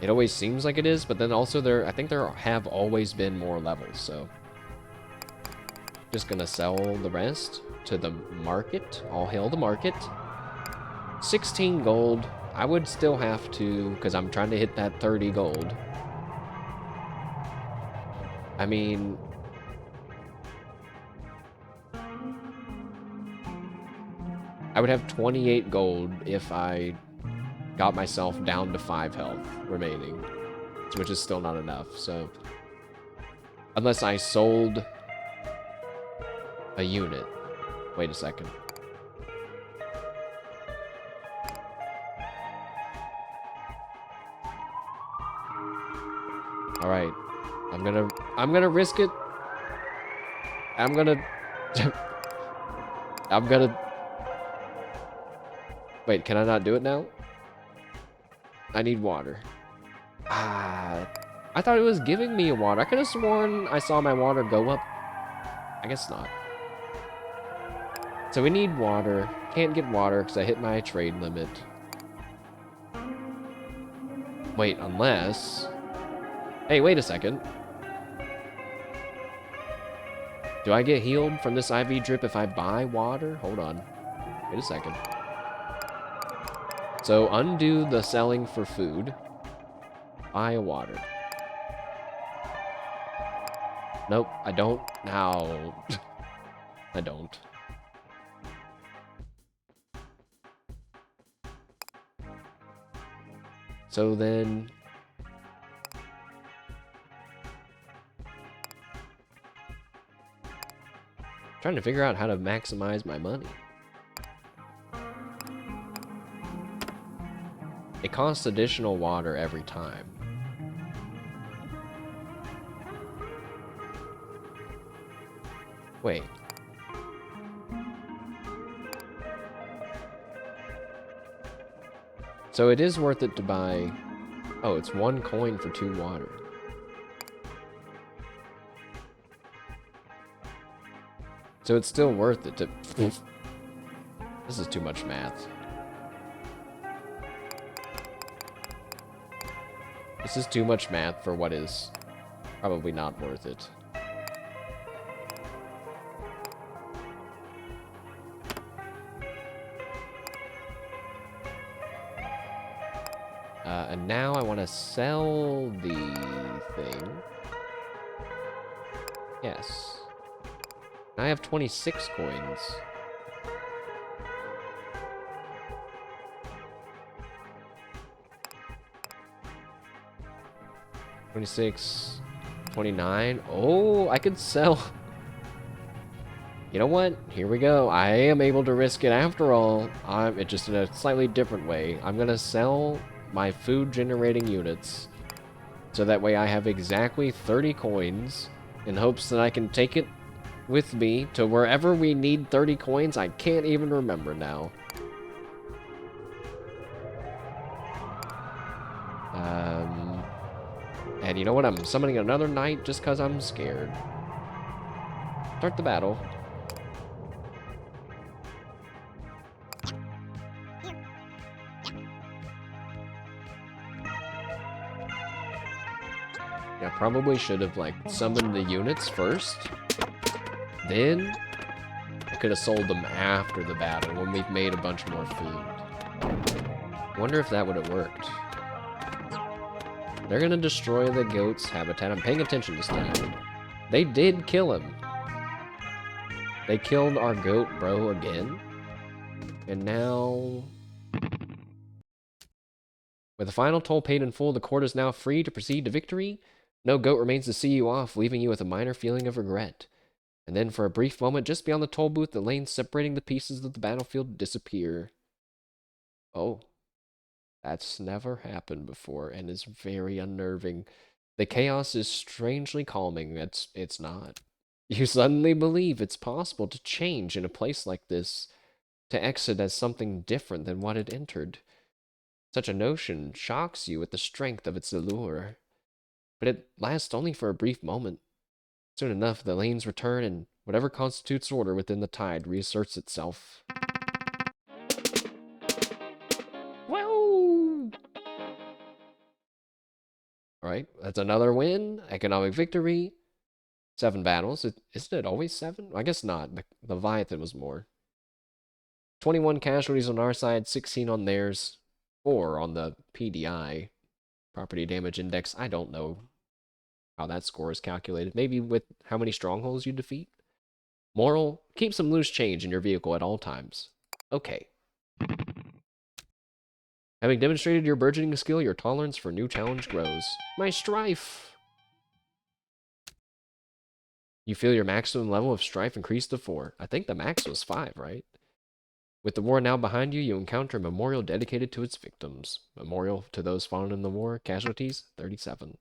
It always seems like it is, but then also I think there have always been more levels, so... Just gonna sell the rest to the market. All hail the market. 16 gold. I would still have to, because I'm trying to hit that 30 gold. I mean... I would have 28 gold if I got myself down to 5 health remaining, which is still not enough, so... Unless I sold a unit. Wait a second. Alright. I'm gonna risk it. I'm gonna... Wait, can I not do it now? I need water. Ah, I thought it was giving me a water. I could have sworn I saw my water go up. I guess not. So we need water. Can't get water because I hit my trade limit. Wait, unless... Hey, wait a second. Do I get healed from this IV drip if I buy water? Hold on. Wait a second. So undo the selling for food. Buy water. Nope, I don't. Now. I don't. So then... Trying to figure out how to maximize my money. It costs additional water every time. Wait. So it is worth it to buy... Oh, it's 1 coin for 2 water. So it's still worth it to... This is too much math. This is too much math for what is probably not worth it. And now I want to sell the thing. Yes. I have 26 coins. $26, $29. Oh, I could sell. You know what? Here we go. I am able to risk it after all. It's just in a slightly different way. I'm gonna sell my food generating units so that way I have exactly 30 coins in hopes that I can take it with me to wherever we need 30 coins. I can't even remember now. And you know what? I'm summoning another knight just because I'm scared. Start the battle. Yeah, probably should have, like, summoned the units first. Then, I could have sold them after the battle when we've made a bunch more food. Wonder if that would have worked. They're gonna destroy the goat's habitat. I'm paying attention this time. They did kill him. They killed our goat bro again. And now... With the final toll paid in full, the court is now free to proceed to victory. No goat remains to see you off, leaving you with a minor feeling of regret. And then for a brief moment, just beyond the toll booth, the lanes separating the pieces of the battlefield disappear. Oh. That's never happened before and is very unnerving. The chaos is strangely calming. It's not. You suddenly believe it's possible to change in a place like this, to exit as something different than what it entered. Such a notion shocks you with the strength of its allure. But it lasts only for a brief moment. Soon enough, the lanes return and whatever constitutes order within the tide reasserts itself. Whoa! Alright, that's another win. Economic victory. 7 battles. Isn't it always 7? I guess not. The Leviathan was more. 21 casualties on our side, 16 on theirs, 4 on the PDI. Property Damage Index. I don't know how that score is calculated. Maybe with how many strongholds you defeat? Moral, keep some loose change in your vehicle at all times. Okay. Having demonstrated your burgeoning skill, your tolerance for new challenge grows. My strife! You feel your maximum level of strife increase to 4. I think the max was 5, right? With the war now behind you, you encounter a memorial dedicated to its victims. Memorial to those fallen in the war, casualties, 37.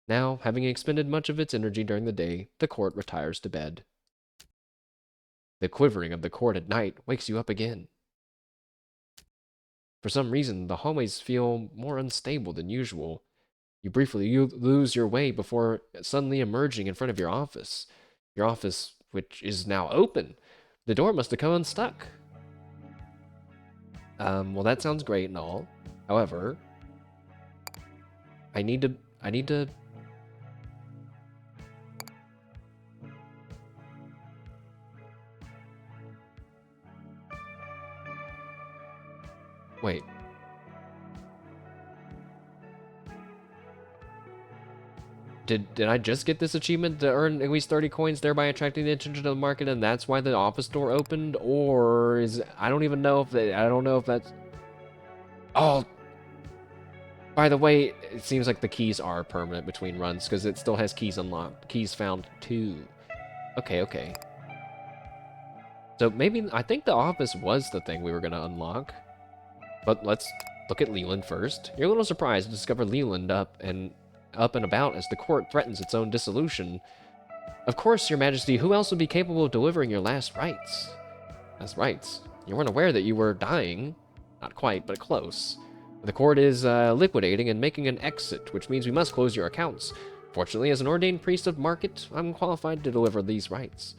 Now, having expended much of its energy during the day, the court retires to bed. The quivering of the court at night wakes you up again. For some reason, the hallways feel more unstable than usual. You briefly lose your way before suddenly emerging in front of your office. Your office, which is now open. The door must have come unstuck. Well, that sounds great and all. However, I need to... Wait. Did I just get this achievement to earn at least 30 coins, thereby attracting the attention of the market, and that's why the office door opened? Or is... I don't even know if I don't know if that's... Oh! By the way, it seems like the keys are permanent between runs, because it still has keys unlocked. Keys found 2. Okay, okay. So maybe, I think the office was the thing we were gonna unlock. But let's look at Leland first. You're a little surprised to discover Leland up and about as the court threatens its own dissolution. Of course, Your Majesty, who else would be capable of delivering your last rites? Last rites? You weren't aware that you were dying. Not quite, but close. The court is liquidating and making an exit, which means we must close your accounts. Fortunately, as an ordained priest of M.A.R.K.E.T, I'm qualified to deliver these rites.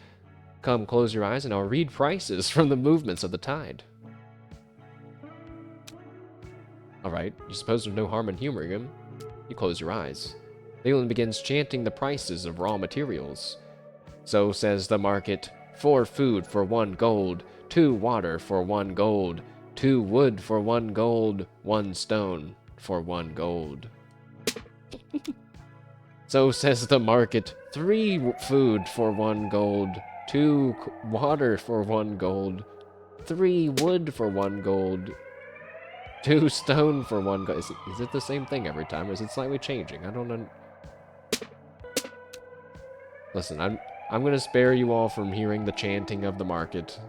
Come, close your eyes, and I'll read prices from the movements of the tide. Alright, you suppose there's no harm in humoring him? You close your eyes. Leland begins chanting the prices of raw materials. So says the market, 4 food for 1 gold, 2 water for 1 gold, 2 wood for 1 gold, 1 stone for 1 gold. So says the market, 3 food for 1 gold, 2 water for 1 gold, 3 wood for 1 gold, 2 stone for 1 gold. Is it the same thing every time, or is it slightly changing? I don't know. Listen, I'm gonna spare you all from hearing the chanting of the market.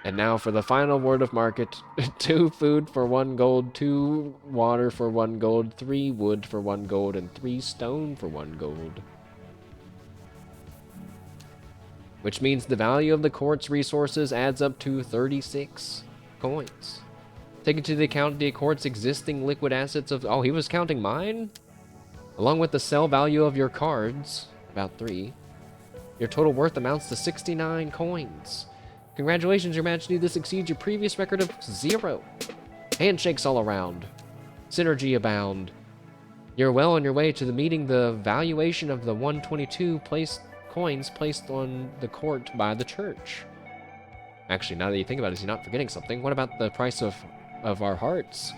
And now for the final word of market. 2 food for 1 gold, 2 water for 1 gold, 3 wood for 1 gold, and 3 stone for 1 gold. Which means the value of the court's resources adds up to 36 coins. Take into the account the court's existing liquid assets of... Oh, he was counting mine? Along with the sell value of your cards, about 3. Your total worth amounts to 69 coins. Congratulations, Your Majesty, this exceeds your previous record of 0. Handshakes all around. Synergy abound. You're well on your way to meeting the valuation of the 122 coins placed on the court by the church. Actually, now that you think about it, you're not forgetting something. What about the price of our hearts?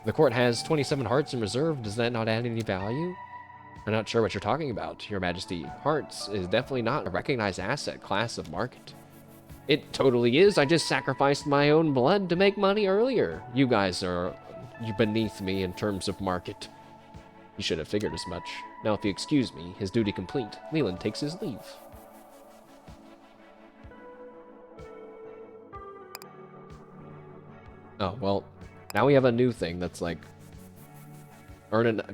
The court has 27 hearts in reserve. Does that not add any value? I'm not sure what you're talking about, Your Majesty. Hearts is definitely not a recognized asset class of market. It totally is. I just sacrificed my own blood to make money earlier. You guys are beneath me in terms of market. You should have figured as much. Now, if you excuse me, his duty complete, Leland takes his leave. Oh, well, now we have a new thing that's like,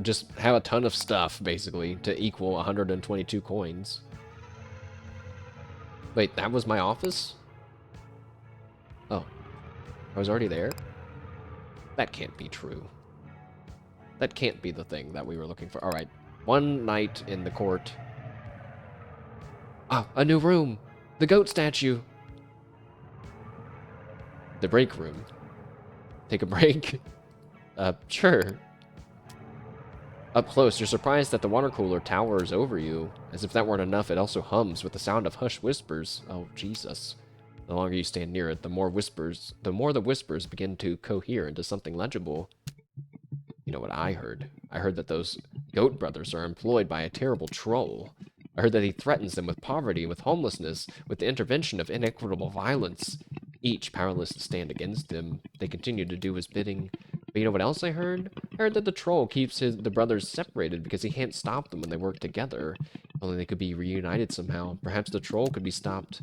just have a ton of stuff, basically, to equal 122 coins. Wait, that was my office? Oh, I was already there? That can't be true. That can't be the thing that we were looking for. Alright, 1 night in the court. Ah, a new room! The goat statue! The break room. Take a break? Sure. Up close, you're surprised that the water cooler towers over you. As if that weren't enough, it also hums with the sound of hushed whispers. Oh, Jesus. The longer you stand near it, the more the whispers begin to cohere into something legible. You know what I heard? I heard that those goat brothers are employed by a terrible troll. I heard that he threatens them with poverty, with homelessness, with the intervention of inequitable violence. Each powerless to stand against him, they continue to do his bidding. But you know what else I heard? I heard that the troll keeps the brothers separated because he can't stop them when they work together. If only they could be reunited somehow. Perhaps the troll could be stopped.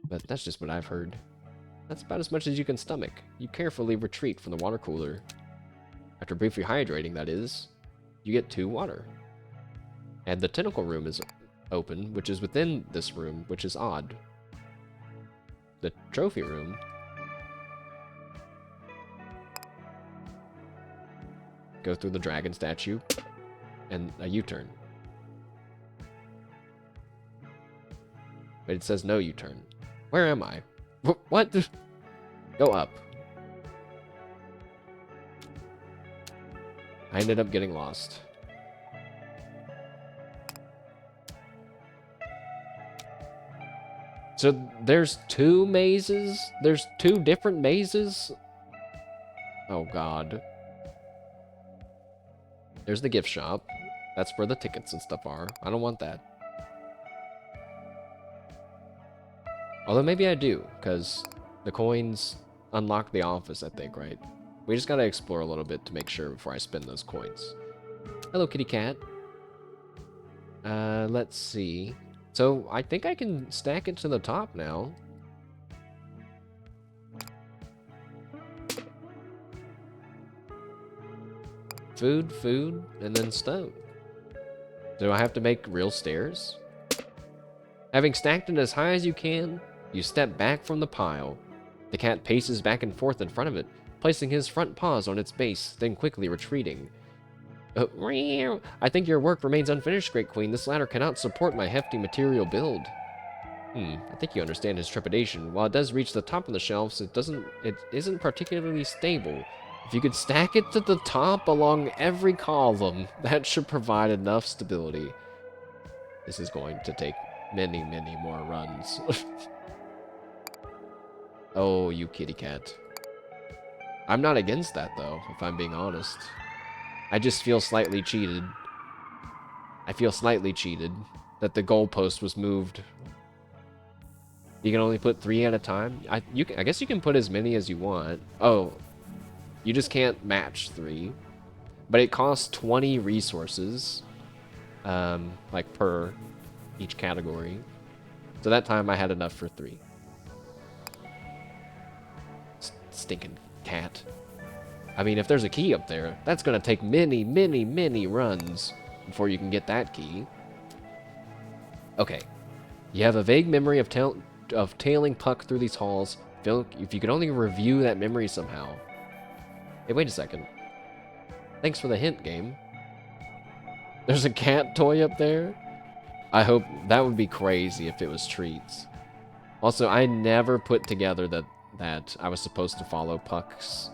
But that's just what I've heard. That's about as much as you can stomach. You carefully retreat from the water cooler. After briefly hydrating, that is, you get 2 water. And the tentacle room is open, which is within this room, which is odd. The trophy room. Go through the dragon statue. And a U-turn. But it says no U-turn. Where am I? What? Go up. I ended up getting lost. So there's 2 mazes? There's 2 different mazes? Oh god. There's the gift shop. That's where the tickets and stuff are. I don't want that. Although maybe I do, because the coins unlock the office, I think, right? We just gotta explore a little bit to make sure before I spend those coins. Hello, kitty cat. Let's see. So, I think I can stack it to the top now. Food, food, and then stone. Do I have to make real stairs? Having stacked it as high as you can, you step back from the pile. The cat paces back and forth in front of it, placing his front paws on its base, then quickly retreating. I think your work remains unfinished, Great Queen. This ladder cannot support my hefty material build. I think you understand his trepidation. While it does reach the top of the shelves, it isn't particularly stable. If you could stack it to the top along every column, that should provide enough stability. This is going to take many, many more runs. Oh, you kitty cat. I'm not against that, though, if I'm being honest. I just feel slightly cheated. I feel slightly cheated that the goalpost was moved. You can only put 3 at a time? I guess you can put as many as you want. Oh, you just can't match 3. But it costs 20 resources, like per each category. So that time I had enough for 3. Stinking cat. I mean, if there's a key up there, that's gonna take many, many, many runs before you can get that key. Okay. You have a vague memory of tailing Puck through these halls. If you could only review that memory somehow. Hey, wait a second. Thanks for the hint, game. There's a cat toy up there? I hope that would be crazy if it was treats. Also, I never put together that I was supposed to follow Puck's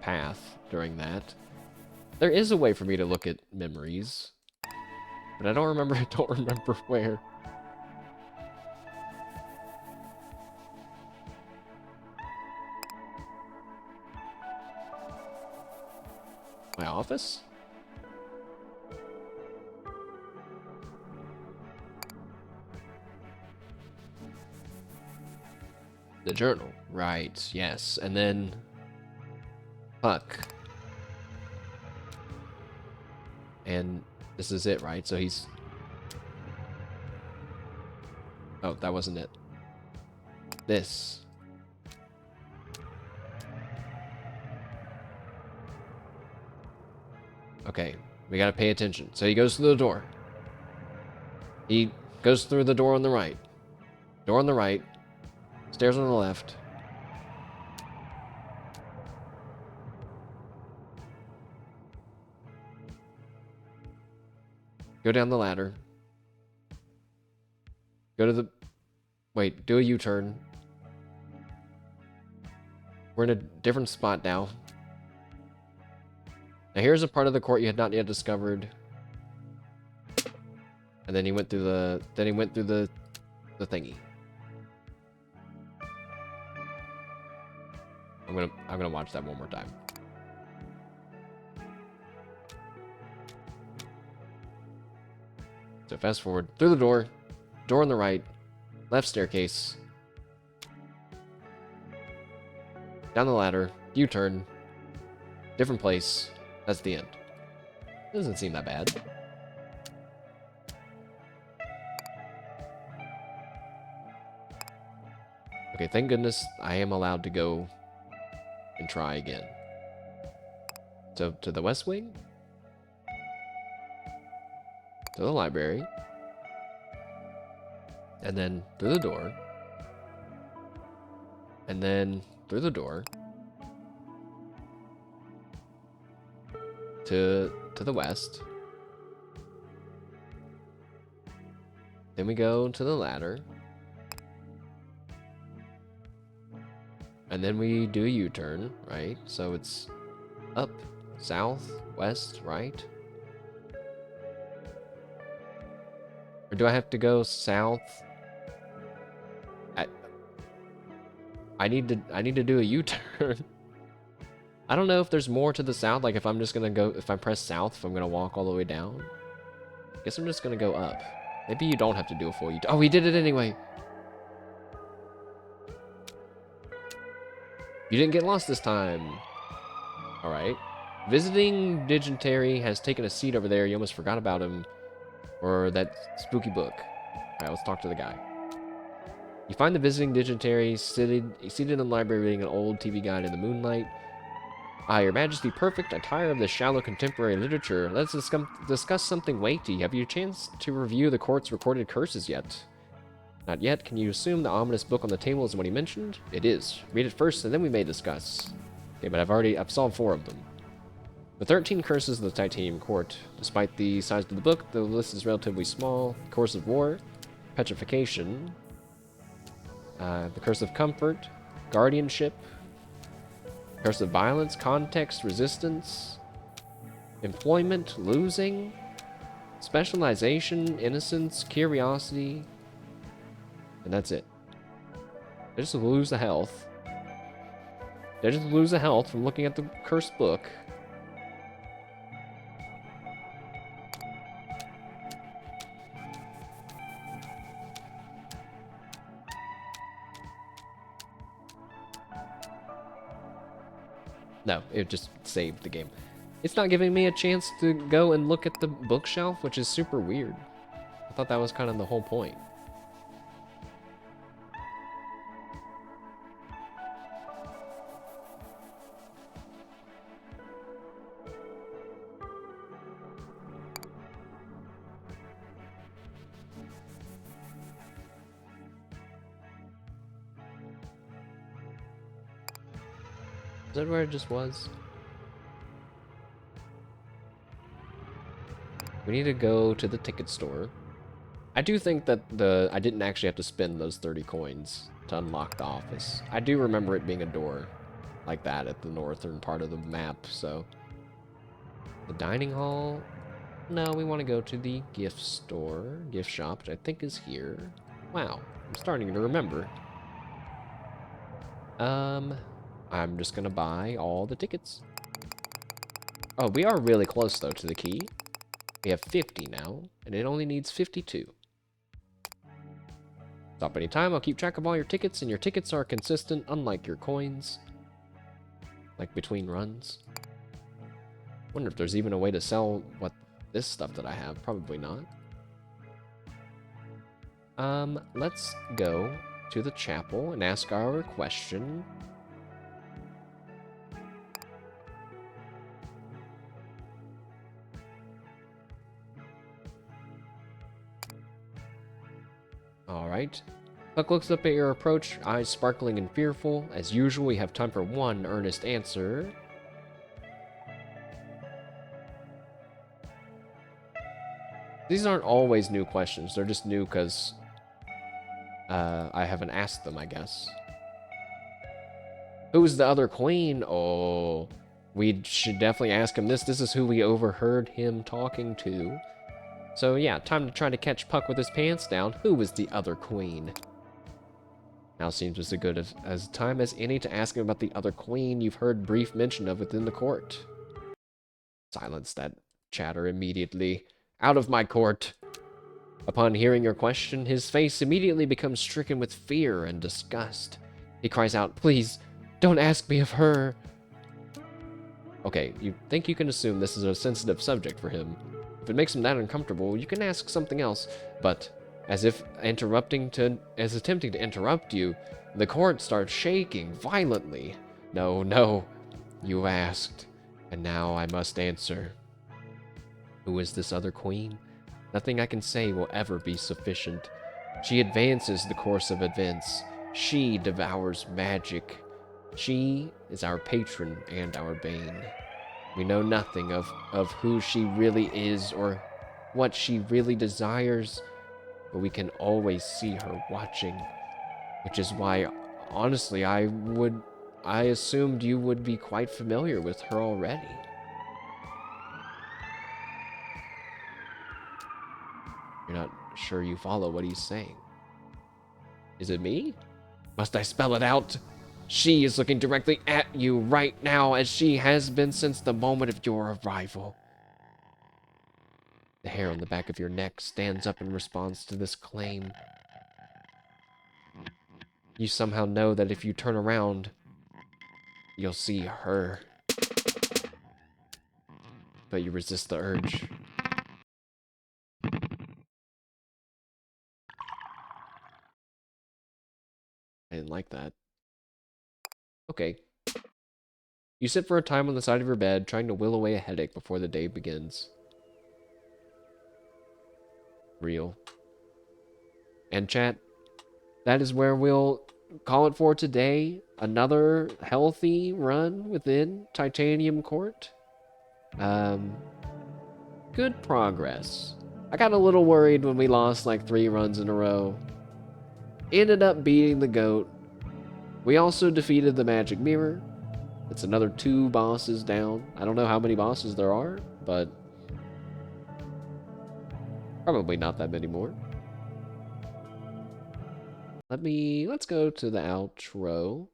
path during that. There is a way for me to look at memories, but I don't remember where. My office? The journal. Right, yes. And then Puck. And this is it, right? So he's... Oh, that wasn't it. This. Okay, we gotta pay attention. So he goes through the door. He goes through the door on the right. Door on the right. Stairs on the left. Go down the ladder. Go to the... Wait, do a U-turn. We're in a different spot now. Now here's a part of the court you had not yet discovered. And then he went through the... Then he went through the thingy. I'm gonna watch that one more time. So fast forward through the door, door on the right, left staircase, down the ladder, U-turn, different place. That's the end. Doesn't seem that bad. Okay, thank goodness I am allowed to go and try again. So, to the west wing? To the library. And then through the door. And then through the door. To the west. Then we go to the ladder. And then we do a U-turn, right? So it's up, south, west, right? Or do I have to go south? I need to do a U-turn. I don't know if there's more to the south, like if I'm just gonna go, if I press south, if I'm gonna walk all the way down. I guess I'm just gonna go up. Maybe you don't have to do a full U-turn. Oh, we did it anyway! You didn't get lost this time. Alright. Visiting dignitary has taken a seat over there. You almost forgot about him. Or that spooky book. Alright, let's talk to the guy. You find the visiting dignitary seated in the library reading an old TV guide in the moonlight. Ah, Your Majesty, perfect. I tire of this shallow contemporary literature. Let's discuss something weighty. Have you a chance to review the court's recorded curses yet? Not yet. Can you assume the ominous book on the table is what he mentioned? It is. Read it first, and then we may discuss. Okay, but I've solved 4 of them. The 13 curses of the Titanium Court. Despite the size of the book, the list is relatively small. Curse of War, Petrification, the Curse of Comfort, Guardianship, Curse of Violence, Context, Resistance, Employment, Losing, Specialization, Innocence, Curiosity, and that's it. They just lose the health. They just lose the health from looking at the cursed book. No, it just saved the game. It's not giving me a chance to go and look at the bookshelf, which is super weird. I thought that was kind of the whole point. Is that where it just was? We need to go to the ticket store. I do think that I didn't actually have to spend those 30 coins to unlock the office. I do remember it being a door like that at the northern part of the map, so. The dining hall? No, we want to go to the gift store, gift shop, which I think is here. Wow, I'm starting to remember. I'm just gonna buy all the tickets. Oh, we are really close, though, to the key. We have 50 now, and it only needs 52. Stop any time, I'll keep track of all your tickets, and your tickets are consistent, unlike your coins. Like between runs. Wonder if there's even a way to sell this stuff that I have. Probably not. Let's go to the chapel and ask our question. Alright. Puck looks up at your approach, eyes sparkling and fearful. As usual, we have time for one earnest answer. These aren't always new questions. They're just new because I haven't asked them, I guess. Who's the other queen? Oh, we should definitely ask him this. This is who we overheard him talking to. So yeah, time to try to catch Puck with his pants down. Who was the other queen? Now seems as good as time as any to ask him about the other queen you've heard brief mention of within the court. Silence that chatter immediately. Out of my court! Upon hearing your question, his face immediately becomes stricken with fear and disgust. He cries out, "Please, don't ask me of her!" Okay, you think you can assume this is a sensitive subject for him. If it makes him that uncomfortable, you can ask something else, but as if attempting to interrupt you, the court starts shaking violently. No, no, you asked, and now I must answer. Who is this other queen? Nothing I can say will ever be sufficient. She advances the course of events. She devours magic. She is our patron and our bane. We know nothing of who she really is or what she really desires, but we can always see her watching, which is why, honestly, I assumed you would be quite familiar with her already. You're not sure you follow what he's saying. Is it me? Must I spell it out? She is looking directly at you right now, as she has been since the moment of your arrival. The hair on the back of your neck stands up in response to this claim. You somehow know that if you turn around, you'll see her. but you resist the urge. I didn't like that. Okay. You sit for a time on the side of your bed, trying to will away a headache before the day begins. Real. And chat, that is where we'll call it for today. Another healthy run within Titanium Court. Good progress. I got a little worried when we lost like 3 runs in a row. Ended up beating the GOAT. We also defeated the Magic Mirror. It's another 2 bosses down. I don't know how many bosses there are, but probably not that many more. Let's go to the outro.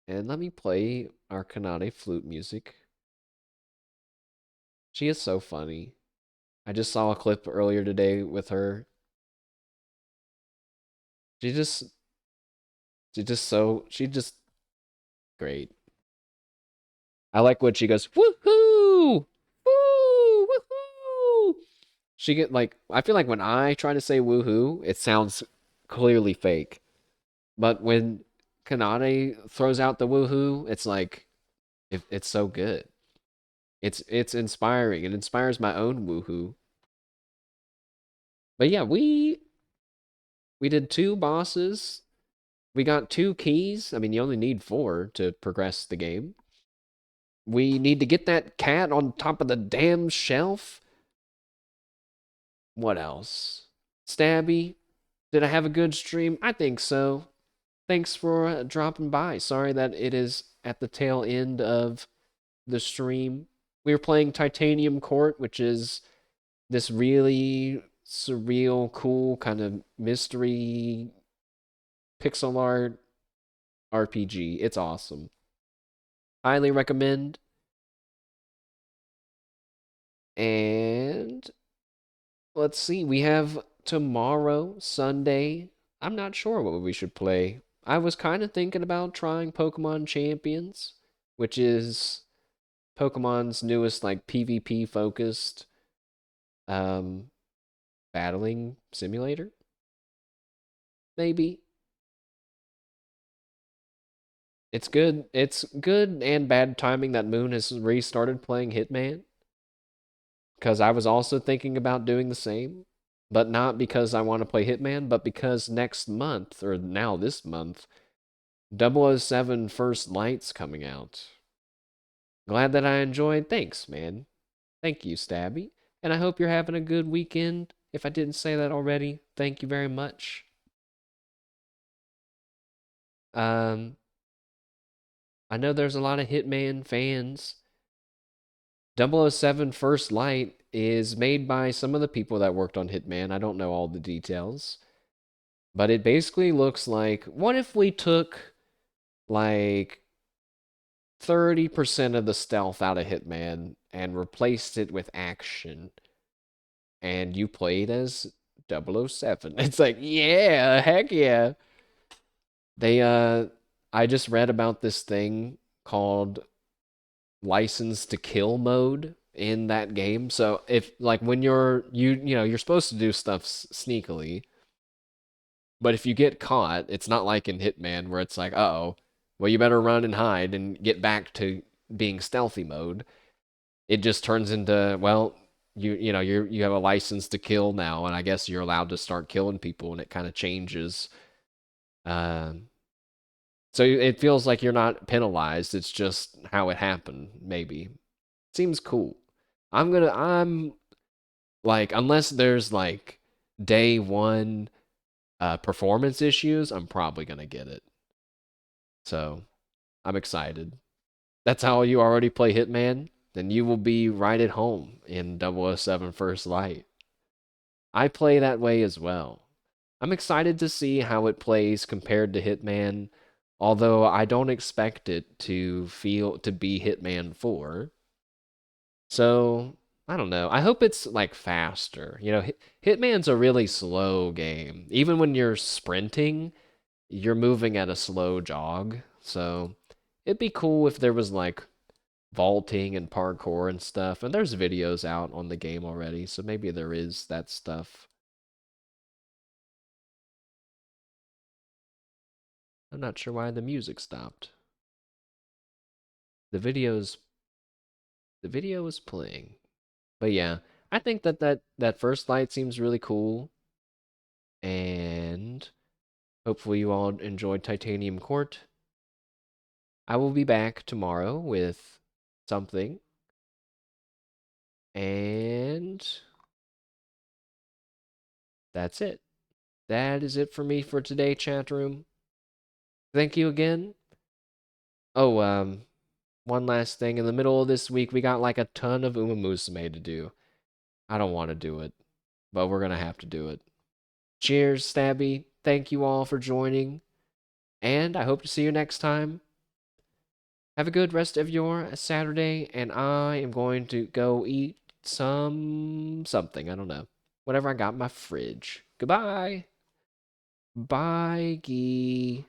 And let me play our Kanade flute music. She is so funny. I just saw a clip earlier today with her. She just great. I like when she goes, woohoo! Woo! Woohoo! She get like, I feel like when I try to say woohoo, it sounds clearly fake. But when Kanade throws out the woohoo, it's like, it's so good. It's inspiring. It inspires my own woohoo. But yeah, we did 2 bosses. We got 2 keys. I mean, you only need 4 to progress the game. We need to get that cat on top of the damn shelf. What else? Stabby, did I have a good stream? I think so. Thanks for dropping by. Sorry that it is at the tail end of the stream. We were playing Titanium Court, which is this really surreal, cool kind of mystery pixel art RPG. It's awesome. Highly recommend. And let's see, we have tomorrow, Sunday. I'm not sure what we should play. I was kind of thinking about trying Pokemon Champions, which is Pokemon's newest like PvP focused um battling simulator. Maybe. It's good. It's good and bad timing that Moon has restarted playing Hitman. Because I was also thinking about doing the same. But not because I want to play Hitman, but because next month, or now this month, 007 First Light's coming out. Glad that I enjoyed. Thanks, man. Thank you, Stabby. And I hope you're having a good weekend. If I didn't say that already, thank you very much. I know there's a lot of Hitman fans. 007 First Light is made by some of the people that worked on Hitman. I don't know all the details. But it basically looks like, what if we took like 30% of the stealth out of Hitman and replaced it with action, and you played as 007? It's like, yeah, heck yeah. I just read about this thing called License to Kill mode in that game. So if like when you're supposed to do stuff sneakily, but if you get caught, it's not like in Hitman where it's like, uh-oh, well, you better run and hide and get back to being stealthy mode. It just turns into, well, you have a license to kill now, and I guess you're allowed to start killing people, and it kind of changes. So it feels like you're not penalized. It's just how it happened, maybe. Seems cool. I'm like, unless there's like day one performance issues, I'm probably gonna get it. So I'm excited. That's how you already play Hitman? Then you will be right at home in 007 First Light. I play that way as well. I'm excited to see how it plays compared to Hitman, although I don't expect it to be Hitman 4. So, I don't know. I hope it's like faster. Hitman's a really slow game. Even when you're sprinting, you're moving at a slow jog. So, it'd be cool if there was like vaulting and parkour and stuff. And there's videos out on the game already, so maybe there is that stuff. I'm not sure why the music stopped. The video's the video is playing. But yeah, I think that first light seems really cool, and hopefully you all enjoyed Titanium Court. I will be back tomorrow with something, and that's it. That is it for me for today, chat room. Thank you again. Oh, one last thing. In the middle of this week, we got like a ton of Uma Musume to do. I don't want to do it, but we're gonna have to do it. Cheers, Stabby. Thank you all for joining, and I hope to see you next time. Have a good rest of your Saturday, and I am going to go eat something. I don't know. Whatever I got in my fridge. Goodbye. Bye, Gee.